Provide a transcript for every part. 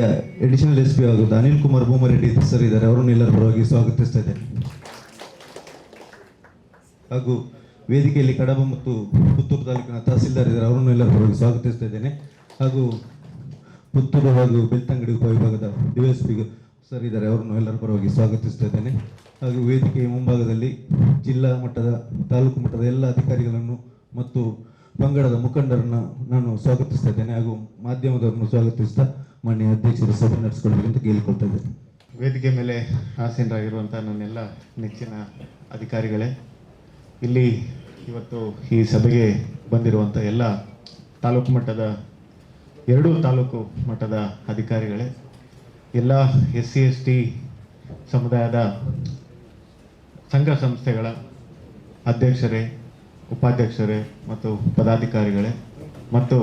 ಜಿಲ್ಲೆಯ additional SP ಆಗುವುದು Anil Kumar Bhoomareddy sir ಇದ್ದಾರೆ, ಅವರನ್ನು ಎಲ್ಲರ ಪರವಾಗಿ ಸ್ವಾಗತಿಸ್ತಾ ಇದ್ದೇನೆ. ಹಾಗೂ ವೇದಿಕೆಯಲ್ಲಿ ಕಡಬ ಮತ್ತು ಪುತ್ತೂರು ತಾಲೂಕಿನ ತಹಸೀಲ್ದಾರ್ ಇದ್ದಾರೆ, ಅವರನ್ನು ಎಲ್ಲರ ಪರವಾಗಿ ಸ್ವಾಗತಿಸ್ತಾ ಇದ್ದೇನೆ. ಹಾಗೂ ಪುತ್ತೂರು ಹಾಗೂ ಬೆಳ್ತಂಗಡಿ ಉಪವಿಭಾಗದ DSP ಸರ್ ಇದ್ದಾರೆ, ಅವರನ್ನು ಎಲ್ಲರ ಪರವಾಗಿ ಸ್ವಾಗತಿಸ್ತಾ ಇದ್ದೇನೆ. ಹಾಗೂ ವೇದಿಕೆಯ ಮುಂಭಾಗದಲ್ಲಿ ಜಿಲ್ಲಾ ಮಟ್ಟದ ತಾಲೂಕು ಮಟ್ಟದ ಎಲ್ಲ ಅಧಿಕಾರಿಗಳನ್ನು ಮತ್ತು ಪಂಗಡದ ಮುಖಂಡರನ್ನು ನಾನು ಸ್ವಾಗತಿಸ್ತಾ ಇದ್ದೇನೆ. ಹಾಗೂ ಮಾಧ್ಯಮದವರನ್ನು ಸ್ವಾಗತಿಸ್ತಾ ಮಾನ್ಯ ಅಧ್ಯಕ್ಷರು ಸಭೆ ನಡೆಸಿಕೊಳ್ಬೇಕಂತ ಕೇಳಿಕೊಳ್ತಾ ಇದ್ದೇನೆ. ವೇದಿಕೆ ಮೇಲೆ ಆಸೀನರಾಗಿರುವಂಥ ನನ್ನೆಲ್ಲ ನೆಚ್ಚಿನ ಅಧಿಕಾರಿಗಳೇ, ಇಲ್ಲಿ ಇವತ್ತು ಈ ಸಭೆಗೆ ಬಂದಿರುವಂಥ ಎಲ್ಲ ತಾಲೂಕು ಮಟ್ಟದ ಎರಡೂ ತಾಲೂಕು ಮಟ್ಟದ ಅಧಿಕಾರಿಗಳೇ, ಎಲ್ಲ SC ST ಸಮುದಾಯದ ಸಂಘ ಸಂಸ್ಥೆಗಳ ಅಧ್ಯಕ್ಷರೇ, ಉಪಾಧ್ಯಕ್ಷರೇ ಮತ್ತು ಪದಾಧಿಕಾರಿಗಳೇ ಮತ್ತು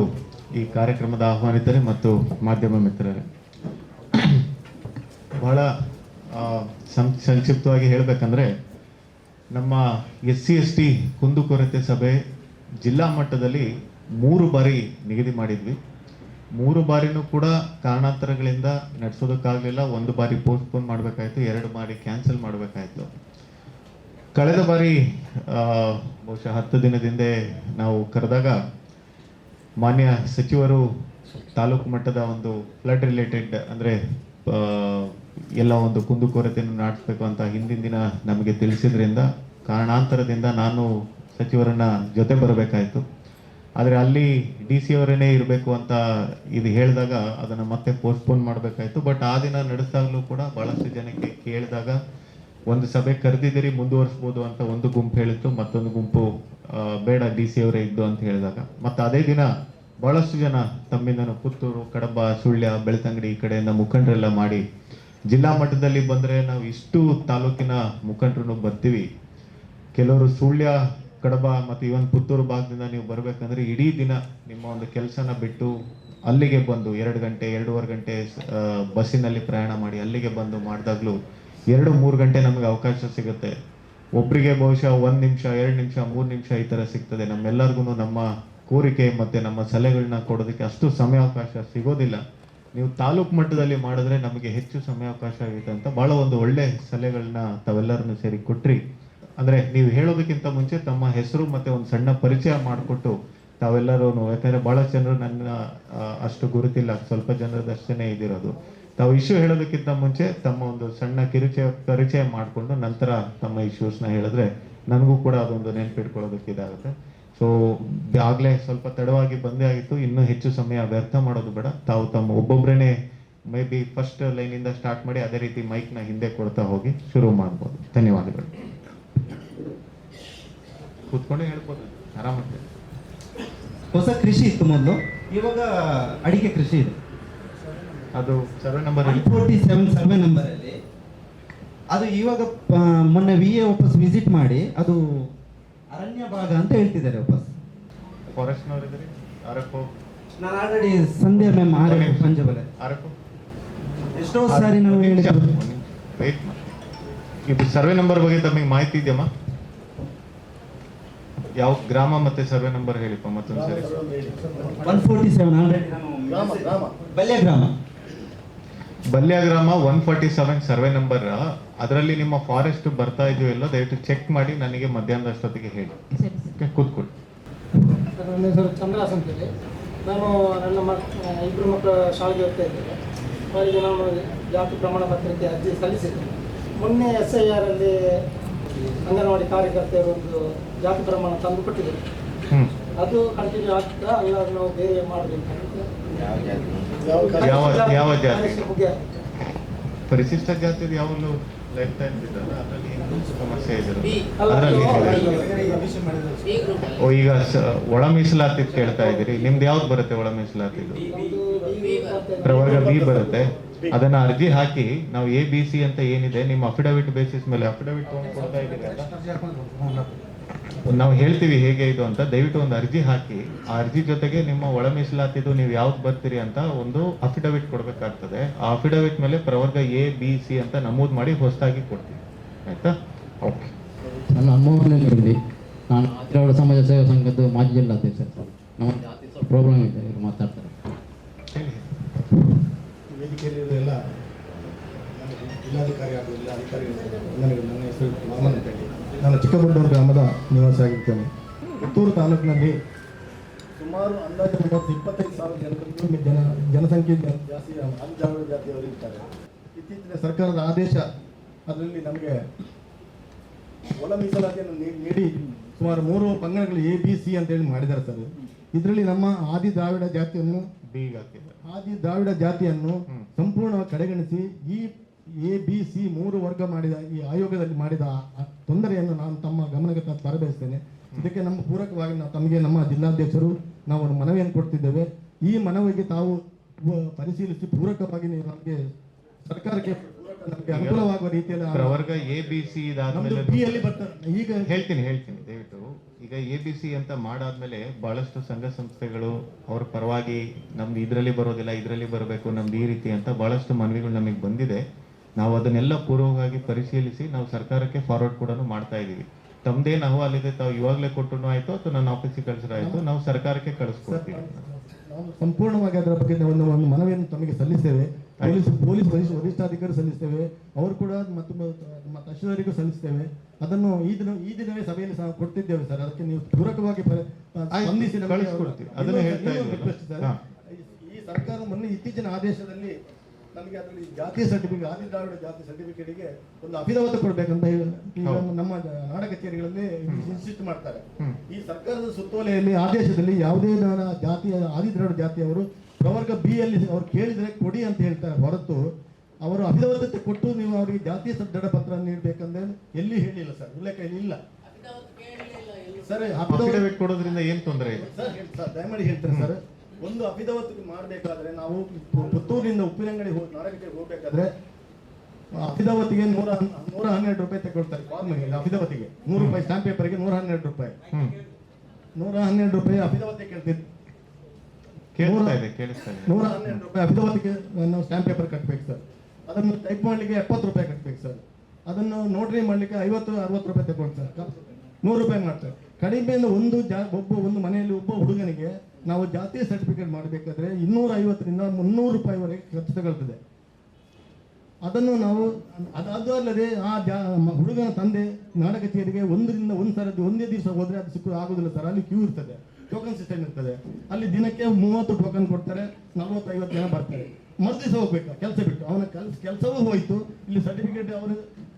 ಈ ಕಾರ್ಯಕ್ರಮದ ಆಹ್ವಾನಿತರೇ ಮತ್ತು ಮಾಧ್ಯಮ ಮಿತ್ರರೇ, ಬಹಳ ಸಂಕ್ಷಿಪ್ತವಾಗಿ ಹೇಳಬೇಕಂದ್ರೆ ನಮ್ಮ SC ST ಕುಂದುಕೊರತೆ ಸಭೆ ಜಿಲ್ಲಾ ಮಟ್ಟದಲ್ಲಿ 3 ಬಾರಿ ನಿಗದಿ ಮಾಡಿದ್ವಿ. 3 ಬಾರಿನೂ ಕೂಡ ಕಾರಣಾಂತರಗಳಿಂದ ನಡೆಸೋದಕ್ಕಾಗಲಿಲ್ಲ. 1 ಬಾರಿ ಪೋಸ್ಟ್ಪೋನ್ ಮಾಡಬೇಕಾಯ್ತು, 2 ಬಾರಿ ಕ್ಯಾನ್ಸಲ್ ಮಾಡಬೇಕಾಯ್ತು. ಕಳೆದ ಬಾರಿ ಬಹುಶಃ 10 ದಿನದಿಂದ ನಾವು ಕರೆದಾಗ ಮಾನ್ಯ ಸಚಿವರು ತಾಲೂಕು ಮಟ್ಟದ ಒಂದು ಫ್ಲಡ್ ರಿಲೇಟೆಡ್ ಅಂದರೆ ಎಲ್ಲ ಒಂದು ಕುಂದುಕೊರತೆಯನ್ನು ನಡೆಸಬೇಕು ಅಂತ ಹಿಂದಿನ ದಿನ ನಮಗೆ ತಿಳಿಸಿದ್ರಿಂದ ಕಾರಣಾಂತರದಿಂದ ನಾನು ಸಚಿವರನ್ನ ಜೊತೆ ಬರಬೇಕಾಯಿತು. ಆದರೆ ಅಲ್ಲಿ DC ಅವರೇ ಇರಬೇಕು ಅಂತ ಇದು ಹೇಳಿದಾಗ ಅದನ್ನು ಮತ್ತೆ ಪೋಸ್ಟ್ಪೋನ್ ಮಾಡಬೇಕಾಯಿತು. ಬಟ್ ಆ ದಿನ ನಡೆಸಿದಾಗಲೂ ಕೂಡ ಭಾಳಷ್ಟು ಜನಕ್ಕೆ ಕೇಳಿದಾಗ ಒಂದು ಸಭೆ ಕರೆದಿದ್ದೀರಿ ಮುಂದುವರಿಸ್ಬೋದು ಅಂತ ಒಂದು ಗುಂಪು ಹೇಳಿತ್ತು, ಮತ್ತೊಂದು ಗುಂಪು ಬೇಡ DC ಅವರೇ ಇದ್ದು ಅಂತ ಹೇಳಿದಾಗ ಮತ್ತು ಅದೇ ದಿನ ಭಾಳಷ್ಟು ಜನ ತಮ್ಮಿಂದನು ಪುತ್ತೂರು, ಕಡಬ, ಸುಳ್ಯ, ಬೆಳ್ತಂಗಡಿ ಈ ಕಡೆಯಿಂದ ಮುಖಂಡರೆಲ್ಲ ಮಾಡಿ ಜಿಲ್ಲಾ ಮಟ್ಟದಲ್ಲಿ ಬಂದರೆ ನಾವು ಇಷ್ಟು ತಾಲೂಕಿನ ಮುಖಂಡರು ಬರ್ತೀವಿ, ಕೆಲವರು ಸುಳ್ಯ, ಕಡಬ ಮತ್ತು ಇವನ್ ಪುತ್ತೂರು ಭಾಗದಿಂದ ನೀವು ಬರಬೇಕಂದ್ರೆ ಇಡೀ ದಿನ ನಿಮ್ಮ ಒಂದು ಕೆಲಸನ ಬಿಟ್ಟು ಅಲ್ಲಿಗೆ ಬಂದು 2 ಗಂಟೆ 2.5 ಗಂಟೆ ಬಸ್ಸಿನಲ್ಲಿ ಪ್ರಯಾಣ ಮಾಡಿ ಅಲ್ಲಿಗೆ ಬಂದು ಮಾಡಿದಾಗಲೂ 2-3 ಗಂಟೆ ನಮಗೆ ಅವಕಾಶ ಸಿಗುತ್ತೆ. ಒಬ್ಬರಿಗೆ ಬಹುಶಃ 1 ನಿಮಿಷ 2 ನಿಮಿಷ 3 ನಿಮಿಷ ಈ ಥರ ಸಿಗ್ತದೆ. ನಮ್ಮೆಲ್ಲರಿಗೂ ನಮ್ಮ ಕೋರಿಕೆ ಮತ್ತು ನಮ್ಮ ಸಲಹೆಗಳನ್ನ ಕೊಡೋದಕ್ಕೆ ಅಷ್ಟು ಸಮಯಾವಕಾಶ ಸಿಗೋದಿಲ್ಲ. ನೀವು ತಾಲೂಕು ಮಟ್ಟದಲ್ಲಿ ಮಾಡಿದ್ರೆ ನಮಗೆ ಹೆಚ್ಚು ಸಮಯಾವಕಾಶ ಆಗುತ್ತೆ ಅಂತ ಭಾಳ ಒಂದು ಒಳ್ಳೆ ಸಲಹೆಗಳನ್ನ ತಾವೆಲ್ಲರನ್ನು ಸೇರಿ ಕೊಟ್ರಿ. ಅಂದರೆ ನೀವು ಹೇಳೋದಕ್ಕಿಂತ ಮುಂಚೆ ತಮ್ಮ ಹೆಸರು ಮತ್ತು ಒಂದು ಸಣ್ಣ ಪರಿಚಯ ಮಾಡಿಕೊಟ್ಟು ತಾವೆಲ್ಲರೂ, ಯಾಕಂದರೆ ಭಾಳ ಜನರು ನನ್ನ ಅಷ್ಟು ಗುರುತಿಲ್ಲ, ಸ್ವಲ್ಪ ಜನರದಷ್ಟೇ ಇದಿರೋದು. ತಾವು ಇಶ್ಯೂ ಹೇಳೋದಕ್ಕಿಂತ ಮುಂಚೆ ತಮ್ಮ ಒಂದು ಸಣ್ಣ ಪರಿಚಯ ಮಾಡಿಕೊಂಡು ನಂತರ ತಮ್ಮ ಇಶ್ಯೂಸ್ನ ಹೇಳಿದ್ರೆ ನನಗೂ ಕೂಡ ಅದೊಂದು ನೆನಪಿಟ್ಕೊಳ್ಳೋದಕ್ಕೆ ಇದಾಗುತ್ತೆ. ಸೊ ಆಗಲೇ ಸ್ವಲ್ಪ ತಡವಾಗಿ ಬಂದೇ ಆಗಿತ್ತು, ಇನ್ನೂ ಹೆಚ್ಚು ಸಮಯ ವ್ಯರ್ಥ ಮಾಡೋದು ಬೇಡ. ತಾವು ತಮ್ಮ ಒಬ್ಬೊಬ್ಬರೇ ಮೇ ಬಿ ಫಸ್ಟ್ ಲೈನಿಂದ ಸ್ಟಾರ್ಟ್ ಮಾಡಿ ಅದೇ ರೀತಿ ಮೈಕ್ನ ಹಿಂದೆ ಕೊಡ್ತಾ ಹೋಗಿ ಶುರು ಮಾಡ್ಬೋದು. ಧನ್ಯವಾದಗಳು. ಕೂತ್ಕೊಂಡೆ ಹೇಳ್ಬೋದು ಆರಾಮಾಗಿ. ಹೊಸ ಕೃಷಿ ಇತ್ತು ಮೊದಲು, ಇವಾಗ ಅಡಿಕೆ ಕೃಷಿ ಇದೆ. ಅದು ಸರ್ವೆ ನಂಬರ್ 147 ಸರ್ವೆ ನಂಬರಲ್ಲಿ ಅದು ಇವಾಗ ಮೊನ್ನೆ VA ವಾಪಸ್ ವಿಸಿಟ್ ಮಾಡಿ ಅದು ಅರಣ್ಯ ಭಾಗ ಅಂತ ಹೇಳ್ತಿದ್ದಾರೆ. ವಾಪಸ್ ಫಾರೆಸ್ಟ್ನವರಿದ್ದಾರೆ. RFO ನಾನು ಆಲ್ರೆಡಿ ಸಂಧ್ಯಾ ಮ್ಯಾಮ್ ಪಂಜಬಲೆ ಎಷ್ಟೋ ಸಾರಿ ನಾವು ಹೇಳಿದ್ರು. ವೇಟ್ ಮಾಡಿ, ಇದು ಸರ್ವೆ ನಂಬರ್ ಬಗ್ಗೆ ತಮಗೆ ಮಾಹಿತಿ ಇದೆಯಮ್ಮ? ಯಾವ ಗ್ರಾಮ ಮತ್ತೆ ಸರ್ವೆ ನಂಬರ್ ಹೇಳಿಪ್ಪ ಮತ್ತೊಂದು ಸರಿ. 147 ಆಲ್ರೆಡಿ ಬಲ್ಯ ಗ್ರಾಮ. ಬಲ್ಯ ಗ್ರಾಮ 147 ಸರ್ವೆ ನಂಬರ್. ಅದರಲ್ಲಿ ನಿಮ್ಮ ಫಾರೆಸ್ಟ್ ಬರ್ತಾ ಇದೆಯೋ ಇಲ್ಲೋ ದಯವಿಟ್ಟು ಚೆಕ್ ಮಾಡಿ ನನಗೆ ಮಧ್ಯಾಹ್ನದ ಅಷ್ಟೊತ್ತಿಗೆ ಹೇಳಿ. ಕೂತ್ಕೊಳ್ಳಿ. ನನ್ನ ಹೆಸರು ಚಂದ್ರಾಸ್ ಅಂತೇಳಿ. ನಾನು ನನ್ನ ಇಬ್ಬರು ಮಕ್ಕಳ ಶಾಲೆಗೆ ಹೋಗ್ತಾ ಇದ್ದೇನೆ. ಅವರಿಗೆ ನಾನು ಜಾತಿ ಪ್ರಮಾಣ ಪತ್ರಕ್ಕೆ ಅರ್ಜಿ ಸಲ್ಲಿಸಿದ್ದೇನೆ. ಮೊನ್ನೆ SIR ಅಲ್ಲಿ ಅಂಗನವಾಡಿ ಕಾರ್ಯಕರ್ತೆಯರು ಒಂದು ಜಾತಿ ಪ್ರಮಾಣ ತಂದು ಕೊಟ್ಟಿದ್ದಾರೆ. ಅದು ಕಂಟಿನ್ಯೂ ಆಗ್ತಾ ಅಲ್ಲ, ನಾವು ಬೇರೆ ಮಾಡಬೇಕು. ಯಾವ ಜಾತಿ? ಪರಿಶಿಷ್ಟ ಜಾತಿ ಯಾವಾಗಲೂ ಲೈಫ್ ಟೈಮ್ ಇದ್ದಲ್ಲ, ಅದರಲ್ಲಿ ಏನು ಸಮಸ್ಯೆ ಇದೆ? ಅದರಲ್ಲಿ ಈಗ ಒಳ ಮೀಸಲಾತಿ ಕೇಳ್ತಾ ಇದ್ದೀರಿ. ನಿಮ್ದು ಯಾವ್ದು ಬರುತ್ತೆ ಒಳ ಮೀಸಲಾತಿದು? ಪ್ರವರ್ಗ B ಬರುತ್ತೆ. ಅದನ್ನ ಅರ್ಜಿ ಹಾಕಿ ನಾವು ABC ಅಂತ ಏನಿದೆ ನಿಮ್ಮ ಅಫಿಡವಿಟ್ ಬೇಸಿಸ್ ಮೇಲೆ ಅಫಿಡವಿಟ್ ತಗೊಂಡು ಕೊಡ್ತಾ ಇದ್ದೀರಿ. ನಾವು ಹೇಳ್ತೀವಿ ಹೇಗೆ ಇದು ಅಂತ. ದಯವಿಟ್ಟು ಒಂದು ಅರ್ಜಿ ಹಾಕಿ, ಆ ಅರ್ಜಿ ಜೊತೆಗೆ ನಿಮ್ಮ ಒಳ ಮೀಸಲಾತಿದು ನೀವು ಯಾವ್ದು ಬರ್ತೀರಿ ಅಂತ ಒಂದು ಅಫಿಡವಿಟ್ ಕೊಡ್ಬೇಕಾಗ್ತದೆ. ಆ ಅಫಿಡವಿಟ್ ಮೇಲೆ ಪ್ರವರ್ಗ A B C ಅಂತ ನಮೂದು ಮಾಡಿ ಹೊಸದಾಗಿ ಕೊಡ್ತೀವಿ. ಆಯ್ತಾ? ಓಕೆ. ನನ್ನ ಅಮ್ಮವ್ರಲ್ಲಿ ನಾನು ದ್ರಾವಿಡ ಸಮಾಜ ಸೇವಾ ಸಂಘದ ಮಾಜಿ ಜಿಲ್ಲಾಧ್ಯಕ್ಷ. ನಮ್ಮ ಜಾತಿ ಪ್ರಾಬ್ಲಮ್ ಇದೆ, ಇವರು ಮಾತಾಡ್ತಾರೆ. ವೇದಿಕೆಯಲ್ಲಿ ಎಲ್ಲ ಜಿಲ್ಲಾಧಿಕಾರಿ ಹಾಗೂ ಜಿಲ್ಲಾ ಅಧಿಕಾರಿಗಳು ನನ್ನ ಹೆಸರು ಮಾಮನ್ ಅಂತೇಳಿ ನಾನು ಚಿಕ್ಕಬಳ್ಳೂರು ಗ್ರಾಮದ ನಿವಾಸಿ ಆಗಿರ್ತೇನೆ. ಪುತ್ತೂರು ತಾಲೂಕಿನಲ್ಲಿ ಸುಮಾರು ಅಂದಾಜು 25,000 ಜನಸಂಖ್ಯೆ ಜಾಸ್ತಿ ಆದಿಜಾವ ಜಾತಿಯವರು ಇರ್ತಾರೆ. ಇತ್ತೀಚಿನ ಸರ್ಕಾರದ ಆದೇಶ ಅದರಲ್ಲಿ ನಮಗೆ ಒಳ ಮೀಸಲಾತಿಯನ್ನು ನೀಡಿ ಸುಮಾರು 3 ಪಂಗಡಗಳು ABC ಅಂತೇಳಿ ಮಾಡಿದ್ದಾರೆ ಸರ್. ಇದರಲ್ಲಿ ನಮ್ಮ ಆದಿ ದ್ರಾವಿಡ ಜಾತಿಯನ್ನು ಆದಿ ದ್ರಾವಿಡ ಜಾತಿಯನ್ನು ಸಂಪೂರ್ಣವಾಗಿ ಕಡೆಗಣಿಸಿ ಈ ABC 3 ವರ್ಗ ಮಾಡಿದ ಈ ಆಯೋಗದಲ್ಲಿ ಮಾಡಿದ ತೊಂದರೆಯನ್ನು ನಾನು ತಮ್ಮ ಗಮನಕ್ಕೆ ತರಬಯಸ್ತೇನೆ. ಇದಕ್ಕೆ ನಮ್ಮ ಪೂರಕವಾಗಿ ತಮಗೆ ನಮ್ಮ ಜಿಲ್ಲಾಧ್ಯಕ್ಷರು ನಾವು ಒಂದು ಮನವಿಯನ್ನು ಕೊಡ್ತಿದ್ದೇವೆ. ಈ ಮನವಿಗೆ ತಾವು ಪರಿಶೀಲಿಸಿ ಪೂರಕವಾಗಿ ನೀವು ನಮಗೆ ಸರ್ಕಾರಕ್ಕೆ ನಮಗೆ ಅನುಕೂಲವಾಗುವ ರೀತಿಯಲ್ಲಿ ಪ್ರವರ್ಗ ABC ಇದಾದ್ಮೇಲೆ ಈಗ ಹೇಳ್ತೀನಿ ದಯವಿಟ್ಟು. ಈಗ ABC ಅಂತ ಮಾಡಾದ್ಮೇಲೆ ಬಹಳಷ್ಟು ಸಂಘ ಸಂಸ್ಥೆಗಳು ಅವ್ರ ಪರವಾಗಿ ನಮ್ದು ಇದರಲ್ಲಿ ಬರೋದಿಲ್ಲ, ಇದರಲ್ಲಿ ಬರಬೇಕು, ನಮ್ದು ಈ ರೀತಿ ಅಂತ ಬಹಳಷ್ಟು ಮನವಿಗಳು ನಮಗೆ ಬಂದಿದೆ. ನಾವು ಅದನ್ನೆಲ್ಲ ಪೂರ್ವವಾಗಿ ಪರಿಶೀಲಿಸಿ ನಾವು ಸರ್ಕಾರಕ್ಕೆ ಫಾರ್ವರ್ಡ್ ಕೂಡ ಮಾಡ್ತಾ ಇದೀವಿ. ತಮ್ಮದೇ ನಾವು ಅಲ್ಲಿದೆ ತಾವು ಇವಾಗಲೇ ಕೊಟ್ಟರು ಆಯ್ತು ಅಥವಾ ನನ್ನ ಆಫೀಸಿಗೆ ಕಳಿಸಿರಾಯ್ತು, ನಾವು ಸರ್ಕಾರಕ್ಕೆ ಕಳಿಸ್ಕೊಡ್ತೀವಿ. ನಾವು ಸಂಪೂರ್ಣವಾಗಿ ಅದರ ಬಗ್ಗೆ ಒಂದು ಮನವಿಯನ್ನು ತಮಗೆ ಸಲ್ಲಿಸ್ತೇವೆ. ಪೊಲೀಸ್ ವರಿಷ್ಠಾಧಿಕಾರಿ ಸಲ್ಲಿಸ್ತೇವೆ, ಅವರು ಕೂಡ ಮತ್ತು ತಹಶೀಲ್ದಾರಿಗೂ ಸಲ್ಲಿಸ್ತೇವೆ. ಅದನ್ನು ಈ ದಿನವೇ ಸಭೆಯಲ್ಲಿ ಸಹ ಕೊಡ್ತಿದ್ದೇವೆ ಸರ್. ಅದಕ್ಕೆ ನೀವು ಪೂರಕವಾಗಿ ಸ್ಪಂದಿಸಿ ಕಳಿಸ್ಕೊಡ್ತೀವಿ. ಅದನ್ನೇ ಹೇಳ್ತಾ ಇದ್ದೀವಿ. ಈ ಸರ್ಕಾರ ಮೊನ್ನೆ ಇತ್ತೀಚಿನ ಆದೇಶದಲ್ಲಿ ನಮಗೆ ಅದರಲ್ಲಿ ಜಾತಿ ಸರ್ಟಿಫಿಕೇಟ್ ಆದಿ ದ್ರಾವಿಡ ಜಾತಿ ಸರ್ಟಿಫಿಕೇಟ್ಗೆ ಒಂದು ಅಫಿಡವಿಟ್ ಕೊಡ್ಬೇಕಂತ ಈಗ ನಮ್ಮ ನಾಡ ಕಚೇರಿಗಳಲ್ಲಿ ಇನ್ಸಿಸ್ಟ್ ಮಾಡ್ತಾರೆ. ಈ ಸರ್ಕಾರದ ಸುತ್ತೋಲೆಯಲ್ಲಿ ಆದೇಶದಲ್ಲಿ ಯಾವುದೇ ಜಾತಿಯ ಆದಿ ದ್ರಾವಿಡ ಜಾತಿಯವರು ಪ್ರವರ್ಗ B ಯಲ್ಲಿ ಅವ್ರು ಕೇಳಿದ್ರೆ ಕೊಡಿ ಅಂತ ಹೇಳ್ತಾರೆ ಹೊರತು ಅವರು ಅಫಿಡವಿಟ್ ಕೊಟ್ಟು ನೀವು ಅವರಿಗೆ ಜಾತಿ ದೃಢಪತ್ರ ನೀಡಬೇಕಂದ್ರೆ ಎಲ್ಲಿ ಹೇಳಿಲ್ಲ ಸರ್, ಉಲ್ಲೇಖ ಇಲ್ಲ ಸರ್. ಅಫಿಡವಿಟ್ ಕೊಡೋದ್ರಿಂದ ಏನ್ ತೊಂದರೆ ಇದೆ ಸರ್? ದಯಮಾಡಿ ಹೇಳ್ತಾರೆ ಸರ್. ಒಂದು ಅಫಿಡವಿಟ್ ಮಾಡಬೇಕಾದ್ರೆ ನಾವು ಪುತ್ತೂರಿನಿಂದ ಉಪ್ಪಿನಂಗಡಿ ನಾಡಗಟ್ಟೆಗೆ ಹೋಗ್ಬೇಕಾದ್ರೆ ಅಫಿಡವಿಟ್ಗೆ 112 ರೂಪಾಯಿ ತಗೊಳ್ತಾರೆ. ಫಾರ್ಮ್ಗೆ ಅಫಿಡವಿಟ್ಗೆ 100 ರೂಪಾಯಿ, ಸ್ಟಾಂಪ್ ಪೇಪರ್ಗೆ 112 ರೂಪಾಯಿ, 112 ರೂಪಾಯಿ ಅಫಿಡವಿಟ್ ಕೇಳ್ತಿದ್ರು. 112 ರೂಪಾಯಿ ಅಫಿಡವಿಟ್ಗೆ ನಾವು ಸ್ಟಾಂಪ್ ಪೇಪರ್ ಕಟ್ಟಬೇಕು ಸರ್. ಅದನ್ನು ಟೈಪ್ ಮಾಡಲಿಕ್ಕೆ 70 ರೂಪಾಯಿ ಕಟ್ಟಬೇಕು ಸರ್. ಅದನ್ನು ನೋಟ್ರಿ ಮಾಡಲಿಕ್ಕೆ 50-60 ರೂಪಾಯಿ ತಗೊಳ್ತಾರೆ ಸರ್. 100 ರೂಪಾಯಿ ಮಾಡ್ತಾರೆ. ಕಡಿಮೆಯಿಂದ ಒಂದು ಮನೆಯಲ್ಲಿ ಒಬ್ಬ ಹುಡುಗನಿಗೆ ನಾವು ಜಾತಿ ಸರ್ಟಿಫಿಕೇಟ್ ಮಾಡಬೇಕಾದ್ರೆ 250ರಿಂದ 300 ರೂಪಾಯಿವರೆಗೆ ಖರ್ಚು ತಗೊಳ್ತದೆ. ಅದನ್ನು ನಾವು ಅದು ಅಲ್ಲದೆ ಆ ಹುಡುಗನ ತಂದೆ ನಾಡ ಕಚೇರಿಗೆ ಒಂದೇ ದಿವಸ ಹೋದ್ರೆ ಅದು ಆಗುದಿಲ್ಲ ಸರ್. ಅಲ್ಲಿ ಕ್ಯೂ ಇರ್ತದೆ, ಟೋಕನ್ ಸಿಸ್ಟಮ್ ಇರ್ತದೆ. ಅಲ್ಲಿ ದಿನಕ್ಕೆ 30 ಟೋಕನ್ ಕೊಡ್ತಾರೆ, 40-50 ಜನ ಬರ್ತಾರೆ. ಮರುದಿವಸ ಹೋಗ್ಬೇಕು ಕೆಲಸ ಬಿಟ್ಟು, ಅವನ ಕೆಲಸವೂ ಹೋಯ್ತು, ಇಲ್ಲಿ ಸರ್ಟಿಫಿಕೇಟ್ ಅವನ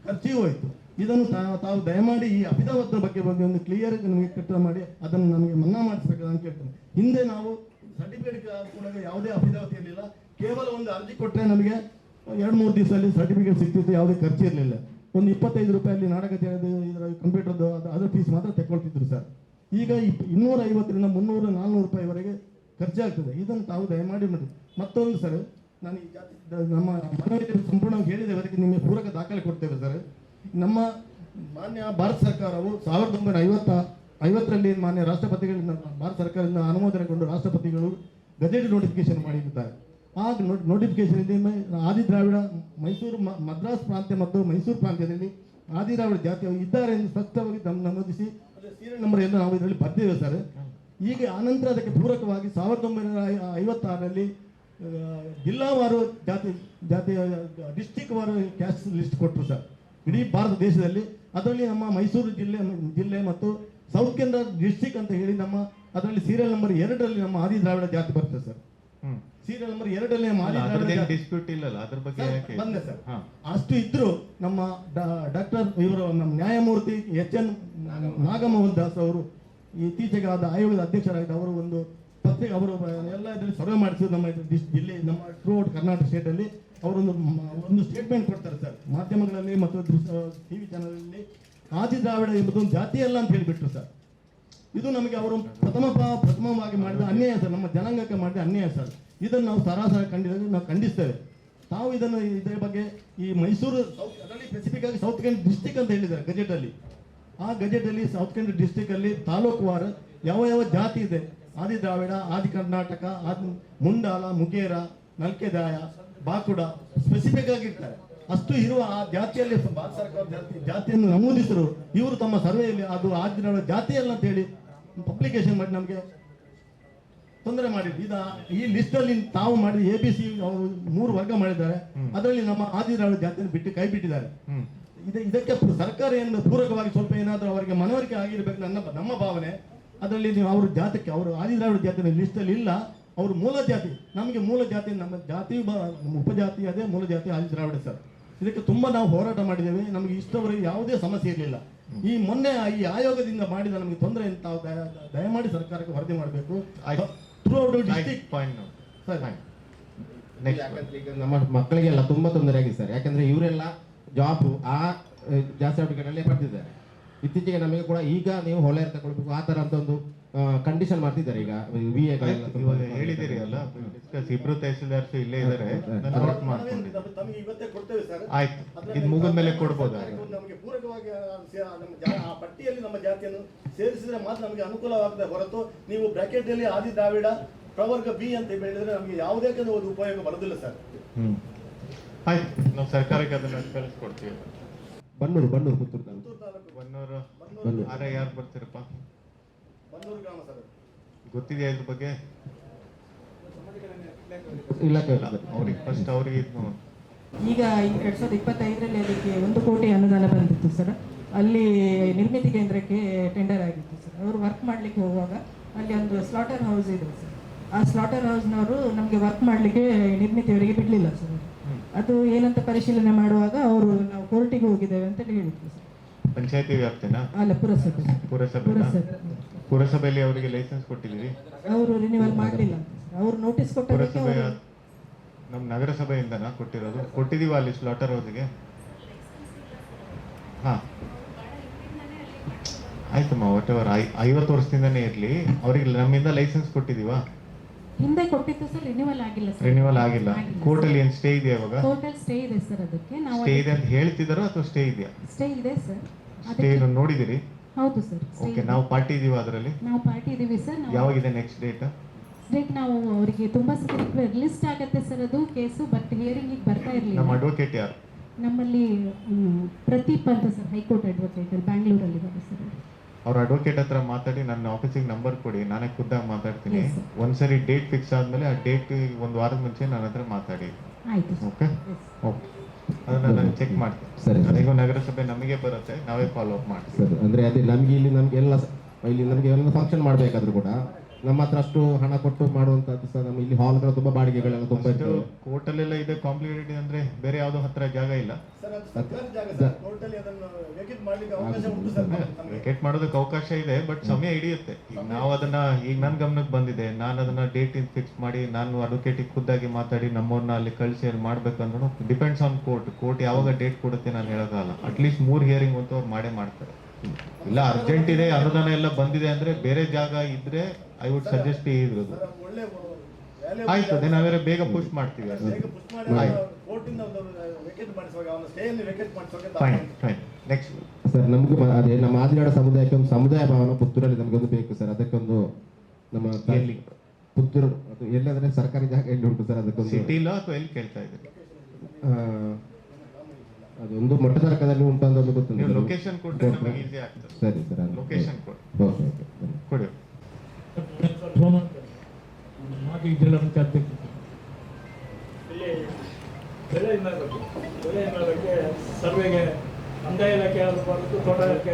ಖರ್ಚಿಗೂ ಹೋಯ್ತು. ಇದನ್ನು ತಾವು ದಯಮಾಡಿ ಈ ಅಫಿಡವಿಟ್ ಬಗ್ಗೆ ಒಂದು ಕ್ಲಿಯರ್ ನಮಗೆ ಕಟ್ಟಡ ಮಾಡಿ ಅದನ್ನು ನಮಗೆ ಮನ್ನಾ ಮಾಡಿಸ್ಬೇಕಂತ ಅಂತ ಕೇಳ್ತೇನೆ. ಹಿಂದೆ ನಾವು ಸರ್ಟಿಫಿಕೇಟ್ ಕೂಡ ಯಾವುದೇ ಅಫಿಡವಿಟ್ ಇರಲಿಲ್ಲ. ಕೇವಲ ಒಂದು ಅರ್ಜಿ ಕೊಟ್ಟರೆ ನಮಗೆ 2-3 ದಿವಸದಲ್ಲಿ ಸರ್ಟಿಫಿಕೇಟ್ ಸಿಗ್ತಿತ್ತು, ಯಾವುದೇ ಖರ್ಚು ಇರಲಿಲ್ಲ. ಒಂದು 25 ರೂಪಾಯಲ್ಲಿ ನಾಡಕ ಇದರ ಕಂಪ್ಯೂಟರ್ದು ಅದರ ಫೀಸ್ ಮಾತ್ರ ತಗೊಳ್ತಿದ್ರು ಸರ್. ಈಗ 250ರಿಂದ 300-400 ರೂಪಾಯಿವರೆಗೆ ಖರ್ಚಾಗ್ತದೆ. ಇದನ್ನು ತಾವು ದಯಮಾಡಿ ಮಾಡಿ. ಮತ್ತೊಂದು ಸರ್, ನಾನು ಈ ಜಾತಿ ನಮ್ಮ ಮನವಿಯಲ್ಲಿ ಸಂಪೂರ್ಣವಾಗಿ ಹೇಳಿದ್ದೇವೆ, ಅದಕ್ಕೆ ನಿಮಗೆ ಪೂರಕ ದಾಖಲೆ ಕೊಡ್ತೇವೆ ಸರ್. ನಮ್ಮ ಮಾನ್ಯ ಭಾರತ ಸರ್ಕಾರವು 1950ರಲ್ಲಿ ಮಾನ್ಯ ರಾಷ್ಟ್ರಪತಿಗಳಿಂದ ಭಾರತ ಸರ್ಕಾರದಿಂದ ಅನುಮೋದನೆಗೊಂಡು ರಾಷ್ಟ್ರಪತಿಗಳು ಗೆಜೆಟ್ ನೋಟಿಫಿಕೇಶನ್ ಮಾಡಿರುತ್ತಾರೆ. ಆ ನೋಟಿಫಿಕೇಶನ್ ಆದಿ ದ್ರಾವಿಡ ಮದ್ರಾಸ್ ಪ್ರಾಂತ್ಯ ಮತ್ತು ಮೈಸೂರು ಪ್ರಾಂತ್ಯದಲ್ಲಿ ಆದಿ ದ್ರಾವಿಡ ಜಾತಿಯವರು ಇದ್ದಾರೆ ಎಂದು ಸ್ಪಷ್ಟವಾಗಿ ನಮೂದಿಸಿ ಸೀರಿಯಲ್ ನಂಬರ್ ಎಲ್ಲ ನಾವು ಇದರಲ್ಲಿ ಬರ್ದೇವೆ ಸರ್. ಈಗ ಆನಂತರ ಅದಕ್ಕೆ ಪೂರಕವಾಗಿ 1956ರಲ್ಲಿ ಜಿಲ್ಲಾವಾರು ಜಾತಿಯ ಡಿಸ್ಟಿಕ್ ವಾರು ಕ್ಯಾಸ್ಟ್ ಲಿಸ್ಟ್ ಕೊಟ್ಟರು ಸರ್ ಇಡೀ ಭಾರತ ದೇಶದಲ್ಲಿ. ಅದರಲ್ಲಿ ನಮ್ಮ ಮೈಸೂರು ಜಿಲ್ಲೆ ಮತ್ತು ಸೌತ್ ಕೇಂದ್ರ ಡಿಸ್ಟಿಕ್ ಅಂತ ಹೇಳಿ ನಮ್ಮ ಅದರಲ್ಲಿ ಸೀರಿಯಲ್ ನಂಬರ್ 2ರಲ್ಲಿ ನಮ್ಮ ಆದಿ ದ್ರಾವಿಡ ಜಾತಿ ಬರ್ತದೆ ಸರ್. ಸೀರಿಯಲ್ ನಂಬರ್ 2ರಲ್ಲಿ ನಮ್ಮ ಆದಿ ದ್ರಾವಿಡ ಡಿಸ್ಪ್ಯೂಟ್ ಇಲ್ಲ ಅದ್ರ ಬಗ್ಗೆ ಬಂದೆ ಸರ್. ಅಷ್ಟು ಇದ್ರು ನಮ್ಮ ಡಾಕ್ಟರ್ ಇವರು ನಮ್ಮ ನ್ಯಾಯಮೂರ್ತಿ HN ನಾಗಮೋಹನ್ ದಾಸ್ ಅವರು ಇತ್ತೀಚೆಗೆ ಆದ ಆಯೋಗದ ಅಧ್ಯಕ್ಷರಾಗಿದ್ದ ಅವರು ಒಂದು ಪತ್ರಿಕೆ ಅವರು ಎಲ್ಲ ಇದರಲ್ಲಿ ಸರ್ವೆ ಮಾಡಿಸಿದ್ರು ನಮ್ಮ ಜಿಲ್ಲೆ ನಮ್ಮ ಥ್ರೂಔಟ್ ಕರ್ನಾಟಕ ಸ್ಟೇಟಲ್ಲಿ. ಅವರೊಂದು ಸ್ಟೇಟ್ಮೆಂಟ್ ಕೊಡ್ತಾರೆ ಸರ್ ಮಾಧ್ಯಮಗಳಲ್ಲಿ ಮತ್ತು TV ಚಾನಲಲ್ಲಿ. ಆದಿ ದ್ರಾವಿಡ ಎಂಬುದು ಒಂದು ಜಾತಿ ಅಲ್ಲ ಅಂತ ಹೇಳಿಬಿಟ್ರು ಸರ್. ಇದು ನಮಗೆ ಅವರು ಪ್ರಥಮವಾಗಿ ಮಾಡಿದ ಅನ್ಯಾಯ ಸರ್, ನಮ್ಮ ಜನಾಂಗಕ್ಕೆ ಮಾಡಿದ ಅನ್ಯಾಯ ಸರ್. ಇದನ್ನು ನಾವು ಸರಾಸರಿ ನಾವು ಖಂಡಿಸ್ತೇವೆ. ತಾವು ಇದನ್ನು ಇದರ ಬಗ್ಗೆ ಈ ಮೈಸೂರು ಅದರಲ್ಲಿ ಸ್ಪೆಸಿಫಿಕ್ ಆಗಿ ಸೌತ್ ಕೇಂದ್ರ ಡಿಸ್ಟಿಕ್ ಅಂತ ಹೇಳಿದ್ದಾರೆ ಗೆಜೆಟಲ್ಲಿ. ಆ ಗೆಜೆಟಲ್ಲಿ ಸೌತ್ ಕೇಂದ್ರ ಡಿಸ್ಟಿಕಲ್ಲಿ ತಾಲೂಕುವಾರ ಯಾವ ಜಾತಿ ಇದೆ, ಆದಿ ದ್ರಾವಿಡ, ಆದಿ ಕರ್ನಾಟಕ, ಮುಂಡಾಲ, ಮುಗೇರ, ನಲ್ಕೆದಾಯ, ಬಾಕುಡ ಸ್ಪೆಸಿಫಿಕ್ ಆಗಿರ್ತಾರೆ. ಅಷ್ಟು ಇರುವ ಆ ಜಾತಿಯಲ್ಲಿ ಭಾರತ ಸರ್ಕಾರ ಜಾತಿಯನ್ನು ನಮೂದಿಸಿದ್ರು. ಇವರು ತಮ್ಮ ಸರ್ವೆಯಲ್ಲಿ ಅದು ಆದಿ ದ್ರಾವಿಡ ಜಾತಿ ಅಲ್ಲ ಅಂತ ಹೇಳಿ ಪಬ್ಲಿಕೇಶನ್ ಮಾಡಿ ನಮಗೆ ತೊಂದರೆ ಮಾಡಿದ್ರು. ಈ ಲಿಸ್ಟ್ ಅಲ್ಲಿ ತಾವು ಮಾಡಿದ ABC ಅವರು 3 ವರ್ಗ ಮಾಡಿದ್ದಾರೆ. ಅದರಲ್ಲಿ ನಮ್ಮ ಆದಿರಾಳು ಜಾತಿಯನ್ನು ಬಿಟ್ಟು ಕೈ ಬಿಟ್ಟಿದ್ದಾರೆ. ಇದಕ್ಕೆ ಸರ್ಕಾರ ಏನು ಪೂರಕವಾಗಿ ಸ್ವಲ್ಪ ಏನಾದರೂ ಅವರಿಗೆ ಮನವರಿಕೆ ಆಗಿರ್ಬೇಕು ನಮ್ಮ ಭಾವನೆ. ಅದರಲ್ಲಿ ನೀವು ಅವ್ರ ಜಾತಿಗೆ ಅವರು ಆದಿದ್ರಾವಿಡ ಜಾತಿ ಲಿಸ್ಟ್ ಅಲ್ಲಿ ಇಲ್ಲ. ಅವರು ಮೂಲ ಜಾತಿ, ನಮಗೆ ಮೂಲ ಜಾತಿ, ನಮ್ಮ ಜಾತಿ ನಮ್ಮ ಉಪಜಾತಿ ಅದೇ ಮೂಲ ಜಾತಿ ಆದಿದ್ರಾವಿಡ ಸರ್. ಇದಕ್ಕೆ ತುಂಬಾ ನಾವು ಹೋರಾಟ ಮಾಡಿದ್ದೇವೆ. ನಮಗೆ ಇಷ್ಟವರೆಗೆ ಯಾವುದೇ ಸಮಸ್ಯೆ ಇರಲಿಲ್ಲ. ಈ ಮೊನ್ನೆ ಈ ಆಯೋಗದಿಂದ ಮಾಡಿದ ನಮಗೆ ತೊಂದರೆ ತಾವು ದಯಮಾಡಿ ಸರ್ಕಾರಕ್ಕೆ ವರದಿ ಮಾಡಬೇಕು. ಯಾಕಂದ್ರೆ ಈಗ ನಮ್ಮ ಮಕ್ಕಳಿಗೆಲ್ಲ ತುಂಬಾ ತೊಂದರೆ ಆಗಿದೆ ಸರ್. ಯಾಕಂದ್ರೆ ಇವರೆಲ್ಲ ಜಾಬ್ ಜಾಸ್ತಿ ಸರ್ಟಿಫಿಕೇಟ್ ಪಡೆದಿದ್ದಾರೆ. ಇತ್ತೀಚೆಗೆ ನಮಗೆ ಕೂಡ ಈಗ ನೀವು ಹೊಳೆ ತಗೊಳ್ಬೇಕು ಆ ತರ ಅಂತ ಒಂದು ಕಂಡೀಷನ್ ಮಾಡ್ತಿದ್ದಾರೆ. ಈಗ ಹೇಳಿದಿರಿ ಅಲ್ಲ, ಇಬ್ರು ತಹಸೀಲ್ದಾರ್ಸ್ ಇಲ್ಲೇ ಇದ್ದಾರೆ, ನೋಟ್ ಮಾಡ್ಕೊಂಡು ಆಯ್ತು. ಇದು ಮುಗಿದ ಮೇಲೆ ಕೊಡ್ಬೋದು. ನಮಗೆ ಪೂರಕವಾಗಿ ಆ ಪಟ್ಟಿಯಲ್ಲಿ ನಮ್ಮ ಜಾತಿಯನ್ನು ಸೇರಿಸಿದ್ರೆ ಮಾತ್ರ ನಮಗೆ ಅನುಕೂಲವಾಗದೆ ಹೊರತು ನೀವು ಬ್ರಾಕೆಟ್ ಅಲ್ಲಿ ಆದಿ ದ್ರಾವಿಡ ಪ್ರವರ್ಗ ಬಿ ಅಂತ ಹೇಳಿದ್ರೆ ನಮಗೆ ಯಾವುದೇ ಒಂದು ಉಪಯೋಗ ಬರೋದಿಲ್ಲ ಸರ್. ಆಯ್ತು, ನಾವು ಸರ್ಕಾರಕ್ಕೆ ಅದನ್ನ ಕಳಿಸ್ಕೊಡ್ತೀವಿ. ಬನ್ನೂರು ಪುತ್ತೂರು ತಾಲೂಕು ಬನ್ನೂರು ಯಾರು ಬರ್ತೀರಪ್ಪ? ಬನ್ನೂರು ಗ್ರಾಮ ಸರ್. ಗೊತ್ತಿದೆಯಾ ಇದ್ರ ಬಗ್ಗೆ? ಇಲಾಖೆ ಅವ್ರಿಗೆ ಫಸ್ಟ್ ಅವ್ರಿಗೆ ಈಗ 2025ರಲ್ಲಿ ಅದಕ್ಕೆ 1 ಕೋಟಿ ಅನುದಾನ ಬಂದಿತ್ತು ಸರ್. ಅಲ್ಲಿ ನಿರ್ಮಿತಿ ಕೇಂದ್ರಕ್ಕೆ ಟೆಂಡರ್ ಆಗಿತ್ತು ಸರ್. ಅವರು ವರ್ಕ್ ಮಾಡ್ಲಿಕ್ಕೆ ಹೋಗುವಾಗ ಅಲ್ಲಿ ಒಂದು ಸ್ಲಾಟರ್ ಹೌಸ್ ಇದೆ ಸರ್. ಆ ಸ್ಲಾಟರ್ ಹೌಸ್ನವರು ನಮಗೆ ವರ್ಕ್ ಮಾಡಲಿಕ್ಕೆ ನಿರ್ಮಿತಿಯವರಿಗೆ ಬಿಡಲಿಲ್ಲ ಸರ್. ಅದು ಏನಂತ ಪರಿಶೀಲನೆ ಮಾಡುವಾಗ ಅವರು ನಾವು ಕೋರ್ಟಿಗೆ ಹೋಗಿದ್ದೇವೆ ಅಂತ ಹೇಳಿದ್ರು ಸರ್. ಪಂಚಾಯತಿ ವ್ಯಾಪ್ತಿನಾ? ಅಲ್ಲ, ಪುರಸಭೆಯಲ್ಲಿ ಅವರಿಗೆ ಲೈಸೆನ್ಸ್ ಕೊಟ್ಟಿದ್ದೀರಿ? ಅವರು ರಿನ್ಯೂವಲ್ ಮಾಡಲಿಲ್ಲ. ಅವರು ನೋಟಿಸ್ ಕೊಟ್ಟರೆ ನಮ್ಮ ನಗರಸಭೆಯಿಂದನಾ ಕೊಟ್ಟಿರೋದು? ಕೊಟ್ಟಿದೀವ ಅಲ್ಲಿ ಸ್ಲಾಟರ್ ಹೌಸ್ಗೆ? ಹಾ ಆಯ್ತಮ್ಮ, ವಾಟ್ ಎವರ್. 50 ವರ್ಷದಿಂದನೇ ಇರ್ಲಿ, ಅವ್ರಿಗೆ ನಮ್ಮಿಂದ ಲೈಸೆನ್ಸ್ ಕೊಟ್ಟಿದೀವಾ? ಹಿಂದೆ ಕೊಟ್ಟಿತ್ತು ಸರ್, ರಿನ್ಯೂವಲ್ ಆಗಿಲ್ಲ ಸರ್. ರಿನ್ಯೂವಲ್ ಆಗಿಲ್ಲ. ಕೋರ್ಟ್ ಅಲ್ಲಿ ಏನ್ ಸ್ಟೇ ಇದೆಯಾ ಇವಾಗ? ಟೋಟಲ್ ಸ್ಟೇ ಇದೆ ಸರ್. ಅದಕ್ಕೆ ನಾವು ಸ್ಟೇ ಇದೆ ಅಂತ ಹೇಳ್ತಿದಾರೋ ಅಥವಾ ಸ್ಟೇ ಇದೆಯಾ? ಸ್ಟೇ ಇದೆ ಸರ್. ಸ್ಟೇ ನೋಡಿದಿರಿ? ಹೌದು ಸರ್. ಓಕೆ, ನಾವು ಪಾರ್ಟಿ ಇದೀವ ಅದರಲ್ಲಿ? ನಾವು ಪಾರ್ಟಿ ಇದೀವಿ ಸರ್. ಯಾವಾಗಿದೆ next date? ನಾವು ಅವರಿಗೆ ತುಂಬಾ ಸರಿ ಲಿಸ್ಟ್ ಆಗತ್ತೆ ಸರ್ ಅದು ಕೇಸು, ಬಟ್ ಹಿಯರಿಂಗ್ ಈಗ ಬರ್ತಾ ಇರಲಿಲ್ಲ. ನಮ್ಮ ಅಡ್ವೊಕೇಟ್ ಯಾರು? ನಮ್ಮಲ್ಲಿ ಪ್ರದೀಪ್ ಅಂತ ಸರ್, ಹೈಕೋರ್ಟ್ ಅಡ್ವೊಕೇಟ್ ಬ್ಯಾಂಗ್ಳೂರಲ್ಲಿ ಇದ್ದಾರೆ ಸರ್. ಅವ್ರ ಅಡ್ವೊಕೇಟ್ ಹತ್ರ ಮಾತಾಡಿ ನನ್ನ ಆಫೀಸಿಗೆ ನಂಬರ್ ಕೊಡಿ, ನಾನೇ ಖುದ್ದಾಗಿ ಮಾತಾಡ್ತೀನಿ. Yes, sir. ಒಂದ್ಸರಿ ಡೇಟ್ ಫಿಕ್ಸ್ ಆದ್ಮೇಲೆ ಆ ಡೇಟ್ 1 ವಾರದ ಮುಂಚೆ ನನ್ನ ಹತ್ರ ಮಾತಾಡಿ. ಆಯ್ತು ಸರ್. ಓಕೆ ಓಕೆ, ಅದನ್ನ ನಾನು ಚೆಕ್ ಮಾಡ್ತೀನಿ. ಸರಿ. ಈಗ ನಗರಸಭೆ ನಮಗೆ ಬರುತ್ತೆ, ನಾವೇ ಫಾಲೋ ಅಪ್ ಮಾಡ್ತೀವಿ. ಸರ್, ಅಂದ್ರೆ ಅದೇ ನಮ್ಗೆ ಇಲ್ಲಿ ನಮ್ಗೆ ಎಲ್ಲ ಫಂಕ್ಷನ್ ಮಾಡ್ಬೇಕಾದ್ರೂ ಕೂಡ ನಮ್ಮ ಹತ್ರ ಅಷ್ಟು ಹಣ ಕೊಟ್ಟು ಮಾಡುವಂತದ್ದು ಸರ್. ನಮ್ಮ ಇಲ್ಲಿ ಹಾಲ್ಗಳು ತುಂಬಾ ಬಾಡಿಗೆಗಳೆಲ್ಲ ತುಂಬಾ ಇರ್ತವೆ. ಕೋರ್ಟ್ ಅಲ್ಲೆಲ್ಲ ಇದೆ ಕಾಂಪ್ಲಿಕೇಟೆಡ್ ಅಂದ್ರೆ ಬೇರೆ ಯಾವ್ದೋ ಹತ್ರ ಜಾಗ ಇಲ್ಲ. ಸರ್, ಅದು ಸರ್ಕಾರಿ ಜಾಗ ಸರ್. ಕೋರ್ಟಲ್ಲಿ ಅದನ್ನು ವೇಕೆಟ್ ಮಾಡ್ಲಿಕ್ಕೆ ಅವಕಾಶ ಉಂಟು ಸರ್. ವೇಕೆಟ್ ಮಾಡೋದಕ್ಕೆ ಅವಕಾಶ ಇದೆ, ಬಟ್ ಸಮಯ ಹಿಡಿಯುತ್ತೆ. ಈಗ ನಾವು ಅದನ್ನ ಈಗ ನನ್ನ ಗಮನಕ್ಕೆ ಬಂದಿದೆ, ನಾನು ಅದನ್ನ ಡೇಟ್ ಫಿಕ್ಸ್ ಮಾಡಿ ನಾನು ಅಡ್ವೊಕೇಟಿಗೆ ಖುದ್ದಾಗಿ ಮಾತಾಡಿ ನಮ್ಮವ್ರನ್ನ ಅಲ್ಲಿ ಕಳಿಸಿ ಅಲ್ಲಿ ಮಾಡ್ಬೇಕಂದ್ರೂ ಡಿಪೆಂಡ್ಸ್ ಆನ್ ಕೋರ್ಟ್ ಯಾವಾಗ ಡೇಟ್ ಕೊಡುತ್ತೆ ನಾನು ಹೇಳೋಕ್ಕಾಗಲ್ಲ. ಅಟ್ಲೀಸ್ಟ್ 3 ಹಿಯರಿಂಗ್ ಅಂತೂ ಅವ್ರು ಮಾಡೇ ಮಾಡ್ತಾರೆ. ಇಲ್ಲ ಅರ್ಜೆಂಟ್ ಇದೆ, ಅನುದಾನ ಎಲ್ಲ ಬಂದಿದೆ ಅಂದ್ರೆ ಬೇರೆ ಜಾಗ ಇದ್ರೆ ಐ ವುಡ್ ಸಜೆಸ್ಟ್ ಇರೋದು. ಒಳ್ಳೆ ಆಯ್ತು, ಅದೇ ನಾವೇರೆ ಬೇಗ ಪುಷ್ ಮಾಡ್ತೀವಿ. ಫೈನ್. ನೆಕ್ಸ್ಟ್ ಸರ್, ನಮ್ಗೆ ಅದೇ ನಮ್ಮ ಆದಿನಾಡ ಸಮುದಾಯಕ್ಕೆ ಒಂದು ಸಮುದಾಯ ಭವನ ಪುತ್ತೂರಲ್ಲಿ ನಮಗೊಂದು ಬೇಕು ಸರ್. ಅದಕ್ಕೊಂದು ನಮ್ಮ ಪುತ್ತೂರು ಅದು ಎಲ್ಲಾದ್ರೆ ಸರ್ಕಾರಿ ಜಾಗ ಎಲ್ಲಿ ಉಂಟು ಸರ್? ಅದಕ್ಕೊಂದು ಸಿಟಿಲೋ ಅಥವಾ ಎಲ್ಲಿ ಕೇಳ್ತಾ ಇದ್ದೀರಿ? ಅದೊಂದು ಮೊಟ್ಟ ತರಕದಲ್ಲಿ ಉಂಟು ಅಂತ ಒಂದು ಗೊತ್ತಿಲ್ಲ. ನೀವು ಲೊಕೇಶನ್ ಕೊಟ್ಟರೆ ನಮಗೆ ಈಸಿ ಆಗ್ತದೆ. ಸರಿ ಸರ್, ಲೊಕೇಶನ್ ಕೊಡಿ. ಓಕೆ ಕೊಡಿ. ಮಾಜಿ ಜಿಲ್ಲಾ ಪಂಚಾಯತ್ ಇಲ್ಲಿ ಬೆಳೆ ವಿಮೆ ಬಗ್ಗೆ ಸರ್ವೆಗೆ ಕಂದಾಯ ಇಲಾಖೆ ಬರುವುದು, ತೋಟಗಾರಿಕೆ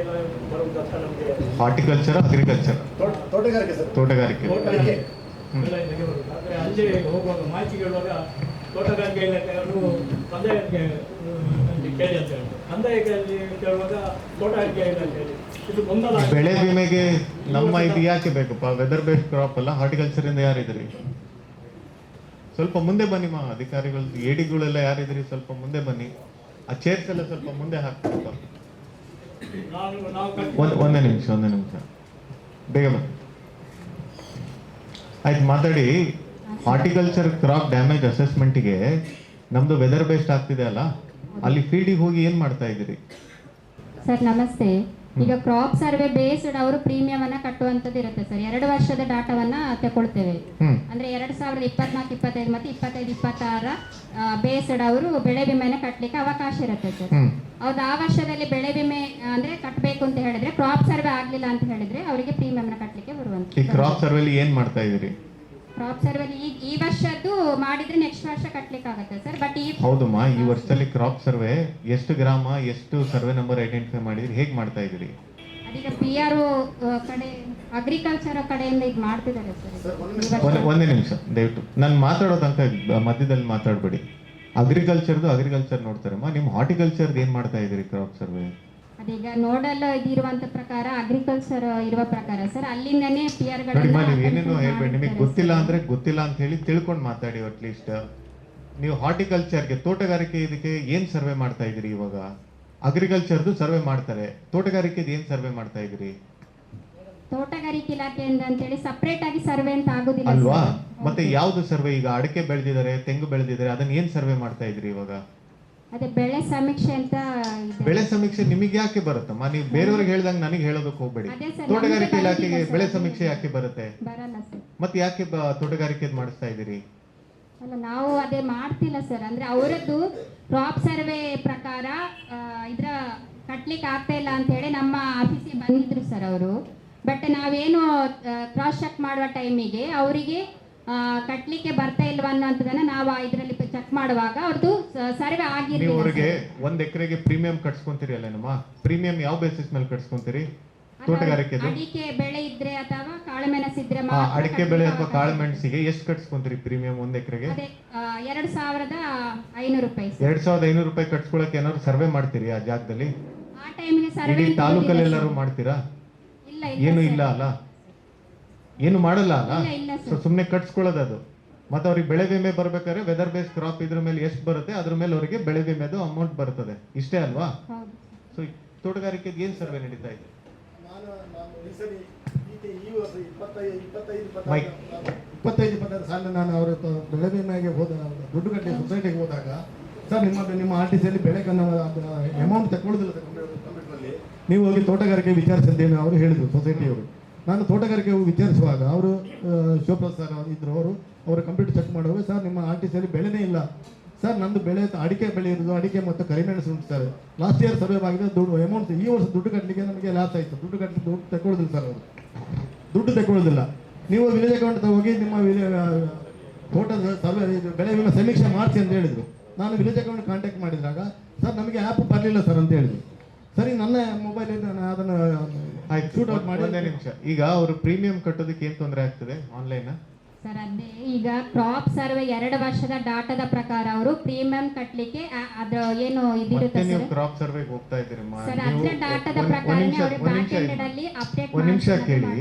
ಬರುವುದಂತ ನಮಗೆ. ಹಾರ್ಟಿಕಲ್ಚರ್, ಅಗ್ರಿಕಲ್ಚರ್, ತೋಟಗಾರಿಕೆ ಸರ್. ತೋಟಗಾರಿಕೆ ಬೆಳೆ ಇಲಾಖೆಗೆ ಬರುವುದು. ಆದರೆ ಅಲ್ಲಿ ಹೋಗುವಾಗ ಮಾಹಿತಿ ಕೇಳುವಾಗ ತೋಟಗಾರಿಕೆ ಇಲಾಖೆಯವರು ಕಂದಾಯಕ್ಕೆ ಕೇಳಿ ಅಂತ ಹೇಳ್ತಾರೆ. ಕಂದಾಯದಲ್ಲಿ ಕೇಳುವಾಗ ತೋಟಗಾರಿಕೆ ಇಲಾಖೆಯಲ್ಲಿ ಇದು ಗೊಂದಲ. ಬೆಳೆ ವಿಮೆಗೆ ನಮ್ಮ ಇದು ಯಾಕೆ ಬೇಕಪ್ಪ? ವೆದರ್ ಬೇಸ್ಡ್ ಕ್ರಾಪ್ ಅಲ್ಲ, ಹಾರ್ಟಿಕಲ್ಚರ್ ಇಂದ ಯಾರಿದ್ರಿ? ಸ್ವಲ್ಪ ಮುಂದೆ ಬನ್ನಿ ಅಧಿಕಾರಿಗಳು, ಏಡಿಗಳೆಲ್ಲ ಯಾರಿದ್ರಿ? ಸ್ವಲ್ಪ ಮುಂದೆ ಬನ್ನಿ. ಆ ಚೇರ್ಸ್ ಎಲ್ಲ ಸ್ವಲ್ಪ ಮುಂದೆ ಹಾಕ್ಬೇಕಪ್ಪ. ಒಂದೇ ನಿಮಿಷ ಬೇಗ ಬನ್ನಿ. ಆಯ್ತು, ಮಾತಾಡಿ. ಹಾರ್ಟಿಕಲ್ಚರ್ ಕ್ರಾಪ್ ಡ್ಯಾಮೇಜ್ ಅಸೆಸ್ಮೆಂಟ್ಗೆ ನಮ್ದು ವೆದರ್ ಬೇಸ್ಡ್ ಆಗ್ತಿದೆ ಅಲ್ಲ, ಅಲ್ಲಿ ಫೀಲ್ಡಿಗೆ ಹೋಗಿ ಏನ್ ಮಾಡ್ತಾ ಇದ್ದೀರಿ? ಸರ್ ನಮಸ್ತೆ. ಈಗ ಕ್ರಾಪ್ ಸರ್ವೆ ಬೇಸ್ಡ್ ಅವರು ಪ್ರೀಮಿಯಂ ಅನ್ನ ಕಟ್ಟುವಂತದ್ದು ಇರುತ್ತೆ ಸರ್. 2 ವರ್ಷದ ಡಾಟಾವನ್ನ ತಗೊಳ್ತೇವೆ. ಅಂದ್ರೆ 2024-25 ಮತ್ತೆ 25-26 ಬೇಸ್ಡ್ ಅವರು ಬೆಳೆ ವಿಮೆನ ಕಟ್ಟಲಿಕ್ಕೆ ಅವಕಾಶ ಇರುತ್ತೆ ಸರ್. ಹೌದು, ಆ ವರ್ಷದಲ್ಲಿ ಬೆಳೆ ವಿಮೆ ಅಂದ್ರೆ ಕಟ್ಟಬೇಕು ಅಂತ ಹೇಳಿದ್ರೆ, ಕ್ರಾಪ್ ಸರ್ವೆ ಆಗ್ಲಿಲ್ಲ ಅಂತ ಹೇಳಿದ್ರೆ ಅವರಿಗೆ ಪ್ರೀಮಿಯಂ ನ ಕಟ್ಟಲಿಕ್ಕೆ ಬರುವಂತ. ಈ ಕ್ರಾಪ್ ಸರ್ವೆಲಿ ಏನ್ ಮಾಡ್ತಾ ಇದೀರಿ? ಕ್ರಾಪ್ ಸರ್ವೆ ಈ ವರ್ಷದ್ದು ಮಾಡಿದ್ರೆ ನೆಕ್ಸ್ಟ್ ವರ್ಷ ಕಟ್ಲಿಕ್ಕೆ ಆಗುತ್ತೆ ಸರ್. ಬಟ್ ಈ ಹೌದಮ್ಮ, ಈ ವರ್ಷದಲ್ಲಿ ಕ್ರಾಪ್ ಸರ್ವೆ ಎಷ್ಟು ಗ್ರಾಮ ಎಷ್ಟು ಸರ್ವೆ ನಂಬರ್ ಐಡೆಂಟಿಫೈ ಮಾಡಿದ್ರಿ, ಹೇಗೆ ಮಾಡ್ತಾ ಇದ್ದೀರಿ? ಅದೀಗ PRO ಕಡೆ ಅಗ್ರಿಕಲ್ಚರ್ ಕಡೆಯಿಂದ ಇದು ಮಾಡ್ತಿದ್ದಾರೆ ಸರ್. ಒಂದೇ ನಿಮಿಷ ದಯವಿಟ್ಟು, ನಾನು ಮಾತಾಡೋ ತನಕ ಮಧ್ಯದಲ್ಲಿ ಮಾತಾಡಬೇಡಿ. ಅಗ್ರಿಕಲ್ಚರ್ ನೋಡ್ತಾರಮ್ಮ, ನಿಮ್ಮ ಹಾರ್ಟಿಕಲ್ಚರ್ದು ಏನು ಮಾಡ್ತಾ ಇದ್ದೀರಿ ಕ್ರಾಪ್ ಸರ್ವೆ? ಅದೀಗ ನೋಡಲ್ ಇದಿರುವಂತ ಪ್ರಕಾರ ಅಗ್ರಿಕಲ್ಚರ್ ಇರುವ ಪ್ರಕಾರ ಸರ್ ಅಲ್ಲಿಂದನೇ PR ನೋಡಿಮ್ಮ, ನೀವು ಏನೇನು ಹೇಳ್ಬೇಡಿ. ನಿಮಗೆ ಗೊತ್ತಿಲ್ಲ ಅಂದ್ರೆ ಗೊತ್ತಿಲ್ಲ ಅಂತ ಹೇಳಿ ತಿಳ್ಕೊಂಡು ಮಾತಾಡಿ. ಅಟ್ಲೀಸ್ಟ್ ನೀವು ಹಾರ್ಟಿಕಲ್ಚರ್ಗೆ, ತೋಟಗಾರಿಕೆ ಇದಕ್ಕೆ ಏನ್ ಸರ್ವೆ ಮಾಡ್ತಾ ಇದ್ದೀರಿ ಇವಾಗ? ಅಗ್ರಿಕಲ್ಚರ್ದು ಸರ್ವೆ ಮಾಡ್ತಾರೆ, ತೋಟಗಾರಿಕೆದು ಏನ್ ಸರ್ವೆ ಮಾಡ್ತಾ ಇದ್ದೀರಿ? ತೋಟಗಾರಿಕೆ ಇಲಾಖೆಯಿಂದ ಅಂತೇಳಿ ಸಪರೇಟ್ ಆಗಿ ಸರ್ವೆ ಅಂತ ಆಗೋದಿಲ್ಲ ಅಲ್ವಾ? ಸರ್. ಮತ್ತೆ ಯಾವ್ದು ಸರ್ವೆ? ಈಗ ಅಡಿಕೆ ಬೆಳೆದಿದ್ದಾರೆ, ತೆಂಗು ಬೆಳೆದಿದ್ದಾರೆ, ಅದನ್ನ ಏನ್ ಸರ್ವೆ ಮಾಡ್ತಾ ಇದ್ರಿ ಇವಾಗ? ಅದೇ ಬೆಳೆ ಸಮೀಕ್ಷೆ ಅಂತ ಇದೆ. ಬೆಳೆ ಸಮೀಕ್ಷೆ ನಿಮಗೆ ಯಾಕೆ ಬರುತ್ತಮ್ಮ? ನೀವು ಬೇರೆಯವ್ರಿಗೆ ಹೇಳ್ದಂಗೆ ನನಗೆ ಹೇಳೋದಕ್ಕೆ ಹೋಗ್ಬೇಡಿ. ಅದೇ ಸರ್, ತೋಟಗಾರಿಕೆ ನಮ್ಗೆ ಇಲಾಖೆಗೆ ಬಂದಿದೆ ಬೆಳೆ ಸರ್. ಸಮೀಕ್ಷೆ ಯಾಕೆ ಬರುತ್ತೆ? ಬರಲ್ಲ ಸರ್. ಮತ್ತೆ ಯಾಕೆ ತೋಟಗಾರಿಕೆ ಮಾಡಿಸ್ತಾ ಇದ್ದೀರಿ? ಅಲ್ಲ, ನಾವು ಅದೇ ಮಾಡ್ತಿಲ್ಲ ಸರ್. ಅಂದ್ರೆ ಅವರದ್ದು ಕ್ರಾಪ್ ಸರ್ವೆ ಪ್ರಕಾರ ಇದ್ರ ಕಟ್ಲಿಕ್ಕೆ ಆಗ್ತಾ ಇಲ್ಲ ಅಂತ ಹೇಳಿ ನಮ್ಮ ಆಫೀಸಿಗೆ ಬಂದಿದ್ರು ಸರ್ ಅವರು. ಬಟ್ ನಾವೇನು ಕ್ರಾಸ್ ಚೆಕ್ ಮಾಡುವ ಟೈಮಿಗೆ ಅವರಿಗೆ ಕಟ್ಲಿಕ್ಕೆ ಬರ್ತಾ ಇಲ್ವಾ ಅನ್ನೋಂಥದ್ದನ್ನ ನಾವು ಇದರಲ್ಲಿ ಚೆಕ್ ಮಾಡುವಾಗ ಅವ್ರದ್ದು ಸರ್ವೆ ನೀವು ಆಗಿರ್ಲಿಲ್ಲ ಅವ್ರಿಗೆ ಸರ್. 1 ಎಕರೆಗೆ ಪ್ರೀಮಿಯಂ ಕಟ್ಸ್ಕೊಂತೀರಿ ಅಲ್ಲೇನಮ್ಮ? ಪ್ರೀಮಿಯಂ ಯಾವ ಬೇಸಿಸ್ ಮೇಲೆ ಕಟ್ಸ್ಕೊಂತೀರಿ? ತೋಟಗಾರಿಕೆದು ಅಡಿಕೆ ಬೆಳೆ ಇದ್ರೆ ಅಥವಾ ಕಾಳುಮೆಣಸು ಇದ್ರೆ ಅಡಿಕೆ ಬೆಳೆ ಅಥವಾ ಕಾಳುಮೆಣಸಿಗೆ ಎಷ್ಟು ಕಟ್ಸ್ಕೊಂತೀರಿ ಪ್ರೀಮಿಯಂ 1 ಎಕರೆಗೆ? ಅದೇ 2,500 ರೂಪಾಯಿ ಸರ್. 2,500 ರೂಪಾಯಿ ಕಟ್ಸ್ಕೊಳಕ್ಕೆ ಏನಾದ್ರು ಸರ್ವೆ ಮಾಡ್ತೀರಿ ಆ ಜಾಗದಲ್ಲಿ? ಆ ಟೈಮಿಗೆ ಸರ್ವೆ ಇಡೀ ತಾಲೂಕಲ್ಲಿ ಎಲ್ಲರೂ ಮಾಡ್ತೀರಾ? ಇಲ್ಲ ಏನು ಸರ್. ಇಲ್ಲ ಅಲ್ಲ, ಏನು ಮಾಡಲ್ಲ ಅಲ್ಲ. ಇಲ್ಲ ಸರ್. ಸೊ ಸುಮ್ನೆ ಕಟ್ಸ್ಕೊಳ್ಳೋದು ಅದು. ಮತ್ತೆ ಅವ್ರಿಗೆ ಬೆಳೆ ವಿಮೆ ಬರ್ಬೇಕಾದ್ರೆ ವೆದರ್ ಬೇಸ್ ಕ್ರಾಪ್ ಇದ್ರ ಮೇಲೆ ಎಷ್ಟು ಬರುತ್ತೆ ಅದ್ರ ಮೇಲೆ ಅವರಿಗೆ ಬೆಳೆ ವಿಮೆದು ಅಮೌಂಟ್ ಬರ್ತದೆ, ಇಷ್ಟೇ ಅಲ್ವಾ? ಹೌದು. ಸೊ ತೋಟಗಾರಿಕೆಗೆ ಏನ್ ಸರ್ವೆ ನಡೀತಾ ಇದೆ? ಮೈಕ್ 25 ಸಾಲ ನಾನು ಅವರ ಬೆಳೆ ವಿಮೆಗೆ ಹೋದ ದುಡ್ಡು ಕಟ್ಟಿ ಸೊಸೈಟಿಗೆ ಹೋದಾಗ, ಸರ್ ನಿಮ್ಮ RTCಯಲ್ಲಿ ಬೆಳೆ ಅಮೌಂಟ್ ತಗೊಳ್ಳೋದಿಲ್ಲ ಕಂಪ್ಯೂಟರ್ನಲ್ಲಿ, ನೀವು ಹೋಗಿ ತೋಟಗಾರಿಕೆ ವಿಚಾರಿಸಿದ್ದೇನೆ ಅವರು ಹೇಳಿದ್ರು ಸೊಸೈಟಿಯವರು. ನಾನು ತೋಟಗಾರಿಕೆ ವಿಚಾರಿಸುವಾಗ ಅವರು ಶಿವಪ್ರಸಾದ್ ಸರ್ ಇದ್ರು, ಅವರು ಕಂಪ್ಯೂಟರ್ ಚೆಕ್ ಮಾಡುವಾಗ, ಸರ್ ನಿಮ್ಮ RTCಯಲ್ಲಿ ಬೆಳೆನೇ ಇಲ್ಲ ಸರ್, ನಂದು ಬೆಳೆ ಅಡಿಕೆ ಬೆಳೆ ಇರೋದು, ಅಡಿಕೆ ಮತ್ತು ಕರಿಮೆಣಸು ಉಂಟು ಸರ್. ಲಾಸ್ಟ್ ಇಯರ್ ಸರ್ವೆ ಆಗಿದೆ, ದುಡ್ಡು ಅಮೌಂಟ್ ಈ ವರ್ಷ ದುಡ್ಡು ಕಟ್ಟಲಿಕ್ಕೆ ನಮಗೆ ಲಾಸ್ ಆಯಿತು. ದುಡ್ಡು ಕಟ್ಟಲಿಕ್ಕೆ ದುಡ್ಡು ತಗೊಳ್ಳೋದಿಲ್ಲ ಸರ್, ಅವರು ದುಡ್ಡು ತಗೊಳ್ಳೋದಿಲ್ಲ. ನೀವು ವಿಲೇಜ್ ಅಕೌಂಟ್ ಹೋಗಿ ನಿಮ್ಮ ತೋಟದ ಸರ್ವೆ ಬೆಳೆ ವಿಮೆ ಸಮೀಕ್ಷೆ ಮಾಡಿಸಿ ಅಂತ ಹೇಳಿದ್ರು. ನಾನು ವಿಲೇಜ್ ಅಕೌಂಟ್ ಕಾಂಟ್ಯಾಕ್ಟ್ ಮಾಡಿದಾಗ, ಸರ್ ನಮಗೆ ಆ್ಯಪ್ ಬರಲಿಲ್ಲ ಸರ್ ಅಂತ ಹೇಳಿದ್ರು. ಸರಿ, ನನ್ನ ಮೊಬೈಲಿಂದ ನಾನು ಅದನ್ನು ಶೂಟ್ ಔಟ್ ಮಾಡಿ. ಒಂದೇ ನಿಮಿಷ, ಈಗ ಅವರು ಪ್ರೀಮಿಯಂ ಕಟ್ಟೋದಕ್ಕೆ ಏನ್ ತೊಂದರೆ ಆಗ್ತದೆ ಆನ್ಲೈನ್? ಸರ್ ಅದೇ ಈಗ ಕ್ರಾಪ್ ಸರ್ವೆ 2 ವರ್ಷದ ಡಾಟಾದ ಪ್ರಕಾರ ಅವರು ಪ್ರೀಮಿಯಂ ಕಟ್ಲಿಕ್ಕೆ ಅದ್ರ ಏನು ಇದಿರುತ್ತೆ ನೀವು ಸರ್. ಕ್ರಾಪ್ ಸರ್ವೆಗೆ ಹೋಗ್ತಾ ಇದ್ದೀರಮ್ಮ. ಸರ್ ಅದ್ರ ಡಾಟಾದ ಪ್ರಕಾರ ಅವ್ರಿಗೆ ಬ್ಯಾಕ್ ಎಂಡ್ ಅಲ್ಲಿ ಅಪ್ಡೇಟ್ ಒಂದ್ ನಿಮಿಷ ಕೇಳಿ,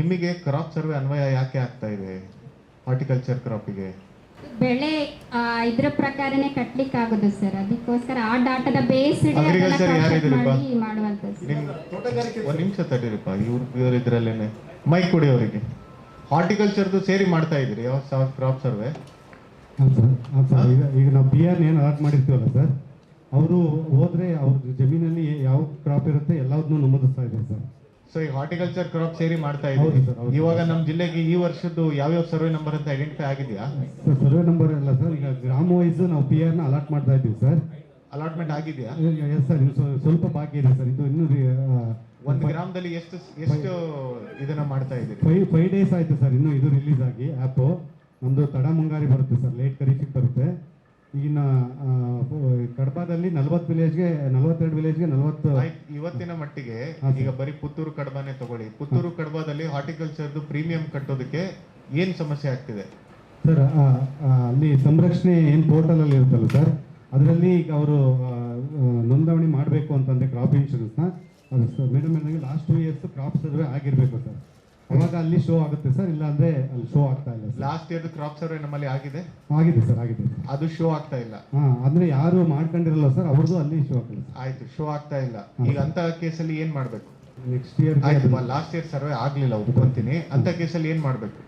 ನಿಮಗೆ ಕ್ರಾಪ್ ಸರ್ವೆ ಅನ್ವಯ ಯಾಕೆ ಆಗ್ತಾ ಇದೆ ಹಾರ್ಟಿಕಲ್ಚರ್ ಕ್ರಾಪಿಗೆ? ಬೆಳೆ ಇದ್ರ ಪ್ರಕಾರನೇ ಕಟ್ಲಿಕ್ಕೆ ಆಗೋದು ಸರ್. ಅದಕ್ಕೋಸ್ಕರ ಆ ಡಾಟಾದ ಬೇಸ್ ಅಗ್ರಿಕಲ್ಚರ್ ಯಾರಿದ್ದೀರಪ್ಪ? ಮಾಡುವಂತದ್ದು. ಒಂದ್ ನಿಮಿಷ ತಡೀರಿಪ್ಪ, ಇವ್ರ ಇದ್ರಲ್ಲೇನೆ ಮೈಕ್ ಕೊಡಿ ಅವರಿಗೆ. ಹಾರ್ಟಿಕಲ್ಚರ್ದು ಸೇರಿ ಮಾಡ್ತಾ ಇದ್ರಿ ಯಾವ ಕ್ರಾಪ್ ಸರ್ವೆ? ಹಾಂ ಸರ್, ಈಗ ನಾವು PR ಏನು ಅಲಾಟ್ ಮಾಡಿರ್ತೀವಲ್ಲ ಸರ್, ಅವರು ಹೋದ್ರೆ ಅವ್ರ ಜಮೀನಲ್ಲಿ ಯಾವ ಕ್ರಾಪ್ ಇರುತ್ತೆ ಎಲ್ಲದನ್ನೂ ನಮೂದಿಸ್ತಾ ಇದ್ದಾರೆ ಸರ್. ಸೊ ಈ ಹಾರ್ಟಿಕಲ್ಚರ್ ಕ್ರಾಪ್ ಸೇರಿ ಮಾಡ್ತಾ ಹೌದು ಇದ್ದೀವಿ. ಸರ್, ಹೌದು. ಇವಾಗ ನಮ್ಮ ಜಿಲ್ಲೆಗೆ ಈ ವರ್ಷದ್ದು ಯಾವ್ಯಾವ ಸರ್ವೆ ನಂಬರ್ ಅಂತ ಐಡೆಂಟಿಫೈ ಆಗಿದೆಯಾ? ಸರ್ವೆ ನಂಬರ್ ಎಲ್ಲ ಸರ್, ಈಗ ಗ್ರಾಮ ವೈಸ್ ನಾವು PR ಅಲಾಟ್ ಮಾಡ್ತಾ ಇದ್ದೀವಿ ಸರ್. ಅಲಾಟ್ಮೆಂಟ್ ಆಗಿದೆಯಾ? ಎಸ್ ಸರ್, ಇನ್ನು ಸ್ವಲ್ಪ ಬಾಕಿ ಇದೆ ಸರ್. ಇದು ಇನ್ನೂ ಒಂದು ಗ್ರಾಮದಲ್ಲಿ ಎಷ್ಟು ಇದನ್ನ ಮಾಡ್ತಾ ಇದ್ದೀರಿ? 5 days ಆಯ್ತು ಸರ್ ಇನ್ನು ಇದು ರಿಲೀಸ್ ಆಗಿ ಆ್ಯಪು. ನಮ್ಮದು ತಡ ಮುಂಗಾರಿ ಬರುತ್ತೆ ಸರ್, ಲೇಟ್ ಖರೀಫಿಗೆ ಬರುತ್ತೆ. ಈಗಿನ ಕಡಬದಲ್ಲಿ 42 ವಿಲೇಜ್ಗೆ 40. ಇವತ್ತಿನ ಮಟ್ಟಿಗೆ ಈಗ ಬರೀ ಪುತ್ತೂರು ಕಡಬಾನೇ ತಗೊಳ್ಳಿ. ಪುತ್ತೂರು ಕಡಬದಲ್ಲಿ ಹಾರ್ಟಿಕಲ್ಚರ್ದು ಪ್ರೀಮಿಯಂ ಕಟ್ಟೋದಕ್ಕೆ ಏನ್ ಸಮಸ್ಯೆ ಆಗ್ತಿದೆ ಸರ್? ಅಲ್ಲಿ ಸಂರಕ್ಷಣೆ ಏನು ಪೋರ್ಟಲಲ್ಲಿ ಇರುತ್ತಲ್ಲ ಸರ್, ಅದರಲ್ಲಿ ಈಗ ಅವರು ನೋಂದಣಿ ಮಾಡಬೇಕು ಅಂತಂದರೆ ಕ್ರಾಪ್ ಇನ್ಶೂರೆನ್ಸ್ನ, ಅದು ಸರ್ ಮೇಡಮ್ ಹೇಳಿದಂಗೆ ಲಾಸ್ಟ್ 2 years ಕ್ರಾಪ್ ಸರ್ವೆ ಆಗಿರಬೇಕು ಸರ್, ಅವಾಗ ಅಲ್ಲಿ ಶೋ ಆಗುತ್ತೆ ಸರ್. ಇಲ್ಲ ಅಂದರೆ ಅಲ್ಲಿ ಶೋ ಆಗ್ತಾ ಇಲ್ಲ sir. Last year crop survey ನಮ್ಮಲ್ಲಿ ಆಗಿದೆ ಸರ್, ಆಗಿದೆ. ಅದು ಶೋ ಆಗ್ತಾ ಇಲ್ಲ. ಅಂದರೆ ಯಾರು ಮಾಡ್ಕೊಂಡಿರಲ್ಲ ಸರ್, ಅವ್ರದ್ದು ಅಲ್ಲಿ ಶೋ ಆಗ್ತಿಲ್ಲ. ಆಯ್ತು, ಶೋ ಆಗ್ತಾ ಇಲ್ಲ. ಈಗ ಅಂತ ಕೇಸಲ್ಲಿ ಏನ್ ಮಾಡ್ಬೇಕು? ನೆಕ್ಸ್ಟ್ ಇಯರ್ ಆಯ್ತು, ಲಾಸ್ಟ್ ಇಯರ್ ಸರ್ವೆ ಆಗ್ಲಿಲ್ಲ, ಒಪ್ಕೊಂತೀನಿ. ಅಂತ ಕೇಸಲ್ಲಿ ಏನ್ ಮಾಡ್ಬೇಕು?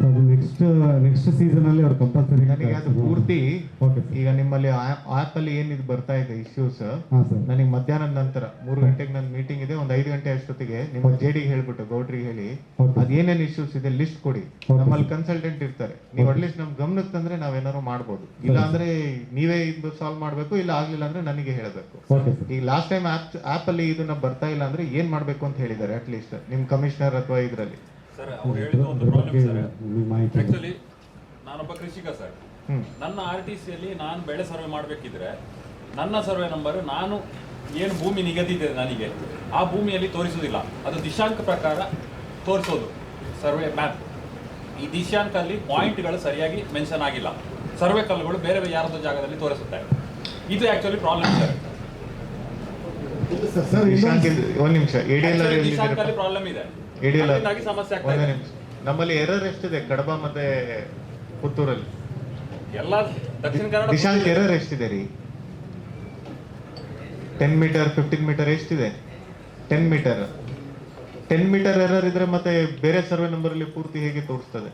ಅದು ನೆಕ್ಸ್ಟ್ ಸೀಸನಲ್ಲಿ ಅವ್ರು ಕಂಪಲ್ಸರಿ. ನನಗೆ ಅದು ಪೂರ್ತಿ ಓಕೆ ಈಗ ನಿಮ್ಮಲ್ಲಿ ಆ್ಯಪ್ ಅಲ್ಲಿ ಏನ್ ಇದು ಬರ್ತಾ ಇದೆ ಇಶ್ಯೂಸ್, ಹಾಂ ಸರ್. ನನಗೆ ಮಧ್ಯಾಹ್ನದ ನಂತರ 3 ಗಂಟೆಗೆ ನನ್ನ ಮೀಟಿಂಗ್ ಇದೆ, ಒಂದು 5 ಗಂಟೆ ಅಷ್ಟೊತ್ತಿಗೆ ನಿಮ್ಮ JD ಹೇಳ್ಬಿಟ್ಟು ಗೌಡ್ರಿಗೆ ಹೇಳಿ ಅದ್ ಏನೇನು ಇಶ್ಯೂಸ್ ಇದೆ ಲಿಸ್ಟ್ ಕೊಡಿ. ನಮ್ಮಲ್ಲಿ ಕನ್ಸಲ್ಟೆಂಟ್ ಇರ್ತಾರೆ, ನೀವು ಅಟ್ಲೀಸ್ಟ್ ನಮ್ ಗಮನಕ್ಕೆ ತಂದ್ರೆ ನಾವೇನಾದ್ರು ಮಾಡ್ಬೋದು. ಇಲ್ಲ ಅಂದ್ರೆ ನೀವೇ ಇದು ಸಾಲ್ವ್ ಮಾಡ್ಬೇಕು, ಇಲ್ಲ ಆಗ್ಲಿಲ್ಲ ಅಂದ್ರೆ ನನಗೆ ಹೇಳಬೇಕು. ಈಗ ಲಾಸ್ಟ್ ಟೈಮ್ ಆ್ಯಪ್ ಅಲ್ಲಿ ಇದನ್ನ ಬರ್ತಾ ಇಲ್ಲ ಅಂದ್ರೆ ಏನ್ ಮಾಡ್ಬೇಕು ಅಂತ ಹೇಳಿದ್ದಾರೆ ಅಟ್ಲೀಸ್ಟ್ ನಿಮ್ ಕಮಿಷನರ್ ಅಥವಾ ಇದ್ರಲ್ಲಿ. ಸರ್ ಅವ್ರು ಹೇಳಿದ ಒಂದು ಪ್ರಾಬ್ಲಮ್ ಸರ್. ಆಕ್ಚುಲಿ ನಾನೊಬ್ಬ ಕೃಷಿಕ ಸರ್. ನನ್ನ RTCಯಲ್ಲಿ ನಾನು ಬೆಳೆ ಸರ್ವೆ ಮಾಡಬೇಕಿದ್ರೆ ನನ್ನ ಸರ್ವೆ ನಂಬರ್ ನಾನು ಏನು ಭೂಮಿ ನಿಗದಿ ಇದೆ ನನಗೆ ಆ ಭೂಮಿಯಲ್ಲಿ ತೋರಿಸುವುದಿಲ್ಲ. ಅದು ದಿಶಾಂಕ ಪ್ರಕಾರ ತೋರಿಸೋದು ಸರ್ವೆ ಮ್ಯಾಪ್. ಈ ದಿಶಾಂಕಲ್ಲಿ ಪಾಯಿಂಟ್ಗಳು ಸರಿಯಾಗಿ ಮೆನ್ಷನ್ ಆಗಿಲ್ಲ. ಸರ್ವೆ ಕಲ್ಲುಗಳು ಬೇರೆ ಯಾರದೋ ಜಾಗದಲ್ಲಿ ತೋರಿಸುತ್ತೆ. ಇದು ಆಕ್ಚುಲಿ ಪ್ರಾಬ್ಲಮ್ ಸರ್. ಒಂದು ನಿಮಿಷ, ದಿಶಾಂಕಲ್ಲಿ ಪ್ರಾಬ್ಲಮ್ ಇದೆ, ಅದರಿಂದಾಗಿ ಸಮಸ್ಯೆ ಆಗ್ತಾ ಇದೆ. ನಮ್ಮಲ್ಲಿ ಎರರ್ ಎಷ್ಟಿದೆ ಕಡಬ ಮತ್ತೆ ಪುತ್ತೂರಲ್ಲಿ? ಎಲ್ಲ ದಕ್ಷಿಣ ಕನ್ನಡ ದಿಶಾಂಕ ಎರರ್ ಎಷ್ಟಿದೆ ರೀ? 10 ಮೀಟರ್ 15 ಮೀಟರ್ ಎಷ್ಟಿದೆ? 10 ಮೀಟರ್ 10 ಮೀಟರ್ ಎರರ್ ಇದ್ರೆ ಮತ್ತೆ ಬೇರೆ ಸರ್ವೆ ನಂಬರ್ ಅಲ್ಲಿ ಪೂರ್ತಿ ಹೇಗೆ ತೋರಿಸ್ತದೆ?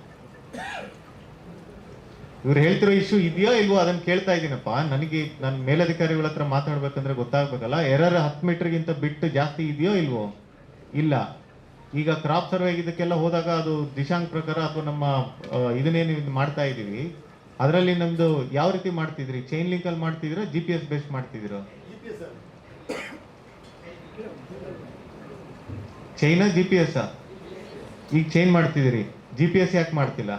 ಇವ್ರು ಹೇಳ್ತಿರೋ ಇಶ್ಯೂ ಇದೆಯೋ ಇಲ್ವೋ ಅದನ್ನ ಕೇಳ್ತಾ ಇದ್ದೀನಪ್ಪ. ನನಗೆ ನನ್ನ ಮೇಲಧಿಕಾರಿಗಳ ಹತ್ರ ಮಾತಾಡ್ಬೇಕಂದ್ರೆ ಗೊತ್ತಾಗ್ಬೇಕಲ್ಲ. ಎರರ್ 10 ಮೀಟರ್ಗಿಂತ ಬಿಟ್ಟು ಜಾಸ್ತಿ ಇದೆಯೋ ಇಲ್ವೋ? ಇಲ್ಲ. ಈಗ ಕ್ರಾಪ್ ಸರ್ವೆ ಇದಕ್ಕೆಲ್ಲ ಹೋದಾಗ ಅದು ದಿಶಾಂಕ ಪ್ರಕಾರ ಅಥವಾ ನಮ್ಮ ಇದನ್ನೇನು ಮಾಡ್ತಾ ಇದೀವಿ ಅದರಲ್ಲಿ ನಮ್ದು ಯಾವ ರೀತಿ ಮಾಡ್ತಿದ್ರಿ? ಚೈನ್ ಲಿಂಕ್ ಅಲ್ಲಿ ಮಾಡ್ತಿದ್ದೀರಾ, GPS ಬೇಸ್ ಮಾಡ್ತಿದ್ದೀರಾ? ಚೈನಾ GPS ಈಗ ಚೈನ್ ಮಾಡ್ತಿದ್ದೀರಿ, GPS ಯಾಕೆ ಮಾಡ್ತಿಲ್ಲ?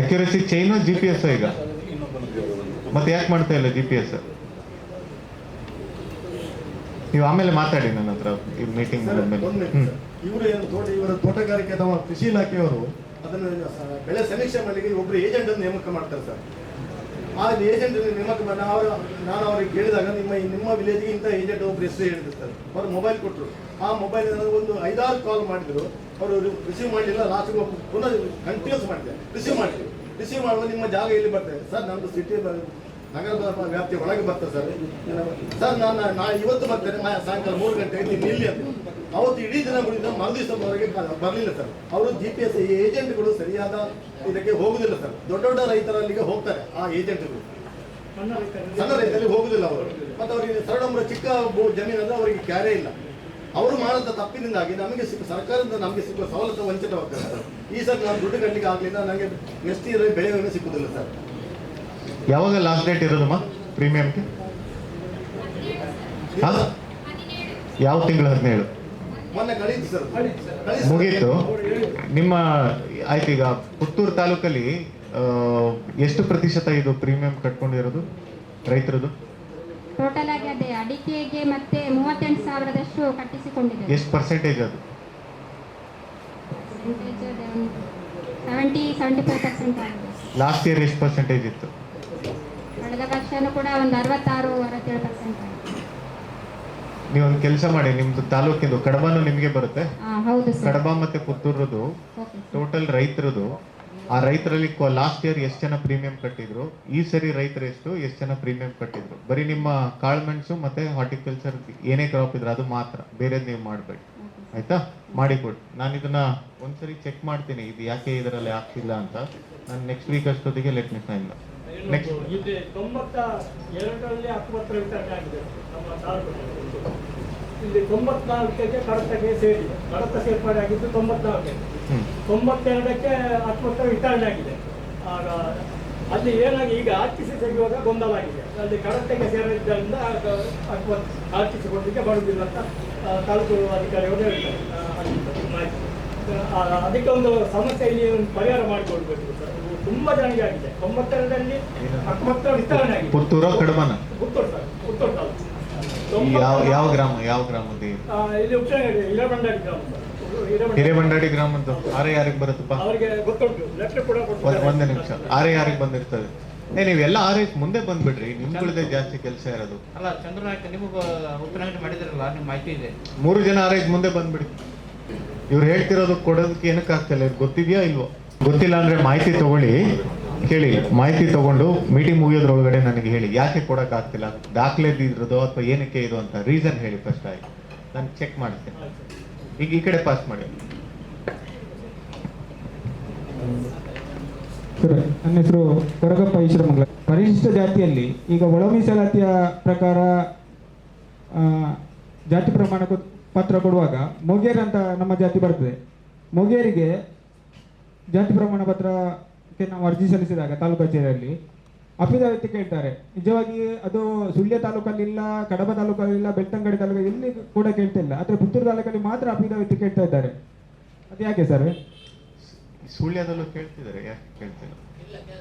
ಅಕ್ಯುರಸಿ ಚೈನಾ GPS ಈಗ ಮತ್ತೆ ಯಾಕೆ ಮಾಡ್ತಾ ಇಲ್ಲ GPS? ನೀವು ಆಮೇಲೆ ಮಾತಾಡಿ ನನ್ನ ಹತ್ರ ಮೀಟಿಂಗ್ ಆದ್ಮೇಲೆ. ಇವರ ತೋಟಗಾರಿಕೆ ಅಥವಾ ಕೃಷಿ ಇಲಾಖೆಯವರು ಅದನ್ನು ಬೆಳೆ ಸಮೀಕ್ಷೆ ಮಾಡಲಿಕ್ಕೆ ಒಬ್ಬರು ಏಜೆಂಟ್ ಅನ್ನು ನೇಮಕ ಮಾಡ್ತಾರೆ ಸರ್. ಆ ಏಜೆಂಟ್ ನೇಮಕ ನಾನು ಅವ್ರಿಗೆ ಕೇಳಿದಾಗ ನಿಮ್ಮ ವಿಲೇಜ್ಗೆ ಇಂಥ ಏಜೆಂಟ್ ಒಬ್ರು ಹೆಸರು ಹೇಳಿದ್ರು ಸರ್. ಅವ್ರು ಮೊಬೈಲ್ ಕೊಟ್ಟರು. ಆ ಮೊಬೈಲ್ ಒಂದು 5-6 ಕಾಲ್ ಮಾಡಿದ್ರು. ಅವರು ರಿಸೀವ್ ಮಾಡಲಿಲ್ಲ. ಲಾಸ್ಟ್ ಪುನಃ ಕಂಟಿನ್ಯೂಸ್ ಮಾಡಿದೆ. ರಿಸೀವ್ ಮಾಡುವಾಗ ನಿಮ್ಮ ಜಾಗ ಎಲ್ಲಿ ಬರ್ತದೆ ಸರ್? ನಮ್ಮದು ಸಿಟಿ ನಗರದ ವ್ಯಾಪ್ತಿಯ ಒಳಗೆ ಬರ್ತದೆ ಸರ್. ಸರ್ ನಾನು ಇವತ್ತು ಬರ್ತೇನೆ ಸಾಯಂಕಾಲ 3 ಗಂಟೆಗೆ ನೀವು ಇಲ್ಲಿ ಅಂತ. ಅವತ್ತು ಇಡೀ ದಿನ ಬಿಡಿದ ಮರುದಿವಸದವರೆಗೆ ಬರಲಿಲ್ಲ ಸರ್. ಅವರು GPS ಏಜೆಂಟ್ಗಳು ಸರಿಯಾದ ಇದಕ್ಕೆ ಹೋಗುದಿಲ್ಲ ಸರ್. ದೊಡ್ಡ ರೈತರಲ್ಲಿಗೆ ಹೋಗ್ತಾರೆ ಆ ಏಜೆಂಟ್ಗಳು, ಸಣ್ಣ ರೈತರಲ್ಲಿ ಹೋಗುದಿಲ್ಲ ಅವರು. ಮತ್ತೆ ಅವರಿಗೆ ಸರಳ ಚಿಕ್ಕ ಜಮೀನು ಅಂದ್ರೆ ಅವರಿಗೆ ಕ್ಯಾರೇ ಇಲ್ಲ. ಅವರು ಮಾಡಿದ ತಪ್ಪಿನಿಂದಾಗಿ ನಮಗೆ ಸರ್ಕಾರದಿಂದ ನಮಗೆ ಸಿಕ್ಕುವ ಸವಲತ್ತು ವಂಚಿತವಾಗ್ತದೆ ಸರ್. ಈ ಸರ್ ನಾನು ದುಡ್ಡು ಕಟ್ಟಲಿಕ್ಕೆ ಆಗಲಿಲ್ಲ, ನನಗೆ ನೆಕ್ಸ್ಟ್ ಇಯರ್ ಬೆಳೆ ವಿಮೆ ಸಿಕ್ಕುದಿಲ್ಲ ಸರ್. ಯಾವಾಗ ಲಾಸ್ಟ್ ಡೇಟ್ ಇರೋದಮ್ಮ ಪ್ರೀಮಿಯಂಗೆ? ಯಾವ ತಿಂಗಳು? 17 ಮೊನ್ನೆ ಕಳೀತು ಸರ್. ಮುಗೀತು ನಿಮ್ಮ. ಆಯ್ತು, ಈಗ ಪುತ್ತೂರು ತಾಲೂಕಲ್ಲಿ ಎಷ್ಟು ಪ್ರತಿಶತ ಇದು ಪ್ರೀಮಿಯಂ ಕಟ್ಕೊಂಡಿರೋದು ರೈತರದು? ಟೋಟಲ್ ಆಗಿ ಅದೇ ಅಡಿಕೆಗೆ ಮತ್ತೆ 38,000ದಷ್ಟು ಕಟ್ಟಿಸಿಕೊಂಡಿದೆ. ಎಷ್ಟು ಪರ್ಸೆಂಟೇಜ್ ಅದು? 70-75% ಆಗಿದೆ. ಲಾಸ್ಟ್ ಇಯರ್ ಎಷ್ಟು ಪರ್ಸೆಂಟೇಜ್ ಇತ್ತು? ಕಳೆದ ವರ್ಷನೂ ಕೂಡ ಒಂದು 66-67% ಆಗಿದೆ. ನೀವೊಂದು ಕೆಲಸ ಮಾಡಿ, ನಿಮ್ದು ತಾಲೂಕಿಂದು ಕಡಬಾನು ನಿಮಗೆ ಬರುತ್ತೆ. ಹೌದು ಸರ್. ಕಡಬ ಮತ್ತೆ ಪುತ್ತೂರದು ಟೋಟಲ್ ರೈತರದು, ಆ ರೈತರಲ್ಲಿ ಲಾಸ್ಟ್ ಇಯರ್ ಎಷ್ಟು ಜನ ಪ್ರೀಮಿಯಂ ಕಟ್ಟಿದ್ರು, ಈ ಸರಿ ರೈತರು ಎಷ್ಟು ಜನ ಪ್ರೀಮಿಯಂ ಕಟ್ಟಿದ್ರು? ಬರೀ ನಿಮ್ಮ ಕಾಳುಮೆಣಸು ಮತ್ತೆ ಹಾರ್ಟಿಕಲ್ಚರ್ ಏನೇ ಕ್ರಾಪ್ ಇದ್ರೆ ಅದು ಮಾತ್ರ, ಬೇರೆದ್ ನೀವು ಮಾಡಬೇಡಿ ಆಯ್ತಾ? ಮಾಡಿಕೊಡಿ. ನಾನು ಇದನ್ನ ಒಂದ್ಸರಿ ಚೆಕ್ ಮಾಡ್ತೀನಿ ಇದು ಯಾಕೆ ಇದರಲ್ಲಿ ಆಗ್ತಿಲ್ಲ ಅಂತ. ನಾನು ನೆಕ್ಸ್ಟ್ ವೀಕ್ ಅಷ್ಟೊತ್ತಿಗೆ ಲೆಟ್ ಮಿ ಫೈಂಡ್. ನೆಕ್ಸ್ಟ್ 92ರಲ್ಲಿ ಅಕ್ವತ್ತರ ವಿತರಣೆ ಆಗಿದೆ ನಮ್ಮ ತಾಲೂಕು. ಇಲ್ಲಿ 94ಕ್ಕೆ ಕಡತಕ್ಕೆ ಸೇರಿದೆ. ಕಡತ ಸೇರ್ಪಡೆ ಆಗಿದ್ದು 94ಕ್ಕೆ. 92ಕ್ಕೆ ಅಕ್ವತ್ತರ ವಿತರಣೆ ಆಗಿದೆ. ಆಗ ಅಲ್ಲಿ ಏನಾಗಿ ಈಗ ಆರ್ಟಿಸಿ ತೆಗೆಯುವಾಗ ಗೊಂದಲ ಆಗಿದೆ. ಅಲ್ಲಿ ಕಡತಕ್ಕೆ ಸೇರಿದ್ದರಿಂದ ಆರ್ಟಿಸಿ ಕೊಡಲಿಕ್ಕೆ ಬರುವುದಿಲ್ಲ ಅಂತ ತಾಲೂಕು ಅಧಿಕಾರಿಗಳು ಹೇಳ್ತಾರೆ. ಅದಕ್ಕೆ ಒಂದು ಸಮಸ್ಯೆ ಇಲ್ಲಿ ಒಂದು ಪರಿಹಾರ ಮಾಡಿಕೊಡ್ಬೇಕು ಸರ್. ತುಂಬಾ ಜನರಿಗೆ ಆಗಿದೆ. 92ರಲ್ಲಿ ಅಕ್ವತ್ತರ ವಿತರಣೆ ಆಗಿದೆ. ಪುತ್ತೂರು ಕಡಬನ? ಪುತ್ತೂರು ಸರ್, ಪುತ್ತೂರು ತಾಲೂಕು. ಯಾವ ಗ್ರಾಮದ? ಇಲ್ಲಿ ಹಿರೇಬಂಡಾಡಿ ಗ್ರಾಮ ಸರ್. ಹಿರೇಬಂಡಾಡಿ ಗ್ರಾಮದ್ದು ಆರೆ ಯಾರಿಗೆ ಬರುತ್ತಪ್ಪ? ಅವರಿಗೆ ಗೊತ್ತುಂಟು, ಲೆಟರ್ ಕೂಡ ಒಂದೇ ನಿಮಿಷ. ಆರೆ ಯಾರಿಗೆ ಬಂದಿರ್ತದೆ? ನೀವೆಲ್ಲ ಆರೆ ಮುಂದೆ ಬಂದ್ಬಿಡ್ರಿ, ನಿಮ್ಗಳದೇ ಜಾಸ್ತಿ ಕೆಲಸ ಇರೋದು. ಅಲ್ಲ ಚಂದ್ರನಾಯ್ಕ ನಿಮಗೆ ಉಪನಾಯಕ ಮಾಡಿದ್ರಲ್ಲ, ನಿಮ್ಮ ಮಾಹಿತಿ ಇದೆ. 3 ಜನ ಆರೆ ಮುಂದೆ ಬಂದ್ಬಿಡಿ. ಇವ್ರು ಹೇಳ್ತಿರೋದು ಕೊಡೋದಕ್ಕೆ ಏನಕ್ಕೆ ಆಗ್ತಿಲ್ಲ, ಗೊತ್ತಿದೆಯಾ ಇಲ್ವೋ? ಗೊತ್ತಿಲ್ಲ ಅಂದ್ರೆ ಮಾಹಿತಿ ತಗೊಳ್ಳಿ, ಕೇಳಿ. ಮಾಹಿತಿ ತಗೊಂಡು ಮೀಟಿಂಗ್ ಮುಗಿಯೋದ್ರೊಳಗಡೆ ನನಗೆ ಹೇಳಿ ಯಾಕೆ ಕೊಡಕ್ ಆಗ್ತಿಲ್ಲ, ದಾಖಲೆ ಇದ್ರದ್ದು ಅಥವಾ ಏನಕ್ಕೆ ಇದು ಅಂತ ರೀಸನ್ ಹೇಳಿ ಫಸ್ಟ್ ಆಗಿ. ನಾನು ಚೆಕ್ ಮಾಡ್ತೇನೆ. ಈಗ ಈ ಕಡೆ ಪಾಸ್ ಮಾಡಿ. ಸರ್, ನನ್ನ ಹೆಸರು ಕೊರಗಪ್ಪ ಈಶ್ವರಮಂಗಲ. ಪರಿಶಿಷ್ಟ ಜಾತಿಯಲ್ಲಿ ಈಗ ಒಳ ಮೀಸಲಾತಿಯ ಪ್ರಕಾರ ಜಾತಿ ಪ್ರಮಾಣ ಪತ್ರ ಕೊಡುವಾಗ ಮೊಗೇರ್ ಅಂತ ನಮ್ಮ ಜಾತಿ ಬರ್ತದೆ. ಮೊಗೇರಿಗೆ ಜಾತಿ ಪ್ರಮಾಣ ಪತ್ರಕ್ಕೆ ನಾವು ಅರ್ಜಿ ಸಲ್ಲಿಸಿದಾಗ ತಾಲೂಕು ಕಚೇರಿಯಲ್ಲಿ ಅಫಿಡವಿಟ್ ಕೇಳ್ತಾರೆ. ನಿಜವಾಗಿ ಅದು ಸುಳ್ಯ ತಾಲೂಕಲ್ಲಿಲ್ಲ, ಕಡಬ ತಾಲೂಕಲ್ಲಿಲ್ಲ, ಬೆಳ್ತಂಗಡಿ ತಾಲೂಕು ಎಲ್ಲಿ ಕೂಡ ಕೇಳ್ತಿಲ್ಲ. ಆದರೆ ಪುತ್ತೂರು ತಾಲೂಕಲ್ಲಿ ಮಾತ್ರ ಅಫಿಡವಿಟ್ ಕೇಳ್ತಾ ಇದ್ದಾರೆ. ಅದು ಯಾಕೆ ಸರ್? ಸುಳ್ಯದಲ್ಲೂ ಕೇಳ್ತಿದ್ದಾರೆ, ಯಾಕೆ ಕೇಳ್ತಿಲ್ಲ?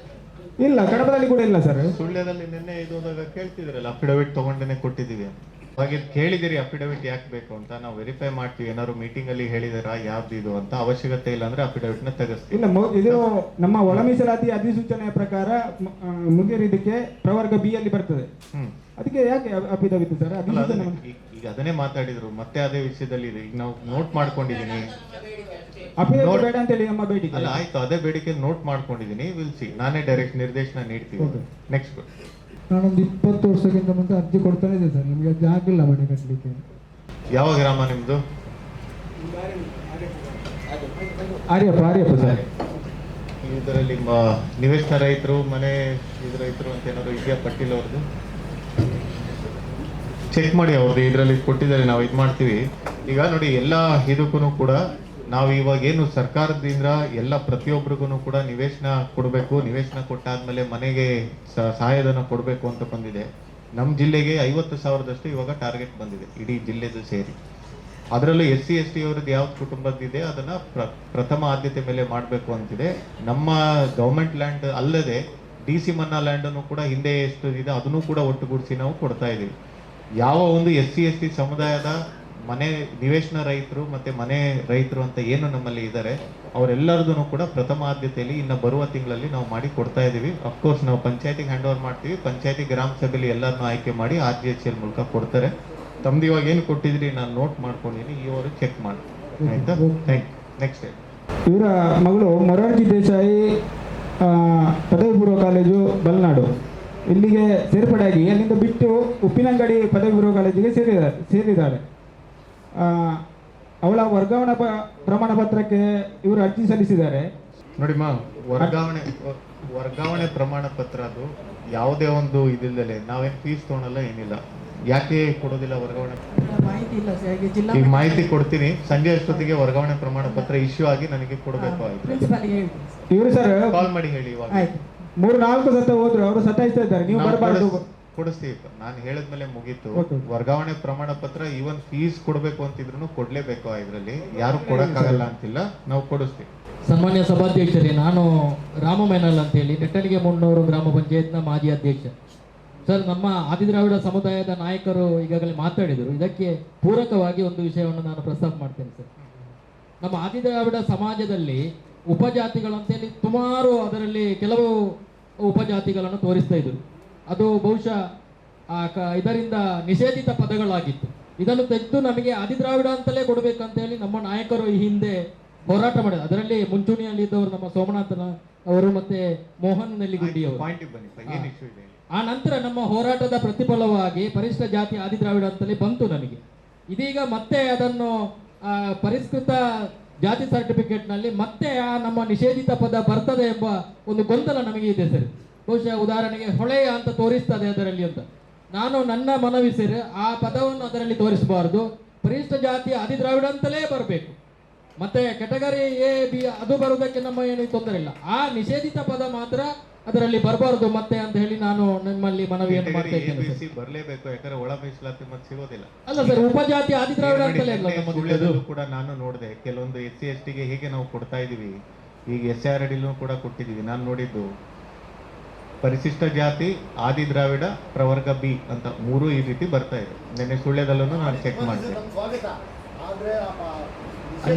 ಇಲ್ಲ, ಕಡಬದಲ್ಲಿ ಕೂಡ ಇಲ್ಲ ಸರ್. ಸುಳ್ಯದಲ್ಲಿ ನಿನ್ನೆ ಇದು ಹೋದಾಗ ಕೇಳ್ತಿದ್ರಲ್ಲ, ಅಫಿಡವಿಟ್ ತಗೊಂಡೇನೆ ಕೊಟ್ಟಿದ್ದೀವಿ ಅಂತ. ಹಾಗೆ ಕೇಳಿದಿರಿ ಅಫಿಡವಿಟ್ ಯಾಕೆ ಬೇಕು ಅಂತ. ನಾವು ವೆರಿಫೈ ಮಾಡ್ತೀವಿ, ಏನಾದ್ರು ಮೀಟಿಂಗ್ ಅಲ್ಲಿ ಹೇಳಿದಾರ ಯಾವ್ದು ಇದು ಅಂತ. ಅವಶ್ಯಕತೆ ಇಲ್ಲ ಅಂದ್ರೆ ಅಫಿಡವಿಟ್ ನ ತೆಗೆಸ್ತೀವಿ. ಇಲ್ಲ, ಇದು ನಮ್ಮ ಒಳ ಮೀಸಲಾತಿ ಅಧಿಸೂಚನೆಯ ಪ್ರಕಾರ ಮುಗಿರಿದಕ್ಕೆ ಪ್ರವರ್ಗ ಬಿ ಅಲ್ಲಿ ಬರ್ತದೆ. ಅದಕ್ಕೆ ಯಾಕೆ ಅಫಿಡವಿಟ್ ಸರ್? ಈಗ ಅದನ್ನೇ ಮಾತಾಡಿದ್ರು, ಮತ್ತೆ ಅದೇ ವಿಷಯದಲ್ಲಿ ಇದೆ. ಈಗ ನಾವು ನೋಟ್ ಮಾಡ್ಕೊಂಡಿದೀನಿ, ಅಫಿಡವಿಟ್ ಬೇಡ ಅಂತ ಹೇಳಿ ನಮ್ಮ ಬೇಡಿಕೆ. ಅಲ್ಲ ಆಯ್ತು, ಅದೇ ಬೇಡಿಕೆ ನೋಟ್ ಮಾಡ್ಕೊಂಡಿದೀನಿ. ವಿಲ್ ಸಿ, ನಾನೇ ಡೈರೆಕ್ಟ್ ನಿರ್ದೇಶನ ನೀಡ್ತೀವಿ. ನೆಕ್ಸ್ಟ್, ನಾನೊಂದು 20 ವರ್ಷಕ್ಕಿಂತ ಮುಂಚೆ ಅರ್ಜಿ ಕೊಡ್ತಾನೆ ಇದೆ ಸರ್, ನಮಗೆ ಅದು ಆಗಿಲ್ಲ ಮನೆ ಕಟ್ಟಲಿಕ್ಕೆ. ಯಾವ ಗ್ರಾಮ ನಿಮ್ದು? ಆರ್ಯಪ್ಪ ಸರ್. ಇದರಲ್ಲಿ ನಿವೇಶನ ರೈತರು, ಮನೆ ಇದು ರೈತರು ಅಂತ ಏನಾದ್ರು ಇದೆಯಾ ಪಟ್ಟಿಲ್ ಅವ್ರದ್ದು? ಚೆಕ್ ಮಾಡಿ ಅವ್ರದ್ದು ಇದರಲ್ಲಿ ಕೊಟ್ಟಿದ್ದಾರೆ, ನಾವು ಇದು ಮಾಡ್ತೀವಿ. ಈಗ ನೋಡಿ, ಎಲ್ಲ ಇದಕ್ಕೂ ಕೂಡ ನಾವು ಇವಾಗ ಏನು ಸರ್ಕಾರದಿಂದ ಎಲ್ಲ ಪ್ರತಿಯೊಬ್ಬರಿಗೂ ಕೂಡ ನಿವೇಶನ ಕೊಡಬೇಕು. ನಿವೇಶನ ಕೊಟ್ಟಾದ್ಮೇಲೆ ಮನೆಗೆ ಸಹಾಯಧನ ಕೊಡಬೇಕು ಅಂತ ಬಂದಿದೆ. ನಮ್ಮ ಜಿಲ್ಲೆಗೆ 50,000ದಷ್ಟು ಇವಾಗ ಟಾರ್ಗೆಟ್ ಬಂದಿದೆ, ಇಡೀ ಜಿಲ್ಲೆದು ಸೇರಿ. ಅದರಲ್ಲೂ SC/ST ಅವರದ್ದು ಯಾವ್ದು ಕುಟುಂಬದಿದೆ ಅದನ್ನ ಪ್ರಥಮ ಆದ್ಯತೆ ಮೇಲೆ ಮಾಡಬೇಕು ಅಂತಿದೆ. ನಮ್ಮ ಗೌರ್ಮೆಂಟ್ ಲ್ಯಾಂಡ್ ಅಲ್ಲದೆ DC ಮನ್ನಾ ಲ್ಯಾಂಡನ್ನು ಕೂಡ ಹಿಂದೆ ಎಷ್ಟು ಇದೆ ಅದನ್ನು ಕೂಡ ಒಟ್ಟುಗೂಡಿಸಿ ನಾವು ಕೊಡ್ತಾ ಇದ್ದೀವಿ. ಯಾವ ಒಂದು SC/ST ಸಮುದಾಯದ ಮನೆ ನಿವೇಶನ ರೈತರು ಮತ್ತೆ ಮನೆ ರೈತರು ಅಂತ ಏನು ನಮ್ಮಲ್ಲಿ ಇದ್ದಾರೆ, ಅವರೆಲ್ಲರದೂ ಕೂಡ ಪ್ರಥಮ ಆದ್ಯತೆಯಲ್ಲಿ ಇನ್ನು ಬರುವ ತಿಂಗಳಲ್ಲಿ ನಾವು ಮಾಡಿ ಕೊಡ್ತಾ ಇದ್ದೀವಿ. ಅಫ್ಕೋರ್ಸ್ ನಾವು ಪಂಚಾಯತಿಗೆ ಹ್ಯಾಂಡ್ ಓವರ್ ಮಾಡ್ತೀವಿ. ಪಂಚಾಯತಿ ಗ್ರಾಮ ಸಭೆಯಲ್ಲಿ ಎಲ್ಲರನ್ನೂ ಆಯ್ಕೆ ಮಾಡಿ RGHL ಮೂಲಕ ಕೊಡ್ತಾರೆ. ತಮ್ದು ಇವಾಗ ಏನು ಕೊಟ್ಟಿದ್ರಿ ನಾನು ನೋಟ್ ಮಾಡ್ಕೊಂಡಿದ್ದೀನಿ, ಇವರು ಚೆಕ್ ಮಾಡಿ. ಆಯ್ತಾ? Thank you. ನೆಕ್ಸ್ಟ್ ಇವರ ಮಗಳು ಮೊರಾರ್ಜಿ ದೇಸಾಯಿ ಪದವಿ ಪೂರ್ವ ಕಾಲೇಜು ಬಲ್ನಾಡು, ಇಲ್ಲಿಗೆ ಸೇರ್ಪಡೆಯಾಗಿ ಅಲ್ಲಿಂದ ಬಿಟ್ಟು ಉಪ್ಪಿನಂಗಡಿ ಪದವಿ ಪೂರ್ವ ಕಾಲೇಜಿಗೆ ಸೇರಿದ್ದಾಳೆ. ಅವಳ ವರ್ಗಾವಣಾ ಪ್ರಮಾಣ ಪತ್ರಕ್ಕೆ ಇವರು ಅರ್ಜಿ ಸಲ್ಲಿಸಿದ್ದಾರೆ. ನೋಡಿಮ್ಮ, ವರ್ಗಾವಣೆ ಪ್ರಮಾಣ ಪತ್ರ ಅದು ಯಾವುದೇ ಒಂದು ಇದಿಲ್ಲದೆ ನಾವೇನು ಫೀಸ್ ತೊಗೊಳಲ್ಲ, ಏನಿಲ್ಲ. ಯಾಕೆ ಕೊಡೋದಿಲ್ಲ ವರ್ಗಾವಣೆ? ಮಾಹಿತಿ ಇಲ್ಲ ಸರ್. ಹಾಗೆ ಜಿಲ್ಲಾ ಈಗ ಮಾಹಿತಿ ಕೊಡ್ತೀನಿ. ಸಂಜೆ ಅಷ್ಟೊತ್ತಿಗೆ ವರ್ಗಾವಣೆ ಪ್ರಮಾಣ ಪತ್ರ ಇಶ್ಯೂ ಆಗಿ ನನಗೆ ಕೊಡಬೇಕು. ಆಯ್ತು, ಪ್ರಿನ್ಸಿಪಾಲ್ಗೆ ಹೇಳಿ ಇವರು ಸರ್ ಕಾಲ್ ಮಾಡಿ ಹೇಳಿ. ಇವಾಗ 3-4 ಸತ ಹೋದ್ರು, ಅವರು ಸತಾಯಿಸ್ತಾ ಇದ್ದಾರೆ. ನೀವು ಬರಬಾರ್ದು. ಕೊಡಿಸ್ತೀವಿ. ನಾನು ಹೇಳಿದ್ಮೇಲೆ ಮುಗೀತು. ವರ್ಗಾವಣೆ ಪ್ರಮಾಣ ಪತ್ರ ಈವನ್ ಫೀಸ್ ಕೊಡಬೇಕು ಅಂತಿದ್ರು ಕೊಡ್ಲೇಬೇಕು. ಇದರಲ್ಲಿ ಯಾರು ಕೊಡಕ್ಕಾಗಲ್ಲ ಅಂತಿಲ್ಲ, ನಾವು ಕೊಡಿಸ್ತೀವಿ. ಸನ್ಮಾನ್ಯ ಸಭಾಧ್ಯಕ್ಷರೇ, ನಾನು ರಾಮ ಮೇನಲ್ ಅಂತೇಳಿ ನೆಟ್ಟಣಿಗೆ 300 ಗ್ರಾಮ ಪಂಚಾಯತ್ನ ಮಾಜಿ ಅಧ್ಯಕ್ಷ ಸರ್. ನಮ್ಮ ಆದಿದ್ರಾವಿಡ ಸಮುದಾಯದ ನಾಯಕರು ಈಗಾಗಲೇ ಮಾತಾಡಿದರು. ಇದಕ್ಕೆ ಪೂರಕವಾಗಿ ಒಂದು ವಿಷಯವನ್ನು ನಾನು ಪ್ರಸ್ತಾಪ ಮಾಡ್ತೇನೆ ಸರ್. ನಮ್ಮ ಆದಿದ್ರಾವಿಡ ಸಮಾಜದಲ್ಲಿ ಉಪಜಾತಿಗಳಂತೇಳಿ ಸುಮಾರು, ಅದರಲ್ಲಿ ಕೆಲವು ಉಪಜಾತಿಗಳನ್ನು ತೋರಿಸ್ತಾ ಇದ್ರು. ಅದು ಬಹುಶಃ ಇದರಿಂದ ನಿಷೇಧಿತ ಪದಗಳಾಗಿತ್ತು. ಇದನ್ನು ತೆಗೆದು ನಮಗೆ ಆದಿದ್ರಾವಿಡ ಅಂತಲೇ ಕೊಡಬೇಕಂತೇಳಿ ನಮ್ಮ ನಾಯಕರು ಈ ಹಿಂದೆ ಹೋರಾಟ ಮಾಡಿದ್ರು. ಅದರಲ್ಲಿ ಮುಂಚೂಣಿಯಲ್ಲಿ ಇದ್ದವರು ನಮ್ಮ ಸೋಮನಾಥನ ಅವರು ಮತ್ತೆ ಮೋಹನ್ ನೆಲ್ಲಿಗುಡ್ಡಿ ಅವರು. ಆ ನಂತರ ನಮ್ಮ ಹೋರಾಟದ ಪ್ರತಿಫಲವಾಗಿ ಪರಿಷ್ಠ ಜಾತಿ ಆದಿದ್ರಾವಿಡ ಅಂತಲೇ ಬಂತು ನಮಗೆ. ಇದೀಗ ಮತ್ತೆ ಅದನ್ನು ಪರಿಷ್ಕೃತ ಜಾತಿ ಸರ್ಟಿಫಿಕೇಟ್ನಲ್ಲಿ ಮತ್ತೆ ನಮ್ಮ ನಿಷೇಧಿತ ಪದ ಬರ್ತದೆ ಎಂಬ ಒಂದು ಗೊಂದಲ ನಮಗೆ ಇದೆ ಸರ್. ಬಹುಶಃ ಉದಾಹರಣೆಗೆ ಹೊಳೆಯ ಅಂತ ತೋರಿಸ್ತದೆ ಅದರಲ್ಲಿ ಅಂತ. ನಾನು ನನ್ನ ಮನವಿ ಸರ್, ಆ ಪದವನ್ನು ಅದರಲ್ಲಿ ತೋರಿಸಬಾರ್ದು, ಪರಿಷ್ಠ ಜಾತಿ ಆದಿದ್ರಾವಿಡ ಅಂತಲೇ ಬರಬೇಕು. ಮತ್ತೆ ಕೆಟಗರಿ A, B ಅದು ಬರುವುದಕ್ಕೆ ನಮ್ಮ ಏನು ತೊಂದರೆ ಇಲ್ಲ. ಆ ನಿಷೇಧಿತ ಪದ ಮಾತ್ರ ಅದರಲ್ಲಿ ಬರಬಾರದು ಮತ್ತೆ ಅಂತ ಹೇಳಿ ನಾನು ನಿಮ್ಮಲ್ಲಿ ಮನವಿಯನ್ನು ಮಾಡ್ತಾ ಇದ್ದೇನೆ. ಬರಲೇಬೇಕು, ಯಾಕಂದ್ರೆ ಒಳ ಮೀಸಲಾತಿ ಮತ್ತೆ ಸಿಗೋದಿಲ್ಲ. ಅಲ್ಲ ಸರ್, ಉಪಜಾತಿ ಆದಿದ್ರಾವಿಡ ಅಂತಲೇ ಅಲ್ಲ ನಮ್ಮ ಕೂಡ ನಾನು ನೋಡಿದೆ. ಕೆಲವೊಂದು SC/ST ಗೆ ಹೇಗೆ ನಾವು ಕೊಡ್ತಾ ಇದೀವಿ, ಈಗ SRD ಕೂಡ ಕೊಟ್ಟಿದೀವಿ. ನಾನು ನೋಡಿದ್ದು ಪರಿಶಿಷ್ಟ ಜಾತಿ ಆದಿದ್ರಾವಿಡ ಪ್ರವರ್ಗ B ಅಂತ 3 ಈ ರೀತಿ ಬರ್ತಾ ಇದೆ. ನಿನ್ನೆ ಸುಳ್ಯದಲ್ಲೂ ನಾನು ಚೆಕ್ ಮಾಡಿದೆ.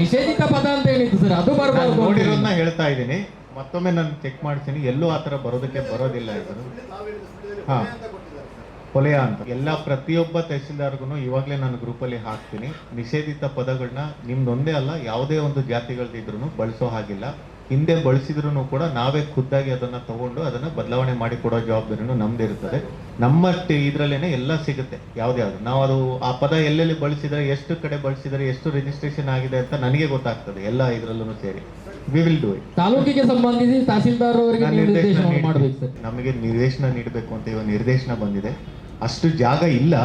ನಿಷೇಧಿತ ಪದ ಅಂತ ಹೇಳಿದ್ದು ಸರ್, ಅದು ಬರಬಾರದು ನೋಡಿರೋದನ್ನ ಹೇಳ್ತಾ ಇದ್ದೀನಿ. ಮತ್ತೊಮ್ಮೆ ನಾನು ಚೆಕ್ ಮಾಡ್ತೀನಿ, ಎಲ್ಲೂ ಆತರ ಬರೋದಕ್ಕೆ ಬರೋದಿಲ್ಲ. ಇದು ಹಾ ಕೊಲೆಯ ಅಂತ ಎಲ್ಲ ಪ್ರತಿಯೊಬ್ಬ ತಹಸೀಲ್ದಾರ್ಗು ಇವಾಗಲೇ ನಾನು ಗ್ರೂಪಲ್ಲಿ ಹಾಕ್ತೀನಿ. ನಿಷೇಧಿತ ಪದಗಳನ್ನ ನಿಮ್ದೊಂದೇ ಅಲ್ಲ, ಯಾವುದೇ ಒಂದು ಜಾತಿಗಳದಿದ್ರು ಬಳಸೋ ಹಾಗಿಲ್ಲ. ಹಿಂದೆ ಬಳಸಿದ್ರು ಕೂಡ ನಾವೇ ಖುದ್ದಾಗಿ ಅದನ್ನ ತಗೊಂಡು ಅದನ್ನ ಬದಲಾವಣೆ ಮಾಡಿ ಕೊಡೋ ಜವಾಬ್ದಾರಿನೂ ನಮ್ದಿರ್ತದೆ. ನಮ್ಮ ಇದ್ರಲ್ಲೇನೆ ಎಲ್ಲ ಸಿಗುತ್ತೆ. ಯಾವ್ದು ನಾವು ಅದು ಆ ಪದ ಎಲ್ಲೆಲ್ಲಿ ಬಳಸಿದ್ರೆ, ಎಷ್ಟು ಕಡೆ ಬಳಸಿದ್ರೆ, ಎಷ್ಟು ರಿಜಿಸ್ಟ್ರೇಷನ್ ಆಗಿದೆ ಅಂತ ನನಗೆ ಗೊತ್ತಾಗ್ತದೆ. ಎಲ್ಲ ಇದ್ರಲ್ಲೂ ಸೇರಿ ವಿ ವಿಲ್ ಡೂ ಇಟ್. ತಾಲೂಕಿಗೆ ಸಂಬಂಧಿಸಿ ತಹಸೀಲ್ದಾರ್ ಅವರಿಗೆ ನಮಗೆ ನಿರ್ದೇಶನ ನೀಡಬೇಕು ಅಂತ ಇವಾಗ ನಿರ್ದೇಶನ ಬಂದಿದೆ. ಅಷ್ಟು ಜಾಗ ಇಲ್ಲ.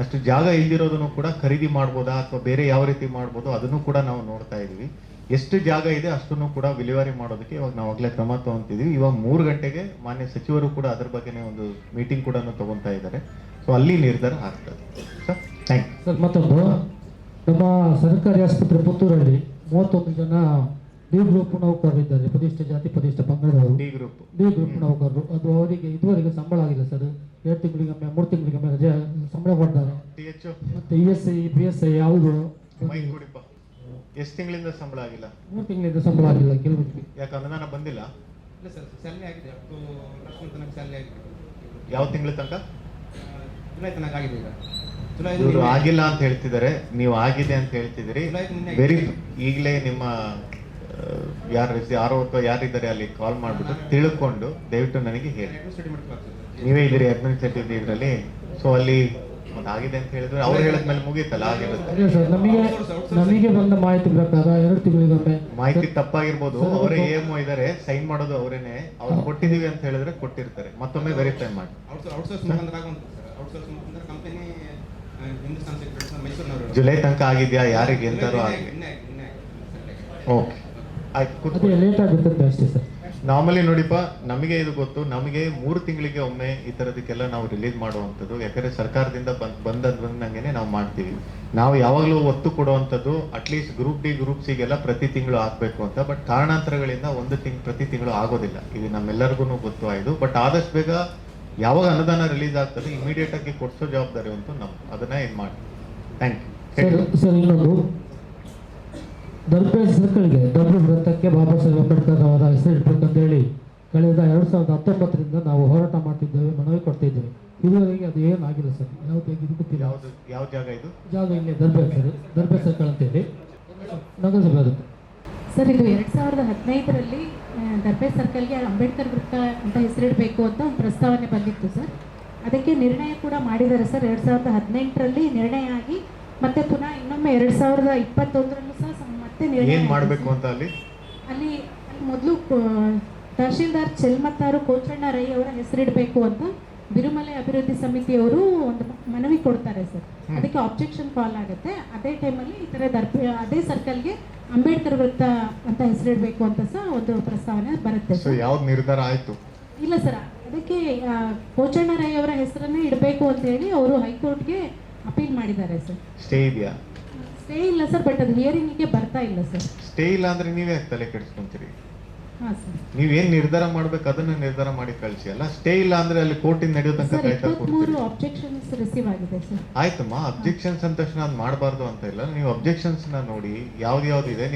ಅಷ್ಟು ಜಾಗ ಇಲ್ದಿರೋದನ್ನು ಕೂಡ ಖರೀದಿ ಮಾಡ್ಬೋದಾ ಅಥವಾ ಬೇರೆ ಯಾವ ರೀತಿ ಮಾಡ್ಬೋದು ಅದನ್ನು ಕೂಡ ನಾವು ನೋಡ್ತಾ ಇದೀವಿ. ಎಷ್ಟು ಜಾಗ ಇದೆ ಅಷ್ಟನ್ನು ಕೂಡ ವಿಲೇವಾರಿ ಮಾಡೋದಕ್ಕೆ ಇವಾಗ ನಾವು ಆಗಲೇ ಕ್ರಮ ತಗೊಂತಿದ್ದೀವಿ. ಇವಾಗ 3 ಗಂಟೆಗೆ ಮಾನ್ಯ ಸಚಿವರು ಕೂಡ ಅದ್ರ ಬಗ್ಗೆನೇ ಒಂದು ಮೀಟಿಂಗ್ ಕೂಡ ತಗೊತಾ ಇದ್ದಾರೆ. ಸೊ ಅಲ್ಲಿ ನಿರ್ಧಾರ ಆಗ್ತದೆ ಸರ್. Thank you sir. ಮತ್ತೊಂದು, ನಮ್ಮ ಸರ್ಕಾರಿ ಆಸ್ಪತ್ರೆ ಪುತ್ತೂರಲ್ಲಿ 31 ಜನ ಡಿ ಗ್ರೂಪ್ ನೌಕರರಿದ್ದಾರೆ, ಪರಿಶಿಷ್ಟ ಜಾತಿ ಪರಿಶಿಷ್ಟ ಪಂಗಡದವರು. ಡಿ ಗ್ರೂಪ್ ನೌಕರರು. ಅದು ಅವರಿಗೆ ಇದುವರೆಗೆ ಸಂಬಳ ಆಗಿಲ್ಲ ಸರ್. 2 ತಿಂಗಳಿಗೊಮ್ಮೆ 3 ತಿಂಗಳಿಗೊಮ್ಮೆ ರಜೆ ಸಂಬಳ ಕೊಡ್ತಾರೆ. ಮತ್ತೆ ESI PSI ಯಾವುದು ಎಷ್ಟು ತಿಂಗಳಿಂದ ಸಂಬಳ ಆಗಿಲ್ಲ? 3 ತಿಂಗಳಿಂದ ಸಂಬಳ ಆಗಿಲ್ಲ ಕೆಲವರಿಗೆ. ಯಾಕೆ ಅನುದಾನ ಬಂದಿಲ್ಲ? ಇಲ್ಲ ಸರ್, ಸ್ಯಾಲರಿ ಆಗಿದೆ. ತನಕ ಸ್ಯಾಲರಿ ಆಗಿದೆ. ಯಾವ ತಿಂಗಳ ತನಕ? ಜುಲೈ ತನಕ ಆಗಿದೆ. ಈಗ ಇವರು ಆಗಿಲ್ಲ ಅಂತ ಹೇಳ್ತಿದ್ದಾರೆ, ನೀವು ಆಗಿದೆ ಅಂತ ಹೇಳ್ತಿದ್ದೀರಿ. ವೆರಿ ಈಗಲೇ ನಿಮ್ಮ ಯಾರು ಯಾರೋ ಅಥವಾ ಯಾರಿದ್ದಾರೆ ಅಲ್ಲಿ ಕಾಲ್ ಮಾಡಿಬಿಟ್ಟು ತಿಳ್ಕೊಂಡು ದಯವಿಟ್ಟು ನನಗೆ ಹೇಳಿ. ನೀವೇ ಇದ್ದೀರಿ ಅಡ್ಮಿನಿಸ್ಟ್ರೇಟಿವ್ ಇದರಲ್ಲಿ. ಸೊ ಅಲ್ಲಿ ಆಗಿದೆ ಅಂತ ಹೇಳಿದ್ರೆ ಅವ್ರು ಹೇಳಿದ್ಮೇಲೆ ಮುಗೀತಲ್ಲ, ಆಗಿರುತ್ತೆ. ನಮಗೆ ಬಂದ ಮಾಹಿತಿ ಪ್ರಕಾರ 2 ತಿಂಗಳಿಗೊಮ್ಮೆ ಮಾಹಿತಿ ತಪ್ಪಾಗಿರ್ಬೋದು. ಅವರೇ EMO ಇದ್ದಾರೆ, ಸೈನ್ ಮಾಡೋದು ಅವರೇನೆ. ಅವ್ರು ಕೊಟ್ಟಿದೀವಿ ಅಂತ ಹೇಳಿದ್ರೆ ಕೊಟ್ಟಿರ್ತಾರೆ. ಮತ್ತೊಮ್ಮೆ ವೆರಿಫೈ ಮಾಡಿ. ಜುಲೈ ತನಕ ಆಗಿದ್ಯಾ? ಯಾರಿಗೆ ಎಂತಾರು ಆಗಿದೆ? ಓಕೆ, ಆಯ್ತು. ಲೇಟ್ ಆಗುತ್ತೆ ಅಷ್ಟೇ ಸರ್. ನಾರ್ಮಲಿ ನೋಡಿಪ್ಪ, ನಮಗೆ ಇದು ಗೊತ್ತು. ನಮಗೆ 3 ತಿಂಗಳಿಗೆ ಒಮ್ಮೆ ಈ ತರದಕ್ಕೆಲ್ಲ ನಾವು ರಿಲೀಸ್ ಮಾಡುವಂಥದ್ದು. ಯಾಕಂದ್ರೆ ಸರ್ಕಾರದಿಂದ ಬಂದಂಗೆ ನಾವು ಮಾಡ್ತೀವಿ. ನಾವು ಯಾವಾಗಲೂ ಒತ್ತು ಕೊಡುವಂಥದ್ದು ಅಟ್ಲೀಸ್ಟ್ ಗ್ರೂಪ್ ಡಿ ಗ್ರೂಪ್ ಸಿಗೆಲ್ಲ ಪ್ರತಿ ತಿಂಗಳು ಆಗ್ಬೇಕು ಅಂತ. ಬಟ್ ಕಾರಣಾಂತರಗಳಿಂದ ಪ್ರತಿ ತಿಂಗಳು ಆಗೋದಿಲ್ಲ. ಇದು ನಮ್ಮೆಲ್ಲರಿಗೂ ಗೊತ್ತು ಆಯ್ತು. ಬಟ್ ಆದಷ್ಟು ಬೇಗ ಯಾವಾಗ ಅನುದಾನ ರಿಲೀಸ್ ಆಗ್ತದೆ ಇಮಿಡಿಯೇಟ್ ಆಗಿ ಕೊಡಿಸೋ ಜವಾಬ್ದಾರಿ ಅಂತೂ ನಮ್ದು. ಅದನ್ನ ಇದು ಮಾಡಿ. Thank you sir. ಇನ್ನೊಂದು, ದರ್ಪೇಜ್ ಸರ್ಕಲ್ಗೆ ಡಬ್ಲ್ಯೂ ವೃತ್ತಕ್ಕೆ ಬಾಬಾ ಸಾಹೇಬ್ ಅಂಬೇಡ್ಕರ್ ಅವರ ಹೆಸರು ಇಡಬೇಕಂತ ಹೇಳಿ ಕಳೆದ 2019ರಿಂದ ನಾವು ಹೋರಾಟ ಮಾಡ್ತಿದ್ದೇವೆ, ಮನವಿ ಕೊಡ್ತಿದ್ದೇವೆ. ಇದುವರೆಗೆ ಅದು ಏನಾಗಿಲ್ಲ ಸರ್. ಯಾವ್ದು ಗೊತ್ತಿಲ್ಲ. ಯಾವ ಜಾಗ ಇದು? ಜಾಗ ಇಲ್ಲಿ ದರ್ಪೇಜ್ ಸರ್, ದರ್ಪೇಜ್ ಸರ್ಕಲ್ ಅಂತೇಳಿ ನಗರಸಭೆ ಆಗುತ್ತೆ ಸರ್. ಇದು 2015ರಲ್ಲಿ ದರ್ಪೇಜ್ ಸರ್ಕಲ್ಗೆ ಅಂಬೇಡ್ಕರ್ ವೃತ್ತ ಅಂತ ಹೆಸರಿಡಬೇಕು ಅಂತ ಒಂದು ಪ್ರಸ್ತಾವನೆ ಬಂದಿತ್ತು ಸರ್. ಅದಕ್ಕೆ ನಿರ್ಣಯ ಕೂಡ ಮಾಡಿದ್ದಾರೆ ಸರ್. 2018ರಲ್ಲಿ ನಿರ್ಣಯ ಆಗಿ ಮತ್ತೆ ಪುನಃ ಇನ್ನೊಮ್ಮೆ 2021ರಲ್ಲೂ ಸಹ ಮತ್ತೆ ನಿರ್ಣಯ ಮಾಡಬೇಕು ಅಂತ ಅಲ್ಲಿ ಮೊದಲು ತಹಶೀಲ್ದಾರ್ ಚೆಲ್ಮತ್ತಾರು ಕೋಚಣ್ಣ ರೈ ಅವರ ಹೆಸರಿಡಬೇಕು ಅಂತ ಬಿರುಮಲೆ ಅಭಿವೃದ್ಧಿ ಸಮಿತಿಯವರು ಒಂದು ಮನವಿ ಕೊಡ್ತಾರೆ ಸರ್. ಅದಕ್ಕೆ ಆಬ್ಜೆಕ್ಷನ್ ಕಾಲ್ ಆಗುತ್ತೆ. ಅದೇ ಟೈಮಲ್ಲಿ ಈ ಥರ ಅದೇ ಸರ್ಕಲ್ಗೆ ಅಂಬೇಡ್ಕರ್ ವೃತ್ತ ಅಂತ ಹೆಸರಿಡಬೇಕು ಅಂತ ಸಹ ಒಂದು ಪ್ರಸ್ತಾವನೆ ಬರುತ್ತೆ. ಯಾವ್ದು ನಿರ್ಧಾರ ಆಯ್ತು? ಇಲ್ಲ ಸರ್, ಅದಕ್ಕೆ ಕೋಚಣ್ಣ ರೈ ಅವರ ಹೆಸರನ್ನೇ ಇಡಬೇಕು ಅಂತ ಹೇಳಿ ಅವರು ಹೈಕೋರ್ಟ್ಗೆ ಅಪೀಲ್ ಮಾಡಿದ್ದಾರೆ ಸರ್. ಸ್ಟೇ ಇದೆಯಾ? ಸ್ಟೇ ಇಲ್ಲ ಸರ್, ಬಟ್ ಅದು ಹಿಯರಿಂಗಿಗೆ ಬರ್ತಾ ಇಲ್ಲ ಸರ್. ಸ್ಟೇ ಇಲ್ಲ ಅಂದ್ರೆ ನೀವೇ ತಲೆ ಕೆಡಿಸ್ಕೊಂತೀರಿ. ಹಾಂ ಸರ್. ನೀವೇನ್ ನಿರ್ಧಾರ ಮಾಡ್ಬೇಕು ಅದನ್ನ ನಿರ್ಧಾರ ಮಾಡಿ ಕಳಿಸಿ ಅಲ್ಲ. ಸ್ಟೇ ಇಲ್ಲ ಅಂದ್ರೆ ಅಲ್ಲಿ ಕೋರ್ಟಿಂದ ನಡೆಯೋ ತನಕ ಕಾಯ್ತಾ ಕೂರ್ತೀರಿ. ಅಬ್ಜೆಕ್ಷನ್ಸ್ ರಿಸೀವ್ ಆಗಿದೆ ಸರ್. ಆಯ್ತಮ್ಮ, ಅಬ್ಜೆಕ್ಷನ್ಸ್ ಅಂದ ತಕ್ಷಣ ಅದು ಮಾಡಬಾರ್ದು ಅಂತ ಇಲ್ಲ. ನೀವು ಅಬ್ಜೆಕ್ಷನ್ಸ್ ನ ನೋಡಿ ಯಾವ್ದು ಇದೆ.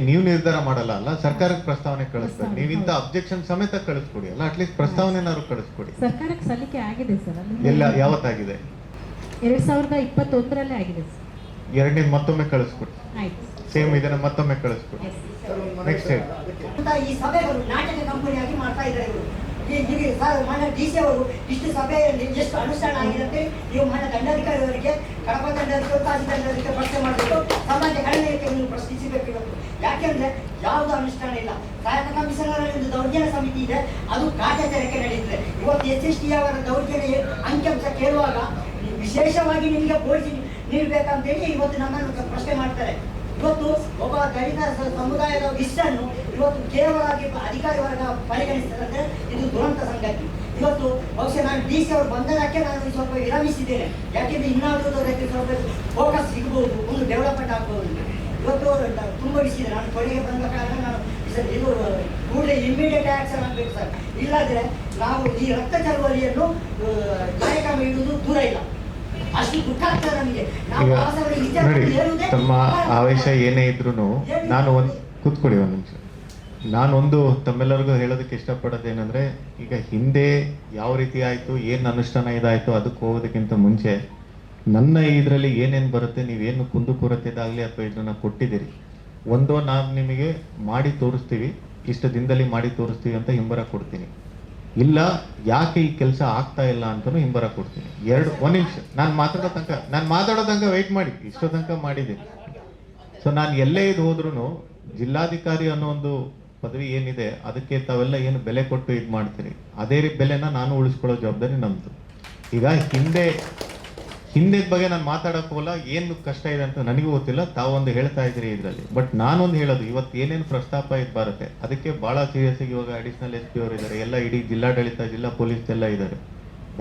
ನೀವು ನಿರ್ಧಾರ ಮಾಡಲ್ಲ ಅಲ್ಲ, ಸರ್ಕಾರಕ್ಕೆ ಪ್ರಸ್ತಾವನೆ ಕಳಿಸ್ತಾರೆ. ನೀವು ಇಂಥ ಅಬ್ಜೆಕ್ಷನ್ ಸಮೇತ ಕಳಿಸ್ಕೊಡಿ ಅಲ್ಲ, ಅಟ್ಲೀಸ್ಟ್ ಪ್ರಸ್ತಾವನೆನಾದ್ರು ಕಳಿಸ್ಕೊಡಿ. ಸರ್ಕಾರಕ್ಕೆ ಸಲ್ಲಿಕೆ ಆಗಿದೆ ಸರ್. ಎಲ್ಲ ಯಾವತ್ತಾಗಿದೆ? 2021ರಲ್ಲೇ ಆಗಿದೆ ಸರ್. ಎರಡನೇದು ಮತ್ತೊಮ್ಮೆ ಕಳಿಸ್ಕೊಡಿ. ಆಯ್ತು, ಸೇಮ್ ಇದನ್ನ ಮತ್ತೊಮ್ಮೆ ಕಳಿಸ್ಕೊಡಿ. ನೆಕ್ಸ್ಟ್ ಹೇಳಿ. ಈ ಸಭೆಗಳು ನಾಟಕ ಕಂಪನಿಯಾಗಿ ಮಾಡ್ತಾ ಇದ್ದಾರೆ ಇವರು. ಈಗ ಮಾನ್ಯ DC ಅವರು ಇಷ್ಟು ಸಭೆಯಲ್ಲಿ ಎಷ್ಟು ಅನುಷ್ಠಾನ ಆಗಿದೆ ಅಂತ ನೀವು ಮಾನ್ಯ ದಂಡಾಧಿಕಾರಿ ಅವರಿಗೆ, ಕಡಪ ದಂಡಾಧಿಕಾರಿ, ತಹಸೀಲ್ದಾರ್ ಪ್ರಶ್ನೆ ಮಾಡಬೇಕು. ಸಮಾಜ ಗಣನೀಯಕ್ಕೆ ನೀವು ಪ್ರಶ್ನಿಸಬೇಕು ಇವತ್ತು. ಯಾಕೆಂದ್ರೆ ಯಾವುದು ಅನುಷ್ಠಾನ ಇಲ್ಲ. ಸಹಾಯಕ ಕಮಿಷನರ್ ಒಂದು ದೌರ್ಜನ್ಯ ಸಮಿತಿ ಇದೆ, ಅದು ಕಾರ್ಯಾಚರಣೆಗೆ ನಡೆಯುತ್ತದೆ. ಇವತ್ತು SST ಅವರ ದೌರ್ಜನ್ಯ ಅಂಕಿಅಂಶ ಕೇಳುವಾಗ ವಿಶೇಷವಾಗಿ ನಿಮಗೆ ಬೋಧಿಸಿ ನೀಡಬೇಕಂತೇಳಿ ಇವತ್ತು ನಮ್ಮನ್ನು ಪ್ರಶ್ನೆ ಮಾಡ್ತಾರೆ. ಇವತ್ತು ಒಬ್ಬ ದಲಿತ ಸಮುದಾಯದ ವಿಷಯನ್ನು ಇವತ್ತು ಕೇವಲವಾಗಿ ಅಧಿಕಾರಿ ವರ್ಗ ಪರಿಗಣಿಸಿದ್ರೆ ಇದು ದುರಂತ ಸಂಗತಿ. ಇವತ್ತು ಬಹುಶಃ ನಾನು DC ಅವರು ಬಂದದಕ್ಕೆ ನಾನು ಸ್ವಲ್ಪ ವಿರಮಿಸಿದ್ದೇನೆ. ಯಾಕೆಂದ್ರೆ ಇನ್ನಾದರೂ ಸ್ವಲ್ಪ ಫೋಕಸ್ ಸಿಗಬಹುದು, ಒಂದು ಡೆವಲಪ್ಮೆಂಟ್ ಆಗ್ಬೋದು. ಇವತ್ತು ತುಂಬ ವಿಷಯ ನಾನು ಕೊನೆಗೆ ಬಂದ ಕಾರಣ ನಾನು ಇದು ಕೂಡಲೇ ಇಮಿಡಿಯೇಟ್ ಆಕ್ಷನ್ ಆಗಬೇಕು ಸರ್. ಇಲ್ಲಾಂದ್ರೆ ನಾವು ಈ ರಕ್ತ ಚಳವಳಿಯನ್ನು ಕಾರ್ಯಕ್ರಮ ಇಡುವುದು ದೂರ ಇಲ್ಲ. ಅಷ್ಟು ದುಃಖ ಆಗ್ತದೆ ನಮಗೆ. ನೋಡಿ, ತಮ್ಮ ಆವೇಶ ಏನೇ ಇದ್ರು ನಾನು ಕೂತ್ಕೊಳ್ಳಿ ಒಂದು ನಿಮಿಷ. ನಾನೊಂದು ತಮ್ಮೆಲ್ಲರಿಗೂ ಹೇಳೋದಕ್ಕೆ ಇಷ್ಟಪಡೋದೇನೆಂದ್ರೆ, ಈಗ ಹಿಂದೆ ಯಾವ ರೀತಿ ಆಯಿತು, ಏನು ಅನುಷ್ಠಾನ ಇದಾಯಿತು ಅದಕ್ಕೆ ಹೋಗೋದಕ್ಕಿಂತ ಮುಂಚೆ ನನ್ನ ಇದರಲ್ಲಿ ಏನೇನು ಬರುತ್ತೆ, ನೀವೇನು ಕುಂದುಕೊರತೆದಾಗಲಿ ಅಥವಾ ಇದನ್ನ ಕೊಟ್ಟಿದ್ದೀರಿ, ಒಂದೋ ನಾನು ನಿಮಗೆ ಮಾಡಿ ತೋರಿಸ್ತೀವಿ, ಇಷ್ಟು ದಿನದಲ್ಲಿ ಮಾಡಿ ತೋರಿಸ್ತೀವಿ ಅಂತ ಹಿಂಬರ ಕೊಡ್ತೀನಿ. ಇಲ್ಲ ಯಾಕೆ ಈ ಕೆಲಸ ಆಗ್ತಾ ಇಲ್ಲ ಅಂತಲೂ ಹಿಂಬರ ಕೊಡ್ತೀನಿ. ಒಂದು ನಿಮಿಷ ನಾನು ಮಾತಾಡೋ ತನಕ ವೆಯ್ಟ್ ಮಾಡಿ. ಇಷ್ಟೋ ತನಕ ಮಾಡಿದ್ದೀನಿ. ಸೊ ನಾನು ಎಲ್ಲೇ ಇದು ಹೋದ್ರೂ ಜಿಲ್ಲಾಧಿಕಾರಿ ಅನ್ನೋ ಒಂದು ಪದವಿ ಏನಿದೆ ಅದಕ್ಕೆ ತಾವೆಲ್ಲ ಏನು ಬೆಲೆ ಕೊಟ್ಟು ಇದು ಮಾಡ್ತೀರಿ, ಅದೇ ಬೆಲೆನ ನಾನು ಉಳಿಸ್ಕೊಳ್ಳೋ ಜವಾಬ್ದಾರಿ ನಮ್ಮದು. ಈಗ ಹಿಂದೆ ಬಗ್ಗೆ ನಾನು ಮಾತಾಡಕ್ ಹೋಗಲ್ಲ, ಏನು ಕಷ್ಟ ಇದೆ ಅಂತ ನನಗೂ ಗೊತ್ತಿಲ್ಲ, ತಾವೊಂದು ಹೇಳ್ತಾ ಇದ್ರಿ ಇದರಲ್ಲಿ. ಬಟ್ ನಾನೊಂದು ಹೇಳೋದು, ಇವತ್ತು ಏನೇನು ಪ್ರಸ್ತಾಪ ಇದು ಬರುತ್ತೆ ಅದಕ್ಕೆ ಭಾಳ ಸೀರಿಯಸ್ ಆಗಿ ಇವಾಗ ಅಡಿಷನಲ್ SP ಅವರು ಇದ್ದಾರೆ, ಎಲ್ಲ ಇಡೀ ಜಿಲ್ಲಾಡಳಿತ ಜಿಲ್ಲಾ ಪೊಲೀಸ್ ಎಲ್ಲ ಇದ್ದಾರೆ,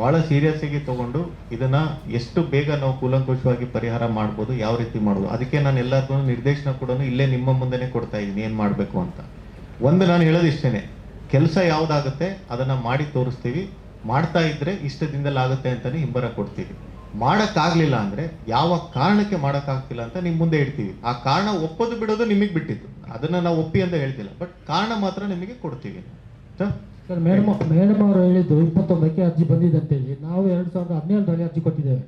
ಭಾಳ ಸೀರಿಯಸ್ ಆಗಿ ತಗೊಂಡು ಇದನ್ನ ಎಷ್ಟು ಬೇಗ ನಾವು ಕೂಲಂಕುಷವಾಗಿ ಪರಿಹಾರ ಮಾಡ್ಬೋದು, ಯಾವ ರೀತಿ ಮಾಡ್ಬೋದು, ಅದಕ್ಕೆ ನಾನು ಎಲ್ಲರಿಗೂ ನಿರ್ದೇಶನ ಕೂಡ ಇಲ್ಲೇ ನಿಮ್ಮ ಮುಂದೆನೆ ಕೊಡ್ತಾ ಇದ್ದೀನಿ ಏನು ಮಾಡಬೇಕು ಅಂತ. ಒಂದು ನಾನು ಹೇಳೋದು ಇಷ್ಟೇನೆ, ಕೆಲಸ ಯಾವುದಾಗುತ್ತೆ ಅದನ್ನ ಮಾಡಿ ತೋರಿಸ್ತೀವಿ, ಮಾಡ್ತಾ ಇದ್ರೆ ಇಷ್ಟ ದಿನದಲ್ಲಿ ಆಗುತ್ತೆ ಅಂತಾನೆ ಹಿಂಬರ ಕೊಡ್ತೀವಿ. ಮಾಡೋಕ್ಕಾಗಲಿಲ್ಲ ಅಂದರೆ ಯಾವ ಕಾರಣಕ್ಕೆ ಮಾಡೋಕ್ಕಾಗ್ತಿಲ್ಲ ಅಂತ ನಿಮ್ಮ ಮುಂದೆ ಇಡ್ತೀವಿ. ಆ ಕಾರಣ ಒಪ್ಪೋದು ಬಿಡೋದು ನಿಮಗೆ ಬಿಟ್ಟಿತ್ತು, ಅದನ್ನು ನಾವು ಒಪ್ಪಿ ಅಂತ ಹೇಳ್ತಿಲ್ಲ, ಬಟ್ ಕಾರಣ ಮಾತ್ರ ನಿಮಗೆ ಕೊಡ್ತೀವಿ. ಸರ್ ಮೇಡಮ್ ಅವರು ಹೇಳಿದ್ದು 29ಕ್ಕೆ ಅರ್ಜಿ ಬಂದಿದೆ ಅಂತೇಳಿ, ನಾವು 2017ರಲ್ಲಿ ಅರ್ಜಿ ಕೊಟ್ಟಿದ್ದೇವೆ.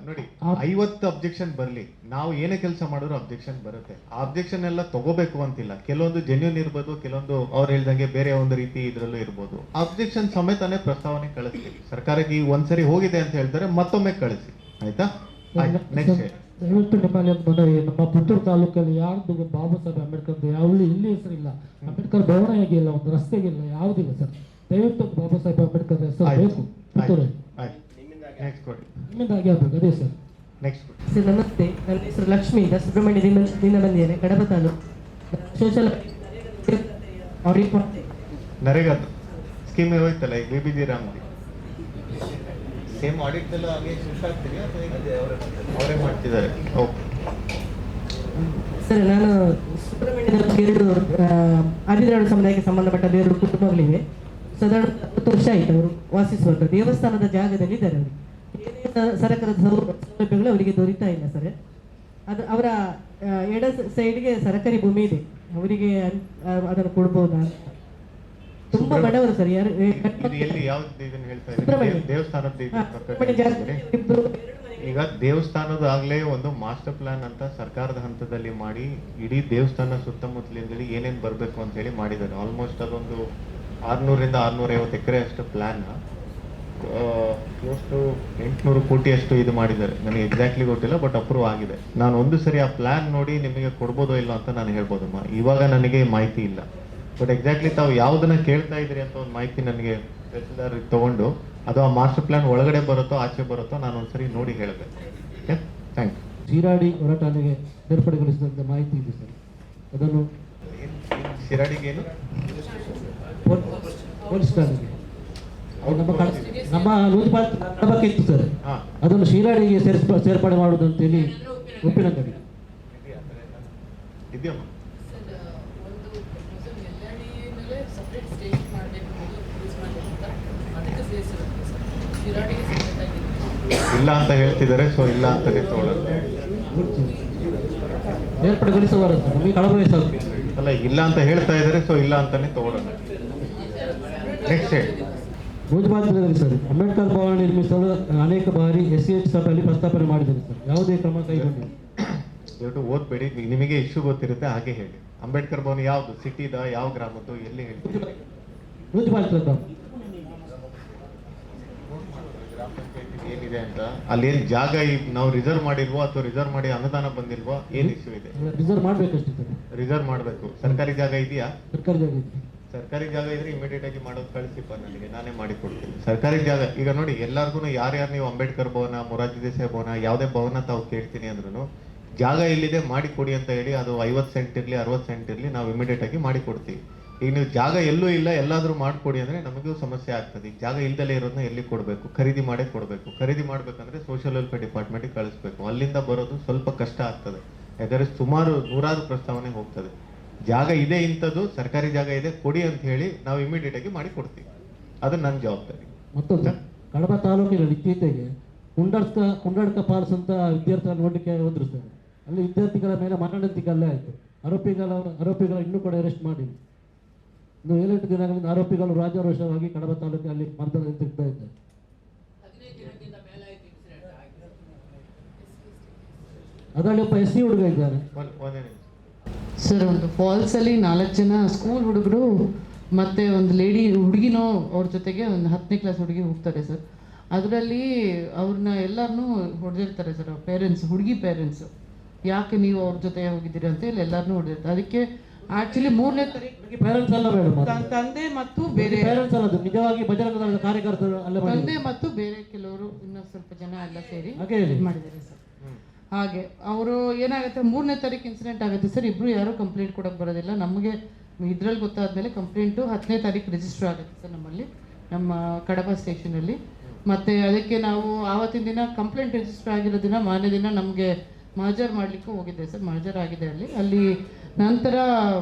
ನೋಡಿ 50 ಅಬ್ಜೆಕ್ಷನ್ ಬರಲಿ, ನಾವು ಏನೇ ಕೆಲಸ ಮಾಡಿದ್ರು ಅಬ್ಜೆಕ್ಷನ್ ಬರುತ್ತೆ. ಆ ಅಬ್ಜೆಕ್ಷನ್ ಎಲ್ಲ ತಗೋಬೇಕು ಅಂತಿಲ್ಲ, ಕೆಲವೊಂದು ಜೆನ್ಯೂನ್ ಇರ್ಬೋದು, ಕೆಲವೊಂದು ಅವ್ರು ಹೇಳ್ದಂಗೆ ಬೇರೆ ಒಂದು ರೀತಿ ಇದ್ರಲ್ಲೂ ಇರ್ಬೋದು. ಅಬ್ಜೆಕ್ಷನ್ ಸಮೇತನೇ ಪ್ರಸ್ತಾವನೆ ಕಳಿಸ್ತೀವಿ ಸರ್ಕಾರಕ್ಕೆ. ಈಗ ಒಂದ್ಸರಿ ಹೋಗಿದೆ ಅಂತ ಹೇಳ್ತಾರೆ, ಮತ್ತೊಮ್ಮೆ ಕಳಿಸಿ, ಆಯ್ತಾ? ನೆಕ್ಸ್ಟ್ ದಯವಿಟ್ಟು ನಿಮ್ಮಲ್ಲಿ ಒಂದು ಮನವಿ, ನಮ್ಮ ಪುತ್ತೂರು ತಾಲೂಕಲ್ಲಿ ಯಾರ್ದು ಬಾಬಾ ಸಾಹೇಬ್ ಅಂಬೇಡ್ಕರ್ ಯಾವ್ದು ಇಲ್ಲಿ ಹೆಸರಿಲ್ಲ, ಅಂಬೇಡ್ಕರ್ ಭವನ ಹೇಗಿಲ್ಲ, ಒಂದು ರಸ್ತೆಗಿಲ್ಲ, ಯಾವುದಿಲ್ಲ ಸರ್. ದಯವಿಟ್ಟು ಬಾಬಾ ಸಾಹೇಬ್ ಅಂಬೇಡ್ಕರ್ ಹೆಸರು ಬೇಕು ಪುತ್ತೂರು. ನಿಮ್ಮಿಂದ ಆಗಿ ಆಗ್ಬೇಕು, ಅದೇ ಸರ್. ಸರ್ ನಮಸ್ತೆ, ನನ್ನ ಹೆಸರು ಲಕ್ಷ್ಮಿ ಈಗ ಸುಬ್ರಹ್ಮಣ್ಯ ದಿನಬಂದಿದ್ದೇನೆ, ಕಡಬ ತಾಲೂಕು. ಸೋಷಲ್ ಆಡಿಟ್ ನರೇಗಾ ಸ್ಕೀಮ್ ಹೋಯ್ತಲ್ಲ ಈಗ BBG ರಾಮ್ಜಿ ಸೇಮ್ ಆಡಿಟ್ ಎಲ್ಲ ಹಾಗೆ ಶಿಫ್ಟ್ ಆಗ್ತೀರಿ ಅವರೇ ಮಾಡ್ತಿದ್ದಾರೆ? ಓಕೆ ಸರ್, ನಾನು ಸುಬ್ರಹ್ಮಣ್ಯದ 2 ಆದಿದ್ರಾವಿಡ ಸಮುದಾಯಕ್ಕೆ ಸಂಬಂಧಪಟ್ಟ 2 ಕುಟುಂಬಗಳಿವೆ. ಸಾಧಾರಣ 10 ವರ್ಷ ಆಯಿತು ಅವರು ವಾಸಿಸುವಂಥ ದೇವಸ್ಥಾನದ ಜಾಗದಲ್ಲಿ ಇದ್ದಾರೆ. ಅವರು ಏನೇ ಸರ್ಕಾರದ ಸೌಲಭ್ಯಗಳು ಅವರಿಗೆ ದೊರೀತಾ ಇಲ್ಲ ಸರ್. ಅದು ಅವರ ಎಡ ಸೈಡ್ಗೆ ಸರ್ಕಾರಿ ಭೂಮಿ ಇದೆ, ಅವರಿಗೆ ಅದನ್ನು ಕೊಡ್ಬೋದಾ? ತುಂಬಾ ಬಡವರು ಸರ್. ಈಗ ದೇವಸ್ಥಾನದಾಗ್ಲೇ ಒಂದು ಮಾಸ್ಟರ್ ಪ್ಲಾನ್ ಅಂತ ಸರ್ಕಾರದ ಹಂತದಲ್ಲಿ ಮಾಡಿ ಇಡೀ ದೇವಸ್ಥಾನ ಸುತ್ತಮುತ್ತಲಿಂದಲೇ ಏನೇನು ಬರಬೇಕು ಅಂತ ಹೇಳಿ ಮಾಡಿದ್ದಾರೆ. ಆಲ್ಮೋಸ್ಟ್ ಅದೊಂದು 600ರಿಂದ 650 ಎಕರೆ ಅಷ್ಟು ಪ್ಲಾನ್, ಕ್ಲೋಸ್ ಟು 800 ಕೋಟಿ ಅಷ್ಟು ಇದು ಮಾಡಿದ್ದಾರೆ. ನನಗೆ ಎಕ್ಸಾಕ್ಟ್ಲಿ ಗೊತ್ತಿಲ್ಲ, ಬಟ್ ಅಪ್ರೂವ್ ಆಗಿದೆ. ನಾನು ಒಂದು ಸರಿ ಆ ಪ್ಲಾನ್ ನೋಡಿ ನಿಮಗೆ ಕೊಡ್ಬೋದೋ ಇಲ್ಲ ಅಂತ ನಾನು ಹೇಳ್ಬೋದು. ಇವಾಗ ನನಗೆ ಮಾಹಿತಿ ಇಲ್ಲ, ಬಟ್ ಎಕ್ಸಾಕ್ಟ್ಲಿ ತಾವು ಯಾವುದನ್ನ ಕೇಳ್ತಾ ಇದ್ರಿ ಅಂತ ಒಂದು ಮಾಹಿತಿ ನನಗೆ ತಹಸೀಲ್ದಾರ್ ತಗೊಂಡು ಅದು ಆ ಮಾಸ್ಟರ್ ಪ್ಲಾನ್ ಒಳಗಡೆ ಬರುತ್ತೋ ಆಚೆ ಬರುತ್ತೋ ನಾನು ಒಂದ್ಸರಿ ನೋಡಿ ಹೇಳಬೇಕು. Thank you. ಶಿರಾಡಿ ಹೊರಟಾಣಿಗೆ ಸೇರ್ಪಡೆಗೊಳಿಸಿದಂಥ ಮಾಹಿತಿ ಇದೆ ಸರ್, ಅದನ್ನು ಶಿರಾಡಿಗೆ ಏನು ಪೊಲೀಸ್ ಠಾಣೆಗೆ ನಮ್ಮ ಲೂಜ್ಪಾಲ್ ಕಡಬಕ್ಕೆ ಇತ್ತು ಸರ್, ಅದನ್ನು ಶಿರಾಡಿಗೆ ಸೇರ್ಪಡೆ ಮಾಡುವುದು ಅಂತೇಳಿ ಉಪ್ಪಿನಂಗಡಿ ಇದೆಯಮ್ಮ. ಇಲ್ಲ ಅಂತ ಹೇಳ್ತಿದ್ದಾರೆ, ಸೊ ಇಲ್ಲ ಅಂತಾನೆ ತಗೊಳ್ಳೋದು. ಏರ್ಪಡೆಗೊಳಿಸಬಾರದು ನಮಗೆ ಕಳಪೆ ಅಲ್ಲ, ಇಲ್ಲ ಅಂತ ಹೇಳ್ತಾ ಇದ್ದಾರೆ, ಸೊ ಇಲ್ಲ ಅಂತಾನೆ ತಗೊಳ್ಳೋಣ. ನೆಕ್ಸ್ಟ್ ಭೋಜಪಾತ್ರದಲ್ಲಿ ಸರ್ ಅಂಬೇಡ್ಕರ್ ಭವನ ನಿರ್ಮಿಸಲು ಅನೇಕ ಬಾರಿ SCH ಸಭೆಯಲ್ಲಿ ಪ್ರಸ್ತಾಪನೆ ಮಾಡಿದ್ದಾರೆ ಸರ್, ಯಾವುದೇ ಕ್ರಮ ಕೈಗೊಂಡಿಲ್ಲ. ದಯವಿಟ್ಟು ಓದ್ಬೇಡಿ, ನಿಮಗೆ ಇಶ್ಯೂ ಗೊತ್ತಿರುತ್ತೆ ಹಾಗೆ ಹೇಳಿ. ಅಂಬೇಡ್ಕರ್ ಭವನ ಯಾವುದು, ಸಿಟಿದ ಯಾವ ಗ್ರಾಮದ್ದು, ಎಲ್ಲಿ ಹೇಳ್ತೀವಿ? ಭೋಜಪಾತ್ರ ಏನಿದೆ ಅಂತ ಅಲ್ಲಿ ಏನ್ ಜಾಗ ನಾವು ರಿಸರ್ವ್ ಮಾಡಿಲ್ವೋ ಅಥವಾ ರಿಸರ್ವ್ ಮಾಡಿ ಅನುದಾನ ಬಂದಿಲ್ವೋ, ಏನ್ ಇಶ್ಯೂ ಇದೆ? Reserve ಮಾಡ್ಬೇಕಷ್ಟೇ sir. ರಿಸರ್ವ್ ಮಾಡಬೇಕು. ಸರ್ಕಾರಿ ಜಾಗ ಇದೆಯಾ? ಸರ್ಕಾರಿ ಜಾಗ ಇದೆ. ಸರ್ಕಾರಿ ಜಾಗ ಇದ್ರೆ ಇಮಿಡಿಯೇಟ್ ಆಗಿ ಮಾಡೋದು ಕಳಿಸಿಪ್ಪ ನನಗೆ, ನಾನೇ ಮಾಡಿ ಕೊಡ್ತೀನಿ. ಸರ್ಕಾರಿ ಜಾಗ ಈಗ ನೋಡಿ, ಎಲ್ಲಾರ್ಗು ಯಾರ್ಯಾರು ನೀವು ಅಂಬೇಡ್ಕರ್ ಭವನ, ಮೊರಾರ್ಜಿ ದೇಸಾಯಿ ಭವನ, ಯಾವುದೇ ಭವನ ತಾವು ಕೇಳ್ತೀನಿ ಅಂದ್ರೂ ಜಾಗ ಎಲ್ಲಿದೆ ಮಾಡಿ ಕೊಡಿ ಅಂತ ಹೇಳಿ, ಅದು 50 ಸೆಂಟ್ ಇರಲಿ 60 ಸೆಂಟ್ ಇರಲಿ, ನಾವು ಇಮಿಡಿಯೇಟ್ ಆಗಿ ಮಾಡಿ ಕೊಡ್ತೀವಿ. ಈಗ ನೀವು ಜಾಗ ಎಲ್ಲೂ ಇಲ್ಲ ಎಲ್ಲಾದ್ರೂ ಮಾಡಿಕೊಡಿ ಅಂದ್ರೆ ನಮಗೂ ಸಮಸ್ಯೆ ಆಗ್ತದೆ. ಈಗ ಜಾಗ ಇಲ್ದಲೇ ಇರೋದನ್ನ ಎಲ್ಲಿ ಕೊಡಬೇಕು? ಖರೀದಿ ಮಾಡೇ ಕೊಡಬೇಕು. ಖರೀದಿ ಮಾಡ್ಬೇಕಂದ್ರೆ ಸೋಷಿಯಲ್ ವೆಲ್ಫೇರ್ ಡಿಪಾರ್ಟ್ಮೆಂಟ್ಗೆ ಕಳಿಸ್ಬೇಕು, ಅಲ್ಲಿಂದ ಬರೋದು ಸ್ವಲ್ಪ ಕಷ್ಟ ಆಗ್ತದೆ. ಯಾಕಂದ್ರೆ ಸುಮಾರು 100 ಪ್ರಸ್ತಾವನೆ ಹೋಗ್ತದೆ. ಜಾಗ ಇದೆ, ಇಂಥದ್ದು ಸರ್ಕಾರಿ ಜಾಗ ಇದೆ ಕೊಡಿ ಅಂತ ಹೇಳಿ ನಾವು ಇಮಿಡಿಯೇಟ್ ಆಗಿ ಮಾಡಿ ಕೊಡ್ತೀವಿ, ಅದು ನನ್ನ ಜವಾಬ್ದಾರಿ. ಮತ್ತೊಂದು ಕಡಬ ತಾಲೂಕಿನಲ್ಲಿ ಇತ್ತೀಚೆಗೆ ಕುಂಡಡ್ಕ ಫಾಲ್ಸ್ ಅಂತ ವಿದ್ಯಾರ್ಥಿಗಳ ನೋಡಲಿಕ್ಕೆ ಹೋದ್ರು ಸರ್. ಅಲ್ಲಿ ವಿದ್ಯಾರ್ಥಿಗಳ ಮೇಲೆ ಮರಣದಂತಿಕೆ ಅಲ್ಲೇ ಆಯಿತು. ಆರೋಪಿಗಳ ಇನ್ನೂ ಕೂಡ ಅರೆಸ್ಟ್ ಮಾಡಿಲ್ಲ. ಇನ್ನು 7-8 ದಿನಗಳಿಂದ ಆರೋಪಿಗಳು ರಾಜಾರೋಷವಾಗಿ ಕಡಬ ತಾಲೂಕಿನಲ್ಲಿ ಮರ್ದನ ತಿರುಗ್ತಾ ಇದ್ದಾರೆ. ಅದರಲ್ಲಿ ಒಬ್ಬ SC ಹುಡುಗ ಇದ್ದಾನೆ ಸರ್. ಒಂದು ಫಾಲ್ಸಲ್ಲಿ 4 ಜನ ಸ್ಕೂಲ್ ಹುಡುಗರು ಮತ್ತು ಒಂದು ಲೇಡಿ ಹುಡುಗಿನೋ ಅವ್ರ ಜೊತೆಗೆ ಒಂದು 10ನೇ ಕ್ಲಾಸ್ ಹುಡುಗಿ ಹೋಗ್ತಾರೆ ಸರ್. ಅದರಲ್ಲಿ ಅವ್ರನ್ನ ಎಲ್ಲರನ್ನೂ ಹೊಡೆದಿರ್ತಾರೆ ಸರ್, ಪೇರೆಂಟ್ಸ್, ಹುಡುಗಿ ಪೇರೆಂಟ್ಸು. ಯಾಕೆ ನೀವು ಅವ್ರ ಜೊತೆ ಹೋಗಿದ್ದೀರಿ ಅಂತ ಹೇಳಿ ಎಲ್ಲರನ್ನೂ ಹೊಡೆದಿರ್ತಾರೆ. ಅದಕ್ಕೆ ಆಕ್ಚುಲಿ 3ನೇ ತಾರೀಕು ಪೇರೆಂಟ್ಸ್ ಎಲ್ಲ ಬೇಡ, ತಂದೆ ಮತ್ತು ಬೇರೆ ಪೇರೆಂಟ್ಸ್ ಅಲ್ಲ, ನಿಜವಾಗಿ ಬಜರಂಗ ದಳದ ಕಾರ್ಯಕರ್ತರು ಅಲ್ಲ, ತಂದೆ ಮತ್ತು ಬೇರೆ ಕೆಲವರು ಇನ್ನೂ ಸ್ವಲ್ಪ ಜನ ಎಲ್ಲ ಸೇರಿ ಹಾಗೆ ಹೇಳಿ. ಮಾಡಿದ್ದಾರೆ ಸರ್. ಹಾಗೆ ಅವರು ಏನಾಗುತ್ತೆ 3ನೇ ತಾರೀಕು ಇನ್ಸಿಡೆಂಟ್ ಆಗುತ್ತೆ ಸರ್. ಇಬ್ರು ಯಾರು ಕಂಪ್ಲೇಂಟ್ ಕೊಡೋಕೆ ಬರೋದಿಲ್ಲ. ನಮಗೆ ಇದ್ರಲ್ಲಿ ಗೊತ್ತಾದ್ಮೇಲೆ ಕಂಪ್ಲೇಂಟು 10ನೇ ತಾರೀಕು ರಿಜಿಸ್ಟರ್ ಆಗುತ್ತೆ ಸರ್ ನಮ್ಮಲ್ಲಿ, ನಮ್ಮ ಕಡಬ ಸ್ಟೇಷನಲ್ಲಿ. ಮತ್ತು ಅದಕ್ಕೆ ನಾವು ಆವತ್ತಿನ ದಿನ ಕಂಪ್ಲೇಂಟ್ ರಿಜಿಸ್ಟರ್ ಆಗಿರೋ ದಿನ ಮಾರನೇ ದಿನ ನಮಗೆ ಮಹಜರ್ ಮಾಡಲಿಕ್ಕೂ ಹೋಗಿದ್ದೆ ಸರ್. ಮಹಜರ್ ಆಗಿದೆ ಅಲ್ಲಿ ನಂತರ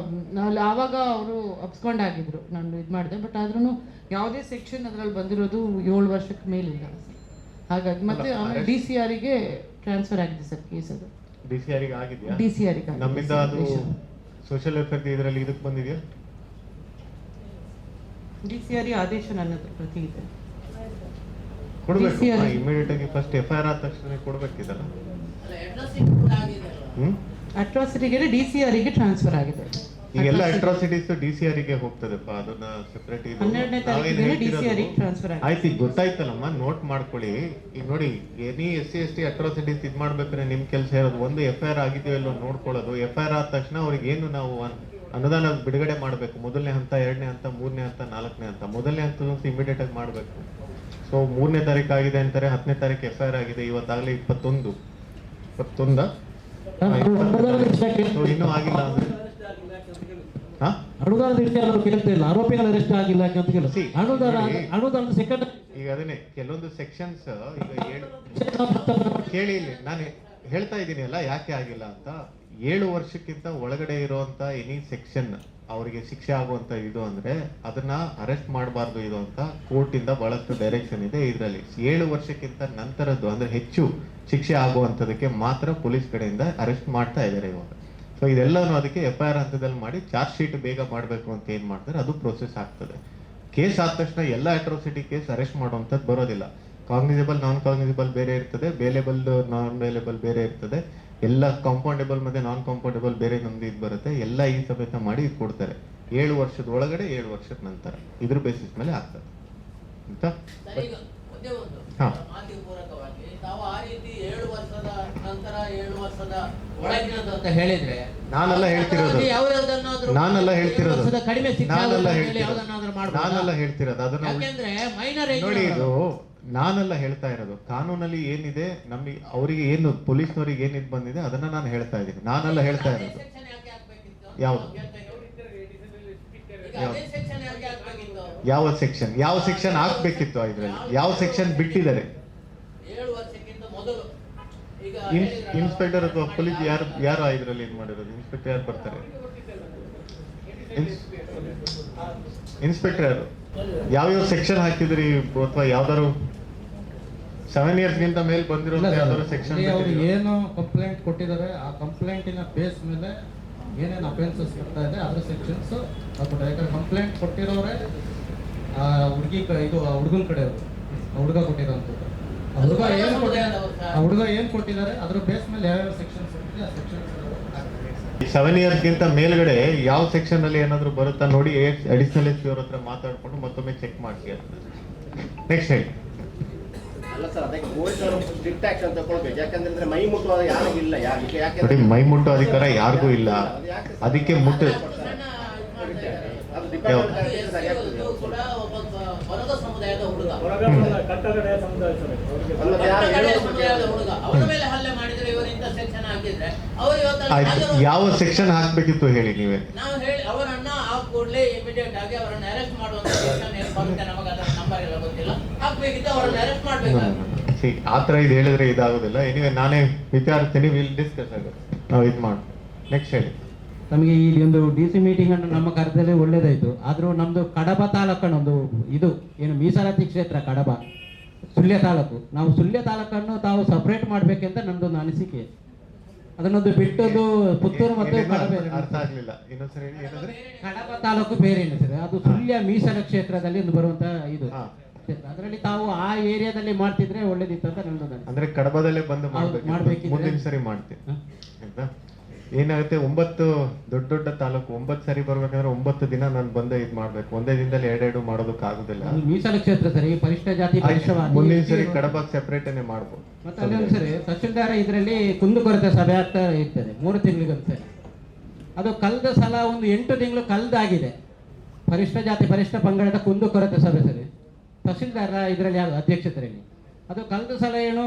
ಅಲ್ಲಿ ಆವಾಗ ಅವರು ಅಬ್ಸ್ಕಾಂಡ್ ಆಗಿದ್ರು, ನಾನು ಇದು ಮಾಡಿದೆ. ಬಟ್ ಆದ್ರೂ ಯಾವುದೇ ಸೆಕ್ಷನ್ ಅದರಲ್ಲಿ ಬಂದಿರೋದು 7 ವರ್ಷಕ್ಕೆ ಮೇಲಿಲ್ಲ ಸರ್. ಹಾಗಾಗಿ ಮತ್ತೆ ಆಮೇಲೆ DCRಗೆ ಟ್ರಾನ್ಸ್ಫರ್ ಆಗಿದೆ ಸರ್ ಕೇಸ್. ಅದು DCRಗೆ ಆಗಿದೆಯಾ? DCRಗೆ ನಮ್ಮಿಂದ ಅದು ಸೋಷಿಯಲ್ ವೆಲ್ಫೇರ್ ಇದರಲ್ಲಿ ಇದಕ್ಕೆ ಬಂದಿದೆಯಾ? DCR ಆದೇಶ ನನ್ನ ಹತ್ರ ಪ್ರತಿ ಇದೆ. ಕೊಡಬೇಕು ಇಮಿಡಿಯೇಟ್ ಆಗಿ. ಫಸ್ಟ್ FIR ಆದ ತಕ್ಷಣ ಕೊಡಬೇಕಿದಲ್ಲ. ಅಟ್ರಾಸಿಟಿಗೆ DCRಗೆ ಟ್ರಾನ್ಸ್ಫರ್ ಆಗಿದೆ. ಈಗೆಲ್ಲ ಅಟ್ರಾಸಿಟೀಸ್ DCRಗೆ ಹೋಗ್ತದೆಪ್ಪ, ಅದನ್ನ ಸೆಪರೇಟ್. 12ನೇ ತಾರೀಕಿಗೆ DCRಗೆ ಟ್ರಾನ್ಸ್ಫರ್ ಆಗಿದೆ. ಆಯ್ತು, ಈಗ ಗೊತ್ತಾಯ್ತಲ್ಲಮ್ಮ, ನೋಟ್ ಮಾಡ್ಕೊಳ್ಳಿ. ಈಗ ನೋಡಿ, ಎನಿ SC/ST ಅಟ್ರಾಸಿಟೀಸ್ ಇದು ಮಾಡ್ಬೇಕಾದ್ರೆ ನಿಮ್ ಕೆಲಸ ಇರೋದು ಒಂದು FIR ಆಗಿದೆಯೋ ಇಲ್ಲೋ ನೋಡ್ಕೊಳ್ಳೋದು. FIR ಆದ ತಕ್ಷಣ ಅವ್ರಿಗೆ ಏನು ನಾವು ಅನುದಾನ ಬಿಡುಗಡೆ ಮಾಡಬೇಕು. ಮೊದಲನೇ ಹಂತ, 2ನೇ ಹಂತ, 3ನೇ ಹಂತ, 4ನೇ ಹಂತ. ಮೊದಲನೇ ಹಂತದಂತೂ ಇಮಿಡಿಯೇಟ್ ಆಗಿ ಮಾಡಬೇಕು. ಸೊ 3ನೇ ತಾರೀಕು ಆಗಿದೆ ಅಂತಾರೆ, 10ನೇ ತಾರೀಕು FIR ಆಗಿದೆ. ಇವತ್ತಾಗಲೇ 21 ಇನ್ನೂ ಆಗಿಲ್ಲ ಅಂದ್ರೆ ಅನುದಾನದ ವಿಷಯ ನಾವು ಕೇಳ್ತಾ ಇಲ್ಲ, ಆರೋಪಿಗಳ ಅರೆಸ್ಟ್ ಆಗಿಲ್ಲ ಅಂತ ಕೇಳಿ. ಅನುದಾನದ ಸೆಕೆಂಡ್ ಈಗ ಅದನ್ನೇ ಕೆಲವೊಂದು ಸೆಕ್ಷನ್ಸ್ ಈಗ ಕೇಳಿ, ಇಲ್ಲಿ ನಾನು ಹೇಳ್ತಾ ಇದ್ದೀನಿ ಅಲ್ಲ ಯಾಕೆ ಆಗಿಲ್ಲ ಅಂತ. 7 ವರ್ಷಕ್ಕಿಂತ ಒಳಗಡೆ ಇರುವಂತ ಎನಿ ಸೆಕ್ಷನ್ ಅವರಿಗೆ ಶಿಕ್ಷೆ ಆಗುವಂತ ಇದು ಅಂದ್ರೆ ಅದನ್ನ ಅರೆಸ್ಟ್ ಮಾಡಬಾರ್ದು ಇದು ಅಂತ ಕೋರ್ಟ್ ಇಂದ ಬಹಳಷ್ಟು ಡೈರೆಕ್ಷನ್ ಇದೆ ಇದರಲ್ಲಿ. 7 ವರ್ಷಕ್ಕಿಂತ ನಂತರದ್ದು ಅಂದ್ರೆ ಹೆಚ್ಚು ಶಿಕ್ಷೆ ಆಗುವಂತದಕ್ಕೆ ಮಾತ್ರ ಪೊಲೀಸ್ ಕಡೆಯಿಂದ ಅರೆಸ್ಟ್ ಮಾಡ್ತಾ ಇದ್ದಾರೆ ಇವಾಗ. ಸೊ ಇದೆಲ್ಲನೂ ಅದಕ್ಕೆ FIR ಹಂತದಲ್ಲಿ ಮಾಡಿ ಚಾರ್ಜ್ ಶೀಟ್ ಬೇಗ ಮಾಡಬೇಕು ಅಂತ ಏನ್ ಮಾಡ್ತಾರೆ ಅದು ಪ್ರೋಸೆಸ್ ಆಗ್ತದೆ. ಕೇಸ್ ಆದ ತಕ್ಷಣ ಎಲ್ಲ ಅಟ್ರಾಸಿಟಿ ಕೇಸ್ ಅರೆಸ್ಟ್ ಮಾಡುವಂಥದ್ದು ಬರೋದಿಲ್ಲ. ಕಾಗ್ನಿಸಬಲ್, ನಾನ್ ಕಾಗ್ನಿಸಬಲ್ ಬೇರೆ ಇರ್ತದೆ, ಬೇಲೆಬಲ್, ನಾನ್ ಬೇಲೆಬಲ್ ಬೇರೆ ಇರ್ತದೆ. ಎಲ್ಲ ಕಾಂಪೌಂಡೇಬಲ್ ಮತ್ತೆ ನಾನ್ ಕಾಂಪೌಂಡೇಬಲ್ ಬೇರೆ ನಮ್ದು ಇದು ಬರುತ್ತೆ. ಎಲ್ಲ ಈ ಸಮೇತ ಮಾಡಿ ಇದು ಕೊಡ್ತಾರೆ. 7 ವರ್ಷದ ಒಳಗಡೆ, 7 ವರ್ಷದ ನಂತರ ಇದ್ರ ಬೇಸಿಸ್ ಮೇಲೆ ಆಗ್ತದೆ ಅಂತ. ಹೇಳಿದ್ರೆ ನಾನೆಲ್ಲ ಹೇಳ್ತಿರೋದು ಅದನ್ನ ನೋಡಿ. ಇದು ನಾನೆಲ್ಲ ಹೇಳ್ತಾ ಇರೋದು ಕಾನೂನಲ್ಲಿ ಏನಿದೆ, ನಮಗೆ ಅವರಿಗೆ ಏನು ಪೊಲೀಸ್ನವರಿಗೆ ಏನಿದ್ ಬಂದಿದೆ ಅದನ್ನ ನಾನು ಹೇಳ್ತಾ ಇದ್ದೀನಿ. ನಾನೆಲ್ಲ ಹೇಳ್ತಾ ಇರೋದು ಯಾವ್ದು ಯಾವ ಸೆಕ್ಷನ್ ಹಾಕ್ಬೇಕಿತ್ತು ಇದ್ರಲ್ಲಿ, ಯಾವ ಸೆಕ್ಷನ್ ಬಿಟ್ಟಿದ್ದಾರೆ. ಇನ್ಸ್ಪೆಕ್ಟರ್ ಅಥವಾ ಪೊಲೀಸ್ ಯಾರು ಇದ್ರಲ್ಲಿ ಇದು ಮಾಡಿರೋದು? ಇನ್ಸ್ಪೆಕ್ಟರ್ ಯಾರು ಬರ್ತಾರೆ? ಇನ್ಸ್ಪೆಕ್ಟರ್ ಯಾರು? ಯಾವ್ಯಾವ ಸೆಕ್ಷನ್ ಹಾಕಿದ್ರಿ ಅಥವಾ ಯಾವ್ದಾರು 7 ಇಯರ್ಸ್ಗಿಂತ ಮೇಲೆ ಬಂದಿರೋ ಯಾವ್ದಾದ್ರು ಸೆಕ್ಷನ್? ಏನು ಕಂಪ್ಲೇಂಟ್ ಕೊಟ್ಟಿದ್ದಾರೆ ಆ ಕಂಪ್ಲೇಂಟಿನ ಬೇಸ್ ಮೇಲೆ ಏನೇನು ಅಫೆನ್ಸಸ್ ಬರ್ತಾ ಇದೆ ಅದ್ರ ಸೆಕ್ಷನ್ಸ್ ಹಾಕ್ಬಿಟ್ಟಾರೆ. ಯಾಕಂದ್ರೆ ಕಂಪ್ಲೇಂಟ್ ಕೊಟ್ಟಿರೋರೆ ಹುಡುಗಿ ಇದು ಹುಡುಗನ ಕಡೆ ಹುಡುಗ ಕೊಟ್ಟಿರೋಂಥದ್ದು. ಹುಡುಗ ಏನ್ ಕೊಟ್ಟಿದ್ದಾರೆ ಅದ್ರ ಬೇಸ್ ಮೇಲೆ ಯಾವ್ಯಾವ ಸೆಕ್ಷನ್ಸ್ ಆ ಸೆಕ್ಷನ್ಸ್ 7 ಇಯರ್ಸ್ಗಿಂತ ಮೇಲ್ಗಡೆ ಯಾವ ಸೆಕ್ಷನ್ ಅಲ್ಲಿ ಏನಾದ್ರು ಬರುತ್ತಾ ನೋಡಿ. ಅಡಿಷನಲ್ SP ಅವ್ರ ಹತ್ರ ಮಾತಾಡ್ಕೊಂಡು ಮತ್ತೊಮ್ಮೆ ಚೆಕ್ ಮಾಡ್ತೀವಿ. ನೆಕ್ಸ್ಟ್ ಹೇಳಿ. ಅಲ್ಲ ಸರ್, ಅದಕ್ಕೆ ಪೊಲೀಸರು ಸ್ಟ್ರಿಕ್ಟ್ ಆಕ್ಷನ್ ತಗೊಳ್ಬೇಕು. ಯಾಕಂದ್ರೆ ಮೈ ಮುಟ್ಟುವ ಯಾರಿಗೂ ಇಲ್ಲ. ನೋಡಿ, ಮೈ ಮುಟ್ಟೋ ಅಧಿಕಾರ ಯಾರಿಗೂ ಇಲ್ಲ. ಅದಕ್ಕೆ ಮುಟ್ಟ ಯಾವ ಸೆಕ್ಷನ್ ಹಾಕ್ಬೇಕಿತ್ತು ಹೇಳಿ ನೀವೇ. ಅವರನ್ನ ಆ ಕೂಡಲೇ ಇಮಿಡಿಯೇಟ್ ಆಗಿ ಅವರನ್ನ ಅರೆಸ್ಟ್ ಮಾಡುವಂತ ನಮಗೆ ಅದರ ನಂಬರ್ ಎಲ್ಲ ಗೊತ್ತಿಲ್ಲ, ಹಾಕ್ಬೇಕಿತ್ತು ಅವರನ್ನ ಅರೆಸ್ಟ್ ಮಾಡ್ಬೇಕು. ಆತರ ಇದು ಹೇಳಿದ್ರೆ ಇದಾಗೋದಿಲ್ಲ. ಎನಿವೆ ನಾನೇ ವಿಚಾರಿಸ್ತೀನಿ, ವಿಲ್ ಡಿಸ್ಕಸ್ ಆಗುತ್ತೆ, ನಾವು ಇದು ಮಾಡಿ. ನೆಕ್ಸ್ಟ್ ಹೇಳಿ. ನಮಗೆ ಈ ಒಂದು DC ಮೀಟಿಂಗ್ ಅನ್ನು ನಮ್ಮ ಕರೆದಲ್ಲಿ ಒಳ್ಳೇದಾಯ್ತು. ಆದ್ರೂ ನಮ್ದು ಕಡಬ ತಾಲೂಕನ್ನು ಒಂದು ಇದು ಏನು ಮೀಸಲಾತಿ ಕ್ಷೇತ್ರ ಕಡಬ ಸುಳ್ಯ ತಾಲೂಕು, ನಾವು ಸುಳ್ಯ ತಾಲೂಕನ್ನು ತಾವು ಸಪರೇಟ್ ಮಾಡ್ಬೇಕಂತ ನಮ್ದೊಂದು ಅನಿಸಿಕೆ. ಅದನ್ನೊಂದು ಬಿಟ್ಟದ್ದು ಪುತ್ತೂರು ಮತ್ತು ಅರ್ಥ ಆಗ್ಲಿಲ್ಲ, ಇನ್ನೊಂದ್ಸರಿ ಏನಂದ್ರೆ ಕಡಬ ತಾಲೂಕು ಬೇರೆ ಸರ್, ಅದು ಸುಳ್ಯ ಮೀಸಲ ಕ್ಷೇತ್ರದಲ್ಲಿ ಒಂದು ಬರುವಂತ ಇದು ಅದರಲ್ಲಿ ತಾವು ಆ ಏರಿಯಾದಲ್ಲಿ ಮಾಡ್ತಿದ್ರೆ ಒಳ್ಳೇದಿತ್ತು ಅಂತ ನಮ್ದು. ಅಂದ್ರೆ ಕಡಬದಲ್ಲೇ ಬಂದು ಮಾಡ್ಬೇಕು, ಮುಂದಿನ ಸರಿ ಮಾಡ್ತೀನಿ ಆಯ್ತಾ. ಏನಾಗುತ್ತೆ, 9 ದೊಡ್ಡ ದೊಡ್ಡ ತಾಲೂಕು 9 ಸರಿ ಬರ್ಬೇಕಂದ್ರೆ 9 ದಿನ ನಾನು ಬಂದೆ ಇದು ಮಾಡ್ಬೇಕು. ಒಂದೇ ದಿನದಲ್ಲಿ 2 ಮಾಡೋದಕ್ಕೆ ಆಗುದಿಲ್ಲ. ಮೀಸಲ ಕ್ಷೇತ್ರ ಸರಿ, ಪರಿಷ್ಠ ಜಾತಿ ಮುಂದಿನ ಸರಿ ಕಡಬ ಸೆಪರೇಟ್ ಮಾಡ್ಬೋದು. ಮತ್ತೆ ಅಲ್ಲಿ ಒಂದ್ಸರಿ ತಹಶೀಲ್ದಾರ್ ಇದರಲ್ಲಿ ಕುಂದುಕೊರತೆ ಸಭೆ ಆಗ್ತಾ ಇರ್ತದೆ 3 ತಿಂಗಳಿಗೊಂದ್ಸರಿ. ಅದು ಕಳೆದ ಸಲ ಒಂದು 8 ತಿಂಗಳು ಕಳೆದಾಗಿದೆ. ಪರಿಷ್ಠ ಜಾತಿ ಪರಿಷ್ಠ ಪಂಗಡದ ಕುಂದುಕೊರತೆ ಸಭೆ ಸರಿ ತಹಸೀಲ್ದಾರ ಇದರಲ್ಲಿ ಅಧ್ಯಕ್ಷತೆಯಲ್ಲಿ ಅದು ಕಳೆದ ಸಲ ಏನು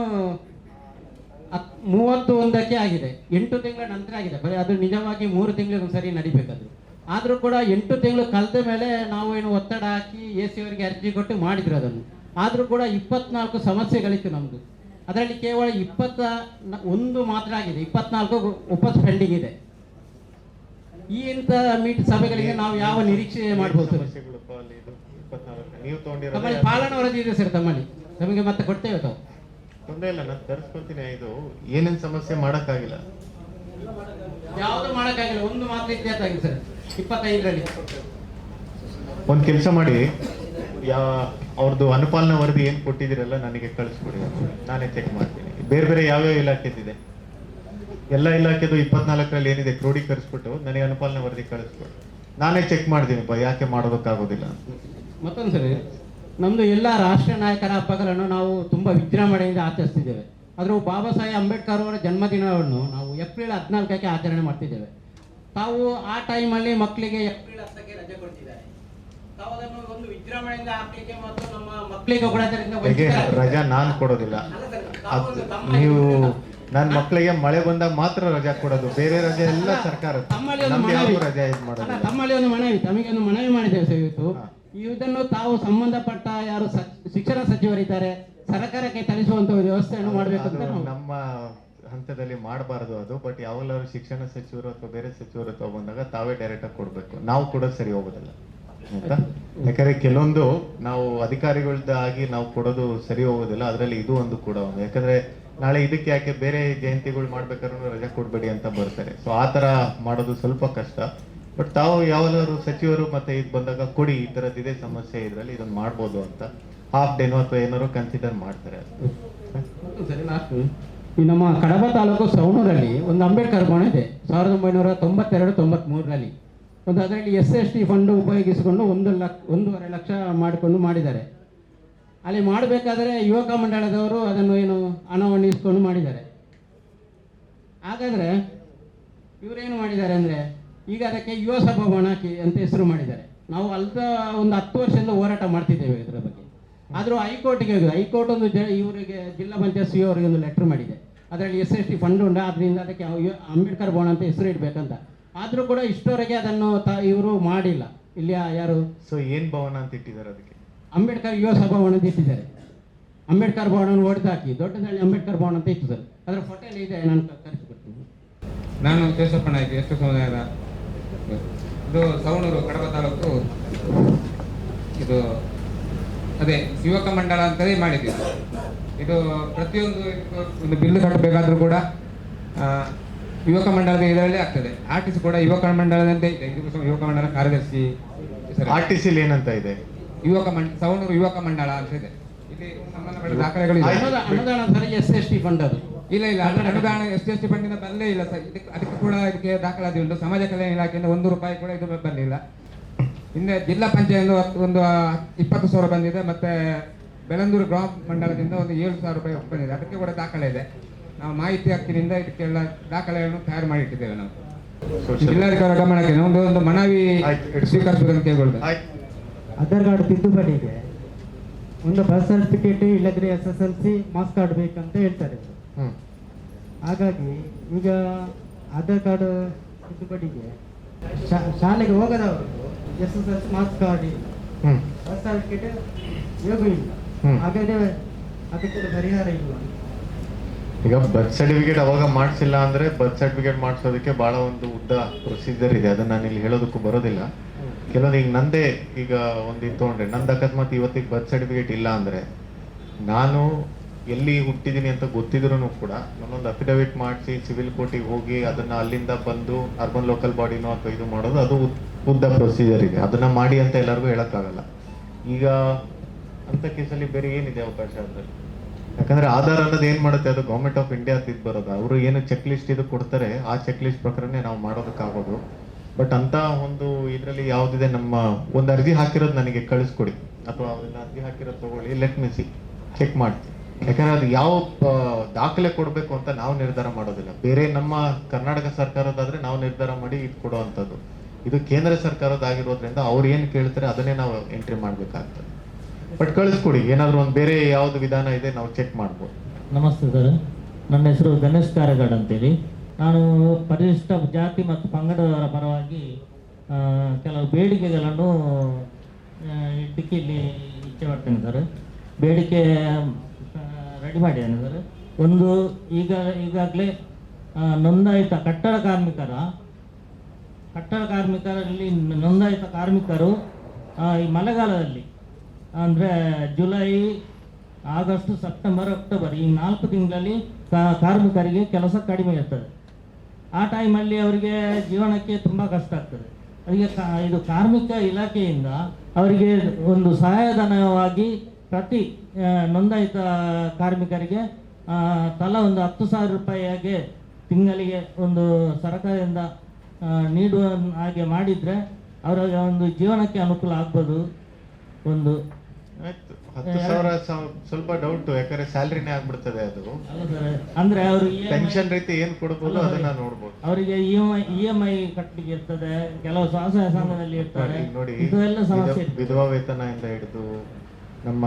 31ಕ್ಕೆ ಆಗಿದೆ. 8 ತಿಂಗಳ ನಂತರ ಆಗಿದೆ. ಬರೀ ಅದು ನಿಜವಾಗಿ 3 ತಿಂಗಳಿಗೆ ಸರಿ ನಡಿಬೇಕಾದ್ರು. ಆದರೂ ಕೂಡ 8 ತಿಂಗಳು ಕಳೆದ ಮೇಲೆ ನಾವು ಏನು ಒತ್ತಡ ಹಾಕಿ AC ಅವರಿಗೆ ಅರ್ಜಿ ಕೊಟ್ಟು ಮಾಡಿದ್ರು ಅದನ್ನು. ಆದರೂ ಕೂಡ 24 ಸಮಸ್ಯೆಗಳಿತ್ತು ನಮ್ಮದು. ಅದರಲ್ಲಿ ಕೇವಲ 21 ಮಾತ್ರ ಆಗಿದೆ. 24 ವಾಪಸ್ ಪೆಂಡಿಂಗ್ ಇದೆ. ಈ ಇಂಥ ಸಭೆಗಳಿಗೆ ನಾವು ಯಾವ ನಿರೀಕ್ಷೆ ಮಾಡ್ಬೋದು? ನೀವು ತಮ್ಮಲ್ಲಿ ಪಾಲನಾ ವರದಿ ಇದೆ ಸರ್, ತಮ್ಮಲ್ಲಿ ನಮಗೆ ಮತ್ತೆ ಕೊಡ್ತೇವೆ ತಾವು. ತೊಂದರೆ ಇಲ್ಲ, ನಾನು ತರಿಸ್ಕೊಳ್ತೀನಿ. ಇದು ಏನೇನು ಸಮಸ್ಯೆ ಮಾಡೋಕ್ಕಾಗಿಲ್ಲ, ಯಾವುದು ಮಾಡೋಕ್ಕಾಗಿಲ್ಲ, ಒಂದು ಮಾತ್ರ ಇತ್ಯರ್ಥ ಆಗಿದೆ ಸರ್ 25ರಲ್ಲಿ. ಒಂದು ಕೆಲಸ ಮಾಡಿ, ಅವ್ರದ್ದು ಅನುಪಾಲನಾ ವರದಿ ಏನು ಕೊಟ್ಟಿದ್ದೀರಲ್ಲ ನನಗೆ ಕಳಿಸ್ಕೊಡಿ, ನಾನೇ ಚೆಕ್ ಮಾಡ್ತೀನಿ. ಬೇರೆ ಬೇರೆ ಯಾವ್ಯಾವ ಇಲಾಖೆದಿದೆ ಎಲ್ಲ ಇಲಾಖೆದು 24ರಲ್ಲಿ ಏನಿದೆ ಕ್ರೋಢೀಕರಿಸ್ಬಿಟ್ಟು ನನಗೆ ಅನುಪಾಲನಾ ವರದಿ ಕಳಿಸ್ಕೊಡಿ, ನಾನೇ ಚೆಕ್ ಮಾಡ್ತೀನಿ. ಯಾಕೆ ಮಾಡೋದಕ್ಕಾಗೋದಿಲ್ಲ? ಮತ್ತೊಂದು ಸರಿ, ನಮ್ಮದು ಎಲ್ಲ ರಾಷ್ಟ್ರೀಯ ನಾಯಕರ ಹಬ್ಬಗಳನ್ನು ನಾವು ತುಂಬ ವಿಜೃಂಭಣೆಯಿಂದ ಆಚರಿಸ್ತಿದ್ದೇವೆ. ಆದರೂ ಬಾಬಾ ಸಾಹೇಬ್ ಅಂಬೇಡ್ಕರ್ ಅವರ ಜನ್ಮದಿನವನ್ನು ನಾವು ಏಪ್ರಿಲ್ 14ಕ್ಕೆ ಆಚರಣೆ ಮಾಡ್ತಿದ್ದೇವೆ. ತಾವು ಆ ಟೈಮಲ್ಲಿ ಮಕ್ಕಳಿಗೆ ಏಪ್ರಿಲ್ 10ಕ್ಕೆ ರಜೆ ಕೊಡ್ತಿದ್ದಾರೆ. ತಾವು ಅದನ್ನು ಒಂದು ವಿಜೃಂಭಣೆಯಿಂದ ಹಾಕಲಿಕ್ಕೆ ಮತ್ತು ನಮ್ಮ ಮಕ್ಕಳಿಗೆ ಕೂಡ ರಜಾ ನಾನು ಕೊಡೋದಿಲ್ಲ. ನೀವು ನನ್ನ ಮಕ್ಕಳಿಗೆ ಮಳೆ ಬಂದಾಗ ಮಾತ್ರ ರಜಾ ಕೊಡೋದು, ಬೇರೆ ರಜೆ ಎಲ್ಲ ಸರ್ಕಾರ. ತಮ್ಮಲ್ಲಿ ಒಂದು ಮನವಿ, ತಮಗೆ ಒಂದು ಮನವಿ ಮಾಡಿದ್ದೇವೆ ಸರ್ ಇವತ್ತು. ಇದನ್ನು ತಾವು ಸಂಬಂಧಪಟ್ಟ ಯಾರು ಶಿಕ್ಷಣ ಸಚಿವರಿದ್ದಾರೆ ಸರ್ಕಾರಕ್ಕೆ ತರಿಸುವಂತ ವ್ಯವಸ್ಥೆಯನ್ನು ಮಾಡಬೇಕಂತ ನಮ್ಮ ಹಂತದಲ್ಲಿ ಮಾಡಬಾರದು ಅದು. ಬಟ್ ಯಾವಾಗಲಾದ್ರು ಶಿಕ್ಷಣ ಸಚಿವರು ಅಥವಾ ಬೇರೆ ಸಚಿವರು ಬಂದಾಗ ತಾವೇ ಡೈರೆಕ್ಟ್ ಆಗಿ ಕೊಡ್ಬೇಕು, ನಾವು ಕೂಡ ಸರಿ ಹೋಗೋದಿಲ್ಲ ಆಯ್ತಾ. ಯಾಕಂದ್ರೆ ಕೆಲವೊಂದು ನಾವು ಅಧಿಕಾರಿಗಳದ್ದಾಗಿ ನಾವು ಕೊಡೋದು ಸರಿ ಹೋಗೋದಿಲ್ಲ, ಅದರಲ್ಲಿ ಇದು ಒಂದು ಕೂಡ ಒಂದು. ಯಾಕಂದ್ರೆ ನಾಳೆ ಇದಕ್ಕೆ ಯಾಕೆ ಬೇರೆ ಜಯಂತಿಗಳು ಮಾಡ್ಬೇಕಾದ್ರೂ ರಜೆ ಕೊಡ್ಬೇಡಿ ಅಂತ ಬರ್ತಾರೆ. ಸೊ ಆ ತರ ಮಾಡೋದು ಸ್ವಲ್ಪ ಕಷ್ಟ. ಬಟ್ ತಾವು ಯಾವಾಗಲಾದ್ರು ಸಚಿವರು ಮತ್ತೆ ಇದು ಬಂದಾಗ ಕೊಡಿ, ಈ ತರದ್ದು ಇದೇ ಸಮಸ್ಯೆ ಇದ್ರಲ್ಲಿ ಇದನ್ನ ಮಾಡ್ಬೋದು ಅಂತ ಹಾಫ್ ಡೇನೋ ಅಥವಾ ಏನಾದ್ರು ಕನ್ಸಿಡರ್ ಮಾಡ್ತಾರೆ. ಸರಿ, ಲಾಸ್ಟ್ ಈ ನಮ್ಮ ಕಡಬ ತಾಲೂಕು ಸವಣೂರಲ್ಲಿ ಒಂದು ಅಂಬೇಡ್ಕರ್ ಭವನ ಇದೆ 1992-93ರಲ್ಲಿ. ಒಂದು ಅದರಲ್ಲಿ SST ಫಂಡ್ ಉಪಯೋಗಿಸಿಕೊಂಡು 1.5 ಲಕ್ಷ ಮಾಡಿಕೊಂಡು ಮಾಡಿದ್ದಾರೆ. ಅಲ್ಲಿ ಮಾಡಬೇಕಾದ್ರೆ ಯುವಕ ಮಂಡಳದವರು ಅದನ್ನು ಏನು ಹಣವನ್ನು ಇಸ್ಕೊಂಡು ಮಾಡಿದ್ದಾರೆ. ಹಾಗಾದರೆ ಇವರೇನು ಮಾಡಿದ್ದಾರೆ ಅಂದರೆ ಈಗ ಅದಕ್ಕೆ ಯುವ ಸಭಾಭವನ ಅಂತ ಹೆಸರು ಮಾಡಿದ್ದಾರೆ. ನಾವು ಅಲ್ದ ಒಂದು 10 ವರ್ಷದಿಂದ ಹೋರಾಟ ಮಾಡ್ತಿದ್ದೇವೆ ಇದರ ಬಗ್ಗೆ. ಆದರೂ ಹೈಕೋರ್ಟ್ಗೆ ಹೋಗಿದೆ. ಹೈಕೋರ್ಟ್ ಒಂದು ಇವರಿಗೆ ಜಿಲ್ಲಾ ಪಂಚಾಯತ್ CO ಅವರಿಗೆ ಒಂದು ಲೆಟರ್ ಮಾಡಿದೆ. ಅದರಲ್ಲಿ SST ಫಂಡ್ ಉಂಟು, ಅದರಿಂದ ಅದಕ್ಕೆ ಅಂಬೇಡ್ಕರ್ ಭವನ ಅಂತ ಹೆಸರು ಇಡಬೇಕಂತ. ಆದರೂ ಕೂಡ ಇಷ್ಟವರೆಗೆ ಅದನ್ನು ಇವರು ಮಾಡಿಲ್ಲ. ಇಲ್ಲಿ ಯಾರು ಏನ್ ಭವನ ಅಂತ ಇಟ್ಟಿದ್ದಾರೆ? ಅದಕ್ಕೆ ಅಂಬೇಡ್ಕರ್ ಯುವ ಸಭಾಭವನ ಅಂತ ಇಟ್ಟಿದ್ದಾರೆ. ಅಂಬೇಡ್ಕರ್ ಭವನ ಹೊಡೆದಾಕಿ ದೊಡ್ಡದಲ್ಲಿ ಅಂಬೇಡ್ಕರ್ ಭವನ ಅಂತ ಇತ್ತು ಸರ್. ಅದರ ಫೋಟೋ ಇದೆ, ನಾನು ಕರೆಸಿಕೊಡ್ತೀನಿ. ನಾನು ಕೇಶಪ್ಪ ನಾಯ್ಕ, ಎಷ್ಟು ಸಮುದಾಯದ ಇದು ಸವಣೂರು ಕಡಬ ತಾಲೂಕು. ಇದು ಅದೇ ಯುವಕ ಮಂಡಳ ಅಂತಲೇ ಮಾಡಿದ್ದೀವಿ. ಇದು ಪ್ರತಿಯೊಂದು ಒಂದು ಬಿಲ್ ಕಟ್ಟಬೇಕಾದ್ರೂ ಕೂಡ ಯುವಕ ಮಂಡಳದ ಇದರಲ್ಲಿ ಆಗ್ತದೆ. RTC ಕೂಡ ಯುವಕ ಮಂಡಳದಂತೆ ಇದೆ. ಇದು ಯುವಕ ಮಂಡಳ ಕಾರ್ಯದರ್ಶಿ. RTC ಏನಂತ ಇದೆ? ಸವಣೂರು ಯುವಕ ಮಂಡಳ ಅಂತ ಇದೆ. ಇಲ್ಲಿ ಸಂಬಂಧಪಟ್ಟ ದಾಖಲೆಗಳು ಅನುದಾನ SST ಫಂಡ್ ಅದು ಇಲ್ಲ ಅನುದಾನ SST ಫಂಡಿಂದ ಬರಲೇ ಇಲ್ಲ ಸರ್. ಅದಕ್ಕೆ ಕೂಡ ಇದಕ್ಕೆ ದಾಖಲಾತಿ ಉಂಟು. ಸಮಾಜ ಕಲ್ಯಾಣ ಇಲಾಖೆಯಿಂದ 1 ರೂಪಾಯಿ ಕೂಡ ಇದು ಬರಲಿಲ್ಲ. ಹಿಂದೆ ಜಿಲ್ಲಾ ಪಂಚಾಯತ್ ಒಂದು 20,000 ಬಂದಿದೆ. ಮತ್ತೆ ಬೆಳಂದೂರು ಗ್ರಾಮ ಮಂಡಲದಿಂದ ಒಂದು 7,000 ರೂಪಾಯಿ ಬಂದಿದೆ. ಅದಕ್ಕೆ ಕೂಡ ದಾಖಲೆ ಇದೆ. ನಾವು ಮಾಹಿತಿ ಹಕ್ಕಿನಿಂದ ಇದಕ್ಕೆಲ್ಲ ದಾಖಲೆಯನ್ನು ತಯಾರು ಮಾಡಿಟ್ಟಿದ್ದೇವೆ. ನಾವು ಜಿಲ್ಲಾಧಿಕಾರಿ ಗಮನಕ್ಕೆ ಒಂದು ಮನವಿ ಸ್ವೀಕರಿಸಬೇಕಂತ ಕೇಳ್ಕೊಳ್ತೇವೆ. ಆಧಾರ್ ಕಾರ್ಡ್ ತಿದ್ದುಪಡಿಗೆ ಒಂದು ಬರ್ತ್ ಸರ್ಟಿಫಿಕೇಟ್ ಇಲ್ಲದ್ರೆ SSLC ಮಾರ್ಕ್ಸ್ ಕಾರ್ಡ್ ಬೇಕಂತ ಹೇಳ್ತಾರೆ. ಹಾಗಾಗಿ ಈಗ ಆಧಾರ್ ಕಾರ್ಡ್ ತಿದ್ದುಪಡಿಗೆ ಶಾಲೆಗೆ ಹೋಗದವರು SSLC marks card birth certificate ಯೋಗು ಇಲ್ಲ. ಹಾಗಾದ್ರೆ ಅದಕ್ಕೆ ಪರಿಹಾರ ಇಲ್ಲ. ಈಗ ಬರ್ತ್ ಸರ್ಟಿಫಿಕೇಟ್ ಅವಾಗ ಮಾಡಿಸಿಲ್ಲ ಅಂದ್ರೆ ಬರ್ತ್ ಸರ್ಟಿಫಿಕೇಟ್ ಮಾಡಿಸೋದಕ್ಕೆ ಬಹಳ ಒಂದು ಉದ್ದ ಪ್ರೊಸೀಜರ್ ಇದೆ. ಅದನ್ನ ನಾನು ಇಲ್ಲಿ ಹೇಳೋದಕ್ಕೂ ಬರೋದಿಲ್ಲ. ಕೆಲವೊಂದು ಈಗ ನಂದೇ ಈಗ ಒಂದು ತೊಗೊಂಡ್ರೆ ನಂದು ಅಕಸ್ಮಾತ್ ಇವತ್ತಿಗೆ ಬರ್ತ್ ಸರ್ಟಿಫಿಕೇಟ್ ಇಲ್ಲ ಅಂದ್ರೆ ನಾನು ಎಲ್ಲಿ ಹುಟ್ಟಿದ್ದೀನಿ ಅಂತ ಗೊತ್ತಿದ್ರು ಕೂಡ ನಾನೊಂದು ಅಫಿಡವಿಟ್ ಮಾಡಿಸಿ ಸಿವಿಲ್ ಕೋರ್ಟಿಗೆ ಹೋಗಿ ಅದನ್ನ ಅಲ್ಲಿಂದ ಬಂದು ಅರ್ಬನ್ ಲೋಕಲ್ ಬಾಡಿನೋ ಅಥವಾ ಇದು ಮಾಡೋದು ಅದು ಉದ್ದ ಪ್ರೊಸೀಜರ್ ಇದೆ. ಅದನ್ನ ಮಾಡಿ ಅಂತ ಎಲ್ಲರಿಗೂ ಹೇಳಕ್ಕಾಗಲ್ಲ. ಈಗ ಅಂತ ಕೇಸಲ್ಲಿ ಬೇರೆ ಏನಿದೆ ಅವಕಾಶ ಅದರಲ್ಲಿ? ಯಾಕಂದ್ರೆ ಆಧಾರ್ ಅನ್ನೋದು ಏನ್ ಮಾಡುತ್ತೆ, ಅದು ಗೌರ್ಮೆಂಟ್ ಆಫ್ ಇಂಡಿಯಾ ತಿದ್ದು ಬರೋದು. ಅವರು ಏನು ಚೆಕ್ ಲಿಸ್ಟ್ ಇದು ಕೊಡ್ತಾರೆ, ಆ ಚೆಕ್ ಲಿಸ್ಟ್ ಪ್ರಕಾರನೇ ನಾವು ಮಾಡೋದಕ್ಕಾಗೋದು. ಬಟ್ ಅಂತ ಒಂದು ಇದರಲ್ಲಿ ಯಾವ್ದಿದೆ, ನಮ್ಮ ಒಂದು ಅರ್ಜಿ ಹಾಕಿರೋದು ನನಗೆ ಕಳಿಸ್ಕೊಡಿ, ಅಥವಾ ಅದನ್ನ ಅರ್ಜಿ ಹಾಕಿರೋದು ತಗೊಳ್ಳಿ, ಲೆಟ್ ಮಿ ಸಿ ಚೆಕ್ ಮಾಡ್ತೀನಿ. ಯಾಕಂದ್ರೆ ಅದು ಯಾವ ದಾಖಲೆ ಕೊಡಬೇಕು ಅಂತ ನಾವು ನಿರ್ಧಾರ ಮಾಡೋದಿಲ್ಲ. ಬೇರೆ ನಮ್ಮ ಕರ್ನಾಟಕ ಸರ್ಕಾರದಾದ್ರೆ ನಾವು ನಿರ್ಧಾರ ಮಾಡಿ ಇದು ಕೊಡುವಂಥದ್ದು. ಇದು ಕೇಂದ್ರ ಸರ್ಕಾರದಾಗಿರೋದ್ರಿಂದ ಅವ್ರು ಏನು ಕೇಳ್ತಾರೆ ಅದನ್ನೇ ನಾವು ಎಂಟ್ರಿ ಮಾಡಬೇಕಾಗ್ತದೆ. ಬಟ್ ಕಳಿಸ್ಕೊಡಿ, ಏನಾದರೂ ಒಂದು ಬೇರೆ ಯಾವುದು ವಿಧಾನ ಇದೆ ನಾವು ಚೆಕ್ ಮಾಡ್ಬೋದು. ನಮಸ್ತೆ ಸರ್, ನನ್ನ ಹೆಸರು ಗಣೇಶ್ ಕಾರಗಾಡ್ ಅಂತೇಳಿ. ನಾನು ಪರಿಶಿಷ್ಟ ಜಾತಿ ಮತ್ತು ಪಂಗಡದವರ ಪರವಾಗಿ ಕೆಲವು ಬೇಡಿಕೆಗಳನ್ನು ಇದ್ದಕ್ಕೆ ಇಲ್ಲಿ ಇಚ್ಛೆ ಮಾಡ್ತೇನೆ ಸರ್. ಬೇಡಿಕೆ ರೆಡಿ ಮಾಡಿದ್ದೇನೆ ಸರ್. ಒಂದು, ಈಗಾಗಲೇ ನೋಂದಾಯಿತ ಕಟ್ಟಡ ಕಾರ್ಮಿಕರಲ್ಲಿ ನೋಂದಾಯಿತ ಕಾರ್ಮಿಕರು ಈ ಮಳೆಗಾಲದಲ್ಲಿ ಅಂದರೆ ಜುಲೈ, ಆಗಸ್ಟ್, ಸೆಪ್ಟೆಂಬರ್, ಅಕ್ಟೋಬರ್ ಈ 4 ತಿಂಗಳಲ್ಲಿ ಕಾರ್ಮಿಕರಿಗೆ ಕೆಲಸ ಕಡಿಮೆ ಇರ್ತದೆ. ಆ ಟೈಮಲ್ಲಿ ಅವರಿಗೆ ಜೀವನಕ್ಕೆ ತುಂಬ ಕಷ್ಟ ಆಗ್ತದೆ. ಅದಕ್ಕೆ ಇದು ಕಾರ್ಮಿಕ ಇಲಾಖೆಯಿಂದ ಅವರಿಗೆ ಒಂದು ಸಹಾಯಧನವಾಗಿ ಪ್ರತಿ ನೋಂದಾಯಿತ ಕಾರ್ಮಿಕರಿಗೆ ತಲಾ ಒಂದು 10,000 ರೂಪಾಯಿಗೆ ತಿಂಗಳಿಗೆ ಒಂದು ಸರ್ಕಾರದಿಂದ ನೀಡುವ ಹಾಗೆ ಮಾಡಿದರೆ ಅವರ ಒಂದು ಜೀವನಕ್ಕೆ ಅನುಕೂಲ ಆಗ್ಬೋದು. ಒಂದು 10,000 ಸ್ವಲ್ಪ ಡೌಟ್, ಯಾಕಂದ್ರೆ ಸ್ಯಾಲ್ರಿನೇ ಆಗ್ಬಿಡ್ತದೆ ಅದು. ಅಂದ್ರೆ ಅವರು ಪೆನ್ಷನ್ ರೀತಿ ಏನ್ ಕೊಡಬಹುದು ಅದನ್ನ ನೋಡ್ಬೋದು. ಅವರಿಗೆ EMI ಕಟ್ಟಲಿಕ್ಕೆ ಇರ್ತದೆ, ಕೆಲವು ಸ್ವಸಹಾಯ ಸಂಘದಲ್ಲಿ ಇರ್ತಾರೆ. ನೋಡಿ, ಇದೆಲ್ಲ ಸಮಸ್ಯೆ. ವಿಧವಾ ವೇತನ ಇಂದ ಹಿಡಿದು ನಮ್ಮ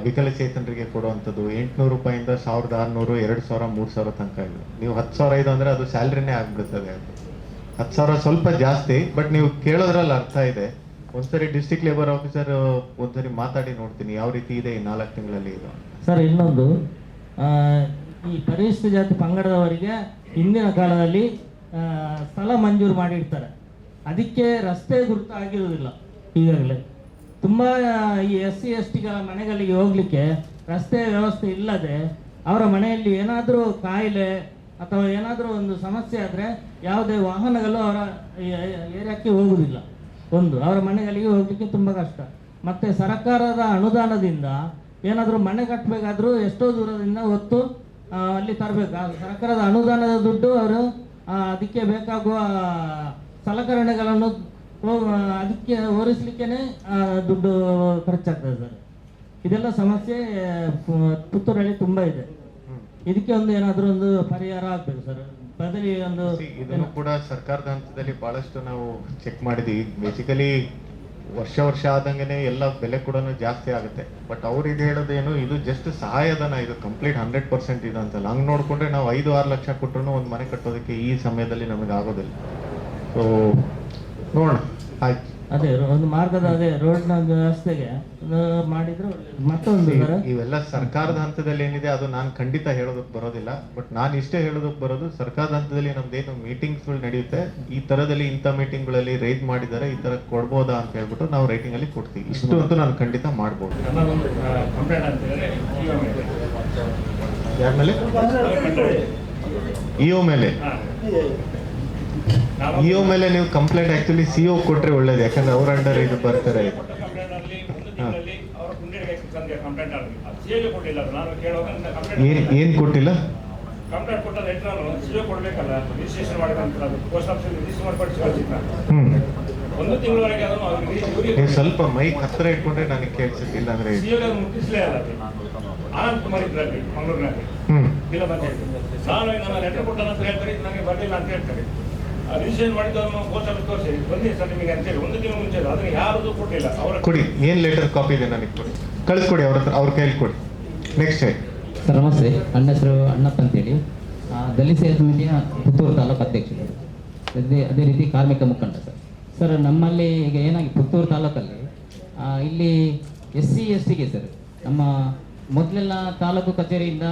ವಿಕಲಚೇತನರಿಗೆ ಕೊಡುವಂಥದ್ದು 800 ರೂಪಾಯಿಂದ 1,600, 2,000, 3,000 ತನಕ ಇದೆ. ನೀವು 10,005 ಅಂದ್ರೆ ಅದು ಸ್ಯಾಲ್ರಿನೇ ಆಗ್ಬಿಡ್ತದೆ. ಅದು 10,000 ಸ್ವಲ್ಪ ಜಾಸ್ತಿ, ಬಟ್ ನೀವು ಕೇಳೋದ್ರಲ್ಲಿ ಅರ್ಥ ಇದೆ. ಒಂದ್ಸರಿ ಡಿಸ್ಟ್ರಿಕ್ಟ್ ಲೇಬರ್ ಆಫೀಸರ್ ಒಂದ್ಸರಿ ಮಾತಾಡಿ ನೋಡ್ತೀನಿ ಯಾವ ರೀತಿ ಇದೆ ಈ 4 ತಿಂಗಳಲ್ಲಿ ಇದು. ಸರ್, ಇನ್ನೊಂದು, ಈ ಪರಿಶಿಷ್ಟ ಜಾತಿ ಪಂಗಡದವರಿಗೆ ಹಿಂದಿನ ಕಾಲದಲ್ಲಿ ಸ್ಥಳ ಮಂಜೂರು ಮಾಡಿರ್ತಾರೆ, ಅದಕ್ಕೆ ರಸ್ತೆ ಗುರುತು ಆಗಿರುವುದಿಲ್ಲ. ಈಗಾಗಲೇ ತುಂಬ ಈ SC STಗಳ ಮನೆಗಳಿಗೆ ಹೋಗ್ಲಿಕ್ಕೆ ರಸ್ತೆ ವ್ಯವಸ್ಥೆ ಇಲ್ಲದೆ ಅವರ ಮನೆಯಲ್ಲಿ ಏನಾದರೂ ಕಾಯಿಲೆ ಅಥವಾ ಏನಾದರೂ ಒಂದು ಸಮಸ್ಯೆ ಆದರೆ ಯಾವುದೇ ವಾಹನಗಳು ಅವರ ಏರಿಯಾಕ್ಕೆ ಹೋಗುವುದಿಲ್ಲ. ಒಂದು, ಅವರ ಮನೆಗಳಿಗೆ ಹೋಗಲಿಕ್ಕೆ ತುಂಬ ಕಷ್ಟ. ಮತ್ತು ಸರ್ಕಾರದ ಅನುದಾನದಿಂದ ಏನಾದರೂ ಮನೆ ಕಟ್ಟಬೇಕಾದ್ರೂ ಎಷ್ಟೋ ದೂರದಿಂದ ಹೊತ್ತು ಅಲ್ಲಿ ತರಬೇಕು. ಸರ್ಕಾರದ ಅನುದಾನದ ದುಡ್ಡು ಅವರು ಅದಕ್ಕೆ ಬೇಕಾಗುವ ಸಲಕರಣೆಗಳನ್ನು ಅದಕ್ಕೆ ಓರಿಸಲಿಕ್ಕೇ ದುಡ್ಡು ಖರ್ಚಾಗ್ತದೆ ಸರ್. ಇದೆಲ್ಲ ಸಮಸ್ಯೆ ಪುತ್ತೂರಲ್ಲಿ ತುಂಬ ಇದೆ. ಇದಕ್ಕೆ ಒಂದು ಏನಾದರೂ ಒಂದು ಪರಿಹಾರ ಆಗಬೇಕು ಸರ್. ಬದಲಿ ಒಂದು ಇದನ್ನು ಕೂಡ ಸರ್ಕಾರದ ಹಂತದಲ್ಲಿ ಬಹಳಷ್ಟು ನಾವು ಚೆಕ್ ಮಾಡಿದ್ವಿ. ಬೇಸಿಕಲಿ ವರ್ಷ ಆದಂಗೆನೆ ಎಲ್ಲ ಬೆಲೆ ಕೂಡ ಜಾಸ್ತಿ ಆಗುತ್ತೆ. ಬಟ್ ಅವ್ರು ಇದು ಹೇಳೋದೇನು, ಇದು ಜಸ್ಟ್ ಸಹಾಯಧನ, ಇದು ಕಂಪ್ಲೀಟ್ 100% ಇದು ಅಂತಲ್ಲ. ಹಂಗೆ ನೋಡಿಕೊಂಡ್ರೆ ನಾವು 5-6 ಲಕ್ಷ ಕೊಟ್ಟರು ಒಂದು ಮನೆ ಕಟ್ಟೋದಕ್ಕೆ ಈ ಸಮಯದಲ್ಲಿ ನಮಗೆ ಆಗೋದಿಲ್ಲ. ಸೊ ನೋಡೋಣ, ಆಯ್ತು. ಅದೇ ಒಂದು ಮಾರ್ಗದ ರೋಡ್ನ ವ್ಯವಸ್ಥೆಗೆ ಮಾಡಿದ್ರೆ ಮತ್ತೊಂದು ಇವೆಲ್ಲ ಸರ್ಕಾರದ ಹಂತದಲ್ಲಿ ಏನಿದೆ ಅದು ನಾನು ಖಂಡಿತ ಹೇಳೋದಕ್ಕೆ ಬರೋದಿಲ್ಲ. ಬಟ್ ನಾನು ಇಷ್ಟೇ ಹೇಳೋದಕ್ಕೆ ಬರೋದು, ಸರ್ಕಾರದ ಹಂತದಲ್ಲಿ ನಮ್ದೇನು ಮೀಟಿಂಗ್ಸ್ಗಳು ನಡೆಯುತ್ತೆ, ಈ ಥರದಲ್ಲಿ ಇಂಥ ಮೀಟಿಂಗ್ಗಳಲ್ಲಿ ರೈಸ್ ಮಾಡಿದ್ದಾರೆ, ಈ ಥರ ಕೊಡ್ಬೋದಾ ಅಂತ ಹೇಳ್ಬಿಟ್ಟು ನಾವು ರೈಟಿಂಗ್ ಅಲ್ಲಿ ಕೊಡ್ತೀವಿ. ಇಷ್ಟು ಅಂತೂ ನಾನು ಖಂಡಿತ ಮಾಡ್ಬೋದು. ಯಾರ ಮೇಲೆ? ಇಒ ಮೇಲೆ. ಇಒ ಮೇಲೆ ನೀವು ಕಂಪ್ಲೇಂಟ್ ಆಕ್ಚುಲಿ CO ಕೊಟ್ರೆ ಒಳ್ಳೇದು, ಯಾಕಂದ್ರೆ ಅವ್ರ ಅಂಡರ್ ಇದು ಬರ್ತಾರೆ. ಏನ್ ಕೊಟ್ಟಿಲ್ಲ? ಕಂಪ್ಲೇಂಟ್ ಕೊಟ್ಟ ಲೆಟರ್ CO ಕೊಡ್ಬೇಕಲ್ಲ, ರಿಜಿಸ್ಟ್ರೇಷನ್ ಮಾಡಿದಂತ ಪೋಸ್ಟ್ ಆಫೀಸ್ ರಿಜಿಸ್ಟರ್ ಮಾಡ್ಕೊಳ್ತೀವಿ. ಒಂದು ತಿಂಗಳವರೆಗೆ ನೀವು ಸ್ವಲ್ಪ ಮೈಕ್ ಹತ್ರ ಇಟ್ಕೊಂಡ್ರೆ ನನಗೆ ಕೇಳಿಸಿಲ್ಲ. ಅಂದ್ರೆ ಮುಟ್ಟಿಸ್ಲೇ ಅಲ್ಲ. ಆನಂದ್ ಕುಮಾರ್ ಇದ್ರಲ್ಲಿ ಮಂಗಳೂರಿನಲ್ಲಿ ಜಿಲ್ಲಾ ಪಂಚಾಯತ್, ನಾನು ಲೆಟರ್ ಕೊಟ್ಟ ಅಂತ ಹೇಳ್ತಾರೆ, ನನಗೆ ಬರಲಿಲ್ಲ ಅಂತ ಹೇಳ್ತಾರೆ. ರಿಜಿಸ್ಟ್ರೇಷನ್ ಮಾಡಿದ್ದನ್ನು ಪೋಸ್ಟ್ ಆಫೀಸ್ ತೋರಿಸಿ ಬಂದಿ ಸರ್ ನಿಮಗೆ ಅಂತೇಳಿ 1 ತಿಂಗಳು ಮುಂಚೆ ಅದನ್ನ ಯಾರು ಕೊಟ್ಟಿಲ್ಲ. ಅವರ ಕೊಡಿ, ಏನ್ ಲೆಟರ್ ಕಾಪಿ ಇದೆ ನನಗೆ ಕೊಡಿ, ಕಳಿಸ್ಕೊಡಿ, ಅವ್ರ ಕೈಲಿ ಕೊಡಿ. ನೆಕ್ಸ್ಟ್ ಹೇಳಿ ಸರ್. ನಮಸ್ತೆ, ನನ್ನ ಹೆಸರು ಅಣ್ಣಪ್ಪ ಅಂತೇಳಿ, ದಲಿತ ಸೇವಾ ಸಮಿತಿಯ ಪುತ್ತೂರು ತಾಲೂಕು ಅಧ್ಯಕ್ಷರು. ಅದೇ ರೀತಿ ಕಾರ್ಮಿಕ ಮುಖಂಡ ಸರ್. ಸರ್, ನಮ್ಮಲ್ಲಿ ಈಗ ಏನಾಗಿ ಪುತ್ತೂರು ತಾಲೂಕಲ್ಲಿ ಇಲ್ಲಿ SC STಗೆ ಸರ್, ನಮ್ಮ ಮೊದಲೆಲ್ಲ ತಾಲೂಕು ಕಚೇರಿಯಿಂದ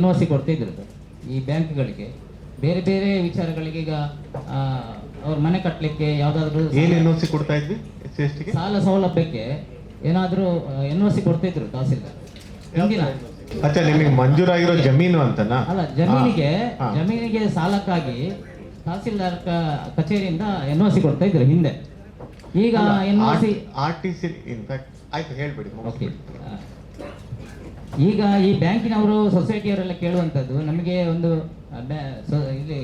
NOC ಕೊಡ್ತಿದ್ರು ಸರ್ ಈ ಬ್ಯಾಂಕ್ಗಳಿಗೆ. ಬೇರೆ ಬೇರೆ ವಿಚಾರಗಳಿಗೆ ಈಗ ಅವ್ರ ಮನೆ ಕಟ್ಟಲಿಕ್ಕೆ ಯಾವುದಾದ್ರೂ NOC ಕೊಡ್ತಾ ಇದ್ವಿ, SC STಗೆ ಸಾಲ ಸೌಲಭ್ಯಕ್ಕೆ ಏನಾದರೂ NOC ಕೊಡ್ತಿದ್ರು ತಹಸೀಲ್ದಾರ್ ಹಿಂದಿನ. ಅಚ್ಚಾ, ನಿಮಗೆ ಮಂಜೂರಾಗಿರೋ ಜಮೀನು ಅಂತನಾ? ಅಲ್ಲ, ಜಮೀನಿಗೆ ಸಾಲಕ್ಕಾಗಿ ತಹಸೀಲ್ದಾರ್ ಕಚೇರಿಯಿಂದ NOC ಕೊಡ್ತಾ ಇದ್ರು ಹಿಂದೆ. ಈಗ NOC RTC ಇನ್ಫ್ಯಾಕ್ಟ್ ಆಯ್ತು, ಹೇಳ್ಬಿಡಿ. ಓಕೆ. ಈಗ ಈ ಬ್ಯಾಂಕಿನವರು ಸೊಸೈಟಿಯವರೆಲ್ಲ ಕೇಳುವಂಥದ್ದು, ನಮಗೆ ಒಂದು ಇಲ್ಲಿ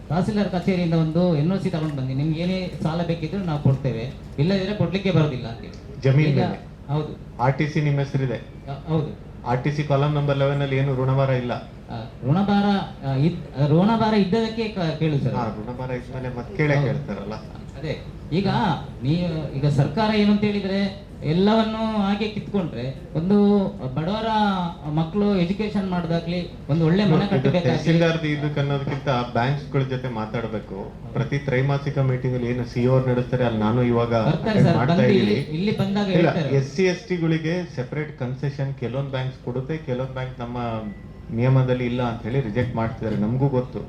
ತಹಸೀಲ್ದಾರ್ ಕಚೇರಿಯಿಂದ ಒಂದು NOC ತಗೊಂಡು ಬಂದು ನಿಮ್ಗೆ ಏನೇ ಸಾಲ ಬೇಕಿದ್ರು ನಾವು ಕೊಡ್ತೇವೆ, ಇಲ್ಲದಿದ್ರೆ ಕೊಡ್ಲಿಕ್ಕೆ ಬರೋದಿಲ್ಲ ಅಂತ. ಜಮೀನು? ಹೌದು. RTC ನಿಮ್ಮ ಹೆಸರಿದೆ? ಹೌದು. RTC ಕಾಲಮ್ ನಂಬರ್ 11 ಅಲ್ಲಿ ಏನು ಋಣಭಾರ ಇಲ್ಲ. ಋಣಭಾರ ಇದ್ದದಕ್ಕೆ ಕೇಳು ಸರ್. ಋಣಭಾರ ಇದ್ಮೇಲೆ ಮತ್ತೆ ಕೇಳೇ ಕೇಳ್ತಾರಲ್ಲ. ಅದೇ ಈಗ ಸರ್ಕಾರ ಏನು ಅಂತ ಹೇಳಿದ್ರೆ ಎಲ್ಲವನ್ನು ಹಾಗೆ ಕಿತ್ಕೊಂಡ್ರೆ ಒಂದು ಬಡವರ ಮಕ್ಕಳು ಎಜುಕೇಶನ್ ಮಾಡೋದಾಗ್ಲಿ ಒಂದು ಒಳ್ಳೆ ಮನೆ ಕಟ್ಟಬೇಕಾಗ್ಲಿ. ತಹಸೀಲ್ದಾರ್ದು ಇದಕ್ಕೆ ಅನ್ನೋದಕ್ಕಿಂತ ಬ್ಯಾಂಕ್ಸ್ ಗಳ ಜೊತೆ ಮಾತಾಡಬೇಕು. ಪ್ರತಿ ತ್ರೈಮಾಸಿಕ ಮೀಟಿಂಗ್ ಅಲ್ಲಿ ಏನು CO ನಡೆಸ್ತಾರೆ ಅಲ್ಲಿ ನಾನು ಇವಾಗ ಮಾಡ್ತಾ ಇದ್ದೀನಿ. ಇಲ್ಲಿ ಬಂದಾಗ SC ST ಗಳಿಗೆ ಸೆಪರೇಟ್ ಕನ್ಸೆಷನ್ ಕೆಲವೊಂದು ಬ್ಯಾಂಕ್ಸ್ ಕೊಡುತ್ತೆ, ಕೆಲವೊಂದು ಬ್ಯಾಂಕ್ ನಮ್ಮ ನಿಯಮದಲ್ಲಿ ಇಲ್ಲ ಅಂತ ಹೇಳಿ ರಿಜೆಕ್ಟ್ ಮಾಡ್ತಿದ್ದಾರೆ, ನಮಗೂ ಗೊತ್ತು.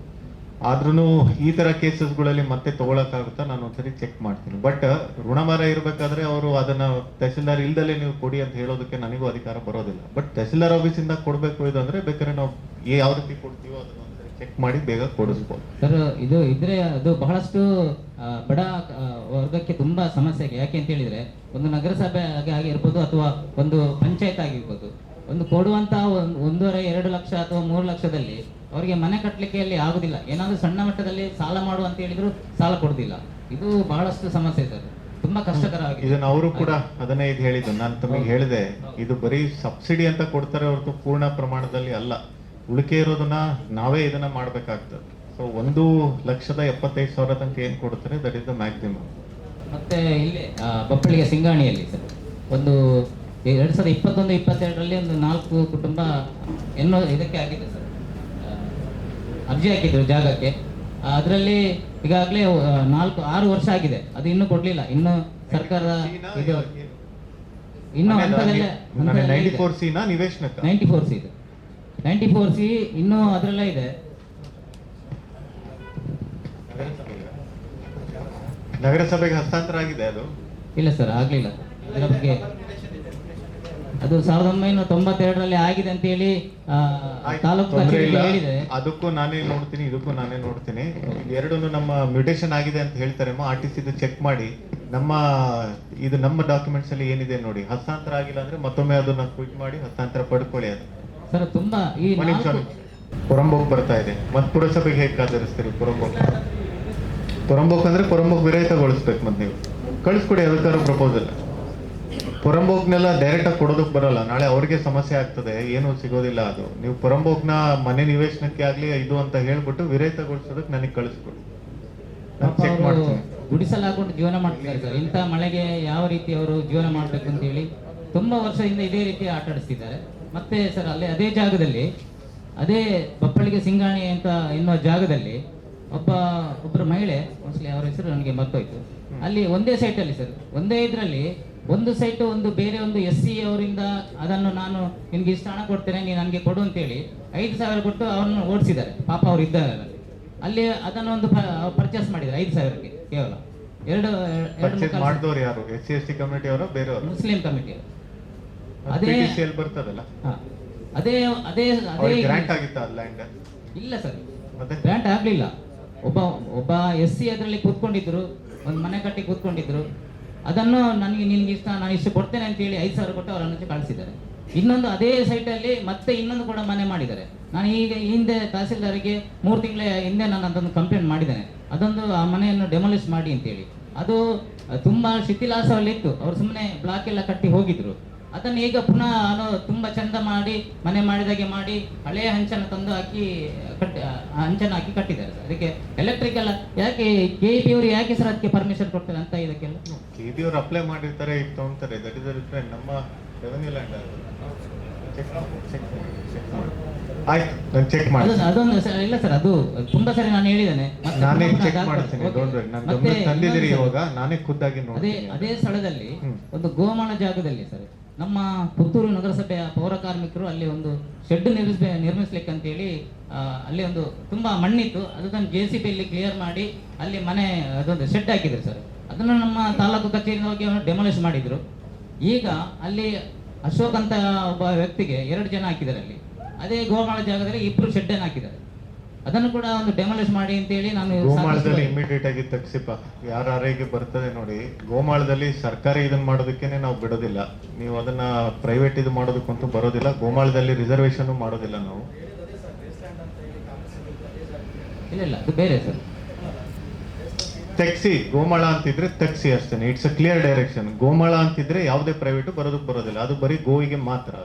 ಆದ್ರೂ ಈ ತರ ಕೇಸಸ್ಗಳಲ್ಲಿ ಮತ್ತೆ ತಗೊಳಕ್ಕಾಗುತ್ತಾ ನಾನು ಒಂದ್ಸರಿ ಚೆಕ್ ಮಾಡ್ತೀನಿ. ಬಟ್ ಋಣಭಾರ ಇರ್ಬೇಕಾದ್ರೆ ಅವರು ಅದನ್ನ ತಹಸೀಲ್ದಾರ್ ಇಲ್ದಲೇ ನೀವು ಕೊಡಿ ಅಂತ ಹೇಳೋದಕ್ಕೆ ನನಗೂ ಅಧಿಕಾರ ಬರೋದಿಲ್ಲ. ಬಟ್ ತಹಸೀಲ್ದಾರ್ ಆಫೀಸಿಂದ ಕೊಡ್ಬೇಕು ಇದು ಅಂದ್ರೆ ಬೇಕಾದ್ರೆ ನಾವು ಯಾವ ರೀತಿ ಕೊಡ್ತೀವೋ ಅದನ್ನ ಒಂದ್ಸರಿ ಚೆಕ್ ಮಾಡಿ ಬೇಗ ಕೊಡಿಸ್ಬೋದು ಸರ್. ಇದು ಇದ್ರೆ ಅದು ಬಹಳಷ್ಟು ಬಡ ವರ್ಗಕ್ಕೆ ತುಂಬಾ ಸಮಸ್ಯೆ. ಯಾಕೆ ಅಂತ ಹೇಳಿದ್ರೆ ಒಂದು ನಗರಸಭೆ ಆಗಿರ್ಬೋದು ಅಥವಾ ಒಂದು ಪಂಚಾಯತ್ ಆಗಿರ್ಬೋದು, ಒಂದು ಕೊಡುವಂತ 1.5-2 ಲಕ್ಷ ಅಥವಾ 3 ಲಕ್ಷದಲ್ಲಿ ಅವರಿಗೆ ಮನೆ ಕಟ್ಟಲಿಕ್ಕೆ ಅಲ್ಲಿ ಆಗುದಿಲ್ಲ. ಏನಾದ್ರೂ ಸಣ್ಣ ಮಟ್ಟದಲ್ಲಿ ಸಾಲ ಮಾಡು ಅಂತ ಹೇಳಿದ್ರು ಸಾಲ ಕೊಡುದಿಲ್ಲ. ಇದು ಬಹಳಷ್ಟು ಸಮಸ್ಯೆ ಸರ್, ತುಂಬಾ ಕಷ್ಟಕರವಾಗಿದೆ. ಇದನ್ನ ಅವರು ಕೂಡ ಅದನ್ನೇ ಇದು ಹೇಳಿದ್ದು. ನಾನು ತಮಗೆ ಹೇಳಿದೆ, ಇದು ಬರೀ ಸಬ್ಸಿಡಿ ಅಂತ ಕೊಡ್ತಾರೆ ಹೊರತು ಪೂರ್ಣ ಪ್ರಮಾಣದಲ್ಲಿ ಅಲ್ಲ. ಉಳಿಕೆ ಇರೋದನ್ನ ನಾವೇ ಇದನ್ನ ಮಾಡ್ಬೇಕಾಗ್ತದೆ. ಸೊ 1,75,000 ತನಕ ಏನ್ ಕೊಡ್ತಾರೆ ದಟ್ ಇಸ್ ದ ಮ್ಯಾಕ್ಸಿಮಮ್. ಮತ್ತೆ ಇಲ್ಲಿ ಬಪ್ಪಳಿಗೆ ಸಿಂಗಾಣಿಯಲ್ಲಿ ಸರ್ ಒಂದು 2021-22ರಲ್ಲಿ ಒಂದು 4 ಕುಟುಂಬ ಇದಕ್ಕೆ ಆಗಿದೆ ಸರ್, ಅರ್ಜಿ ಹಾಕಿದ್ರು ಜಾಗಕ್ಕೆ. ಅದರಲ್ಲಿ ಈಗಾಗಲೇ 4-6 ವರ್ಷ ಆಗಿದೆ, ಅದು ಇನ್ನೂ ಕೊಡ್ಲಿಲ್ಲ. ಇನ್ನು ಸರ್ಕಾರ ಇದು ಇನ್ನು ಹಂತದಲ್ಲೇ 94C ನಿವೇಶನಕ್ಕೆ 94C ಇದೆ. 94C ಇನ್ನೂ ಅದರಲ್ಲೇ ಇದೆ. ನಗರಸಭೆಗೆ ಹಸ್ತಾಂತರ ಆಗಿದೆ ಅದು? ಇಲ್ಲ ಸರ್, ಆಗ್ಲಿಲ್ಲ. ಅದರ ಬಗ್ಗೆ ಅದು 1992ರಲ್ಲಿ ಆಗಿದೆ ಅಂತ ಹೇಳಿ ತಾಲೂಕು ಕಚೇರಿ ಹೇಳಿದೆ. ಅದಕ್ಕೂ ನಾನೇ ನೋಡ್ತೀನಿ, ಇದಕ್ಕೂ ನಾನೇ ನೋಡ್ತೀನಿ. ಎರಡನ್ನು ನಮ್ಮ ಮ್ಯೂಟೇಷನ್ ಆಗಿದೆ ಅಂತ ಹೇಳ್ತಾರೆ. RTC ಚೆಕ್ ಮಾಡಿ ಇದು ನಮ್ಮ ಡಾಕ್ಯುಮೆಂಟ್ಸ್ ಅಲ್ಲಿ ಏನಿದೆ ನೋಡಿ. ಹಸ್ತಾಂತರ ಆಗಿಲ್ಲ ಅಂದ್ರೆ ಮತ್ತೊಮ್ಮೆ ಅದನ್ನ ಕ್ವಿಟ್ ಮಾಡಿ ಹಸ್ತಾಂತರ ಪಡ್ಕೊಳ್ಳಿ. ಅದು ಸರ್ ತುಂಬಾ ಈ ಪುರಂಬೋಕ್ ಬರ್ತಾ ಇದೆ. ಮತ್ ಪುರಸಭೆಗೆ ಹೇಗೆ ಕಾದಿರಿಸ್ತೀರಿ? ಪುರಂಬೋಕ್ ಅಂದ್ರೆ ಪುರಂಬೋಕ್ ವಿರಹಿತಗೊಳಿಸ್ಬೇಕು. ಮತ್ತೆ ನೀವು ಕಳಿಸ್ಕೊಡಿ ಅದಕ್ಕಾರ ಪ್ರಪೋಸಲ್. ಪುರಂಬೋಕ್ನೆಲ್ಲ ಡೈರೆಕ್ಟ್ ಆಗಿ ಕೊಡೋದಕ್ಕೆ ಬರಲ್ಲ, ನಾಳೆ ಅವ್ರಿಗೆ ಸಮಸ್ಯೆ ಆಗ್ತದೆ, ಏನು ಸಿಗೋದಿಲ್ಲ. ಅದು ನೀವು ಪುರಂಬೋಕ್ನ ಮನೆ ನಿವೇಶನಕ್ಕೆ ಆಗ್ಲಿ ಇದು ಅಂತ ಹೇಳ್ಬಿಟ್ಟು ವಿರಹಿತಗೊಳಿಸೋದಕ್ಕೆ ನನಗೆ ಕಳಿಸ್ಕೊಡಿ, ನಾನು ಚೆಕ್ ಮಾಡ್ತೀನಿ. ಗುಡಿಸಲು ಹಾಕೊಂಡು ಜೀವನ ಮಾಡ್ತಿದ್ದಾರೆ ಸರ್. ಇಂಥ ಮಳೆಗೆ ಯಾವ ರೀತಿ ಅವರು ಜೀವನ ಮಾಡ್ಬೇಕು ಅಂತ ಹೇಳಿ ತುಂಬಾ ವರ್ಷದಿಂದ ಇದೇ ರೀತಿ ಆಟ ಆಡಿಸ್ತಿದ್ದಾರೆ. ಮತ್ತೆ ಸರ್ ಅದೇ ಜಾಗದಲ್ಲಿ ಅದೇ ಬಪ್ಪಳಿಗೆ ಸಿಂಗಾಣಿ ಅಂತ ಎನ್ನುವ ಜಾಗದಲ್ಲಿ ಒಬ್ಬರು ಮಹಿಳೆ, ಮೋಸ್ಟ್ಲಿ ಅವರ ಹೆಸರು ನನಗೆ ಮರ್ತೋಯ್ತು, ಅಲ್ಲಿ ಒಂದೇ ಸೈಟಲ್ಲಿ ಸರ್, ಒಂದೇ ಇದರಲ್ಲಿ ಒಂದು ಸೈಟು ಒಂದು ಬೇರೆ ಒಂದು SC ಅವರಿಂದ ಅದನ್ನು ನಾನು ನಿನ್ಗೆ ಇಷ್ಟು ಹಣ ಕೊಡ್ತೇನೆ ನೀನು ನನಗೆ ಕೊಡು ಅಂತೇಳಿ 5,000 ಕೊಟ್ಟು ಅವರನ್ನು ಓಡಿಸಿದ್ದಾರೆ. ಪಾಪ ಅವ್ರು ಇದ್ದಾರೆ ಅಲ್ಲಿ. ಅದನ್ನು ಒಂದು ಪರ್ಚೇಸ್ ಮಾಡಿದ್ದಾರೆ 5,000ಕ್ಕೆ ಕೇವಲ. ಮಾಡಿದವರು ಯಾರು? SC ST ಕಮಿಟಿ ಅವರ ಬೇರೆಯವರು? Muslim committee. ಅದೇ ಬರ್ತದಲ್ಲ, ಅದೇ ಅದೇ ಅದೇ ಗ್ರಾಂಟ್ ಆಗಿತ್ತ ಲ್ಯಾಂಡ್? ಇಲ್ಲ ಸರ್, ಗ್ರಾಂಟ್ ಆಗ್ಲಿಲ್ಲ. ಒಬ್ಬ SC ಅದರಲ್ಲಿ ಕೂತ್ಕೊಂಡಿದ್ರು, ಒಂದು ಮನೆ ಕಟ್ಟಿ ಕೂತ್ಕೊಂಡಿದ್ರು. ಅದನ್ನು ನಿನ್ಗೆ ಇಷ್ಟ, ನಾನು ಇಷ್ಟು ಕೊಡ್ತೇನೆ ಅಂತ ಹೇಳಿ 5,000 ಕೊಟ್ಟು ಅವರನ್ನು ಕಳಿಸಿದ್ದಾರೆ. ಇನ್ನೊಂದು ಅದೇ ಸೈಟಲ್ಲಿ ಮತ್ತೆ ಇನ್ನೊಂದು ಕೂಡ ಮನೆ ಮಾಡಿದ್ದಾರೆ. ನಾನು ಈಗ ಹಿಂದೆ ತಹಸೀಲ್ದಾರಿಗೆ 3 ತಿಂಗಳ ಹಿಂದೆ ನಾನು ಅದೊಂದು ಕಂಪ್ಲೇಂಟ್ ಮಾಡಿದ್ದೇನೆ, ಅದೊಂದು ಆ ಮನೆಯನ್ನು ಡೆಮಾಲಿಷ್ ಮಾಡಿ ಅಂತೇಳಿ. ಅದು ತುಂಬಾ ಶಿಥಿಲಾಸವಲ್ಲಿತ್ತು, ಅವರು ಸುಮ್ಮನೆ ಬ್ಲಾಕ್ ಎಲ್ಲ ಕಟ್ಟಿ ಹೋಗಿದ್ರು. ಅದನ್ನು ಈಗ ಪುನಃ ತುಂಬಾ ಚಂದ ಮಾಡಿ ಮನೆ ಮಾಡಿದಾಗೆ ಮಾಡಿ ಹಳೆಯ ಹಂಚನ್ನು ತಂದು ಹಾಕಿ ಹಂಚನ್ನು ಹಾಕಿ ಕಟ್ಟಿದ್ದಾರೆ. ಅದಕ್ಕೆ ಎಲೆಕ್ಟ್ರಿಕಲ್ ಯಾಕೆ KEB ಅವರು ಯಾಕೆ ಸರ್ ಅದಕ್ಕೆ ಪರ್ಮಿಷನ್ ಕೊಡ್ತಾರೆ ಅಂತ ಇದಕ್ಕೆಲ್ಲ? KEB ಅವರು ಅಪ್ಲೈ ಮಾಡಿರ್ತಾರೆ, ಈಗ ತಗೊಂತಾರೆ. That is different. ನಮ್ಮ ರೆವೆನ್ಯೂ ಲ್ಯಾಂಡ್ ಆಯ್ತು, ನಾನು ಚೆಕ್ ಮಾಡಿ. ಅದೊಂದು ಇಲ್ಲ ಸರ್, ಅದು ತುಂಬಾ ಸರಿ ನಾನು ಹೇಳಿದ್ದೇನೆ, ನಾನೇ ಚೆಕ್ ಮಾಡ್ತೀನಿ. ನಾನು ತಂದಿದ್ದೀರಿ ಇವಾಗ, ನಾನೇ ಖುದ್ದಾಗಿ ನೋಡಿ. ಅದೇ ಸ್ಥಳದಲ್ಲಿ ಒಂದು ಗೋಮಾಳ ಜಾಗದಲ್ಲಿ ಸರ್ ನಮ್ಮ ಪುತ್ತೂರು ನಗರಸಭೆಯ ಪೌರ ಕಾರ್ಮಿಕರು ಅಲ್ಲಿ ಒಂದು ಶೆಡ್ ನಿರ್ಮಿಸ್ಲಿಕ್ಕೆ ಅಂತೇಳಿ ಅಲ್ಲಿ ಒಂದು ತುಂಬಾ ಮಣ್ಣಿತ್ತು, ಅದನ್ನು JCB ಅಲ್ಲಿ ಕ್ಲಿಯರ್ ಮಾಡಿ ಅಲ್ಲಿ ಮನೆ ಅದೊಂದು ಶೆಡ್ ಹಾಕಿದ್ರು ಸರ್. ಅದನ್ನು ನಮ್ಮ ತಾಲೂಕು ಕಚೇರಿಯಿಂದ ಹೋಗಿ ಡೆಮಾಲಿಷ್ ಮಾಡಿದ್ರು. ಈಗ ಅಲ್ಲಿ ಅಶೋಕ್ ಅಂತ ಒಬ್ಬ ವ್ಯಕ್ತಿಗೆ 2 ಜನ ಹಾಕಿದ್ದಾರೆ. ಅಲ್ಲಿ ಅದೇ ಗೋಮಾಳ ಜಾಗದಲ್ಲಿ 2 ಶೆಡ್ ಅನ್ನು ಹಾಕಿದ್ದಾರೆ. ಅದನ್ನು ಕೂಡ ಒಂದು ಡೆಮಾಲಿಷ್ ಮಾಡಿ ಅಂತ ಹೇಳಿ ನಾನು ಗೋಮಾಳದಲ್ಲಿ ಇಮಿಡಿಯೇಟ್ ಆಗಿ ತಗ್ಸಿಪ್ಪ. ಯಾರಿಗೆ ಬರ್ತದೆ ನೋಡಿ, ಗೋಮಾಳದಲ್ಲಿ ಸರ್ಕಾರಿ ಇದನ್ನ ಮಾಡೋದಕ್ಕೇನೆ ನಾವು ಬಿಡೋದಿಲ್ಲ. ನೀವು ಅದನ್ನ ಪ್ರೈವೇಟ್ ಇದು ಮಾಡೋದಕ್ಕಂತೂ ಬರೋದಿಲ್ಲ. ಗೋಮಾಳದಲ್ಲಿ ರಿಸರ್ವೇಶನ್ ಮಾಡೋದಿಲ್ಲ ನಾವು. ಇಲ್ಲ ಅದು ಬೇರೆ ಸರ್. ತೆಗ್ಸಿ ಗೋಮಾಳ ಅಂತಿದ್ರೆ ತೆಗ್ಸಿ ಅಷ್ಟೇ. It's a clear direction. ಗೋಮಾಳ ಅಂತಿದ್ರೆ ಯಾವುದೇ ಪ್ರೈವೇಟ್ ಬರೋದಕ್ಕೆ ಬರೋದಿಲ್ಲ, ಅದು ಬರೀ ಗೋವಿಗೆ ಮಾತ್ರ.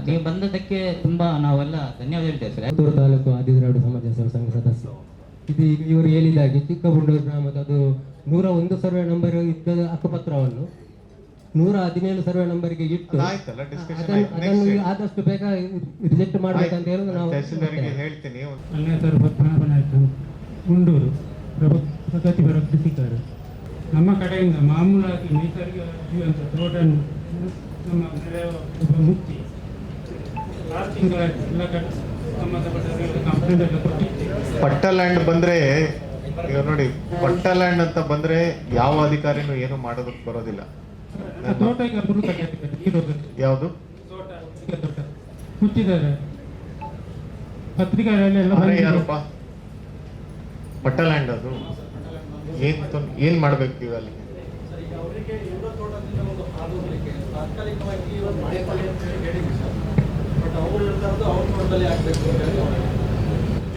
ನೀವು ಬಂದದ್ದಕ್ಕೆ ತುಂಬಾ ನಾವೆಲ್ಲ ಧನ್ಯವಾದ ಹೇಳ್ತೇವೆ ಸರ್. ಪುತ್ತೂರು ತಾಲೂಕು ಆದಿದ್ರಾವಿಡ ಸಮಾಜ ಸೇವಾ ಸಂಘ ಸದಸ್ಯ. ಇದು ಈಗ ಇವರು ಹೇಳಿದಾಗೆ ಚಿಕ್ಕಬುಂಡೂರು ಗ್ರಾಮದ ಅದು 101 ಸರ್ವೆ ನಂಬರ್ ಇದ್ದ ಹಕ್ಕುಪತ್ರವನ್ನು 117 ಸರ್ವೆ ನಂಬರ್ಗೆ ಇಟ್ಟು ಅದನ್ನು ಆದಷ್ಟು ಬೇಗ ರಿಜೆಕ್ಟ್ ಮಾಡಬೇಕಂತ ಹೇಳೋದು ನಾವು ಹೇಳ್ತೀನಿ. ಅಲ್ಲೇಸರು ಪದ್ಮನಾಭನಾಯ್ಕ ಗುಂಡೂರು ಪ್ರಗತಿಪರ ಕೃಷಿಕರ. ನಮ್ಮ ಕಡೆಯಿಂದ ಮಾಮೂಲಾಗಿ ನೈಸರ್ಗಿಕ ಜೀವಂತ ತೋಟನ್ನು ನಮ್ಮ ನೆರೆಯ ಒಬ್ಬ ಮುಕ್ತಿ 6 ತಿಂಗಳ ಎಲ್ಲ ಸಂಬಂಧಪಟ್ಟವರಿಗೆ ಕಂಪ್ಲೇಂಟ್ ಎಲ್ಲ ಕೊಟ್ಟಿದ್ದೇವೆ. ಪಟ್ಟ ಲ್ಯಾಂಡ್ ಬಂದ್ರೆ ಈಗ ನೋಡಿ, ಪಟ್ಟ ಲ್ಯಾಂಡ್ ಅಂತ ಬಂದ್ರೆ ಯಾವ ಅಧಿಕಾರಿನೂ ಏನು ಮಾಡೋದಕ್ಕೆ ಬರೋದಿಲ್ಲ. ತೋಟ ಈಗ ಫುಲ್ ಕಟ್ಟಿದ್ದಾರೆ. ಯಾವುದು ತೋಟ ಮುಚ್ಚಿದ್ದಾರೆ. ಪತ್ರಿಕೆಗಳಲ್ಲಿ ಎಲ್ಲ ಯಾರಪ್ಪ ಪಟ್ಟ ಲ್ಯಾಂಡ್ ಅದು ಏನ್ ಮಾಡ್ಬೇಕು ಈಗ ಅಲ್ಲಿ?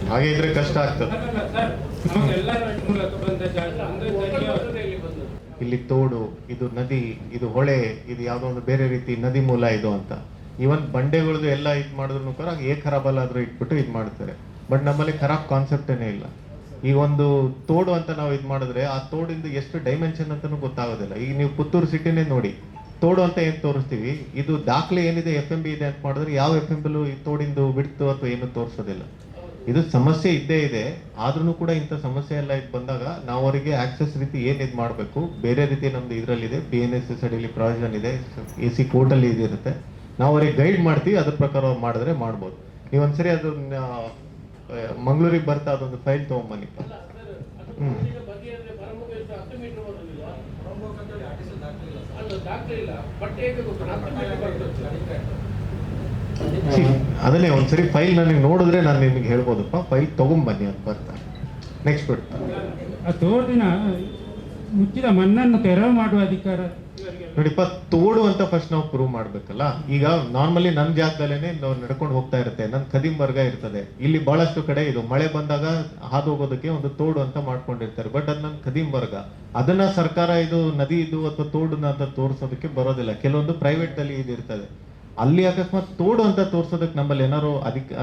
ಹಾಗೆ ಇದ್ರೆ ಕಷ್ಟ ಆಗ್ತದೆ. ಇಲ್ಲಿ ತೋಡು, ಇದು ನದಿ, ಇದು ಹೊಳೆ, ಇದು ಯಾವ್ದೋ ಒಂದು ಬೇರೆ ರೀತಿ ನದಿ ಮೂಲ ಇದು ಅಂತ. ಇವನ್ ಬಂಡೆಗಳದ್ದು ಎಲ್ಲ ಇದು ಮಾಡಿದ್ರು ಕೂಡ ಖರಾಬಲ್ಲ ಆದ್ರೂ ಇಟ್ಬಿಟ್ಟು ಇದು ಮಾಡ್ತಾರೆ. ಬಟ್ ನಮ್ಮಲ್ಲಿ ಖರಾಬ್ ಕಾನ್ಸೆಪ್ಟೇನೇ ಇಲ್ಲ. ಈಗ ಒಂದು ತೋಡು ಅಂತ ನಾವು ಇದು ಮಾಡಿದ್ರೆ ಆ ತೋಡಿಂದ ಎಷ್ಟು ಡೈಮೆನ್ಷನ್ ಅಂತಾನು ಗೊತ್ತಾಗೋದಿಲ್ಲ. ಈಗ ನೀವು ಪುತ್ತೂರು ಸಿಟಿನೇ ನೋಡಿ, ತೋಡು ಅಂತ ಏನ್ ತೋರಿಸ್ತೀವಿ, ಇದು ದಾಖಲೆ ಏನಿದೆ FMB ಇದೆ ಅಂತ ಮಾಡಿದ್ರೆ ಯಾವ FMBಲೂ ಈ ತೋಡಿಂದು ಬಿಡ್ತು ಅಥವಾ ಏನು ತೋರಿಸೋದಿಲ್ಲ. ಇದು ಸಮಸ್ಯೆ ಇದ್ದೇ ಇದೆ. ಆದ್ರೂ ಕೂಡ ಇಂಥ ಸಮಸ್ಯೆ ಎಲ್ಲ ಇದು ಬಂದಾಗ ನಾವು ಅವರಿಗೆ ಆಕ್ಸೆಸ್ ರೀತಿ ಏನ್ ಇದು ಮಾಡಬೇಕು, ಬೇರೆ ರೀತಿ ನಮ್ದು ಇದರಲ್ಲಿದೆ, BNSS ಅಡಿಯಲ್ಲಿ ಪ್ರಾವಿಷನ್ ಇದೆ, AC ಕೋರ್ಟಲ್ಲಿ ಇದಿರುತ್ತೆ, ನಾವು ಅವ್ರಿಗೆ ಗೈಡ್ ಮಾಡ್ತೀವಿ. ಅದ್ರ ಪ್ರಕಾರ ಅವ್ರು ಮಾಡಿದ್ರೆ ಮಾಡ್ಬೋದು. ನೀವೊಂದ್ಸರಿ ಅದನ್ನ ಮಂಗಳೂರಿಗೆ ಬರ್ತಾ ಅದೊಂದು ಫೈಲ್ ತಗೊಂಬನ್ನಿ. ಅದನ್ನೇ ಒಂದ್ಸರಿ ಫೈಲ್ ನನಗೆ ನೋಡಿದ್ರೆ ನಾನು ನಿಮಗೆ ಹೇಳ್ಬೋದಪ್ಪ, ಫೈಲ್ ತಗೊಂಬನ್ನಿ ಅಂತ ಬರ್ತಾ. ನೆಕ್ಸ್ಟ್ ಬಿಟ್ಟು ಆ ತೋಟಿನ ಮುಚ್ಚಿದ ಮಣ್ಣನ್ನು ತೆರವು ಮಾಡುವ ಅಧಿಕಾರ ನೋಡಿಪ್ಪ, ತೋಡು ಅಂತ ಫಸ್ಟ್ ನಾವು ಪ್ರೂವ್ ಮಾಡ್ಬೇಕಲ್ಲ. ಈಗ ನಾರ್ಮಲಿ ನನ್ನ ಜಾಗದಲ್ಲೇನೆ ನಾವು ನಡ್ಕೊಂಡು ಹೋಗ್ತಾ ಇರುತ್ತೆ, ನನ್ನ ಕದಿಮರ್ಗ ಇರ್ತದೆ. ಇಲ್ಲಿ ಬಹಳಷ್ಟು ಕಡೆ ಇದು ಮಳೆ ಬಂದಾಗ ಹಾದು ಹೋಗೋದಕ್ಕೆ ಒಂದು ತೋಡು ಅಂತ ಮಾಡ್ಕೊಂಡಿರ್ತಾರೆ. ಬಟ್ ಅದು ನನ್ನ ಕದಿಮರ್ಗ, ಅದನ್ನ ಸರ್ಕಾರ ಇದು ನದಿ ಇದು ಅಥವಾ ತೋಡನ್ನ ಅಂತ ತೋರಿಸೋದಕ್ಕೆ ಬರೋದಿಲ್ಲ. ಕೆಲವೊಂದು ಪ್ರೈವೇಟ್ ಅಲ್ಲಿ ಇದಿರ್ತದೆ. ಅಲ್ಲಿ ಅಕಸ್ಮಾತ್ ತೋಡು ಅಂತ ತೋರ್ಸೋದಕ್ಕೆ ನಮ್ಮಲ್ಲಿ ಏನಾದ್ರು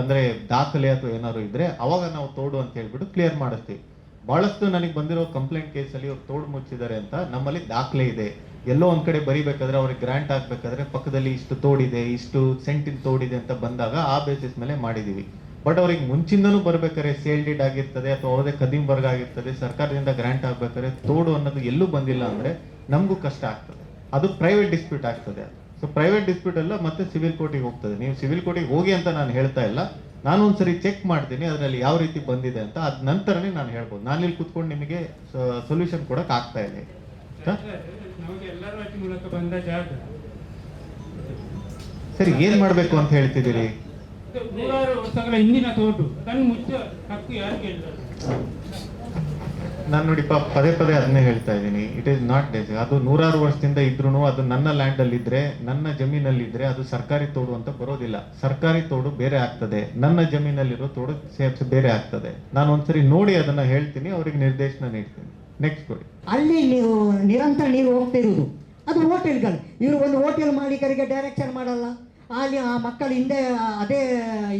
ಅಂದ್ರೆ ದಾಖಲೆ ಅಥವಾ ಏನಾದ್ರು ಇದ್ರೆ ಅವಾಗ ನಾವು ತೋಡು ಅಂತ ಹೇಳ್ಬಿಟ್ಟು ಕ್ಲಿಯರ್ ಮಾಡಿಸ್ತೀವಿ. ಬಹಳಷ್ಟು ನನಗೆ ಬಂದಿರೋ ಕಂಪ್ಲೇಂಟ್ ಕೇಸಲ್ಲಿ ಅವ್ರು ತೋಡು ಮುಚ್ಚಿದ್ದಾರೆ ಅಂತ ನಮ್ಮಲ್ಲಿ ದಾಖಲೆ ಇದೆ. ಎಲ್ಲೋ ಒಂದ್ ಕಡೆ ಬರಿಬೇಕಾದ್ರೆ ಅವ್ರಿಗೆ ಗ್ರಾಂಟ್ ಆಗ್ಬೇಕಾದ್ರೆ ಪಕ್ಕದಲ್ಲಿ ಇಷ್ಟು ತೋಡಿದೆ, ಇಷ್ಟು ಸೆಂಟಿನ ತೋಡಿದೆ ಅಂತ ಬಂದಾಗ ಆ ಬೇಸಿಸ್ ಮೇಲೆ ಮಾಡಿದೀವಿ. ಬಟ್ ಅವ್ರಿಗೆ ಮುಂಚಿಂದನೂ ಬರ್ಬೇಕಾದ್ರೆ ಸೇಲ್ ಡೀಡ್ ಆಗಿರ್ತದೆ ಅಥವಾ ಅವ್ರದೇ ಕದಿಮರ್ಗ ಆಗಿರ್ತದೆ, ಸರ್ಕಾರದಿಂದ ಗ್ರಾಂಟ್ ಆಗ್ಬೇಕಾದ್ರೆ ತೋಡು ಅನ್ನೋದು ಎಲ್ಲೂ ಬಂದಿಲ್ಲ ಅಂದ್ರೆ ನಮಗೂ ಕಷ್ಟ ಆಗ್ತದೆ. ಅದು ಪ್ರೈವೇಟ್ ಡಿಸ್ಪ್ಯೂಟ್ ಆಗ್ತದೆ. ಸೊ ಪ್ರೈವೇಟ್ ಡಿಸ್ಪ್ಯೂಟ್ ಎಲ್ಲ ಮತ್ತೆ ಸಿವಿಲ್ ಕೋರ್ಟಿಗೆ ಹೋಗ್ತದೆ. ನೀವು ಸಿವಿಲ್ ಕೋರ್ಟಿಗೆ ಹೋಗಿ ಅಂತ ನಾನು ಹೇಳ್ತಾ ಇಲ್ಲ, ನಾನು ಒಂದ್ಸರಿ ಚೆಕ್ ಮಾಡ್ತೀನಿ ಅದರಲ್ಲಿ ಯಾವ ರೀತಿ ಬಂದಿದೆ ಅಂತ. ಅದ್ ನಂತರನೇ ನಾನು ಹೇಳ್ಬೋದು. ನಾನು ಇಲ್ಲಿ ಕುತ್ಕೊಂಡು ನಿಮಗೆ ಸೊಲ್ಯೂಷನ್ ಕೊಡಕ್ ಆಗ್ತಾ ಇದೆ. ಸರಿ, ಏನ್ ಮಾಡ್ಬೇಕು ಅಂತ ಹೇಳ್ತಿದ್ದೀರಿ? 100 ವರ್ಷಗಳ ಹಿಂದಿನ ತೋಟು ಅದನ್ನು ಮುಚ್ಚ ಹಕ್ಕು ಯಾರು ಕೇಳ್ತಾರೆ? ನಾನು ನೋಡಿಪ್ಪ, ಪದೇ ಪದೇ ಅದನ್ನೇ ಹೇಳ್ತಾ ಇದ್ದೀನಿ. It is not days. ಅದು 100 ವರ್ಷದಿಂದ ಇದ್ರೂ ಅದು ನನ್ನ ಲ್ಯಾಂಡ್ ಅಲ್ಲಿ ಇದ್ರೆ, ನನ್ನ ಜಮೀನಲ್ಲಿ ಇದ್ರೆ ಅದು ಸರ್ಕಾರಿ ತೋಡು ಅಂತ ಬರೋದಿಲ್ಲ. ಸರ್ಕಾರಿ ತೋಡು ಬೇರೆ ಆಗ್ತದೆ, ನನ್ನ ಜಮೀನಲ್ಲಿರೋ ತೋಡು ಬೇರೆ ಆಗ್ತದೆ. ನಾನು ಒಂದ್ಸರಿ ನೋಡಿ ಅದನ್ನ ಹೇಳ್ತೀನಿ, ಅವ್ರಿಗೆ ನಿರ್ದೇಶನ ನೀಡ್ತೀನಿ. ನೆಕ್ಸ್ಟ್ ಕೊಡಿ. ಅಲ್ಲಿ ನೀವು ನಿರಂತರ ನೀರು ಹೋಗ್ತಾ ಇರುವುದು ಅದು ಹೋಟೆಲ್ಗಳು. ಇವರು ಒಂದು ಹೋಟೆಲ್ ಮಾಲೀಕರಿಗೆ ಡೈರೆಕ್ಷನ್ ಮಾಡಲ್ಲ. ಅಲ್ಲಿ ಆ ಮಕ್ಕಳ ಹಿಂದೆ ಅದೇ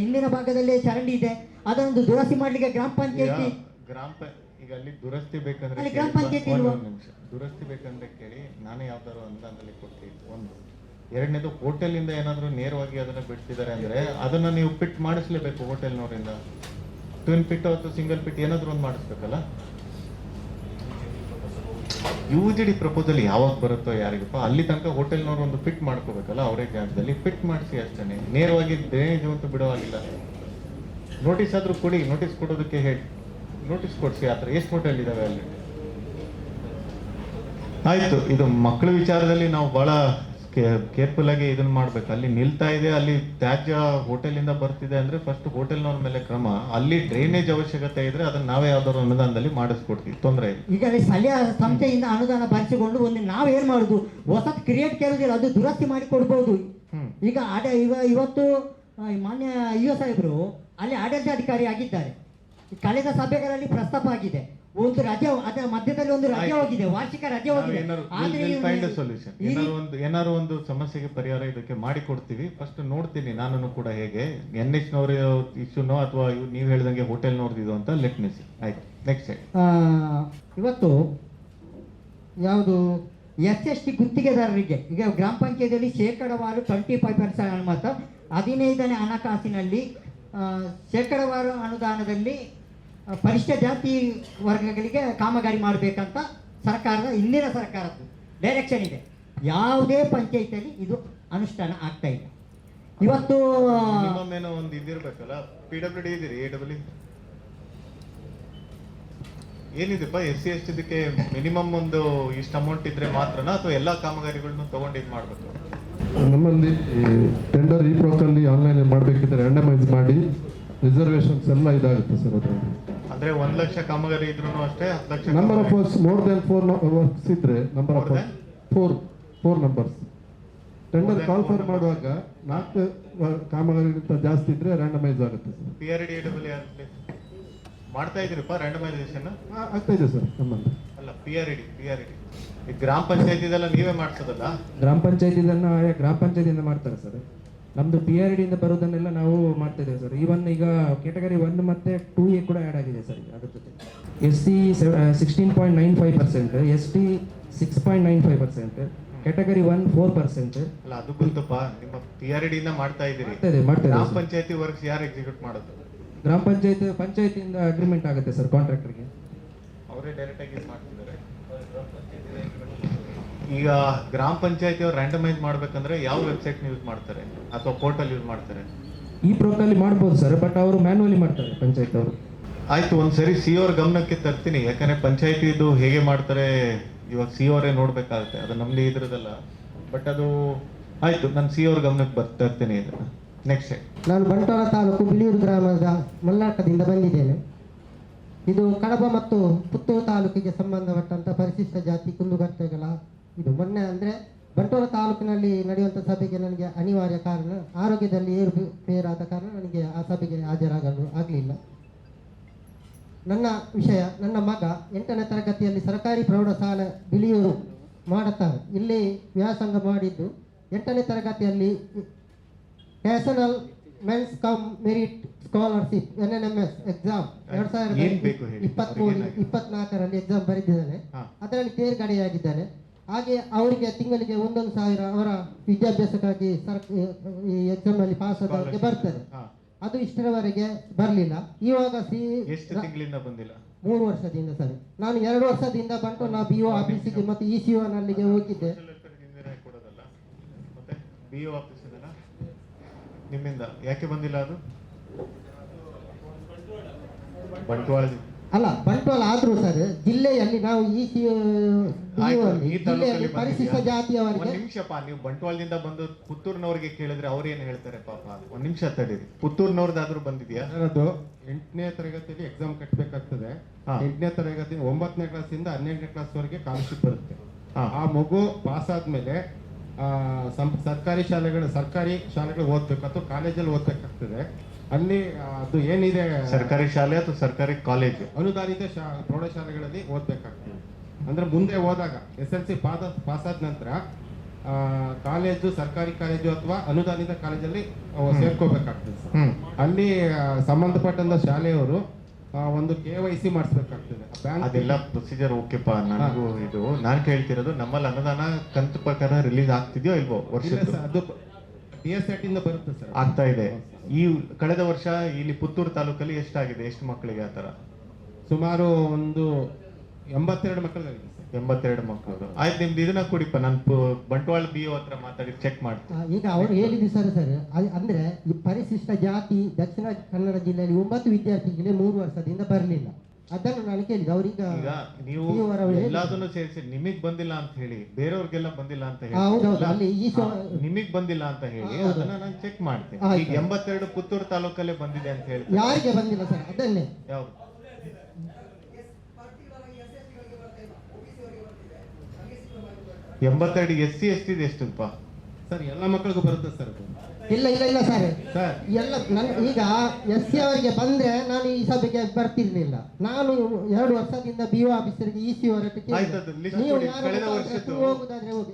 ಹಿಂದಿನ ಭಾಗದಲ್ಲಿ ಚರಂಡಿ ಇದೆ, ಅದೊಂದು ದುರಸ್ತಿ ಮಾಡ್ಲಿಕ್ಕೆ ಗ್ರಾಮ ಪಂಚಾಯತಿ ಈಗ ಅಲ್ಲಿ ದುರಸ್ತಿ ಬೇಕಂದ್ರೆ ಅಲ್ಲಿ ಗ್ರಾಮ ಪಂಚಾಯತಿ ಇಲ್ವಾ? ದುರಸ್ತಿ ಬೇಕಂದ್ರೆ ಕೇಳಿ, ನಾನೇ ಯಾವ್ದಾದ್ರು ಅನುದಾನದಲ್ಲಿ ಕೊಡ್ತೀನಿ. ಒಂದು ಎರಡನೇದು, ಹೋಟೆಲ್ ಇಂದ ಏನಾದ್ರು ನೇರವಾಗಿ ಅದನ್ನ ಬಿಡ್ತಿದ್ದಾರೆ ಅಂದ್ರೆ ಅದನ್ನ ನೀವು ಪಿಟ್ ಮಾಡಿಸ್ಲೇಬೇಕು. ಹೋಟೆಲ್ನವರಿಂದ ಟ್ವಿನ್ ಪಿಟ್ ಅಥವಾ ಸಿಂಗಲ್ ಪಿಟ್ ಏನಾದ್ರು ಒಂದು ಮಾಡಿಸ್ಬೇಕಲ್ಲ. UGD ಪ್ರಪೋಸಲ್ ಯಾವಾಗ ಬರುತ್ತೋ ಯಾರಿಗಪ್ಪ, ಅಲ್ಲಿ ತನಕ ಹೋಟೆಲ್ನವ್ರು ಒಂದು ಫಿಟ್ ಮಾಡ್ಕೋಬೇಕಲ್ಲ, ಅವರೇ ಜಾಗದಲ್ಲಿ ಫಿಟ್ ಮಾಡಿಸಿ ಅಷ್ಟೇ. ನೇರವಾಗಿ ಡ್ರೈನೇಜ್ ಅಂತ ಬಿಡೋ ಆಗಿಲ್ಲ. ನೋಟಿಸ್ ಆದ್ರೂ ಕೊಡಿ, ನೋಟಿಸ್ ಕೊಡೋದಕ್ಕೆ ಹೇಳಿ, ನೋಟಿಸ್ ಕೊಡ್ಸಿ. ಆತರ ಎಷ್ಟು ಹೋಟೆಲ್ ಇದಾವೆ ಅಲ್ಲಿ? ಆಯ್ತು, ಇದು ಮಕ್ಕಳ ವಿಚಾರದಲ್ಲಿ ನಾವು ಬಹಳ ಕೇರ್ಫುಲ್ ಆಗಿ ಇದನ್ನ ಮಾಡ್ಬೇಕು. ಅಲ್ಲಿ ನಿಲ್ತಾ ಇದೆ, ಅಲ್ಲಿ ತ್ಯಾಜ್ಯ ಹೋಟೆಲ್ ಇಂದ ಬರ್ತಿದೆ ಅಂದ್ರೆ ಫಸ್ಟ್ ಹೋಟೆಲ್ನವ್ರ ಮೇಲೆ ಕ್ರಮ. ಅಲ್ಲಿ ಡ್ರೈನೇಜ್ ಅವಶ್ಯಕತೆ ಇದ್ರೆ ಅದನ್ನ ನಾವೇ ಯಾವ್ದಾದ್ರು ಅನುದಾನದಲ್ಲಿ ಮಾಡಿಸ್ಕೊಡ್ತೀವಿ, ತೊಂದರೆ ಇಲ್ಲ. ಈಗ ಸ್ಥಳೀಯ ಸಂಸ್ಥೆಯಿಂದ ಅನುದಾನ ಭರಿಸಿಕೊಂಡು ಒಂದು ನಾವೇನ್ ಮಾಡುದು, ಹೊಸತ್ ಕ್ರಿಯೇಟ್ ಕೇಳುದಿಲ್ಲ, ಅದು ದುರಸ್ತಿ ಮಾಡಿ ಕೊಡ್ಬೋದು. ಈಗ ಇವತ್ತು ಮಾನ್ಯ IO ಸಾಹೇಬರು ಅಲ್ಲಿ ಆಡಳಿತಾಧಿಕಾರಿ ಆಗಿದ್ದಾರೆ. ಕಳೆದ ಸಭೆಗಳಲ್ಲಿ ಪ್ರಸ್ತಾಪ ಆಗಿದೆ, ಒಂದು ರಜೆ ಅದ ಮಧ್ಯದಲ್ಲಿ ಒಂದು ರಜೆ ಹೋಗಿದೆ, ವಾರ್ಷಿಕ ರಜೆ ಹೋಗಿದೆ. ಏನಾರು ಒಂದು ಸಮಸ್ಯೆಗೆ ಪರಿಹಾರ ಇದಕ್ಕೆ ಮಾಡಿ ಕೊಡ್ತೀವಿ. ಫಸ್ಟ್ ನೋಡ್ತೀನಿ ನಾನು ಕೂಡ ಹೇಗೆ NH ನವರ ಇಶ್ಯೂನೋ ಅಥವಾ ನೀವು ಹೇಳ್ದಂಗೆ ಹೋಟೆಲ್ ನೋಡ್ದಿದ್ದು ಅಂತ ಲೆಟ್ ಮಿ ಸಿ. ಆಯ್ತು, ನೆಕ್ಸ್ಟ್ ಇವತ್ತು ಯಾವುದು SST ಗುತ್ತಿಗೆದಾರರಿಗೆ ಈಗ ಗ್ರಾಮ ಪಂಚಾಯತಿಯಲ್ಲಿ ಶೇಕಡವಾರು 25% ಅನುಮತ, 15ನೇ ಹಣಕಾಸಿನಲ್ಲಿ ಶೇಕಡವಾರು ಅನುದಾನದಲ್ಲಿ ಪರಿಷ್ಠ ಜಾತಿ ವರ್ಗಗಳಿಗೆ ಕಾಮಗಾರಿ ಮಾಡಬೇಕಂತ ಸರ್ಕಾರದ ಹಿಂದಿನ ಸರ್ಕಾರದ್ದು ಡೈರೆಕ್ಷನ್ ಇದೆ. ಯಾವುದೇ ಪಂಚಾಯತಿಯಲ್ಲಿ ಇದು ಅನುಷ್ಠಾನ ಆಗ್ತಾ ಇಲ್ಲ. ಇವತ್ತು ಏನೋ ಒಂದು ಇದಿರ್ಬೇಕಲ್ಲ, PWD ಇದೀರಿ, AWD ಏನಿದೆಪ್ಪ SC ಇದಕ್ಕೆ ಮಿನಿಮಮ್ ಒಂದು ಇಷ್ಟು ಅಮೌಂಟ್ ಇದ್ರೆ ಮಾತ್ರನಾ ಅಥವಾ ಎಲ್ಲಾ ಕಾಮಗಾರಿಗಳನ್ನು ತಗೊಂಡು ಇದು ಮಾಡಬೇಕು? ನಮ್ಮಲ್ಲಿ ಟೆಂಡರ್ ಈ ಪ್ರೋಕಲ್ಲಿ ಆನ್ಲೈನ್ ಮಾಡಬೇಕಿದ್ರೆ ರ್ಯಾಂಡಮೈಸ್ ಮಾಡಿ ರಿಸರ್ವೇಶನ್ಸ್ ಎಲ್ಲ ಇದಾಗುತ್ತೆ ಸರ್. ಅದರಲ್ಲಿ ಅಂದ್ರೆ 1 ಲಕ್ಷ ಕಾಮಗಾರಿ ಇದ್ರೂ ಅಷ್ಟೇ 10 lakh number of works more than 4 works ಇದ್ರೆ number of 4 numbers tender call for ಮಾಡುವಾಗ 4 ಕಾಮಗಾರಿಗಿಂತ ಜಾಸ್ತಿ ಇದ್ರೆ ರ್ಯಾಂಡಮೈಸ್ ಆಗುತ್ತೆ ಸರ್. PRD AWD ಮಾಡ್ತಾ ಇದ್ರಿಪ್ಪ ರ್ಯಾಂಡಮೈಸೇಷನ್? ಆಗ್ತಾ ಇದೆ ಸರ್ ನಮ್ಮಲ್ಲಿ. ಅಲ್ಲ PRD ಈ ಗ್ರಾಮ ಪಂಚಾಯತ್ ಇದೆಲ್ಲ ನೀವೇ ಮಾಡ್ಸೋದಲ್ಲ? ಗ್ರಾಮ ಪಂಚಾಯತ್ ಇದನ್ನ ಗ್ರಾಮ ಪಂಚಾಯತಿಯಿಂದ ಮಾಡ್ತಾರೆ ಸರ್. ನಮ್ದು PRD ಇಂದ ಬರೋದನ್ನೆಲ್ಲ ನಾವು ಮಾಡ್ತಾ ಇದ್ದೇವೆ ಸರ್. ಈವನ್ ಈಗ ಕ್ಯಾಟಗರಿ 1 ಮತ್ತೆ 2A ಕೂಡ ಆ್ಯಡ್ ಆಗಿದೆ ಸರ್. ಅದ್ರ ಜೊತೆ SC 16.95%, ST 6.95%, ಕ್ಯಾಟಗರಿ 1 4%. ಅಲ್ಲ ಅದು ಗೊತ್ತಪ್ಪ, ನಿಮ್ಮ PRD ಇಂದ ಮಾಡ್ತಾ ಇದ್ದೀರಿ. ಗ್ರಾಮ ಪಂಚಾಯತಿ ವರ್ಕ್ಸ್ ಯಾರು ಎಕ್ಸಿಕ್ಯೂಟ್ ಮಾಡೋದು? ಗ್ರಾಮ ಪಂಚಾಯತಿಯಿಂದ ಅಗ್ರಿಮೆಂಟ್ ಆಗುತ್ತೆ ಸರ್ ಕಾಂಟ್ರಾಕ್ಟರ್ಗೆ. ಅವರೇ ಡೈರೆಕ್ಟ್ ಆಗಿ ಮಾಡ್ತಿದ್ದಾರೆ. ಈಗ ಗ್ರಾಮ ಪಂಚಾಯತಿ ಅವ್ರು ರ್ಯಾಂಡಮೈಸ್ ಮಾಡ್ಬೇಕಂದ್ರೆ ಯಾವ ವೆಬ್ಸೈಟ್ ಯೂಸ್ ಮಾಡ್ತಾರೆ ಅಥವಾ ಪೋರ್ಟಲ್ ಯೂಸ್ ಮಾಡ್ತಾರೆ? ಈ ಪ್ರೋಟಲ್ಲಿ ಮಾಡ್ಬೋದು ಸರ್, ಬಟ್ ಅವರು ಮ್ಯಾನ್ಯುವಲಿ ಮಾಡ್ತಾರೆ ಪಂಚಾಯತ್ ಅವರು. ಆಯ್ತು, ಒಂದ್ಸರಿ CO ಅವ್ರ ಗಮನಕ್ಕೆ ತರ್ತೀನಿ. ಯಾಕಂದ್ರೆ ಪಂಚಾಯತಿ ಇದು ಹೇಗೆ ಮಾಡ್ತಾರೆ ಇವಾಗ CO ಅವರೇ ನೋಡ್ಬೇಕಾಗುತ್ತೆ, ಅದು ನಮ್ದು ಇದ್ರದಲ್ಲ. ಬಟ್ ಅದು ಆಯ್ತು, ನಾನು CO ಅವ್ರ ಗಮನಕ್ಕೆ ತರ್ತೀನಿ ಇದನ್ನ. ನೆಕ್ಸ್ಟ್ ನಾನು ಬಂಟ್ವಾಳ ತಾಲೂಕು ಬಿಳಿಯೂರು ಗ್ರಾಮದ ಮಲ್ಲಾಟದಿಂದ ಬಂದಿದ್ದೇನೆ. ಇದು ಕಡಬ ಮತ್ತು ಪುತ್ತೂರು ತಾಲೂಕಿಗೆ ಸಂಬಂಧಪಟ್ಟಂಥ ಪರಿಶಿಷ್ಟ ಜಾತಿ ಕುಂದುಕೊರತೆಗಳ ಇದು ಮೊನ್ನೆ ಅಂದರೆ ಬಂಟ್ವಾಳ ತಾಲೂಕಿನಲ್ಲಿ ನಡೆಯುವಂಥ ಸಭೆಗೆ ನನಗೆ ಅನಿವಾರ್ಯ ಕಾರಣ ಆರೋಗ್ಯದಲ್ಲಿ ಏರುಪೇರಾದ ಕಾರಣ ನನಗೆ ಆ ಸಭೆಗೆ ಹಾಜರಾಗಲು ಆಗಲಿಲ್ಲ. ನನ್ನ ವಿಷಯ, ನನ್ನ ಮಗ 8ನೇ ತರಗತಿಯಲ್ಲಿ ಸರ್ಕಾರಿ ಪ್ರೌಢಶಾಲೆ ಬಿಳಿಯೂರು ಮಾಡುತ್ತಾರೆ. ಇಲ್ಲಿ ವ್ಯಾಸಂಗ ಮಾಡಿದ್ದು 8ನೇ ತರಗತಿಯಲ್ಲಿ national means cum merit scholarship NNMS exam 2023-24ರಲ್ಲಿ ಎಕ್ಸಾಮ್ ಬರೆದಿದ್ದಾನೆ. ಅದರಲ್ಲಿ ತೇರ್ಗಡೆಯಾಗಿದ್ದಾನೆ. ಹಾಗೆ ಅವರಿಗೆ ತಿಂಗಳಿಗೆ 1,000 ಅವರ ವಿದ್ಯಾಭ್ಯಾಸಕ್ಕಾಗಿ ಈ ಎಕ್ಸಾಮ್ ನಲ್ಲಿ ಪಾಸ್ ಆದವರಿಗೆ ಬರ್ತದೆ. ಅದು ಇಷ್ಟರವರೆಗೆ ಬರಲಿಲ್ಲ. ಇವಾಗ ಎಷ್ಟು ತಿಂಗಳಿಂದ ಬಂದಿಲ್ಲ? 3 ವರ್ಷದಿಂದ ಸರ್. ನಾನು 2 ವರ್ಷದಿಂದ ಬಂಟು ನಾ BO ಆಫೀಸಿಗೆ ಮತ್ತು ECO ನಲ್ಲಿಗೆ ಹೋಗಿದ್ದೆ. BO ಆಫೀಸ್ ನಿಮ್ಮಿಂದ ಯಾಕೆ ಬಂದಿಲ್ಲ? ಅದು ಬಂಟ್ವಾಳ ಅಲ್ಲ, ಬಂಟ್ವಾಳ ಆದ್ರೂ ಸರ್ ಜಿಲ್ಲೆಯಲ್ಲಿ ನಾವು ಜಿಲ್ಲೆಯಲ್ಲಿ ಪರಿಶಿಷ್ಟ ಜಾತಿಯವರಿಗೆ. ಒಂದ್ ನಿಮಿಷಪ್ಪ, ನೀವು ಬಂಟ್ವಾಳದಿಂದ ಬಂದು ಪುತ್ತೂರಿನವ್ರಿಗೆ ಕೇಳಿದ್ರೆ ಅವ್ರು ಏನ್ ಹೇಳ್ತಾರೆ ಪಾಪ? ಒಂದ್ ನಿಮಿಷ ತಡೀರಿ. ಪುತ್ತೂರಿನವ್ರದ್ದಾದ್ರೂ ಬಂದಿದ್ಯಾ? ಅದು 8ನೇ ತರಗತಿಯಲ್ಲಿ ಎಕ್ಸಾಮ್ ಕಟ್ಟಬೇಕಾಗ್ತದೆ. 8ನೇ ತರಗತಿ 9ನೇ ಕ್ಲಾಸಿಂದ 12ನೇ ಕ್ಲಾಸ್ ವರೆಗೆ ಸ್ಕಾಲರ್ಶಿಪ್ ಬರುತ್ತೆ. ಆ ಮಗು ಪಾಸ್ ಆದ್ಮೇಲೆ ಸರ್ಕಾರಿ ಶಾಲೆಗಳು ಓದ್ಬೇಕು ಅಥವಾ ಕಾಲೇಜಲ್ಲಿ ಓದ್ಬೇಕಾಗ್ತದೆ. ಅಲ್ಲಿ ಅದು ಏನಿದೆ ಸರ್ಕಾರಿ ಶಾಲೆ ಅಥವಾ ಸರ್ಕಾರಿ ಕಾಲೇಜ್ ಅನುದಾನಿತ ಪ್ರೌಢಶಾಲೆಗಳಲ್ಲಿ ಓದ್ಬೇಕಾಗ್ತದೆ. ಅಂದ್ರೆ ಮುಂದೆ ಹೋದಾಗ SLC ಪಾಸ್ ಆದ ನಂತರ ಕಾಲೇಜು, ಸರ್ಕಾರಿ ಕಾಲೇಜು ಅಥವಾ ಅನುದಾನಿತ ಕಾಲೇಜಲ್ಲಿ ಸೇರ್ಕೋಬೇಕಾಗ್ತದೆ. ಅಲ್ಲಿ ಸಂಬಂಧಪಟ್ಟಂತ ಶಾಲೆಯವರು ಒಂದು KYC ಮಾಡಿಸ್ಬೇಕಾಗ್ತದೆ. ಅದೆಲ್ಲ ಪ್ರೊಸೀಜರ್ ಓಕೆಪ್ಪ. ನನಗೂ ಇದು ನಾನು ಕೇಳ್ತಿರೋದು, ನಮ್ಮಲ್ಲಿ ಅನುದಾನ ಕಂತು ಪ್ರಕಾರ ರಿಲೀಸ್ ಆಗ್ತಿದ್ಯೋ ಇಲ್ವೋ? ವರ್ಷದ ಅದು DSAT ಇಂದ ಬರುತ್ತೆ ಸರ್. ಆಗ್ತಾ ಇದೆ. ಈ ಕಳೆದ ವರ್ಷ ಇಲ್ಲಿ ಪುತ್ತೂರು ತಾಲೂಕಲ್ಲಿ ಎಷ್ಟಾಗಿದೆ? ಎಷ್ಟು ಮಕ್ಕಳಿಗೆ ಆ ತರ? ಸುಮಾರು ಒಂದು 82 ಮಕ್ಕಳಿಗೆ. 82 ಮಕ್ಕಳು. ಆಯ್ತು, ನಿಮ್ದು ಇದನ್ನ ಕೊಡಿಪ್ಪ, ನಾನು ಬಂಟ್ವಾಳ BO ಹತ್ರ ಮಾತಾಡಿ ಚೆಕ್ ಮಾಡ್ತೀನಿ. ಈಗ ಅವರು ಹೇಳಿದ್ದು ಸರ್ ಅಂದ್ರೆ ಈ ಪರಿಶಿಷ್ಟ ಜಾತಿ ದಕ್ಷಿಣ ಕನ್ನಡ ಜಿಲ್ಲೆಯಲ್ಲಿ 9 ವಿದ್ಯಾರ್ಥಿಗಳಿಗೆ 3 ವರ್ಷದಿಂದ ಬರಲಿಲ್ಲ. ಅದನ್ನು ನಾನು ಕೇಳಿದೆ ಅವ್ರೀಗ. ನೀವು ಎಲ್ಲದನ್ನು ಸೇರಿಸಿ ನಿಮಗ್ ಬಂದಿಲ್ಲ ಅಂತ ಹೇಳಿ, ಬೇರೆಯವ್ರಿಗೆಲ್ಲ ಬಂದಿಲ್ಲ ಅಂತ ಹೇಳಿ, ನಿಮಗ್ ಬಂದಿಲ್ಲ ಅಂತ ಹೇಳಿ ಅದನ್ನ ನಾನು ಚೆಕ್ ಮಾಡ್ತೀನಿ. ಈಗ 82 ಪುತ್ತೂರು ತಾಲೂಕಲ್ಲೇ ಬಂದಿದೆ ಅಂತ ಹೇಳಿ. ಯಾರಿಗೆ ಬಂದಿಲ್ಲ ಸರ್? ಅದನ್ನೇ ಯಾವ್ದು? 82 SC ST ಎಷ್ಟುಪ್ಪ ಸರ್? ಎಲ್ಲ ಮಕ್ಕಳಿಗೂ ಬರುತ್ತೆ ಸರ್. ಇಲ್ಲ ಸರ್ ಎಲ್ಲ ಈಗ SC ಅವರಿಗೆ ಬಂದ್ರೆ ನಾನು ಈ ಸಭೆಗೆ ಬರ್ತಿರ್ಲಿಲ್ಲ. ನಾನು 2 ವರ್ಷದಿಂದ BO ಆಫೀಸರ್ಗೆ EC ಹೊರಟಿಗೆ ನೀವು ಹೋಗುದಾದ್ರೆ ಹೋಗಿ.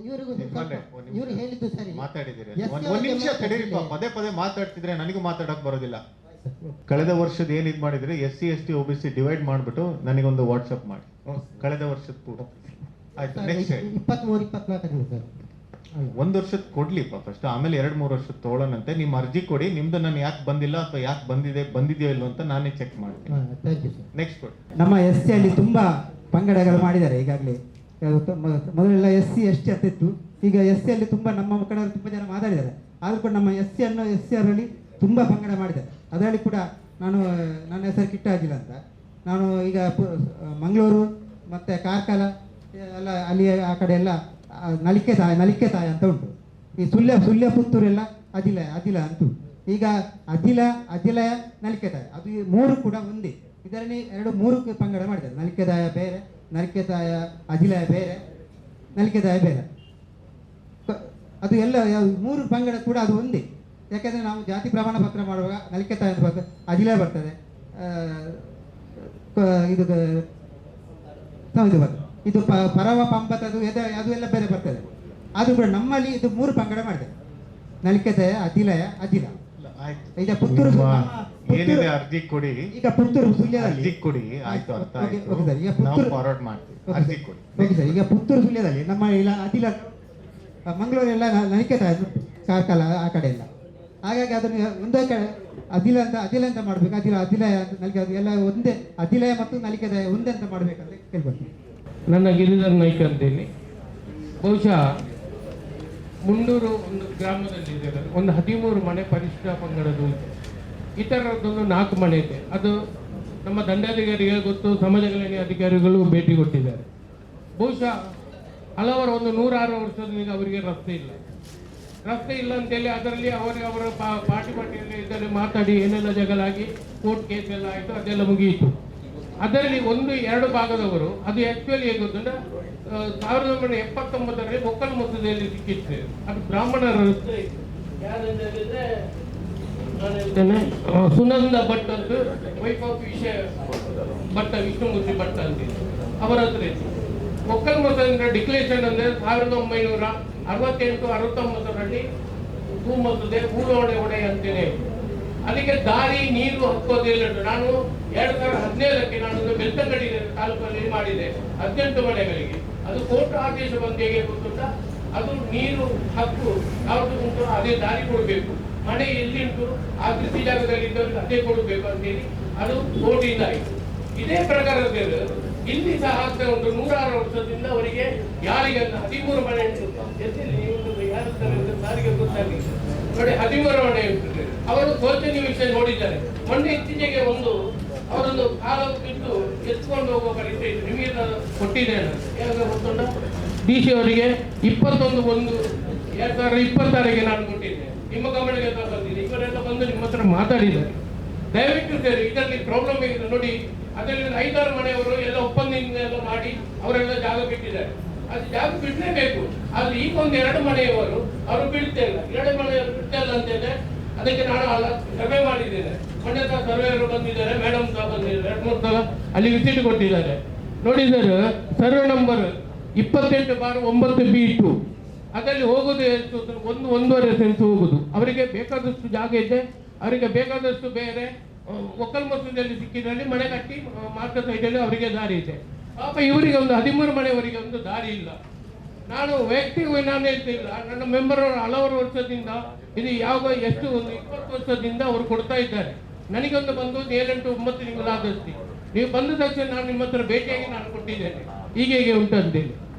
ಇವರು ಹೇಳಿದ್ದು ಸರಿ. ಒಂದ್ ನಿಮಿಷ ತಡೀರಿಪ್ಪ, ಪದೇ ಮಾತಾಡ್ತಿದ್ರೆ ನನಗೂ ಮಾತಾಡಕ್ ಬರೋದಿಲ್ಲ. ಕಳೆದ ವರ್ಷದ ಏನ್ ಇದ್ ಮಾಡಿದ್ರೆ SC ST OBC ಡಿವೈಡ್ ಮಾಡ್ಬಿಟ್ಟು ನನಗೊಂದು ವಾಟ್ಸಪ್ ಮಾಡಿ ಕಳೆದ ವರ್ಷದ ಕೂಡ ಆಯ್ತು. Next 23-24 sir. 1 ವರ್ಷದ ಕೊಡ್ಲಿಪ್ಪ ಫಸ್ಟ್, ಆಮೇಲೆ 2-3 ವರ್ಷದ ತಗೊಳ್ಳೋಣಂತೆ. ನಿಮ್ಮ ಅರ್ಜಿ ಕೊಡಿ, ನಿಮ್ದು ನಾನು ಯಾಕೆ ಬಂದಿಲ್ಲ ಅಥವಾ ಯಾಕೆ ಬಂದಿದೆಯೋ ಇಲ್ಲೋ ಅಂತ ನಾನೇ ಚೆಕ್ ಮಾಡ್ತೀನಿ. ನೆಕ್ಸ್ಟ್ ಕೊಡಿ. ನಮ್ಮ SC ಅಲ್ಲಿ ತುಂಬಾ ಪಂಗಡಗಳು ಮಾಡಿದ್ದಾರೆ ಈಗಾಗಲೇ. ಮೊದಲೆಲ್ಲ SC ST ಅಂತ ಇತ್ತು, ಈಗ SC ಅಲ್ಲಿ ತುಂಬಾ ನಮ್ಮ ಮುಖಂಡರು ತುಂಬಾ ಜನ ಮಾತಾಡಿದ್ದಾರೆ. ಆದ್ರೂ ಕೂಡ ನಮ್ಮ SC ಅವರಲ್ಲಿ ತುಂಬಾ ಪಂಗಡ ಮಾಡಿದ್ದಾರೆ. ಅದರಲ್ಲಿ ಕೂಡ ನನ್ನ ಹೆಸರು ಕಿಟ್ಟಾಗಿಲ್ಲ ಅಂತ ನಾನು ಈಗ ಮಂಗಳೂರು ಮತ್ತೆ ಕಾರ್ಕಳ ಎಲ್ಲ ಅಲ್ಲಿ ಆ ಕಡೆ ಎಲ್ಲ ನಲಿಕೆ ತಾಯ ಅಂತ ಉಂಟು. ಈ ಸುಳ್ಯ ಪುತ್ತೂರೆಲ್ಲ ಅದಿಲ ಅಂತೂ. ಈಗ ಅದಿಲಯ ನಲಿಕೆ ತಾಯ ಅದು 3 ಕೂಡ ಒಂದೇ. ಇದರಲ್ಲಿ 2-3 ಪಂಗಡ ಮಾಡಿದ್ದಾರೆ. ನಲಿಕೆ ತಾಯ ಬೇರೆ, ನಲಿಕೆ ತಾಯ ಅದಿಲಯ ಬೇರೆ, ನಲಿಕೆ ತಾಯ ಬೇರೆ. ಅದು ಎಲ್ಲ 3 ಪಂಗಡ ಕೂಡ ಅದು ಒಂದೇ. ಯಾಕೆಂದರೆ ನಾವು ಜಾತಿ ಪ್ರಮಾಣ ಪತ್ರ ಮಾಡುವಾಗ ನಲಿಕೆ ತಾಯ ಅದಿಲಯ ಬರ್ತದೆ, ಇದು ಬರ್ತದೆ, ಇದು ಪರವ ಪಂಪತದು ಅದು ಎಲ್ಲ ಬೇರೆ ಬರ್ತದೆ. ಆದ್ರೂ ಕೂಡ ನಮ್ಮಲ್ಲಿ ಇದು 3 ಪಂಗಡ ಮಾಡಿದೆ, ನಲಿಕೆತಾಯ ಅದಿಲ. ಈಗ ಪುತ್ತೂರು ಏನಿದೆ ಅರ್ಜಿ ಕೊಡಿ, ಈಗ ಪುತ್ತೂರು ಸುಳ್ಯದಲ್ಲಿ ಅರ್ಜಿ ಕೊಡಿ. ಆಯ್ತು, ಅರ್ಥ ಆಯ್ತು. ನಾವು ಫಾರ್ವರ್ಡ್ ಮಾಡ್ತೀವಿ, ಅರ್ಜಿ ಕೊಡಿ. Okay sir. ಈಗ ಪುತ್ತೂರು ಸುಳ್ಯದಲ್ಲಿ ನಮ್ಮ ಇಲ್ಲ ಅದಿಲ, ಮಂಗಳೂರೆಲ್ಲ ನಲಿಕೆತಾಯ ಕಾರ್ಕಳ ಆ ಕಡೆ ಎಲ್ಲ. ಹಾಗಾಗಿ ಅದನ್ನು ಒಂದೇ ಕಡೆ ಅದಿಲ ಅಂತ ಮಾಡ್ಬೇಕು. ಅದಿಲಯ ಅಂತ ನಲಿಕೆ ಅದು ಎಲ್ಲ ಒಂದೇ, ಅದಿಲಯ ಮತ್ತು ನಲಿಕೆತಾಯ ಒಂದೇ ಅಂತ ಮಾಡ್ಬೇಕಂತ ಕೇಳ್ಕೊಳ್ತೀನಿ. ನನ್ನ ಗಿರಿಧರ್ ನಾಯ್ಕ ಅಂತೇಳಿ, ಬಹುಶಃ ಮುಂಡೂರು ಒಂದು ಗ್ರಾಮದಲ್ಲಿ ಒಂದು 13 ಮನೆ ಪರಿಶಿಷ್ಟ ಪಂಗಡದ್ದು ಇದೆ. ಇತರದೊಂದು 4 ಮನೆ ಇದೆ. ಅದು ನಮ್ಮ ದಂಡಾಧಿಕಾರಿಗೆ ಗೊತ್ತು, ಸಮಾಜ ಕಲ್ಯಾಣ ಅಧಿಕಾರಿಗಳು ಭೇಟಿ ಕೊಟ್ಟಿದ್ದಾರೆ. ಬಹುಶಃ ಹಲವರು ಒಂದು 106 ವರ್ಷದಿಂದ ಅವರಿಗೆ ರಸ್ತೆ ಇಲ್ಲ ಅಂತೇಳಿ ಅದರಲ್ಲಿ ಅವರ ಪಾರ್ಟಿಯಲ್ಲಿ ಇದರಲ್ಲಿ ಮಾತಾಡಿ ಏನೆಲ್ಲ ಜಗಳಾಗಿ ಕೋರ್ಟ್ ಕೇಸ್ ಎಲ್ಲ ಆಯಿತು, ಅದೆಲ್ಲ ಮುಗಿಯಿತು. ಅದರಲ್ಲಿ 1-2 ಭಾಗದವರು ಅದು ಆಕ್ಚುಲಿ ಹೇಗೆ ಗೊತ್ತಂದ್ರೆ 1979ರಲ್ಲಿ ಒಕ್ಕಲ್ ಮೊತ್ತದಲ್ಲಿ ಸಿಕ್ಕಿತ್ತು. ಅದು ಬ್ರಾಹ್ಮಣರ ರಸ್ತೆ. ಸುನಂದ ಭಟ್ ಅಂತ, ವೈಫ್ ಆಫ್ ವಿಷ್ಣುಮೂರ್ತಿ ಭಟ್ ಅಂತ ಅವರ ಹತ್ರ ಇತ್ತು. ಒಕ್ಕಲ್ ಮೊತ್ತದ ಡಿಕ್ಲೇರೇಷನ್ ಅಂದ್ರೆ 1968-69ರಲ್ಲಿ ಭೂಮತ್ತದೆ ಊಡೋಡೆ ಅಂತೇನೆ. ಅಲ್ಲಿಗೆ ದಾರಿ ನೀರು ಹಕ್ಕೋದಿಲ್ಲ. ನಾನು 2017ಕ್ಕೆ ನಾನು ಬೆಳ್ತಂಗಡಿ ತಾಲೂಕಲ್ಲಿ ಮಾಡಿದೆ 18 ಮನೆಗಳಿಗೆ. ಅದು ಕೋರ್ಟ್ ಆದೇಶ ಬಂದು ಹೇಗೆ ಗೊತ್ತುಂಟ, ಅದು ನೀರು ಹಕ್ಕು ಯಾವುದು ಉಂಟು ಅದೇ ದಾರಿ ಕೊಡಬೇಕು, ಮನೆ ಎಲ್ಲಿಂಟು ಆ ಕೃಷಿ ಜಾಗದಲ್ಲಿ ಇದ್ದವರಿಗೆ ಅದೇ ಕೊಡಬೇಕು ಅಂತೇಳಿ ಅದು ಕೋರ್ಟಿಂದ ಆಯಿತು. ಇದೇ ಪ್ರಕಾರದ ಇಲ್ಲಿ ಸಹ ಆಗ್ತಾ ಉಂಟು. 106 ವರ್ಷದಿಂದ ಅವರಿಗೆ ಯಾರಿಗೆ 13 ಮನೆ ಉಂಟು. ಯಾರಿಗೆ ಗೊತ್ತಾಗಲಿ ನೋಡಿ, 13 ಮನೆ ಉಂಟು. ಅವರು ಶೋಚನೀಯ ವಿಷಯ ನೋಡಿದ್ದಾರೆ. ಮೊನ್ನೆ ಇತ್ತೀಚೆಗೆ ಅವರೊಂದು ಕಾಲ ಬಿಟ್ಟು ಎತ್ಕೊಂಡು ಹೋಗುವ ಪರಿಸ್ಥಿತಿ ಇತ್ತು. ನಿಮಗೆ ಕೊಟ್ಟಿದ್ದೇನೆ ಯಾವಾಗ ಗೊತ್ತುಂಟ, DC ಅವರಿಗೆ 21/1/2026 ನಾನು ಕೊಟ್ಟಿದ್ದೆ. ನಿಮ್ಮ ಗಮನಕ್ಕೆ ಬಂದಿದೆ. ಇವರೆಲ್ಲ ಬಂದು ನಿಮ್ಮ ಹತ್ರ ಮಾತಾಡಿದ್ದಾರೆ. ದಯವಿಟ್ಟು ಸರ್ ಇದರಲ್ಲಿ ಪ್ರಾಬ್ಲಮ್ ಇದೆ ನೋಡಿ. ಅದರಲ್ಲಿ 5-6 ಮನೆಯವರು ಎಲ್ಲ ಒಪ್ಪಂದದಿಂದ ಎಲ್ಲ ಮಾಡಿ ಅವರೆಲ್ಲ ಜಾಗ ಬಿಟ್ಟಿದ್ದಾರೆ. ಅದು ಜಾಗ ಬಿಡಲೇಬೇಕು. ಆದ್ರೆ ಈಗ 1-2 ಮನೆಯವರು ಅವರು ಬಿಡ್ತಾ ಇಲ್ಲ. 2 ಮನೆಯವರು ಬಿಡ್ತಾ ಇಲ್ಲ ಅಂತೇಳಿ ಅದಕ್ಕೆ ನಾನು ಸರ್ವೆ ಮಾಡಿದ್ದೇನೆ. ಮೊನ್ನೆ ಸರ್ವೆಯವರು ಬಂದಿದ್ದಾರೆ, ಮೇಡಮ್ ಸಹ ಬಂದಿದ್ದಾರೆ, 2-3 ಸಲ ಅಲ್ಲಿ ವಿಸಿಟ್ ಕೊಟ್ಟಿದ್ದಾರೆ. ನೋಡಿ ಸರ್, ಸರ್ವೆ ನಂಬರ್ 28/9B2 ಅದರಲ್ಲಿ ಹೋಗುದು ಎಷ್ಟು 1-1.5 ಸೆನ್ಸ್ ಹೋಗುದು. ಅವರಿಗೆ ಬೇಕಾದಷ್ಟು ಜಾಗ ಇದೆ, ಅವರಿಗೆ ಬೇಕಾದಷ್ಟು ಬೇರೆ ಒಕ್ಕಲ್ ಮೊತ್ತದಲ್ಲಿ ಸಿಕ್ಕಿದಲ್ಲಿ ಮನೆ ಕಟ್ಟಿ ಮಾರ್ಗ ಸೈಡಲ್ಲಿ ಅವರಿಗೆ ದಾರಿ ಇದೆ. ಪಾಪ ಇವರಿಗೆ ಒಂದು 13 ಮನೆಯವರಿಗೆ ಒಂದು ದಾರಿ ಇಲ್ಲ. ನಾನು ವೈಯಕ್ತಿಕವಾಗಿ ನಾನು ಹೇಳ್ತಿಲ್ಲ, ನನ್ನ ಮೆಂಬರ್ ಹಲವಾರು ವರ್ಷದಿಂದ ಇದು ಎಷ್ಟು ಒಂದು 20 ವರ್ಷದಿಂದ ಅವರು ಕೊಡ್ತಾ ಇದ್ದಾರೆ. ನನಗೊಂದು ಬಂದು 7-8-9 ತಿಂಗಳಾದಷ್ಟು ನೀವು ಬಂದ ತಕ್ಷಣ ನಾನು ನಿಮ್ಮ ಹತ್ರ ಭೇಟಿಯಾಗಿ ನಾನು ಕೊಟ್ಟಿದ್ದೇನೆ, ಹೀಗೆ ಉಂಟಂತೇಳಿ.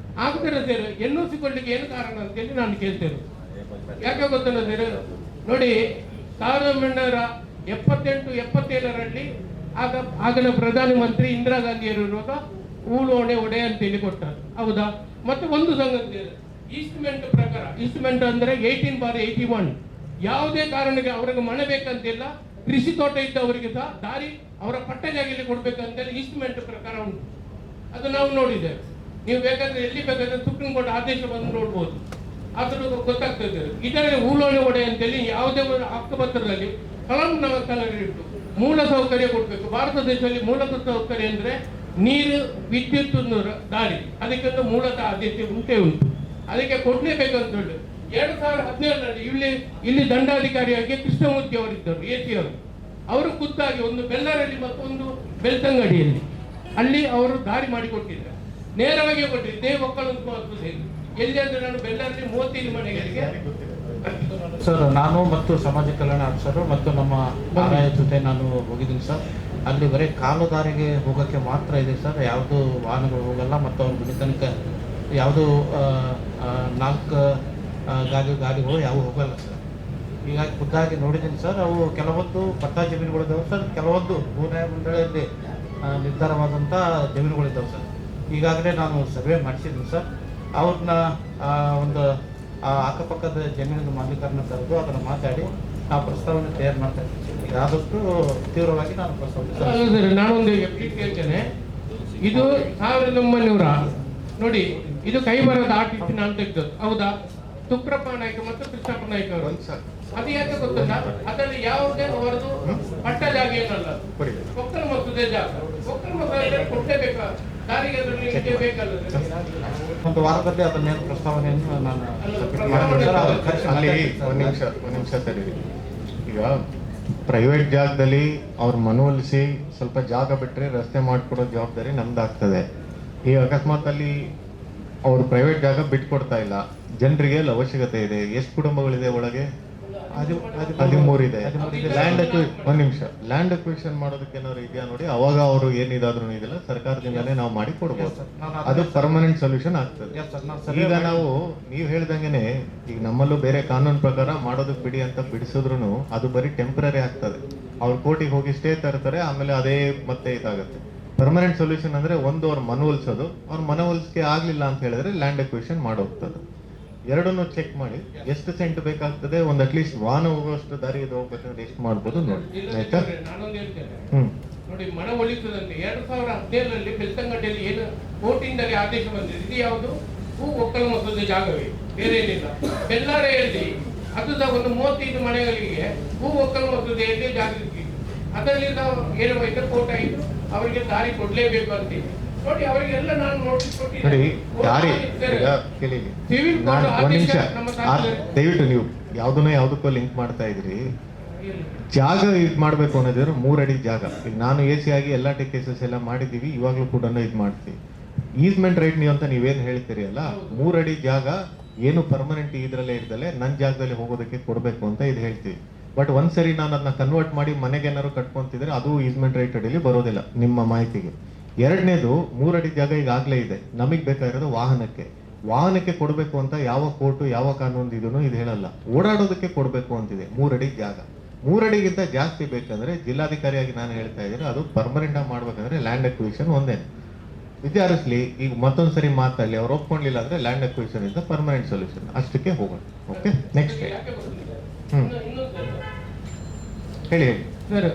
ಆಗ್ತಾರೆ ಸರ್, NOC ಕೊಡ್ಲಿಕ್ಕೆ ಏನು ಕಾರಣ ಅಂತೇಳಿ ನಾನು ಕೇಳ್ತೇನೆ. ಯಾಕೆ ಗೊತ್ತಲ್ಲ ಸರ್, ನೋಡಿ 1978-77ರಲ್ಲಿ ಆಗಿನ ಪ್ರಧಾನಮಂತ್ರಿ ಇಂದಿರಾ ಗಾಂಧಿಯವರು ಇರುವಾಗ ಊಳೋಣೆ ಒಡೆ ಅಂತೇಳಿ ಕೊಟ್ಟರು, ಹೌದಾ? ಮತ್ತೆ ಒಂದು ಸಂಗತಿ ಈಸ್ಟ್ಮೆಂಟ್ ಪ್ರಕಾರ, ಈಸ್ಟ್ಮೆಂಟ್ ಅಂದ್ರೆ 18/81 ಯಾವುದೇ ಕಾರಣಕ್ಕೆ ಅವರಿಗೆ ಮನೆ ಬೇಕಂತಿಲ್ಲ, ಕೃಷಿ ತೋಟ ಇದ್ದವರಿಗೆ ಸಹ ದಾರಿ ಅವರ ಪಟ್ಟ ಜಾಗದಲ್ಲಿ ಕೊಡ್ಬೇಕಂತೇಳಿ ಈಸ್ಟ್ಮೆಂಟ್ ಪ್ರಕಾರ ಉಂಟು. ಅದು ನಾವು ನೋಡಿದ್ದೇವೆ. ನೀವು ಬೇಕಾದ್ರೆ ಎಲ್ಲಿ ಬೇಕಾದ್ರೆ ಸುಪ್ರೀಂ ಕೋರ್ಟ್ ಆದೇಶ ಬಂದು ನೋಡ್ಬೋದು. ಅದನ್ನು ಗೊತ್ತಾಗ್ತದೆ. ಇದರಲ್ಲಿ ಊಳೋಳೆ ಒಡೆ ಅಂತೇಳಿ ಯಾವುದೇ ಒಂದು ಹಕ್ಕುಪತ್ರದಲ್ಲಿ ಕಲರ್ ಇಟ್ಟು ಮೂಲ ಸೌಕರ್ಯ ಕೊಡಬೇಕು. ಭಾರತ ದೇಶದಲ್ಲಿ ಮೂಲಭೂತ ಸೌಕರ್ಯ ಅಂದರೆ ನೀರು, ವಿದ್ಯುತ್, ದಾರಿ, ಅದಕ್ಕೊಂದು ಮೂಲತಃ ಆದ್ಯತೆ ಉಂಟೇ ಉಂಟು. ಅದಕ್ಕೆ ಕೊಡಲೇಬೇಕಂತ ಹೇಳಿ 2017ರಲ್ಲಿ ಇಲ್ಲಿ ದಂಡಾಧಿಕಾರಿಯಾಗಿ ಕೃಷ್ಣಮೂರ್ತಿ ಅವರಿದ್ದರು, AC ಅವರು. ಅವರು ಖುದ್ದಾಗಿ ಒಂದು ಬೆಳ್ಳಾರಲ್ಲಿ ಮತ್ತು ಒಂದು ಬೆಳ್ತಂಗಡಿಯಲ್ಲಿ ಅಲ್ಲಿ ಅವರು ದಾರಿ ಮಾಡಿಕೊಟ್ಟಿದ್ದಾರೆ, ನೇರವಾಗಿ ಕೊಟ್ಟಿದ್ದಾರೆ. ಇದೇ ಒಕ್ಕಲು ಎಲ್ಲಿ ಅಂದರೆ ನಾನು ಬೆಳ್ಳಾರಲ್ಲಿ 35 ಮನೆಗಳಿಗೆ ಸರ್, ನಾನು ಮತ್ತು ಸಮಾಜ ಕಲ್ಯಾಣ ಅಫ್ಸರು ಮತ್ತು ನಮ್ಮ ಆದಾಯ ಜೊತೆ ನಾನು ಹೋಗಿದ್ದೀನಿ ಸರ್. ಅಲ್ಲಿ ಬರೀ ಕಾಲು ದಾರಿಗೆ ಹೋಗೋಕ್ಕೆ ಮಾತ್ರ ಇದೆ ಸರ್, ಯಾವುದು ವಾಹನಗಳು ಹೋಗಲ್ಲ ಮತ್ತು ಅವ್ರ ಗುಡಿ ತನಕ ಯಾವುದು 4 ಗಾಡಿಗಳು ಯಾವ ಹೋಗಲ್ಲ ಸರ್. ಹೀಗಾಗಿ ಖುದ್ದಾಗಿ ನೋಡಿದ್ದೀನಿ ಸರ್. ಅವು ಕೆಲವೊಂದು ಪಟ್ಟಾ ಜಮೀನುಗಳಿದ್ದಾವೆ ಸರ್, ಕೆಲವೊಂದು ಭೂನ್ಯಾಯ ಮಂಡಳಿಯಲ್ಲಿ ನಿರ್ಧಾರವಾದಂಥ ಜಮೀನುಗಳಿದ್ದಾವೆ ಸರ್. ಈಗಾಗಲೇ ನಾನು ಸರ್ವೆ ಮಾಡಿಸಿದ್ದೀನಿ ಸರ್. ಅವ್ರನ್ನ ಒಂದು ಅಕ್ಕಪಕ್ಕದ ಜಮೀನಿನ ಮಾಲೀಕರನ್ನ ಕರೆದು ಅದನ್ನು ಮಾತಾಡಿ ಆ ಪ್ರಸ್ತಾವನೆ ತಯಾರು ಮಾಡ್ತಾ ಇದ್ದೀನಿ. ಈಗ ಆದಷ್ಟು ತೀವ್ರವಾಗಿ ನಾನು ಪ್ರಸ್ತಾವನೆ ನಾನೊಂದು ಹೇಳ್ತೇನೆ. ಇದು 1900 ನೋಡಿ, ಇದು ಕೈಬರದ ಆರ್ಟಿಸ್ಟ್ ನಾನು ತೆಗೆದದ್ದು, ಹೌದಾ? ತುಕ್ರಪ್ಪ ನಾಯ್ಕ ಮತ್ತು ಕೃಷ್ಣಪ್ಪ ನಾಯ್ಕ ಅವರು. ಅದು ಯಾಕೆ ಗೊತ್ತಿಲ್ಲ, ಅದರಲ್ಲಿ ಯಾವುದೇ ಅವರದು ಪಟ್ಟ ಜಾಗ ಏನಲ್ಲ, ಒಕ್ಕಲ ಮಸೂದೆ ಜಾಗ. ಒಕ್ಕಲ ಮಸೂದೆ ಕೊಟ್ಟಲೇಬೇಕ, ದಾರಿಗೆ ಅದರಲ್ಲಿ ಬೇಕಲ್ಲ. ಒಂದು ವಾರದಲ್ಲಿ ಅದನ್ನೇನು ಪ್ರಸ್ತಾವನೆಯನ್ನು ನಾನು ಅಲ್ಲಿ ಒಂದು ನಿಮಿಷ ಸರಿ. ಈಗ ಪ್ರೈವೇಟ್ ಜಾಗದಲ್ಲಿ ಅವ್ರು ಮನವೊಲಿಸಿ ಸ್ವಲ್ಪ ಜಾಗ ಬಿಟ್ಟರೆ ರಸ್ತೆ ಮಾಡಿಕೊಡೋ ಜವಾಬ್ದಾರಿ ನಮ್ದಾಗ್ತದೆ. ಈಗ ಅಕಸ್ಮಾತ್ ಅಲ್ಲಿ ಅವರು ಪ್ರೈವೇಟ್ ಜಾಗ ಬಿಟ್ಕೊಡ್ತಾ ಇಲ್ಲ, ಜನರಿಗೆ ಅಲ್ಲಿ ಅವಶ್ಯಕತೆ ಇದೆ. ಎಷ್ಟು ಕುಟುಂಬಗಳಿದೆ ಒಳಗೆ? 13 ಇದೆ. ಒಂದು ನಿಮಿಷ, ಲ್ಯಾಂಡ್ ಅಕ್ವಿಷನ್ ಮಾಡೋದಕ್ಕೆ ಏನಾದ್ರು ಇದೆಯಾ ನೋಡಿ. ಅವಾಗ ಅವರು ಏನಿದಾದ್ರೂ ಇದೆಲ್ಲ ಸರ್ಕಾರದಿಂದಲೇ ನಾವು ಮಾಡಿ ಕೊಡ್ಬೋದು, ಅದು ಪರ್ಮನೆಂಟ್ ಸೊಲ್ಯೂಷನ್ ಆಗ್ತದೆ. ಈಗ ನೀವು ಹೇಳ್ದಂಗೆನೆ ಈಗ ನಮ್ಮಲ್ಲೂ ಬೇರೆ ಕಾನೂನು ಪ್ರಕಾರ ಮಾಡೋದಕ್ಕೆ ಬಿಡಿ ಅಂತ ಬಿಡಿಸಿದ್ರು ಅದು ಬರೀ ಟೆಂಪ್ರರಿ ಆಗ್ತದೆ. ಅವ್ರು ಕೋರ್ಟಿಗೆ ಹೋಗಿ ಸ್ಟೇ ತರ್ತಾರೆ, ಆಮೇಲೆ ಅದೇ ಮತ್ತೆ ಇದಾಗುತ್ತೆ. ಪರ್ಮನೆಂಟ್ ಸೊಲ್ಯೂಷನ್ ಅಂದ್ರೆ ಒಂದು ಅವ್ರ ಮನವೊಲಿಸೋದು, ಅವ್ರ ಮನವೊಲಿಸಿಕೆ ಆಗ್ಲಿಲ್ಲ ಅಂತ ಹೇಳಿದ್ರೆ ಲ್ಯಾಂಡ್ ಅಕ್ವಿಷನ್ ಮಾಡೋಗ್ತದೆ. ಎರಡನ್ನು ಚೆಕ್ ಮಾಡಿ ಎಷ್ಟು ಸೆಂಟ್ ಬೇಕಾಗ್ತದೆ, ಒಂದು ಅಟ್ಲೀಸ್ಟ್ ವಾಹನ ಹೋಗುವಷ್ಟು ದಾರಿ ಇದು ಹೋಗ್ಬೇಕಂದ್ರೆ ಎಷ್ಟು ಮಾಡ್ಬೋದು ನೋಡಿ, ಆಯ್ತಾ? ನಾನೊಂದು ಹೇಳ್ತೇನೆ ನೋಡಿ, ಮನವೊಲಿಸುವುದಂತೆ 2017ರಲ್ಲಿ ಬೆಳ್ತಂಗಡಿಯಲ್ಲಿ ಏನು ಕೋರ್ಟಿಂದಲೇ ಆದೇಶ ಬಂದಿದೆ. ಇದು ಯಾವುದು? ಭೂ ಒಕ್ಕಲ ಮಸೂದೆ ಜಾಗವೇ, ಬೇರೆ ಏನಿಲ್ಲ. ಬೆಳ್ಳಾರೆಯಲ್ಲಿ ಅದು ಸಹ ಒಂದು 35 ಮನೆಗಳಿಗೆ ಭೂ ಒಕ್ಕಲ ಮಸೂದೆಯಲ್ಲಿ ಜಾಗ ಸಿಕ್ಕಿದೆ. ಅದರಲ್ಲಿ ನಾವು ಏನು ಮಾಡಿದ್ರೆ ಕೋರ್ಟ್ ಆಯಿತು, ಅವರಿಗೆ ದಾರಿ ಕೊಡ್ಲೇಬೇಕು ಅಂತೀವಿ. ನೋಡಿ, ಅವರಿಗೆಲ್ಲ ನಾನು ನೋಟಿಸ್ ಕೊಟ್ಟಿದ್ದೀನಿ. ದಯವಿಟ್ಟು ನೀವು ಯಾವ್ದಕ್ಕೋ ಲಿಂಕ್ ಮಾಡ್ತಾ ಇದ್ರಿ. ಜಾಗ ಇದು ಮಾಡ್ಬೇಕು ಅನ್ನೋದಿದ್ರೆ 3 ಅಡಿ ಜಾಗ. ಈಗ ನಾನು AC ಆಗಿ ಎಲ್ಲ ಕೇಸಸ್ ಎಲ್ಲ ಮಾಡಿದೀವಿ, ಇವಾಗ್ಲೂ ಕೂಡ ಇದು ಮಾಡ್ತೀವಿ. ಈಸ್ಮೆಂಟ್ ರೈಟ್ ನೀವು ಅಂತ ನೀವೇನು ಹೇಳ್ತೀರಿ ಅಲ್ಲ, 3 ಅಡಿ ಜಾಗ ಏನು ಪರ್ಮನೆಂಟ್ ಇದ್ರಲ್ಲೇ ಇದ್ದಲೆ ನನ್ನ ಜಾಗದಲ್ಲಿ ಹೋಗೋದಕ್ಕೆ ಕೊಡಬೇಕು ಅಂತ ಇದು ಹೇಳ್ತೀವಿ. ಬಟ್ ಒಂದ್ಸರಿ ನಾನು ಅದನ್ನ ಕನ್ವರ್ಟ್ ಮಾಡಿ ಮನೆಗೆ ಏನಾದ್ರು ಕಟ್ಕೊಂತಿದ್ರೆ ಅದು ಈಸ್ಮೆಂಟ್ ರೈಟ್ ಅಡಿಯಲ್ಲಿ ಬರೋದಿಲ್ಲ, ನಿಮ್ಮ ಮಾಹಿತಿಗೆ. ಎರಡನೇದು, 3 ಅಡಿ ಜಾಗ ಈಗಾಗಲೇ ಇದೆ, ನಮಗೆ ಬೇಕಾಗಿರೋದು ವಾಹನಕ್ಕೆ ಕೊಡಬೇಕು ಅಂತ ಯಾವ ಕೋರ್ಟು ಯಾವ ಕಾನೂನು ಇದನ್ನು ಇದು ಹೇಳಲ್ಲ. ಓಡಾಡೋದಕ್ಕೆ ಕೊಡಬೇಕು ಅಂತಿದೆ 3 ಅಡಿ ಜಾಗ. 3 ಅಡಿಗಿಂತ ಜಾಸ್ತಿ ಬೇಕಂದ್ರೆ ಜಿಲ್ಲಾಧಿಕಾರಿಯಾಗಿ ನಾನು ಹೇಳ್ತಾ ಇದ್ದೀನಿ, ಅದು ಪರ್ಮನೆಂಟ್ ಆಗಿ ಮಾಡ್ಬೇಕಂದ್ರೆ ಲ್ಯಾಂಡ್ ಅಕ್ವಿಷನ್ ಒಂದೇ ವಿಚಾರಿಸ್ಲಿ. ಈಗ ಮತ್ತೊಂದ್ಸರಿ ಮಾತಾಡಲಿ, ಅವ್ರು ಒಪ್ಕೊಂಡಿಲ್ಲ ಅಂದ್ರೆ ಲ್ಯಾಂಡ್ ಅಕ್ವಿಷನ್ ಇಂದ ಪರ್ಮನೆಂಟ್ ಸೊಲ್ಯೂಷನ್ ಅಷ್ಟಕ್ಕೆ ಹೋಗೋಣ. ಓಕೆ, ನೆಕ್ಸ್ಟ್ ಹೇಳಿ ಸರ್.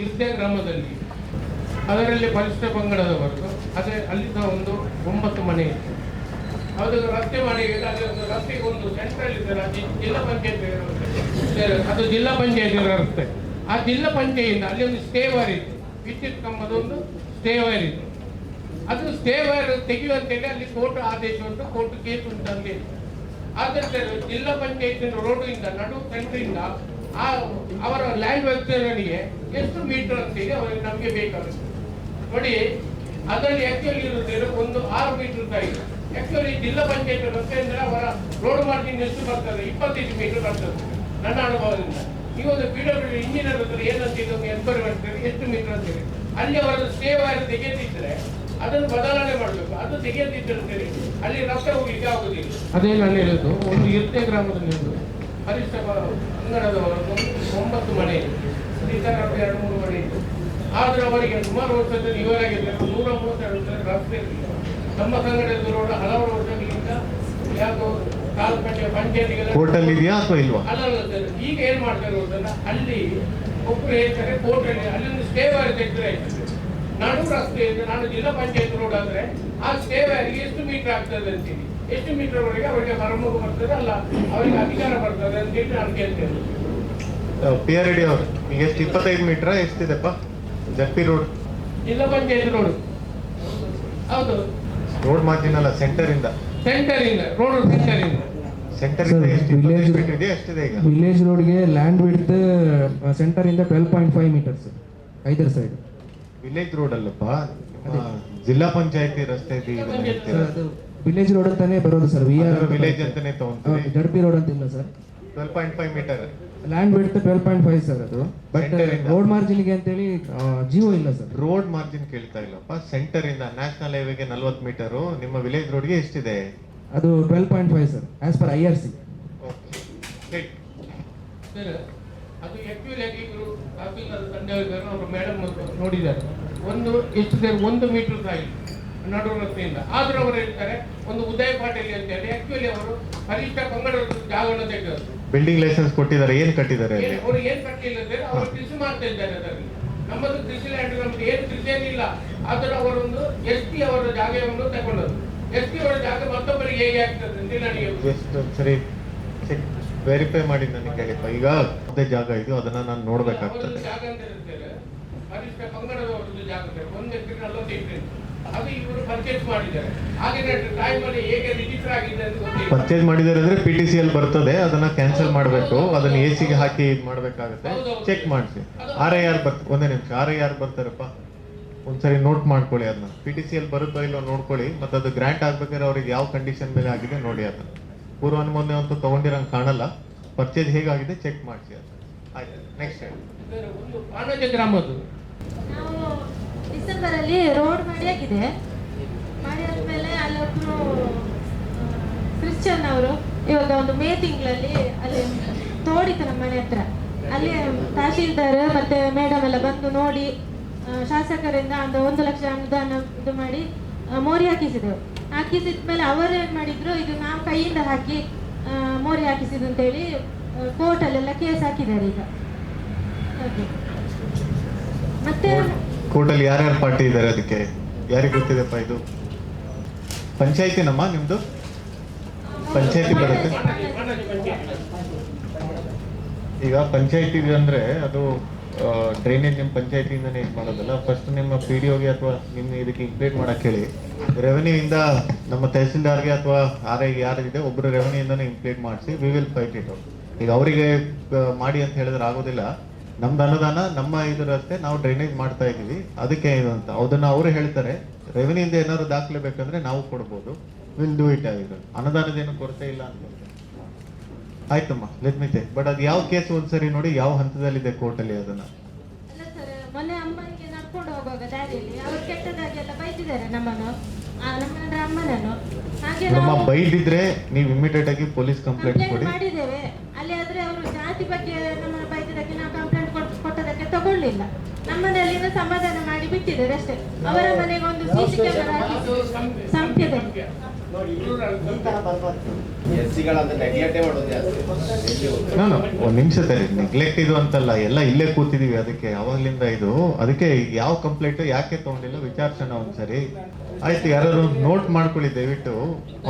ಇರ್ದೆ ಗ್ರಾಮದಲ್ಲಿ ಅದರಲ್ಲಿ ಪರಿಶಿಷ್ಟ ಪಂಗಡದವರೆಗೂ ಅದೇ ಅಲ್ಲಿ ಸಹ ಒಂದು 9 ಮನೆ ಇತ್ತು. ಅದು ರಸ್ತೆ ಮಾಡಿ ರಸ್ತೆಗೆ ಒಂದು ಸೆಂಟ್ರಲ್ ಇದೆ, ಜಿಲ್ಲಾ ಪಂಚಾಯತ್ ಅದು ಜಿಲ್ಲಾ ಪಂಚಾಯತ್ ರಸ್ತೆ. ಆ ಜಿಲ್ಲಾ ಪಂಚಾಯತಿಯಿಂದ ಅಲ್ಲಿ ಒಂದು ಸ್ಟೇ ವೈರ್ ಇತ್ತು, ವಿದ್ಯುತ್ ಕಂಬದೊಂದು ಸ್ಟೇ ವೈರ್ ಇತ್ತು. ಅದು ಸ್ಟೇ ವೈರ್ ತೆಗೆಯುವಂತೇಳಿ ಅಲ್ಲಿ ಕೋರ್ಟ್ ಆದೇಶ ಉಂಟು, ಕೋರ್ಟ್ ಕೇಸ್ ಉಂಟು ಅಲ್ಲಿ. ಆದ್ದರಿಂದ ಜಿಲ್ಲಾ ಪಂಚಾಯತಿನ ರೋಡಿಂದ ನಡು ಸೆಂಟ್ರಿಂದ ಅವರ ಲ್ಯಾಂಡ್ ವೆಬ್ಸೈಟ್ಗೆ ಎಷ್ಟು ಮೀಟರ್ ಅಂತೇಳಿ ಅವರಿಗೆ ನಮಗೆ ಬೇಕಾಗುತ್ತೆ ನೋಡಿ. ಅದರಲ್ಲಿ ಆಕ್ಚುಲಿ ಇರುತ್ತೆ ಒಂದು 6 ಮೀಟರ್ ಸೈಜ್. ಆಕ್ಚುಲಿ ಜಿಲ್ಲಾ ಪಂಚಾಯತ್ ರಸ್ತೆ ಅಂದ್ರೆ ಅವರ ರೋಡ್ ಮಾರ್ಜಿನ್ ಎಷ್ಟು ಬರ್ತದೆ? 25 ಮೀಟರ್ ಬರ್ತದೆ ನನ್ನ ಅನುಭವದಿಂದ. ಈಗ ಒಂದು PWD ಇಂಜಿನಿಯರ್ ಹತ್ರ ಏನಂತಿದ್ದು ಎನ್ಕ್ವೈರಿ ಮಾಡ್ತಾರೆ, ಎಷ್ಟು ಮೀಟರ್ ಅಂತೇಳಿ. ಅಲ್ಲಿ ಅವರದ್ದು ಸ್ಟೇ ವೈರ್ ತೆಗೆದಿದ್ರೆ ಅದನ್ನು ಬದಲಾವಣೆ ಮಾಡಬೇಕು. ಅದು ತೆಗೆದಿದ್ದರೆ ಅಲ್ಲಿ ರಸ್ತೆ ಹೋಗ್ಲಿಕ್ಕೆ ಆಗುದಿಲ್ಲ. ಅದೇ ನಾನು ಹೇಳೋದು, ಒಂದು ಇರ್ತೆ ಗ್ರಾಮದಲ್ಲಿ ಪರಿಷ್ಠ ಅಂಗಡದವರು 9 ಮನೆ ಇತರ 2-3 ಮನೆ ಇತ್ತು. ಆದ್ರೆ ಅವರಿಗೆ ಸುಮಾರು ವರ್ಷದಲ್ಲಿ ಇವರಾಗಿದ್ದಾರೆ 132 ವರ್ಷ ರಸ್ತೆ ಇರಲಿಲ್ಲ. ನಮ್ಮ ಸಂಘಟನೆ ರೋಡ್ ಹಲವಾರು ವರ್ಷಗಳಿಂದ ಯಾಕೋ ತಾಲೂಕು ಪಂಚಾಯತಿಗೆ ಅಲ್ಲ ಸರ್. ಈಗ ಏನ್ ಮಾಡ್ತಾರೆ ಅಂತಂದ್ರೆ ಅಲ್ಲಿ ಒಬ್ಬರು ಹೇಳ್ತಾರೆ ಕೋರ್ಟಲ್ಲಿ ಅಲ್ಲೊಂದು ಸ್ಟೇ ವೈರ್ ತೆಗೆದ್ರೆ ನಡು ರಸ್ತೆ ನಾನು ಜಿಲ್ಲಾ ಪಂಚಾಯತ್ ರೋಡ್ ಆದ್ರೆ ಆ ಸ್ಟೇ ವೈರ್ಗೆ ಎಷ್ಟು ಮೀಟರ್ ಆಗ್ತದೆ ಅಂತೀನಿ. ಎಷ್ಟು ಮೀಟರ್ ವರೆಗೆ ಅವರಿಗೆ ಹೊರಮುಖ ಬರ್ತದೆ ಅಲ್ಲ ಅವರಿಗೆ ಅಧಿಕಾರ ಬರ್ತದೆ ಅಂತ ಹೇಳಿ ನಾನು ಕೇಳ್ತೇನೆ. PRD ಅವರು ಈಗ ಎಷ್ಟು 25 ಮೀಟರ್ ಎಷ್ಟಿದೆಪ್ಪ ZP ರೋಡ್ ಜಿಲ್ಲಾ ಪಂಚಾಯತ್ ರೋಡ್ ಹೌದು ರೋಡ್ ಮಾರ್ಜಿನ್ ಅಲ್ಲ ಸೆಂಟರ್ ಇಂದ ರೋಡ್ ಸೆಂಟರ್ ಇಂದ ಎಷ್ಟು 25 ಮೀಟರ್ ಇದೆ ಎಷ್ಟಿದೆ ಈಗ ವಿಲೇಜ್ ರೋಡ್ಗೆ ಲ್ಯಾಂಡ್ ವಿಡ್ತ್ ಸೆಂಟರ್ ಇಂದ 12.5 ಮೀಟರ್ಸ್ ಐದರ ಸೈಡ್. ವಿಲೇಜ್ ರೋಡ್ ಅಲ್ಲಪ್ಪ ಜಿಲ್ಲಾ ಪಂಚಾಯತಿ ರಸ್ತೆ ವಿಲೇಜ್ ರೋಡ್ ಅಂತಾನೆ ಬರೋದು ಸರ್. ವಿಲೇಜ್ ಅಂತಾನೆ ತಗೊಂತೀವಿ. ಜಡ್ಪಿ ರೋಡ್ ಅಂತ ಇಲ್ಲ sir. 12.5 metre land width 12.5 sir ಅದು. ಬಟ್ ರೋಡ್ ಮಾರ್ಜಿನ್ಗೆ ಅಂತೇಳಿ ಜಿಯೋ ಇಲ್ಲ ಸರ್. ರೋಡ್ ಮಾರ್ಜಿನ್ ಕೇಳ್ತಾ ಇಲ್ಲಪ್ಪ. ಸೆಂಟರ್ ಇಂದ ನ್ಯಾಷನಲ್ ಹೈವೇಗೆ 40 ಮೀಟರ್, ನಿಮ್ಮ ವಿಲೇಜ್ ರೋಡ್ಗೆ ಎಷ್ಟಿದೆ? ಅದು 12.5 sir as per IRC. Sir ಅದು ಆಕ್ಚುಲಿ ಆಗಿ ಇವರು ಅವರು ಮೇಡಮ್ ನೋಡಿದ್ದಾರೆ. ಎಷ್ಟಿದೆ 1 ಮೀಟರ್ ಸಾಯಿಲ್ ನಡು ರಸ್ತೆಯಿಂದ. ಆದ್ರೂ ಅವರು ಹೇಳ್ತಾರೆ ಒಂದು ಉದಯ ಪಾಟೀಲ್ ಅಂತ ಹೇಳಿ ಆಕ್ಚುಲಿ ಅವರು ಹರೀಶ ಪಂಗಡ ಜಾಗವನ್ನು ತೆಗೆದರು. ಬಿಲ್ಡಿಂಗ್ ಲೈಸೆನ್ಸ್ ಕೊಟ್ಟಿದ್ದಾರೆ, ಏನ್ ಕಟ್ಟಿದ್ದಾರೆ? ಅವರು ಏನ್ ಕಟ್ಟಿಲ್ಲ ಸರ್, ಅವರು ಕೃಷಿ ಮಾಡ್ತಾ ಇದ್ದಾರೆ ಅದರಲ್ಲಿ. ನಮ್ಮದು ಕೃಷಿ ಲ್ಯಾಂಡ್, ನಮ್ದು ಏನು ಕೃಷಿ ಏನಿಲ್ಲ. ಆದ್ರೆ ಅವರೊಂದು ST ಅವರ ಜಾಗವನ್ನು ತಗೊಂಡರು. ST ಅವರ ಜಾಗ ಮತ್ತೊಬ್ಬರಿಗೆ ಹೇಗೆ ಆಗ್ತದೆ ಅಂತ ನನಗೆ ಸರಿ ವೆರಿಫೈ ಮಾಡಿ ನನಗೆ ಹೇಳಿಪ್ಪ. ಈಗ ಅದೇ ಜಾಗ ಇದು, ಅದನ್ನ ನಾನು ನೋಡ್ಬೇಕಾಗ್ತದೆ. ಜಾಗ ಅಂತ ಹೇಳ್ತಾರೆ ಹರೀಶ ಪಂಗಡದವರದ್ದು ಜಾಗ 1 ಎಕರೆ 40 ಎಕರೆ ಅದು ಇವರು ಪರ್ಚೇಸ್ ಮಾಡಿದ್ದಾರೆ. ಆಗಿನ ಟೈಮಲ್ಲಿ ಹೇಗೆ ರಿಜಿಸ್ಟರ್ ಆಗಿದೆ ಅಂತ ಗೊತ್ತಿಲ್ಲ. ಪರ್ಚೇಸ್ ಮಾಡಿದ್ದಾರೆ ಅಂದ್ರೆ PTCL ಬರ್ತದೆ, ಅದನ್ನ ಕ್ಯಾನ್ಸಲ್ ಮಾಡಬೇಕು, ಅದನ್ನ AC ಗೆ ಹಾಕಿ ಇದು ಮಾಡ್ಬೇಕಾಗುತ್ತೆ. ಚೆಕ್ ಮಾಡಿಸಿ. RIR ಒಂದೇ ನಿಮಿಷ, RIR ಬರ್ತಾರಪ್ಪ, ಒಂದ್ಸರಿ ನೋಟ್ ಮಾಡ್ಕೊಳ್ಳಿ. ಅದನ್ನ PTCL ಬರುತ್ತೋ ಇಲ್ಲೋ ನೋಡ್ಕೊಳ್ಳಿ. ಮತ್ತೆ ಅದು ಗ್ರಾಂಟ್ ಆಗ್ಬೇಕಾದ್ರೆ ಅವ್ರಿಗೆ ಯಾವ ಕಂಡೀಷನ್ ಮೇಲೆ ಆಗಿದೆ ನೋಡಿ. ಅದನ್ನ ಪೂರ್ವಾನುಮೋದನೆ ಅಂತೂ ತಗೊಂಡಿರಂಗ್ ಕಾಣಲ್ಲ. ಪರ್ಚೇಸ್ ಹೇಗಾಗಿದೆ ಚೆಕ್ ಮಾಡಿಸಿ. ಆಯ್ತು, ನೆಕ್ಸ್ಟ್ ಒಂದು ಪಾಣಜ ಗ್ರಾಮದ್ದು ನಾವು ಡಿಸೆಂಬರ್ ಅಲ್ಲಿ ರೋಡ್ ಮಾಡಿ ಆಗಿದೆ. ಮಾಡಿ ಆದ್ಮೇಲೆ ಅಲ್ಲೊಬ್ರು ಕ್ರಿಶ್ಚಿಯನ್ ಅವರು ಇವಾಗ ಒಂದು ಮೇ ತಿಂಗಳಲ್ಲಿ ಅಲ್ಲಿ ತೋಡಿತು ನಮ್ಮ ಮನೆ ಹತ್ರ. ಅಲ್ಲಿ ತಹಶೀಲ್ದಾರ್ ಮತ್ತೆ ಮೇಡಮ್ ಎಲ್ಲ ಬಂದು ನೋಡಿ ಶಾಸಕರಿಂದ ಒಂದು 1 ಲಕ್ಷ ಅನುದಾನ ಇದು ಮಾಡಿ ಮೋರಿ ಹಾಕಿಸಿದೆವು. ಹಾಕಿಸಿದ್ಮೇಲೆ ಅವರು ಏನು ಮಾಡಿದ್ರು, ಇದು ನಾವು ಕೈಯಿಂದ ಹಾಕಿ ಮೋರಿ ಹಾಕಿಸಿದ್ದು ಅಂತೇಳಿ ಕೋರ್ಟಲ್ಲೆಲ್ಲ ಕೇಸ್ ಹಾಕಿದ್ದಾರೆ ಈಗ. ಹಾಗೆ ಮತ್ತೆ ಕೋರ್ಟಲ್ಲಿ ಯಾರ್ಯಾರು ಪಾರ್ಟಿ ಇದ್ದಾರೆ ಅದಕ್ಕೆ ಯಾರಿಗೆ ಗೊತ್ತಿದೆಪ್ಪ? ಇದು ಪಂಚಾಯತಿ ನಮ್ಮ ನಿಮ್ದು ಪಂಚಾಯತಿ ಬರುತ್ತೆ. ಈಗ ಪಂಚಾಯತಿ ಅಂದ್ರೆ ಅದು ಡ್ರೈನೇಜ್ ನಿಮ್ಮ ಪಂಚಾಯತಿಯಿಂದನೇ ಇದು ಮಾಡೋದಲ್ಲ. ಫಸ್ಟ್ ನಿಮ್ಮ PDOಗೆ ಅಥವಾ ನಿಮ್ಮ ಇದಕ್ಕೆ ಇಂಪ್ಲೇಟ್ ಮಾಡಕ್ಕೆ ಹೇಳಿ. ರೆವೆನ್ಯೂ ಇಂದ ನಮ್ಮ ತಹಸೀಲ್ದಾರ್ಗೆ ಅಥವಾ RIಗೆ ಯಾರಿದೆ ಒಬ್ಬರು ರೆವೆನ್ಯೂ ಇಂದಾನೆ ಇಂಪ್ಲೇಟ್ ಮಾಡಿಸಿ. We will fight it. ಈಗ ಅವರಿಗೆ ಮಾಡಿ ಅಂತ ಹೇಳಿದ್ರೆ ಆಗೋದಿಲ್ಲ. ನಮ್ದು ಅನುದಾನ ನಮ್ಮ ಇದು ರಸ್ತೆ ನಾವು ಡ್ರೈನೇಜ್ ಮಾಡ್ತಾ ಇದೀವಿ, ಅದಕ್ಕೆ ಇದು ಅಂತ ಅದನ್ನ ಅವರು ಹೇಳ್ತಾರೆ. ರೆವೆನ್ಯೂ ಇಂದ ಏನಾದ್ರು ದಾಖಲೆ ಬೇಕಂದ್ರೆ ನಾವು ಕೊಡ್ಬೋದು. Will do it. ಆಗಿರೋ ಅನುದಾನದೇನು ಕೊರತೆ ಇಲ್ಲ ಅಂತ ಆಯ್ತಮ್ಮ. Let me check. ಬಟ್ ಅದು ಯಾವ ಕೇಸ್ ಒಂದ್ಸರಿ ನೋಡಿ ಯಾವ ಹಂತದಲ್ಲಿದೆ ಕೋರ್ಟಲ್ಲಿ ಅದನ್ನ. ಅಲ್ಲ ಸರ್, ಮೊನ್ನೆ ಅಮ್ಮನಿಗೆ ನಡ್ಕೊಂಡು ಹೋಗುವಾಗ ದಾರಿಯಲ್ಲಿ ಅವರು ಕೆಟ್ಟದಾಗಿ ಎಲ್ಲ ಬೈದಿದ್ದಾರೆ ನಮ್ಮನ್ನು, ನಮ್ಮನ್ನ ಅಮ್ಮನನ್ನು. ಹಾಗೆ ನಮ್ಮ ನಾವು ಬೈದಿದ್ರೆ ನೀವು ಇಮಿಡಿಯೇಟ್ ಆಗಿ ಪೊಲೀಸ್ ಕಂಪ್ಲೇಂಟ್ ಕೊಡಿ. ಮಾಡಿದ್ದೇವೆ ಅಲ್ಲಿ. ಆದ್ರೆ ಅವರು ಜಾತಿ ಬಗ್ಗೆ ನಮ್ಮನ್ನು ಬೈದಿದ್ದಕ್ಕೆ ನಾವು ಕಂಪ್ಲೇಂಟ್ ಕೊಟ್ಟದಕ್ಕೆ ತಗೊಳ್ಳಿಲ್ಲ. ನಮ್ಮನೆಯಲ್ಲಿನ ಸಮಾಧಾನ ಮಾಡಿ ಬಿಟ್ಟಿದ್ದಾರೆ ಅಷ್ಟೇ. ಅವರ ಮನೆಗೆ ಒಂದು CC ಕ್ಯಾಮೆರಾ ಹಾಕಿ ಸಂಪ್ಯದಲ್ಲಿ ನಾನು ಒಂದ್ ನಿಮಿಷ ತರಿ. ನೆಗ್ಲೆಕ್ಟ್ ಇದು ಅಂತಲ್ಲ, ಎಲ್ಲ ಇಲ್ಲೇ ಕೂತಿದೀವಿ ಅದಕ್ಕೆ ಅವಾಗ್ಲಿಂದ ಇದು. ಅದಕ್ಕೆ ಯಾವ ಕಂಪ್ಲೇಂಟ್ ಯಾಕೆ ತಗೊಂಡಿಲ್ಲ ವಿಚಾರಿಸೋಣ ಒಂದ್ಸರಿ. ಆಯ್ತು, ಯಾರು ನೋಟ್ ಮಾಡ್ಕೊಳ್ಳಿ ದಯವಿಟ್ಟು.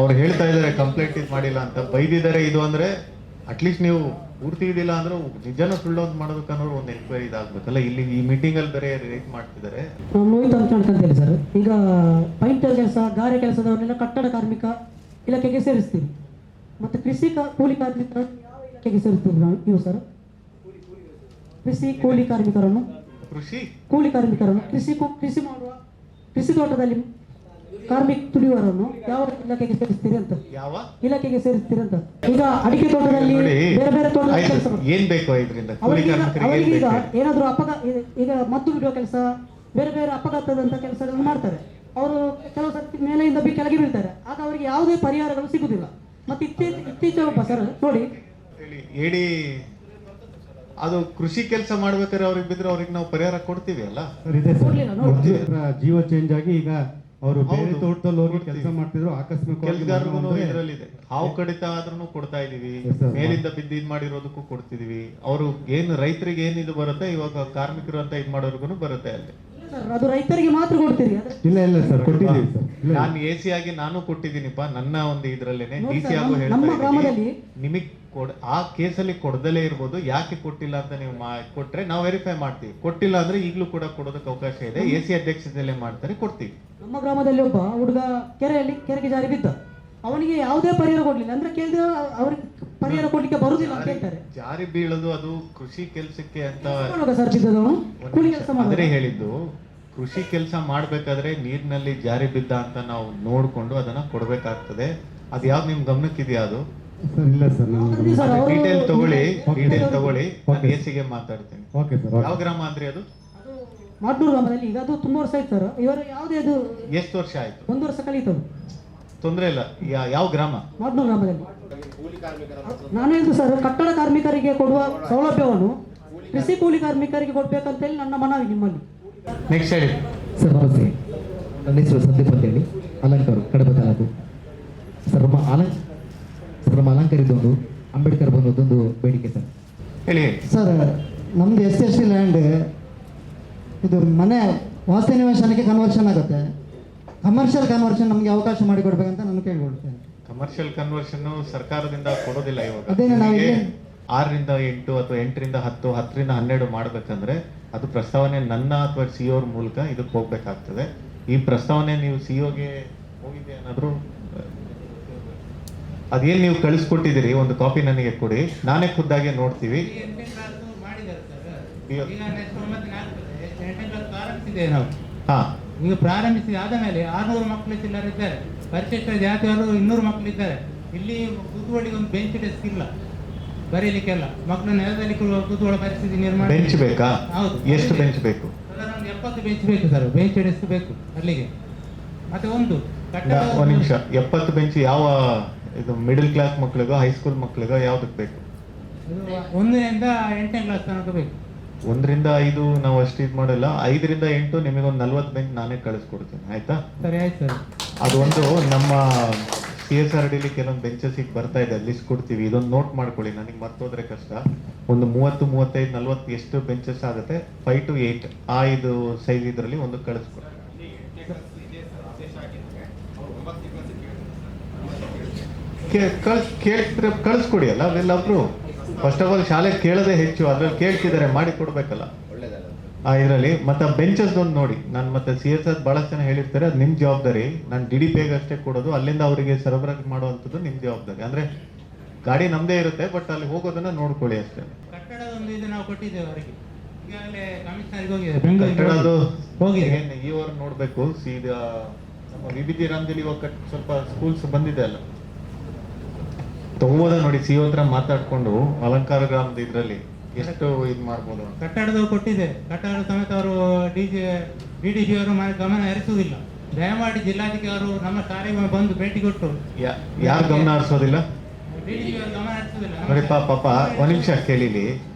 ಅವ್ರು ಹೇಳ್ತಾ ಇದಾರೆ ಕಂಪ್ಲೇಂಟ್ ಇದು ಮಾಡಿಲ್ಲ ಅಂತ, ಬೈದಿದ್ದಾರೆ ಇದು ಅಂದ್ರೆ ಅಟ್ಲೀಸ್ಟ್ ನೀವು ಪೂರ್ತಿ ಇದಿಲ್ಲ ಅಂದ್ರೆ ನಿಜನ ಸುಳ್ಳು ಅಂತ ಮಾಡೋದಕ್ಕನ್ನೋರು ಒಂದು ಎನ್ಕ್ವೈರಿ ಇದಾಗಬೇಕಲ್ಲ. ಇಲ್ಲಿ ಈ ಮೀಟಿಂಗ್ ಅಲ್ಲಿ ಬೇರೆ ರೇಟ್ ಮಾಡ್ತಿದ್ದಾರೆ. ನಾವು ನೋಯ್ತು ಅಂತ ಅನ್ಕೊಂತೇವೆ ಸರ್. ಈಗ ಪೈಂಟರ್ ಕೆಲಸ, ಗಾರೆ ಕೆಲಸದವನ್ನೆಲ್ಲ ಕಟ್ಟಡ ಕಾರ್ಮಿಕ ಇಲಾಖೆಗೆ ಸೇರಿಸ್ತೀವಿ. ಮತ್ತು ಕೃಷಿ ಕೂಲಿ ಕಾರ್ಮಿಕರನ್ನು ಯಾವ ಇಲಾಖೆಗೆ ಸೇರಿಸ್ತೀವಿ ನೀವು ಸರ್? ಕೃಷಿ ಕೂಲಿ ಕಾರ್ಮಿಕರನ್ನು ಕೃಷಿ ಮಾಡುವ ಕೃಷಿ ತೋಟದಲ್ಲಿ ದುಡಿಯುವವರನ್ನು ಯಾವ ಇಲಾಖೆಗೆ ಸೇರಿಸ್ತೀರಿ ಅಂತ? ಯಾವ ಇಲಾಖೆಗೆ ಸೇರಿಸ್ತೀರಿ ಅಂತ? ಈಗ ಅಡಿಕೆ ತೋಟದಲ್ಲಿ ಬೇರೆ ಬೇರೆ ತೋಟದಲ್ಲಿ ಕೆಲಸ ಏನ್ ಬೇಕು ಇದರಿಂದ? ಅವರಿಗೆ ಈಗ ಏನಾದ್ರು ಈಗ ಮದ್ದು ಬಿಡುವ ಕೆಲಸ, ಬೇರೆ ಬೇರೆ ಅಪಘಾತದಂತ ಕೆಲಸಗಳನ್ನು ಮಾಡ್ತಾರೆ. ಅವರು ಕೆಲವು ಸರ್ತಿ ಮೇಲೆಯಿಂದ ಕೆಳಗೆ ಬೀಳ್ತಾರೆ. ಆಗ ಅವರಿಗೆ ಯಾವುದೇ ಪರಿಹಾರಗಳು ಸಿಗುದಿಲ್ಲ. ಮತ್ತೆ ಇತ್ತೀಚೆಗೆ ಒಬ್ಬ ಸರ್ ನೋಡಿ ಹೇಳಿ, ಅದು ಕೃಷಿ ಕೆಲಸ ಮಾಡ್ಬೇಕಾದ್ರೆ ಅವ್ರಿಗೆ ಬಿದ್ರೆ ಅವ್ರಿಗೆ ನಾವು ಪರಿಹಾರ ಕೊಡ್ತೀವಿ ಅಲ್ಲ. ಜೀವ ಚೇಂಜ್ ಆಗಿ ಈಗ ಅವರು ಬೇರೆ ತೋಟದಲ್ಲಿ ಹೋಗಿ ಕೆಲಸ ಮಾಡ್ತಿದ್ರು. ಕೆಲಸಗಾರರು ಇದರಲ್ಲಿದೆ. ಹಾವು ಕಡಿತ ಆದ್ರೂ ಕೊಡ್ತಾ ಇದೀವಿ, ಮೇಲಿಂದ ಬಿದ್ದು ಇದ್ ಮಾಡಿರೋದಕ್ಕೂ ಕೊಡ್ತಿದೀವಿ. ಅವರು ಏನು ರೈತರಿಗೆ ಏನ್ ಇದು ಬರುತ್ತೆ, ಇವಾಗ ಕಾರ್ಮಿಕರು ಅಂತ ಇದ್ ಮಾಡೋರ್ಗು ಬರುತ್ತೆ ಅಲ್ಲಿ. ಸರ್ ಅದು ರೈತರಿಗೆ ಮಾತ್ರ ಕೊಡ್ತೀರಿ ಅದ್ರ ಇಲ್ಲ ಸರ್ ಕೊಟ್ಟಿದ್ದೀವಿ ಸರ್. ನಾನು AC ಆಗಿ ನಾನು ಕೊಟ್ಟಿದ್ದೀನಿಪ್ಪ, ನನ್ನ ಒಂದು ಇದ್ರಲ್ಲೇನೆ ನೋಡಿ DC ಸರ್, ಆಗು ನಮ್ಮ ಹೇಳ್ತಾ ಗ್ರಾಮದಲ್ಲಿ ಇದ್ದೀನಿ. ನಿಮಗೆ ಆ ಕೇಸಲ್ಲಿ ಕೊಡದಲೇ ಇರ್ಬೋದು, ಯಾಕೆ ಕೊಟ್ಟಿಲ್ಲ ಅಂತ ನೀವು ಕೊಟ್ರೆ ನಾವು ವೆರಿಫೈ ಮಾಡ್ತೀವಿ. ಕೊಟ್ಟಿಲ್ಲ ಅಂದ್ರೆ ಈಗಲೂ ಕೂಡ ಕೊಡೋದಕ್ಕೆ ಅವಕಾಶ ಇದೆ. AC ಅಧ್ಯಕ್ಷತೆಯಲ್ಲೇ ಮಾಡ್ತಾರೆ, ಕೊಡ್ತೀವಿ. ನಮ್ಮ ಗ್ರಾಮದಲ್ಲಿ ಒಬ್ಬ ಹುಡುಗ ಕೆರೆಗೆ ಜಾರಿ ಬಿದ್ದ, ಅವನಿಗೆ ಯಾವುದೇ ಪರಿಹಾರ ಕೊಡ್ಲಿಲ್ಲ. ಅಂದ್ರೆ ಕೇಳಿದ್ರೆ ಅವ್ರಿಗೆ ಪರಿಹಾರ ಕೊಡ್ಲಿಕ್ಕೆ ಬರುದಿಲ್ಲ ಅಂತ ಹೇಳ್ತಾರೆ. ಜಾರಿ ಬೀಳೋದು ಅದು ಕೃಷಿ ಕೆಲಸಕ್ಕೆ ಅಂತ ಸರ್ ಬಿದ್ದದವನು ಕೂಲಿ ಕೆಲಸ ಅಂದ್ರೆ ಹೇಳಿದ್ದು, ಕೃಷಿ ಕೆಲಸ ಮಾಡ್ಬೇಕಾದ್ರೆ ನೀರಿನಲ್ಲಿ ಜಾರಿ ಬಿದ್ದ ಅಂತ ನಾವು ನೋಡ್ಕೊಂಡು ಅದನ್ನ ಕೊಡ್ಬೇಕಾಗ್ತದೆ. ಅದು ಯಾವ್ದು ನಿಮ್ ಗಮನಕ್ಕಿದೆಯಾ? ಅದು ಸರ್ ಇಲ್ಲ ಸರ್ ನಾನು ಡೀಟೇಲ್ ತಗೊಳ್ಳಿ AC ಮಾತಾಡ್ತೀನಿ. Okay sir. ಯಾವ ಗ್ರಾಮ ಅಂದ್ರೆ ಅದು? ಮಾಡ್ನೂರು ಗ್ರಾಮದಲ್ಲಿ. ಈಗ ಅದು ತುಂಬಾ ವರ್ಷ ಆಯ್ತು ಸರ್. ಇವರು ಯಾವುದೇ ಅದು ಎಷ್ಟು ವರ್ಷ ಆಯ್ತು? 1 ವರ್ಷ ಕಳೀತದೆ. ತೊಂದ್ರೆ ಇಲ್ಲ. ಯಾವ ಗ್ರಾಮ? ಮಾಡ್ನೂರು ಗ್ರಾಮದಲ್ಲಿ. ನಾನು ಹೇಳಿದ್ದು ಸರ್, ಕಟ್ಟಡ ಕಾರ್ಮಿಕರಿಗೆ ಕೊಡುವ ಸೌಲಭ್ಯವನ್ನು ಕೃಷಿ ಕೂಲಿ ಕಾರ್ಮಿಕರಿಗೆ ಕೊಡ್ಬೇಕಂತೇಳಿ ನನ್ನ ಮನವಿ ನಿಮ್ಮಲ್ಲಿ. ನೆಕ್ಸ್ಟ್ ಹೇಳಿ ಸರ್. ನಮಸ್ತೆ, ನನ್ನ ಹೆಸರು ಸಂದೀಪ್ ಅಂತ ಹೇಳಿ, ಅಲಂಕಾರ ಕಡಬ ತಾಲೂಕು. ಸರ್ ನಮ್ಮ ಅಲಂಕಾರದೊಂದು ಅಂಬೇಡ್ಕರ್ ಬಂದೊಂದು ಬೇಡಿಕೆ ಸರ್. ಹೇಳಿ ಸರ್. ನಮ್ದು SC ಲ್ಯಾಂಡ್ ಇದು ಮನೆ ವಾಸ ನಿವೇಶನಕ್ಕೆ ಕನ್ವರ್ಷನ್ ಆಗುತ್ತೆ. ಕಮರ್ಷಿಯಲ್ ಕನ್ವರ್ಷನ್ ನಮಗೆ ಅವಕಾಶ ಮಾಡಿಕೊಡ್ಬೇಕಂತ ನಾನು ಕೇಳ್ಕೊಳ್ತೇನೆ. ಕಮರ್ಷಿಯಲ್ ಕನ್ವರ್ಷನ್ ಸರ್ಕಾರದಿಂದ ಕೊಡೋದಿಲ್ಲ ಇವಾಗ. ಅದೇನು ನಾವು ನಿಮಗೆ 6ರಿಂದ 8 ಅಥವಾ 8ರಿಂದ 10, 10ರಿಂದ 12 ಮಾಡ್ಬೇಕಂದ್ರೆ ಅದು ಪ್ರಸ್ತಾವನೆ ನನ್ನ ಅಥವಾ CO ಅವ್ರ ಮೂಲಕ ಇದಕ್ಕೆ ಹೋಗ್ಬೇಕಾಗ್ತದೆ. ಈ ಪ್ರಸ್ತಾವನೆ ನೀವು CO ಗೆ ಹೋಗಿದೆ ಏನಾದ್ರು ಅದೇನು ನೀವು ಕಳಿಸ್ಕೊಟ್ಟಿದ್ದೀರಿ ಒಂದು ಕಾಪಿ ನನಗೆ ಕೊಡಿ, ನಾನೇ ಖುದ್ದಾಗೆ ನೋಡ್ತೀವಿ. ಹಾ, ಈಗ ಪ್ರಾರಂಭಿಸಿ ಆದ ಮೇಲೆ 600 ಮಕ್ಕಳು ಚಿಲ್ಲರೆ ಇದ್ದಾರೆ. ಪರಿಶಿಷ್ಟ ಜಾತಿಯವರು 200 ಮಕ್ಕಳಿದ್ದಾರೆ. ಇಲ್ಲಿ ಕೂತ್ಕೊಳ್ಳಿಗೆ ಒಂದು ಬೆಂಚ್ ಡೆಸ್ಕ್ ಇಲ್ಲ, ಬರೀಲಿಕ್ಕೆಲ್ಲ ಮಕ್ಕಳು ನೆಲದಲ್ಲಿ ಕೂತ್ಕೊಳ್ಳೋ ಪರಿಸ್ಥಿತಿ ನಿರ್ಮಾಣ. ಬೆಂಚ್ ಬೇಕಾ? ಹೌದು. ಎಷ್ಟು ಬೆಂಚ್ ಬೇಕು? ಒಂದು 70 ಬೆಂಚ್ ಬೇಕು ಸರ್. ಬೆಂಚ್ ಡೆಸ್ಕ್ ಬೇಕು ಅಲ್ಲಿಗೆ. ಮತ್ತೆ ಒಂದು ಒಂದು ನಿಮಿಷ, 70 ಬೆಂಚ್ ಯಾವ ಇದು ಮಿಡಲ್ ಕ್ಲಾಸ್ ಮಕ್ಕಳಿಗೋ ಹೈಸ್ಕೂಲ್ ಮಕ್ಕಳಿಗೋ ಯಾವ್ದಕ್ಕೆ ಬೇಕು? 1ರಿಂದ 8ನೇ ಕ್ಲಾಸ್ ತನಕ ಬೇಕು. 1ರಿಂದ 5 ನಾವು ಅಷ್ಟು ಇದು ಮಾಡಲ್ಲ. 5ರಿಂದ 8 ನಿಮಗೊಂದು 40 ಬೆಂಚ್ ನಾನೇ ಕಳಿಸ್ಕೊಡ್ತೀನಿ, ಆಯ್ತಾ? ಸರಿ, ಆಯ್ತು ಸರ್. ಅದು ಒಂದು ನಮ್ಮ CSRDಲಿ ಕೆಲವೊಂದು ಬೆಂಚಸ್ ಈಗ ಬರ್ತಾ ಇದೆ, ಲಿಸ್ಟ್ ಕೊಡ್ತೀವಿ. ಇದೊಂದು ನೋಟ್ ಮಾಡ್ಕೊಳ್ಳಿ, ನನಗೆ ಮರ್ತೋದ್ರೆ ಕಷ್ಟ. ಒಂದು 30, 35, 40 ಎಷ್ಟು ಬೆಂಚಸ್ ಆಗುತ್ತೆ? 5 to 8 ಆ ಇದು ಸೈಜ್ ಇದರಲ್ಲಿ ಒಂದು ಕಳಿಸ್ಕೊಡಿ. ಕಳಿಸ್ಕೊಡಿ ಅಲ್ಲ ಅವೆಲ್ಲಬ್ರು. ಫಸ್ಟ್ ಆಫ್ ಆಲ್ ಶಾಲೆ ಕೇಳದೆ ಹೆಚ್ಚು, ಅದ್ರಲ್ಲಿ ಕೇಳ್ತಿದ್ದಾರೆ, ಮಾಡಿ ಕೊಡ್ಬೇಕಲ್ಲ ಇದರಲ್ಲಿ. ಮತ್ತೆ ಬೆಂಚಸ್ ಒಂದು ನೋಡಿ, ನಾನು ಮತ್ತೆ CSR ಬಹಳಷ್ಟು ಜನ ಹೇಳಿರ್ತಾರೆ, ಅದು ನಿಮ್ಮ ಜವಾಬ್ದಾರಿ. ನಾನು DDPಗೆ ಅಷ್ಟೇ ಕೊಡೋದು, ಅಲ್ಲಿಂದ ಅವರಿಗೆ ಸರಬರಾಜು ಮಾಡುವಂಥದ್ದು ನಿಮ್ಮ ಜವಾಬ್ದಾರಿ. ಅಂದ್ರೆ ಗಾಡಿ ನಮ್ದೇ ಇರುತ್ತೆ, ಬಟ್ ಅಲ್ಲಿ ಹೋಗೋದನ್ನ ನೋಡ್ಕೊಳ್ಳಿ ಅಷ್ಟೇ. ಕಟ್ಟಡದ ಒಂದು ಇದು ನಾವು ಕೊಟ್ಟಿದ್ದೇವೆ ಅವರಿಗೆ, ಈಗಾಗಲೇ ಕಮಿಷನರ್ಗೆ ಹೋಗಿದೆ, ಬೆಂಗಳೂರಿಗೆ ಕಟ್ಟಡದು ಹೋಗಿದೆ. ಈ ವಾರ ನೋಡ್ಬೇಕು. ಸೀದಾ ನಮ್ಮ VBG ರಾಮದಲ್ಲಿ ಇವಾಗ ಸ್ವಲ್ಪ ಸ್ಕೂಲ್ಸ್ ಬಂದಿದೆ ಅಲ್ಲ, ತಗೋಬೋದ ನೋಡಿ. CO ಹತ್ರ ಮಾತಾಡ್ಕೊಂಡು ಅಲಂಕಾರ ಗ್ರಾಮದ ಇದ್ರಲ್ಲಿ ಎಷ್ಟು ಇದು ಮಾಡ್ಬೋದು ಅಂತ. ಕಟ್ಟಡದ ಕೊಟ್ಟಿದೆ, ಕಟ್ಟಡ ಸಮೇತ ಅವರು DDG ಅವರು ಗಮನ ಹರಿಸುವುದಿಲ್ಲ. ದಯಮಾಡಿ ಜಿಲ್ಲಾಧಿಕಾರಿ ಅವರು ನಮ್ಮ ಶಾಲೆಗೆ ಬಂದು ಭೇಟಿ ಕೊಟ್ಟು ಯಾರು ಗಮನ ಹರಿಸೋದಿಲ್ಲ? DDG ಅವರು ಗಮನ ಹರಿಸುವುದಿಲ್ಲ. ನೋಡಿ ಪಾಪ ಒಂದ್ ನಿಮಿಷ ಕೇಳಿಲಿ.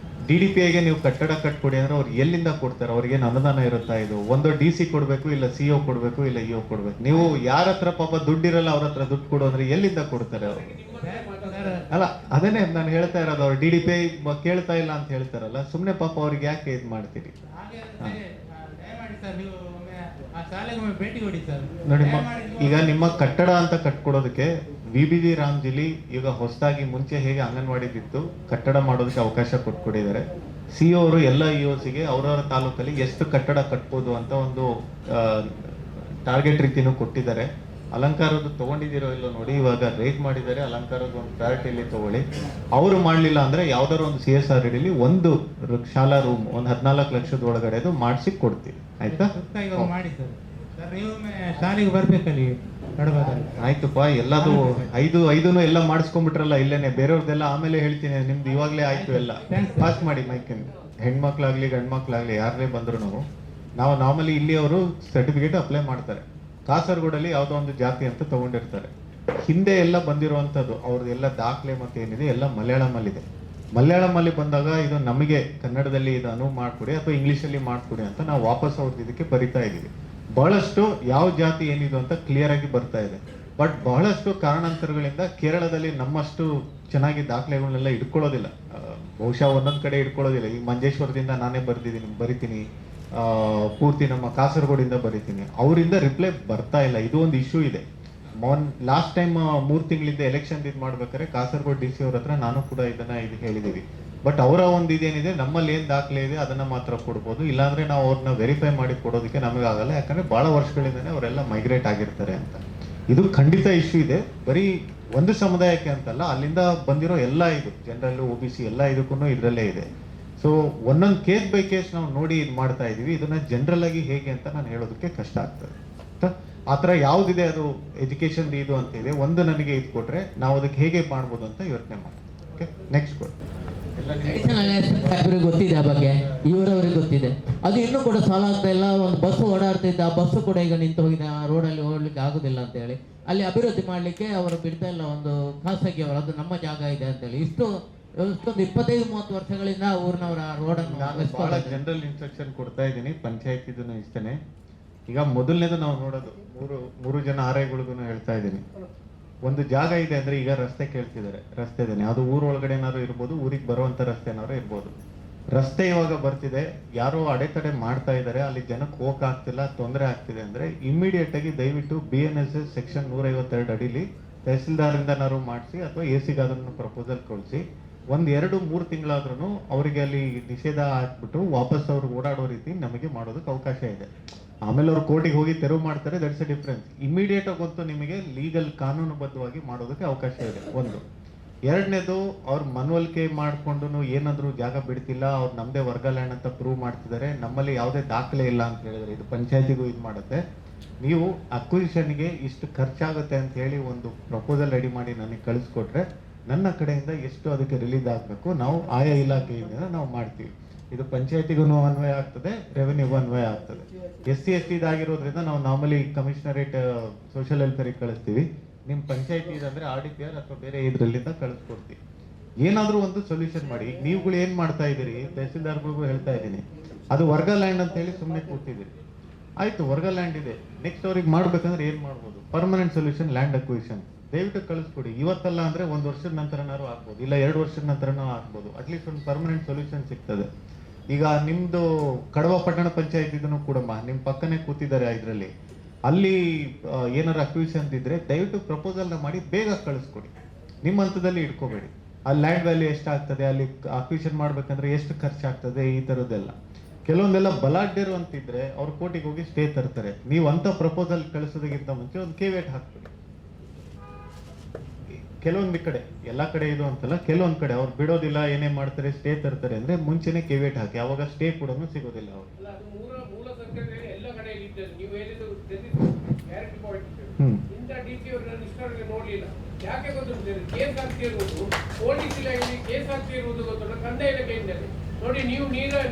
DDPಗೆ ನೀವು ಕಟ್ಟಡ ಕಟ್ಕೊಡಿ ಅಂದ್ರೆ ಅವ್ರು ಎಲ್ಲಿಂದ ಕೊಡ್ತಾರೆ? ಅವ್ರಿಗೆ ಅನುದಾನ ಇರುತ್ತಾ? ಇದು ಒಂದು DC ಕೊಡ್ಬೇಕು, ಇಲ್ಲ CO ಕೊಡ್ಬೇಕು, ಇಲ್ಲ EO ಕೊಡ್ಬೇಕು. ನೀವು ಯಾರ ಹತ್ರ ಪಾಪ ದುಡ್ಡಿರಲ್ಲ ಅವ್ರ ಹತ್ರ ದುಡ್ಡು ಕೊಡು ಅಂದ್ರೆ ಎಲ್ಲಿಂದ ಕೊಡ್ತಾರೆ ಅವರು? ಅಲ್ಲ, ಅದನ್ನೇ ನಾನು ಹೇಳ್ತಾ ಇರೋದು. ಅವ್ರು DDP ಕೇಳ್ತಾ ಇಲ್ಲ ಅಂತ ಹೇಳ್ತಾರಲ್ಲ, ಸುಮ್ನೆ ಪಾಪ ಅವ್ರಿಗೆ ಯಾಕೆ ಇದು ಮಾಡ್ತೀರಿ? ಭೇಟಿ ಕೊಡಿ ಸರ್. ನೋಡಿ, ಈಗ ನಿಮ್ಮ ಕಟ್ಟಡ ಅಂತ ಕಟ್ಕೊಡೋದಕ್ಕೆ VBG ರಾಮಜಿಲಿ ಈಗ ಹೊಸದಾಗಿ ಮುಂಚೆ ಹೇಗೆ ಅಂಗನವಾಡಿದಿತ್ತು ಕಟ್ಟಡ ಮಾಡೋದಕ್ಕೆ ಅವಕಾಶ ಕೊಟ್ಕೊಟ್ಟಿದ್ದಾರೆ. CO ಅವರು ಎಲ್ಲ EOCಗೆ ಅವರವರ ತಾಲೂಕಲ್ಲಿ ಎಷ್ಟು ಕಟ್ಟಡ ಕಟ್ಬೋದು ಅಂತ ಒಂದು ಟಾರ್ಗೆಟ್ ರೀತಿನೂ ಕೊಟ್ಟಿದ್ದಾರೆ. ಅಲಂಕಾರದ್ದು ತಗೊಂಡಿದ್ದೀರೋ ಇಲ್ಲೋ ನೋಡಿ, ಇವಾಗ ರೇಟ್ ಮಾಡಿದ್ದಾರೆ. ಅಲಂಕಾರದ ಒಂದು ಪ್ರಯಾರಿಟಿಯಲ್ಲಿ ತಗೊಳ್ಳಿ. ಅವರು ಮಾಡಲಿಲ್ಲ ಅಂದ್ರೆ ಯಾವ್ದಾದ್ರು ಒಂದು CSRDಲಿ ಒಂದು ಶಾಲಾ ರೂಮ್ ಒಂದು 14 ಲಕ್ಷದ ಒಳಗಡೆದು ಮಾಡಿಸಿ ಕೊಡ್ತೀವಿ, ಆಯ್ತಾ? ಮಾಡಿ ಸರ್. ನೀವು ಶಾಲೆಗೆ ಬರ್ಬೇಕಲ್ಲಿ ಕಡಬದಲ್ಲಿ. ಆಯ್ತುಪ್ಪ, ಎಲ್ಲದು 5 ಎಲ್ಲ ಮಾಡಿಸ್ಕೊಂಡ್ಬಿಟ್ರಲ್ಲ ಇಲ್ಲೇನೆ. ಬೇರೆಯವ್ರದ್ದೆಲ್ಲ ಆಮೇಲೆ ಹೇಳ್ತೀನಿ, ನಿಮ್ದು ಇವಾಗಲೇ ಆಯ್ತು ಎಲ್ಲ. ಪಾಸ್ ಮಾಡಿ ಮೈಕನ್. ಹೆಣ್ಮಕ್ಳಾಗ್ಲಿ ಗಂಡ್ಮಕ್ಳಾಗ್ಲಿ ಯಾರೇ ಬಂದ್ರು ನಾವು ನಾರ್ಮಲಿ ಇಲ್ಲಿ ಅವರು ಸರ್ಟಿಫಿಕೇಟ್ ಅಪ್ಲೈ ಮಾಡ್ತಾರೆ. ಕಾಸರಗೋಡಲ್ಲಿ ಯಾವುದೋ ಒಂದು ಜಾತಿ ಅಂತ ತಗೊಂಡಿರ್ತಾರೆ. ಹಿಂದೆ ಎಲ್ಲ ಬಂದಿರುವಂಥದ್ದು ಅವ್ರದ್ದೆಲ್ಲ ದಾಖಲೆ ಮತ್ತೆ ಏನಿದೆ ಎಲ್ಲ ಮಲಯಾಳಮಲ್ಲಿದೆ. ಮಲಯಾಳಮಲ್ಲಿ ಬಂದಾಗ ಇದು ನಮಗೆ ಕನ್ನಡದಲ್ಲಿ ಇದು ಅನುವು ಮಾಡಿಕೊಡಿ ಅಥವಾ ಇಂಗ್ಲೀಷಲ್ಲಿ ಮಾಡಿಕೊಡಿ ಅಂತ ನಾವು ವಾಪಸ್ ಅವ್ರದ್ದು ಇದಕ್ಕೆ ಬರಿತಾ ಇದ್ದೀವಿ. ಬಹಳಷ್ಟು ಯಾವ ಜಾತಿ ಏನಿದು ಅಂತ ಕ್ಲಿಯರ್ ಆಗಿ ಬರ್ತಾ ಇದೆ. ಬಟ್ ಬಹಳಷ್ಟು ಕಾರಣಾಂತರಗಳಿಂದ ಕೇರಳದಲ್ಲಿ ನಮ್ಮಷ್ಟು ಚೆನ್ನಾಗಿ ದಾಖಲೆಗಳನ್ನೆಲ್ಲ ಇಟ್ಕೊಳ್ಳೋದಿಲ್ಲ. ಬಹುಶಃ ಒಂದೊಂದು ಕಡೆ ಇಟ್ಕೊಳ್ಳೋದಿಲ್ಲ. ಈಗ ಮಂಜೇಶ್ವರದಿಂದ ನಾನೇ ಬರಿತೀನಿ, ಪೂರ್ತಿ ನಮ್ಮ ಕಾಸರಗೋಡಿಂದ ಬರೀತೀನಿ, ಅವರಿಂದ ರಿಪ್ಲೈ ಬರ್ತಾ ಇಲ್ಲ. ಇದು ಒಂದು ಇಶ್ಯೂ ಇದೆ. ಲಾಸ್ಟ್ ಟೈಮ್ 3 ತಿಂಗಳಿಂದ ಎಲೆಕ್ಷನ್ ಇದು ಮಾಡ್ಬೇಕಾದ್ರೆ ಕಾಸರಗೋಡು DC ಅವ್ರ ಹತ್ರ ನಾನು ಕೂಡ ಇದು ಹೇಳಿದೀವಿ. ಬಟ್ ಅವರ ಒಂದು ಇದೇನಿದೆ, ನಮ್ಮಲ್ಲಿ ಏನ್ ದಾಖಲೆ ಇದೆ ಅದನ್ನ ಮಾತ್ರ ಕೊಡ್ಬೋದು, ಇಲ್ಲಾಂದ್ರೆ ನಾವು ಅವ್ರನ್ನ ವೆರಿಫೈ ಮಾಡಿ ಕೊಡೋದಕ್ಕೆ ನಮಗಾಗಲ್ಲ. ಯಾಕಂದ್ರೆ ಬಹಳ ವರ್ಷಗಳಿಂದನೇ ಅವರೆಲ್ಲ ಮೈಗ್ರೇಟ್ ಆಗಿರ್ತಾರೆ ಅಂತ. ಇದು ಖಂಡಿತ ಇಶ್ಯೂ ಇದೆ. ಬರೀ ಒಂದು ಸಮುದಾಯಕ್ಕೆ ಅಂತಲ್ಲ, ಅಲ್ಲಿಂದ ಬಂದಿರೋ ಎಲ್ಲ ಇದು ಜನರಲ್ OBC ಎಲ್ಲ ಇದಕ್ಕೂ ಇದರಲ್ಲೇ ಇದೆ. ಸೊ ಒಂದೊಂದು ಕೇಸ್ ಬೈ ಕೇಸ್ ನಾವು ನೋಡಿ ಇದು ಮಾಡ್ತಾ ಇದೀವಿ. ಇದನ್ನ ಜನರಲ್ ಆಗಿ ಹೇಗೆ ಅಂತ ನಾನು ಹೇಳೋದಕ್ಕೆ ಕಷ್ಟ ಆಗ್ತದೆ. ಆ ಥರ ಯಾವುದಿದೆ ಅದು ಎಜುಕೇಶನ್ ಇದು ಅಂತ ಇದೆ, ಒಂದು ನನಗೆ ಇದು ಕೊಟ್ರೆ ನಾವು ಅದಕ್ಕೆ ಹೇಗೆ ಮಾಡ್ಬೋದು ಅಂತ ಯೋಚನೆ ಮಾಡ್ತೀವಿ. ಓಕೆ, ನೆಕ್ಸ್ಟ್ ಕೊಡಿ. ಅವರಿಗೆ ಗೊತ್ತಿದೆ ಆ ಬಗ್ಗೆ, ಇವರವರಿಗೆ ಗೊತ್ತಿದೆ. ಅದು ಇನ್ನೂ ಕೂಡ ಸಾಲ ಆಗ್ತಾ ಇಲ್ಲ. ಒಂದು ಬಸ್ ಓಡಾಡ್ತಿದ್ದ, ಆ ಬಸ್ಸು ಕೂಡ ಈಗ ನಿಂತು ಹೋಗಿದೆ, ಆ ರೋಡಲ್ಲಿ ಓಡಲಿಕ್ಕೆ ಆಗುದಿಲ್ಲ ಅಂತ ಹೇಳಿ ಅಲ್ಲಿ ಅಭಿವೃದ್ಧಿ ಮಾಡಲಿಕ್ಕೆ ಅವರು ಬಿಡ್ತಾ ಇಲ್ಲ. ಒಂದು ಖಾಸಗಿ ಅವರು, ಅದು ನಮ್ಮ ಜಾಗ ಇದೆ ಅಂತೇಳಿ ಇಷ್ಟೊಂದು 25-30 ವರ್ಷಗಳಿಂದ ಊರಿನವರ ರೋಡನ್ನು ಬಹಳ ಜನರಲ್ ಇನ್ಸ್ಟ್ರಕ್ಷನ್ ಕೊಡ್ತಾ ಇದ್ದೀನಿ, ಪಂಚಾಯತಿದೂ ಇಷ್ಟೇನೆ. ಈಗ ಮೊದಲನೇದು ನಾವು ನೋಡೋದು ಮೂರು ಜನ ಆರೈಗಳಿಗೂ ಹೇಳ್ತಾ ಇದ್ದೀನಿ, ಒಂದು ಜಾಗ ಇದೆ ಅಂದ್ರೆ ಈಗ ರಸ್ತೆ ಕೇಳ್ತಿದ್ದಾರೆ, ರಸ್ತೆ ಇದೇನೆ, ಅದು ಊರೊಳಗಡೆ ಏನಾದ್ರು ಇರ್ಬೋದು, ಊರಿಗೆ ಬರುವಂತ ರಸ್ತೆ ಏನಾದ್ರು ಇರ್ಬೋದು. ರಸ್ತೆ ಇವಾಗ ಬರ್ತಿದೆ, ಯಾರೋ ಅಡೆತಡೆ ಮಾಡ್ತಾ ಇದ್ದಾರೆ, ಅಲ್ಲಿ ಜನಕ್ಕೆ ಹೋಗಕ್ ಆಗ್ತಿಲ್ಲ, ತೊಂದರೆ ಆಗ್ತಿದೆ ಅಂದ್ರೆ ಇಮಿಡಿಯೇಟ್ ಆಗಿ ದಯವಿಟ್ಟು BNSS ಸೆಕ್ಷನ್ 152 ಅಡಿಲಿ ತಹಸೀಲ್ದಾರಿಂದನಾರು ಮಾಡಿಸಿ ಅಥವಾ AC ಪ್ರಪೋಸಲ್ ಕಳಿಸಿ 1-2-3 ತಿಂಗಳಾದ್ರೂ ಅವರಿಗೆ ಅಲ್ಲಿ ನಿಷೇಧ ಹಾಕ್ಬಿಟ್ಟು ವಾಪಸ್ ಅವ್ರು ಓಡಾಡೋ ರೀತಿ ನಮಗೆ ಮಾಡೋದಕ್ಕೆ ಅವಕಾಶ ಇದೆ. ಆಮೇಲೆ ಅವ್ರು ಕೋರ್ಟಿಗೆ ಹೋಗಿ ತೆರವು ಮಾಡ್ತಾರೆ, ದಟ್ಸ್ ಎ ಡಿಫ್ರೆನ್ಸ್. ಇಮಿಡಿಯೇಟ್ ಆಗಂತೂ ನಿಮಗೆ ಲೀಗಲ್ ಕಾನೂನುಬದ್ಧವಾಗಿ ಮಾಡೋದಕ್ಕೆ ಅವಕಾಶ ಇದೆ. ಒಂದು. ಎರಡನೇದು, ಅವ್ರ ಮನವೊಲಿಕೆ ಮಾಡ್ಕೊಂಡು ಏನಾದ್ರು ಜಾಗ ಬಿಡ್ತಿಲ್ಲ, ಅವ್ರು ನಮ್ದೇ ವರ್ಗ ಲ್ಯಾಂಡ್ ಅಂತ ಪ್ರೂವ್ ಮಾಡ್ತಿದ್ದಾರೆ, ನಮ್ಮಲ್ಲಿ ಯಾವುದೇ ದಾಖಲೆ ಇಲ್ಲ ಅಂತ ಹೇಳಿದ್ರೆ ಇದು ಪಂಚಾಯತಿಗೂ ಇದು ಮಾಡುತ್ತೆ. ನೀವು ಅಕ್ವಿಷನ್ಗೆ ಇಷ್ಟು ಖರ್ಚಾಗುತ್ತೆ ಅಂತ ಹೇಳಿ ಒಂದು ಪ್ರಪೋಸಲ್ ರೆಡಿ ಮಾಡಿ ನನಗೆ ಕಳಿಸ್ಕೊಟ್ರೆ ನನ್ನ ಕಡೆಯಿಂದ ಎಷ್ಟು ಅದಕ್ಕೆ ರಿಲೀಸ್ ಆಗಬೇಕು ನಾವು ಆಯಾ ಇಲಾಖೆಯಿಂದ ನಾವು ಮಾಡ್ತೀವಿ. ಇದು ಪಂಚಾಯತಿಗೂ ಅನ್ವಯ ಆಗ್ತದೆ, ರೆವೆನ್ಯೂಗೂ ಅನ್ವಯ ಆಗ್ತದೆ. SC ST ಇದಾಗಿರೋದ್ರಿಂದ ನಾವು ನಾರ್ಮಲಿ ಕಮಿಷನರೇಟ್ ಸೋಷಿಯಲ್ ವೆಲ್ಫೇರಿಗೆ ಕಳಿಸ್ತೀವಿ. ನಿಮ್ಮ ಪಂಚಾಯತಿ ಇದಂದ್ರೆ RDPR ಅಥವಾ ಬೇರೆ ಇದರಲ್ಲಿಂದ ಕಳಿಸ್ಕೊಡ್ತೀವಿ. ಏನಾದರೂ ಒಂದು ಸೊಲ್ಯೂಷನ್ ಮಾಡಿ. ನೀವುಗಳು ಏನ್ ಮಾಡ್ತಾ ಇದ್ದೀರಿ, ತಹಸೀಲ್ದಾರ್ಗಳಿಗೂ ಹೇಳ್ತಾ ಇದ್ದೀನಿ, ಅದು ವರ್ಗ ಲ್ಯಾಂಡ್ ಅಂತ ಹೇಳಿ ಸುಮ್ಮನೆ ಕೂತಿದ್ದೀರಿ. ಆಯ್ತು, ವರ್ಗ ಲ್ಯಾಂಡ್ ಇದೆ, ನೆಕ್ಸ್ಟ್ ಅವ್ರಿಗೆ ಮಾಡ್ಬೇಕಂದ್ರೆ ಏನ್ ಮಾಡ್ಬೋದು, ಪರ್ಮನೆಂಟ್ ಸೊಲ್ಯೂಷನ್ ಲ್ಯಾಂಡ್ ಅಕ್ವಿಷನ್ ದಯವಿಟ್ಟು ಕಳಿಸ್ಕೊಡಿ. ಇವತ್ತಲ್ಲ ಅಂದ್ರೆ 1 ವರ್ಷದ ನಂತರನಾರು ಆಗ್ಬೋದು, ಇಲ್ಲ 2 ವರ್ಷದ ನಂತರನೂ ಆಗ್ಬೋದು. ಅಟ್ಲೀಸ್ಟ್ ಒಂದು ಪರ್ಮನೆಂಟ್ ಸೊಲ್ಯೂಷನ್ ಸಿಗ್ತದೆ. ಈಗ ನಿಮ್ದು ಕಡವ ಪಟ್ಟಣ ಪಂಚಾಯತ್ ಇದನ್ನು ಕೂಡ ನಿಮ್ ಪಕ್ಕನೆ ಕೂತಿದ್ದಾರೆ ಇದರಲ್ಲಿ, ಅಲ್ಲಿ ಏನಾರು ಅಕ್ವಿಷನ್ ಇದ್ರೆ ದಯವಿಟ್ಟು ಪ್ರಪೋಸಲ್ ಮಾಡಿ ಬೇಗ ಕಳಿಸ್ಕೊಡಿ. ನಿಮ್ಮ ಹಂತದಲ್ಲಿ ಇಟ್ಕೋಬೇಡಿ. ಅಲ್ಲಿ ಲ್ಯಾಂಡ್ ವ್ಯಾಲ್ಯೂ ಎಷ್ಟಾಗ್ತದೆ, ಅಲ್ಲಿ ಅಕ್ವಿಷನ್ ಮಾಡ್ಬೇಕಂದ್ರೆ ಎಷ್ಟು ಖರ್ಚಾಗ್ತದೆ, ಈ ತರದ್ದೆಲ್ಲ. ಕೆಲವೊಂದೆಲ್ಲ ಬಲಾಢ್ಯರು ಅಂತಿದ್ರೆ ಅವ್ರು ಕೋರ್ಟಿಗೆ ಹೋಗಿ ಸ್ಟೇ ತರ್ತಾರೆ. ನೀವು ಅಂತ ಪ್ರಪೋಸಲ್ ಕಳಿಸೋದಕ್ಕಿಂತ ಮುಂಚೆ ಒಂದು ಕೇವೇಟ್ ಹಾಕ್ಬಿಡಿ. ಕೆಲವೊಂದು ಕಡೆ, ಎಲ್ಲ ಕಡೆ ಇದು ಅಂತಲ್ಲ, ಕೆಲವೊಂದ್ ಕಡೆ ಅವ್ರು ಬಿಡೋದಿಲ್ಲ, ಏನೇ ಮಾಡ್ತಾರೆ, ಸ್ಟೇ ತರ್ತಾರೆ ಅಂದ್ರೆ ಮುಂಚೆನೆ ಕೇವೇಟ್ ಹಾಕಿ, ಅವಾಗ ಸ್ಟೇ ಕೂಡ ಸಿಗೋದಿಲ್ಲ ಅವ್ರು. ನೋಡ್ಲಿಲ್ಲ ಯಾಕೆ ಗೊತ್ತಿರ್ತದೆ, ಕೇಸ್ ಆಗ್ತಿರುವುದು ಪೊಲೀಸ್ ಇಲಾಖೆಯಲ್ಲಿ ಕೇಸ್ ಆಗ್ತಿರುವುದು ಗೊತ್ತುಂಟ, ಕಂದಾಯ ಇಲಾಖೆಯಿಂದಲೇ. ನೋಡಿ, ನೀವು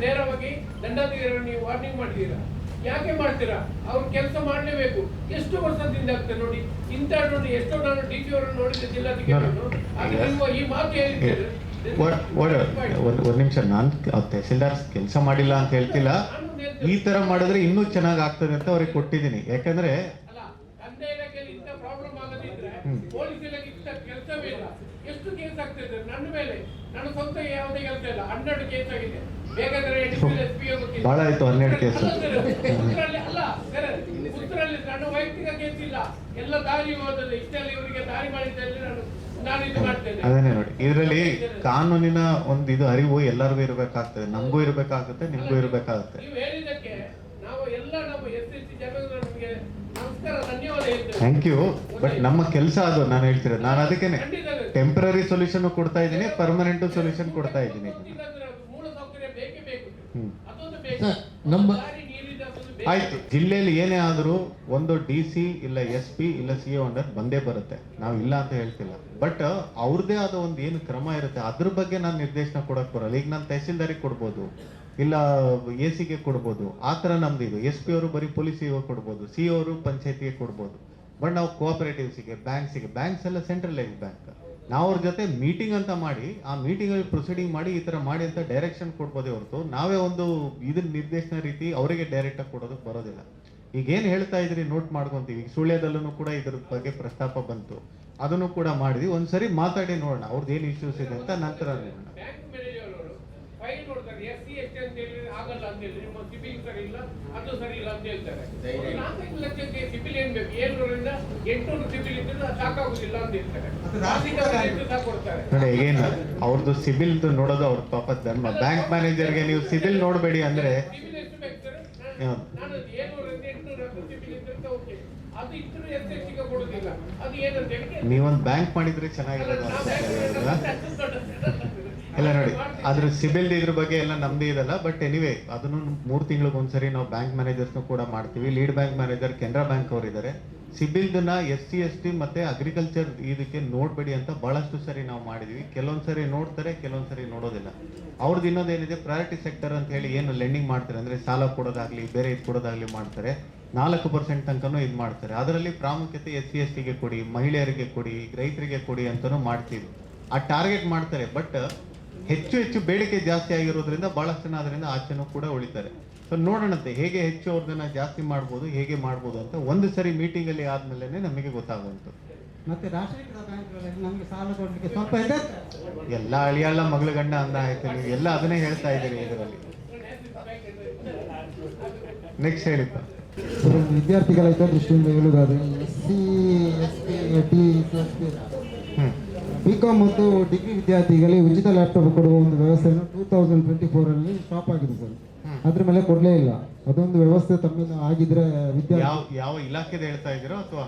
ನೇರವಾಗಿ ದಂಡಾಧಿಕಾರಿಗಳು ನೀವು ವಾರ್ನಿಂಗ್ ಮಾಡಿದ್ದೀರಾ, ಯಾಕೆ ಮಾಡ್ತೀರಾ? ಅವ್ರು ಕೆಲಸ ಮಾಡಲೇಬೇಕು. ಎಷ್ಟು ವರ್ಷದಿಂದ ಆಗ್ತದೆ ನೋಡಿ, ಇಂಥ ನೋಡಿ ಎಷ್ಟೋ ನಾನು DC ಅವರನ್ನು ನೋಡಿದ್ದೆ, ಜಿಲ್ಲಾಧಿಕಾರಿಗಳು. ಅದು ಈ ಮಾತು ಹೇಳಿದ್ದೀರಿ. ಒಂದ್ ನಿಮಿಷ, ನಾನು ತಹಸೀಲ್ದಾರ್ ಕೆಲಸ ಮಾಡಿಲ್ಲ ಅಂತ ಹೇಳ್ತಿಲ್ಲ, ಈ ತರ ಮಾಡಿದ್ರೆ ಇನ್ನೂ ಚೆನ್ನಾಗಿ ಆಗ್ತದೆ ಅಂತ ಅವ್ರಿಗೆ ಕೊಟ್ಟಿದ್ದೀನಿ. ಯಾಕಂದ್ರೆ ಕಂದಾಯ ಇಲಾಖೆಯಲ್ಲಿ ಇಂಥ ಪ್ರಾಬ್ಲಮ್ ಆಗದಿದ್ರೆ ಪೊಲೀಸ್ ಇಲಾಖೆ ಇಂಥ ಕೆಲಸವೇ ಇಲ್ಲ. ಎಷ್ಟು ಕೇಸ್ ಆಗ್ತಿದೆ ನನ್ನ ಮೇಲೆ, ನನ್ನ ಸ್ವಂತ ಯಾವುದೇ ಕೆಲಸ ಇಲ್ಲ. 12 ಕೇಸ್ ಆಗಿದೆ. ಬೇಕಾದ್ರೆ ಬಹಳ ಆಯ್ತು, 12 ಕೇಸ್. ಅಲ್ಲ ಸರ್, ಪುತ್ರರಲ್ಲಿ ನನ್ನ ವೈಯಕ್ತಿಕ ಕೇಸ್ ಇಲ್ಲ, ಎಲ್ಲ ದಾರಿ ಹೋದಲ್ಲಿ ಇಷ್ಟೆಲ್ಲ ಇವರಿಗೆ ದಾರಿ ಮಾಡಿದ್ದಲ್ಲಿ ನಾನು ಇದು ಮಾಡ್ತೇನೆ. ಅದೇನೆ ನೋಡಿ, ಇದರಲ್ಲಿ ಕಾನೂನಿನ ಒಂದು ಇದು ಅರಿವು ಎಲ್ಲರಿಗೂ ಇರಬೇಕಾಗ್ತದೆ, ನಮಗೂ ಇರಬೇಕಾಗುತ್ತೆ, ನಿಮ್ಗೂ ಇರಬೇಕಾಗುತ್ತೆ. ನೀವು ಹೇಳಿದ್ದಕ್ಕೆ ನಾವು ಎಲ್ಲ ನಮ್ಮ SC ಜನರಿಗೆ ನಮಗೆ ನಮಸ್ಕಾರ, ಧನ್ಯವಾದ ಹೇಳ್ತೇವೆ. Thank you. ಬಟ್ ನಮ್ಮ ಕೆಲಸ ಅದು, ನಾನು ಹೇಳ್ತಿರೋದು. ನಾನು ಅದಕ್ಕೇನೆ ಟೆಂಪರರಿ ಸೊಲ್ಯೂಷನ್ ಕೊಡ್ತಾ ಇದ್ದೀನಿ, ಪರ್ಮನೆಂಟ್ ಸೊಲ್ಯೂಷನ್ ಕೊಡ್ತಾ ಇದ್ದೀನಿ. ಆಯ್ತು, ಜಿಲ್ಲೆಯಲ್ಲಿ ಏನೇ ಆದ್ರೂ ಒಂದು DC ಇಲ್ಲ SP ಇಲ್ಲ CO ಅಂಡರ್ ಬಂದೇ ಬರುತ್ತೆ, ನಾವು ಇಲ್ಲ ಅಂತ ಹೇಳ್ತಿಲ್ಲ. ಬಟ್ ಅವ್ರದೇ ಆದ ಒಂದು ಏನು ಕ್ರಮ ಇರುತ್ತೆ ಅದ್ರ ಬಗ್ಗೆ ನಾನು ನಿರ್ದೇಶನ ಕೊಡಕ್ ಬರಲ್ಲ. ಈಗ ನಾನು ತಹಸೀಲ್ದಾರಿಗೆ ಕೊಡ್ಬೋದು, ಇಲ್ಲ AC ಕೊಡ್ಬೋದು, ಆ ತರ ನಮ್ದು ಇದು. SP ಅವರು ಬರೀ ಪೊಲೀಸಿಗೆ ಕೊಡ್ಬೋದು, CO ಅವರು ಪಂಚಾಯತಿಗೆ ಕೊಡ್ಬೋದು. ಬಟ್ ನಾವು ಕೋಆಪರೇಟಿವ್ಸ್ಗೆ, ಬ್ಯಾಂಕ್ಸ್ ಎಲ್ಲ ಸೆಂಟ್ರಲೈಸ್ ಬ್ಯಾಂಕ್, ನಾವು ಅವ್ರ ಜೊತೆ ಮೀಟಿಂಗ್ ಅಂತ ಮಾಡಿ, ಆ ಮೀಟಿಂಗ್ ಅಲ್ಲಿ ಪ್ರೊಸೀಡಿಂಗ್ ಮಾಡಿ ಈ ತರ ಮಾಡಿ ಅಂತ ಡೈರೆಕ್ಷನ್ ಕೊಡ್ಬೋದೇ ಹೊರತು ನಾವೇ ಒಂದು ಇದನ್ನ ನಿರ್ದೇಶನ ರೀತಿ ಅವರಿಗೆ ಡೈರೆಕ್ಟ್ ಆಗಿ ಕೊಡೋದಕ್ಕೆ ಬರೋದಿಲ್ಲ. ಈಗ ಏನ್ ಹೇಳ್ತಾ ಇದ್ರಿ ನೋಟ್ ಮಾಡ್ಕೊಂತೀವಿ. ಈಗ ಸುಳ್ಯದಲ್ಲೂ ಕೂಡ ಇದ್ರ ಬಗ್ಗೆ ಪ್ರಸ್ತಾಪ ಬಂತು, ಅದನ್ನು ಕೂಡ ಮಾಡಿದ್ವಿ. ಒಂದ್ಸರಿ ಮಾತಾಡಿ ನೋಡೋಣ ಅವ್ರದ್ದು ಏನ್ ಇಶ್ಯೂಸ್ ಇದೆ ಅಂತ, ನಂತರ ನೋಡೋಣ. ಫೈಲ್ ನೋಡ್ತಾರೆ, SC ST ಎಷ್ಟು ಅಂತ ಹೇಳಿದ್ರೆ ಆಗಲ್ಲ ಅಂತ ಹೇಳಿದ್ರೆ ನಿಮ್ಮ ಸಿಬಿಲ್ ಸರಿ ಇಲ್ಲ, ಅದು ಸರಿ ಇಲ್ಲ ಅಂತ ಹೇಳ್ತಾರೆ. 4 ಲಕ್ಷಕ್ಕೆ ಸಿಬಿಲ್ ಏನ್ ಬೇಕು? 700ರಿಂದ 800 ಸಿಬಿಲ್ ಇದ್ರೆ ಸಾಕಾಗುದಿಲ್ಲ ಅಂತ ಹೇಳ್ತಾರೆ. ಕೊಡ್ತಾರೆ ನೋಡಿ, ಈಗೇನು ಅವ್ರದ್ದು ಸಿಬಿಲ್ ನೋಡೋದು ಅವ್ರ ಪಾಪ ಧರ್ಮ. ಬ್ಯಾಂಕ್ ಮ್ಯಾನೇಜರ್ಗೆ ನೀವು ಸಿಬಿಲ್ ನೋಡಬೇಡಿ ಅಂದ್ರೆ ನೀವೊಂದು ಬ್ಯಾಂಕ್ ಮಾಡಿದ್ರೆ ಚೆನ್ನಾಗಿರೋದು ಎಲ್ಲ ನೋಡಿ. ಅದ್ರ ಸಿಬಿಲ್ ಇದ್ರ ಬಗ್ಗೆ ಎಲ್ಲ ನಮ್ದೇ ಇದಲ್ಲ. ಬಟ್ ಎನಿವೇ ಅದನ್ನು 3 ತಿಂಗಳಿಗೆ ಒಂದ್ಸರಿ ನಾವು ಬ್ಯಾಂಕ್ ಮ್ಯಾನೇಜರ್ಸ್ನು ಕೂಡ ಮಾಡ್ತೀವಿ. Lead bank manager Canara bank ಅವರು ಇದ್ದಾರೆ. ಸಿಬಿಲ್ದನ್ನ SC/ST ಮತ್ತೆ ಅಗ್ರಿಕಲ್ಚರ್ ಇದಕ್ಕೆ ನೋಡ್ಬೇಡಿ ಅಂತ ಬಹಳಷ್ಟು ಸರಿ ನಾವು ಮಾಡಿದ್ವಿ. ಕೆಲವೊಂದ್ಸರಿ ನೋಡ್ತಾರೆ, ಕೆಲವೊಂದ್ಸರಿ ನೋಡೋದಿಲ್ಲ. ಅವ್ರದ್ದು ಇನ್ನೊಂದೇನಿದೆ, ಪ್ರಯಾರಿಟಿ ಸೆಕ್ಟರ್ ಅಂತ ಹೇಳಿ ಏನು ಲೆಂಡಿಂಗ್ ಮಾಡ್ತಾರೆ ಅಂದ್ರೆ ಸಾಲ ಕೊಡೋದಾಗ್ಲಿ ಬೇರೆ ಇದು ಕೊಡೋದಾಗ್ಲಿ ಮಾಡ್ತಾರೆ. 4% ತನಕನೂ ಇದು ಮಾಡ್ತಾರೆ. ಅದರಲ್ಲಿ ಪ್ರಾಮುಖ್ಯತೆ SC/STಗೆ ಕೊಡಿ, ಮಹಿಳೆಯರಿಗೆ ಕೊಡಿ, ರೈತರಿಗೆ ಕೊಡಿ ಅಂತಾನು ಮಾಡ್ತೀವಿ. ಆ ಟಾರ್ಗೆಟ್ ಮಾಡ್ತಾರೆ. ಬಟ್ ಹೆಚ್ಚು ಬೇಡಿಕೆ ಜಾಸ್ತಿ ಆಗಿರೋದ್ರಿಂದ ಬಹಳಷ್ಟು ಜನ ಅದರಿಂದ ಆಚೆನೂ ಕೂಡ ಉಳಿತಾರೆ. ಸೊ ನೋಡೋಣಂತೆ ಹೇಗೆ ಹೆಚ್ಚು ಅವ್ರನ್ನ ಜಾಸ್ತಿ ಮಾಡ್ಬೋದು, ಹೇಗೆ ಮಾಡ್ಬೋದು ಅಂತ ಒಂದು ಸರಿ ಮೀಟಿಂಗ್ ಅಲ್ಲಿ ಆದ್ಮೇಲೆ ನಮಗೆ ಗೊತ್ತಾಗುವಂಥದ್ದು. ಮತ್ತೆ ರಾಷ್ಟ್ರೀಕೃತ ಬ್ಯಾಂಕ್ಗಳಲ್ಲಿ ನಮಗೆ ಸಾಲ ಕೊಡಲಿಕ್ಕೆ ಸ್ವಲ್ಪ ಇದೆ. ಎಲ್ಲ ಅಳಿಯಾಳ ಮಗಳ ಗಂಡ ಅಂದ ಆಯ್ತು, ನೀವು ಎಲ್ಲ ಅದನ್ನೇ ಹೇಳ್ತಾ ಇದ್ದೀರಿ ಇದರಲ್ಲಿ. ನೆಕ್ಸ್ಟ್ ಹೇಳಿಪ್ಪ. ವಿದ್ಯಾರ್ಥಿಗಳ ಹಿತದೃಷ್ಟಿಯಿಂದ ಹೇಳುವುದಾದ್ರೆ SC/ST BCom ಮತ್ತು ಡಿಗ್ರಿ ವಿದ್ಯಾರ್ಥಿಗಳಿಗೆ ಉಚಿತ ಲ್ಯಾಪ್ಟಾಪ್ ಕೊಡುವ ಒಂದು ವ್ಯವಸ್ಥೆಯನ್ನು 2024 ಸ್ಟಾಪ್ ಆಗಿದೆ ಸರ್. ಅದ್ರ ಮೇಲೆ ಕೊಡಲೇ ಇಲ್ಲ. ಅದೊಂದು ವ್ಯವಸ್ಥೆ ತಮ್ಮಿಂದ ಆಗಿದ್ರೆ ಯಾವ ಇಲಾಖೆದ ಹೇಳ್ತಾ ಇದ್ದೀರೋ ಅಥವಾ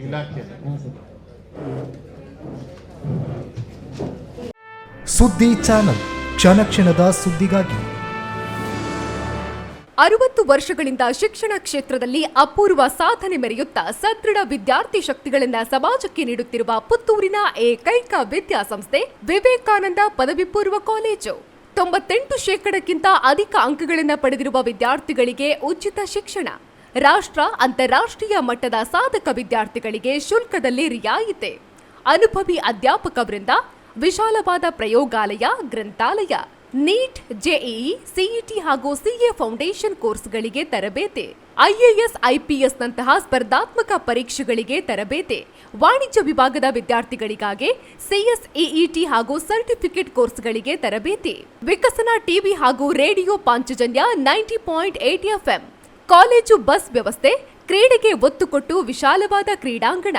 ಇಲಾಖೆ? ಸುದ್ದಿ ಚಾನಲ್, ಕ್ಷಣ ಕ್ಷಣದ ಸುದ್ದಿಗಾಗಿ. 60 ವರ್ಷಗಳಿಂದ ಶಿಕ್ಷಣ ಕ್ಷೇತ್ರದಲ್ಲಿ ಅಪೂರ್ವ ಸಾಧನೆ ಮೆರೆಯುತ್ತಾ ಸದೃಢ ವಿದ್ಯಾರ್ಥಿ ಶಕ್ತಿಗಳಿಂದ ಸಮಾಜಕ್ಕೆ ನೀಡುತ್ತಿರುವ ಪುತ್ತೂರಿನ ಏಕೈಕ ವಿದ್ಯಾಸಂಸ್ಥೆ ವಿವೇಕಾನಂದ ಪದವಿ ಪೂರ್ವ ಕಾಲೇಜು. 98% ಅಧಿಕ ಅಂಕಗಳನ್ನು ಪಡೆದಿರುವ ವಿದ್ಯಾರ್ಥಿಗಳಿಗೆ ಉಚಿತ ಶಿಕ್ಷಣ, ರಾಷ್ಟ್ರ ಅಂತಾರಾಷ್ಟ್ರೀಯ ಮಟ್ಟದ ಸಾಧಕ ವಿದ್ಯಾರ್ಥಿಗಳಿಗೆ ಶುಲ್ಕದಲ್ಲಿ ರಿಯಾಯಿತಿ, ಅನುಭವಿ ಅಧ್ಯಾಪಕ ವೃಂದ, ವಿಶಾಲವಾದ ಪ್ರಯೋಗಾಲಯ, ಗ್ರಂಥಾಲಯ, ನೀಟ್, JEE, CET ಹಾಗೂ CA ಫೌಂಡೇಶನ್ ಕೋರ್ಸ್ಗಳಿಗೆ ತರಬೇತಿ, IAS, IPS ನಂತಹ ಸ್ಪರ್ಧಾತ್ಮಕ ಪರೀಕ್ಷೆಗಳಿಗೆ ತರಬೇತಿ, ವಾಣಿಜ್ಯ ವಿಭಾಗದ ವಿದ್ಯಾರ್ಥಿಗಳಿಗಾಗಿ CS, EET ಹಾಗೂ ಸರ್ಟಿಫಿಕೇಟ್ ಕೋರ್ಸ್ಗಳಿಗೆ ತರಬೇತಿ, ವಿಕಸನ ಟಿವಿ ಹಾಗೂ radio Panchajanya 90.8 FM, college bus ವ್ಯವಸ್ಥೆ, ಕ್ರೀಡೆಗೆ ಒತ್ತು ಕೊಟ್ಟು ವಿಶಾಲವಾದ ಕ್ರೀಡಾಂಗಣ,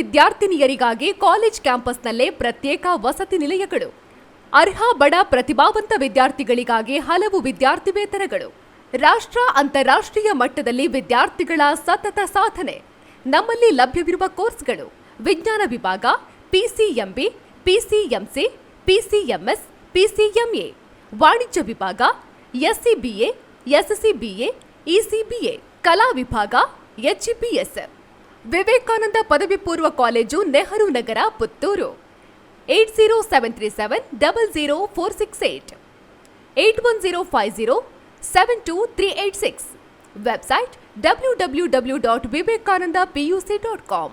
ವಿದ್ಯಾರ್ಥಿನಿಯರಿಗಾಗಿ ಕಾಲೇಜ್ ಕ್ಯಾಂಪಸ್ನಲ್ಲೇ ಪ್ರತ್ಯೇಕ ವಸತಿ ನಿಲಯಗಳು, ಅರ್ಹ ಬಡ ಪ್ರತಿಭಾವಂತ ವಿದ್ಯಾರ್ಥಿಗಳಿಗಾಗಿ ಹಲವು ವಿದ್ಯಾರ್ಥಿ ವೇತನಗಳು, ರಾಷ್ಟ್ರ ಅಂತಾರಾಷ್ಟ್ರೀಯ ಮಟ್ಟದಲ್ಲಿ ವಿದ್ಯಾರ್ಥಿಗಳ ಸತತ ಸಾಧನೆ. ನಮ್ಮಲ್ಲಿ ಲಭ್ಯವಿರುವ ಕೋರ್ಸ್ಗಳು: ವಿಜ್ಞಾನ ವಿಭಾಗ, PCMB, PCMC, PCMS, PCMA, ವಾಣಿಜ್ಯ ವಿಭಾಗ, SCBA, SCBA, ECBA, ಕಲಾ ವಿಭಾಗ, HEPS. ವಿವೇಕಾನಂದ ಪದವಿ ಪೂರ್ವ college, Nehru Nagar, Puttur. 80737 00468 81050 72386. Website www.vivekanandapuc.com.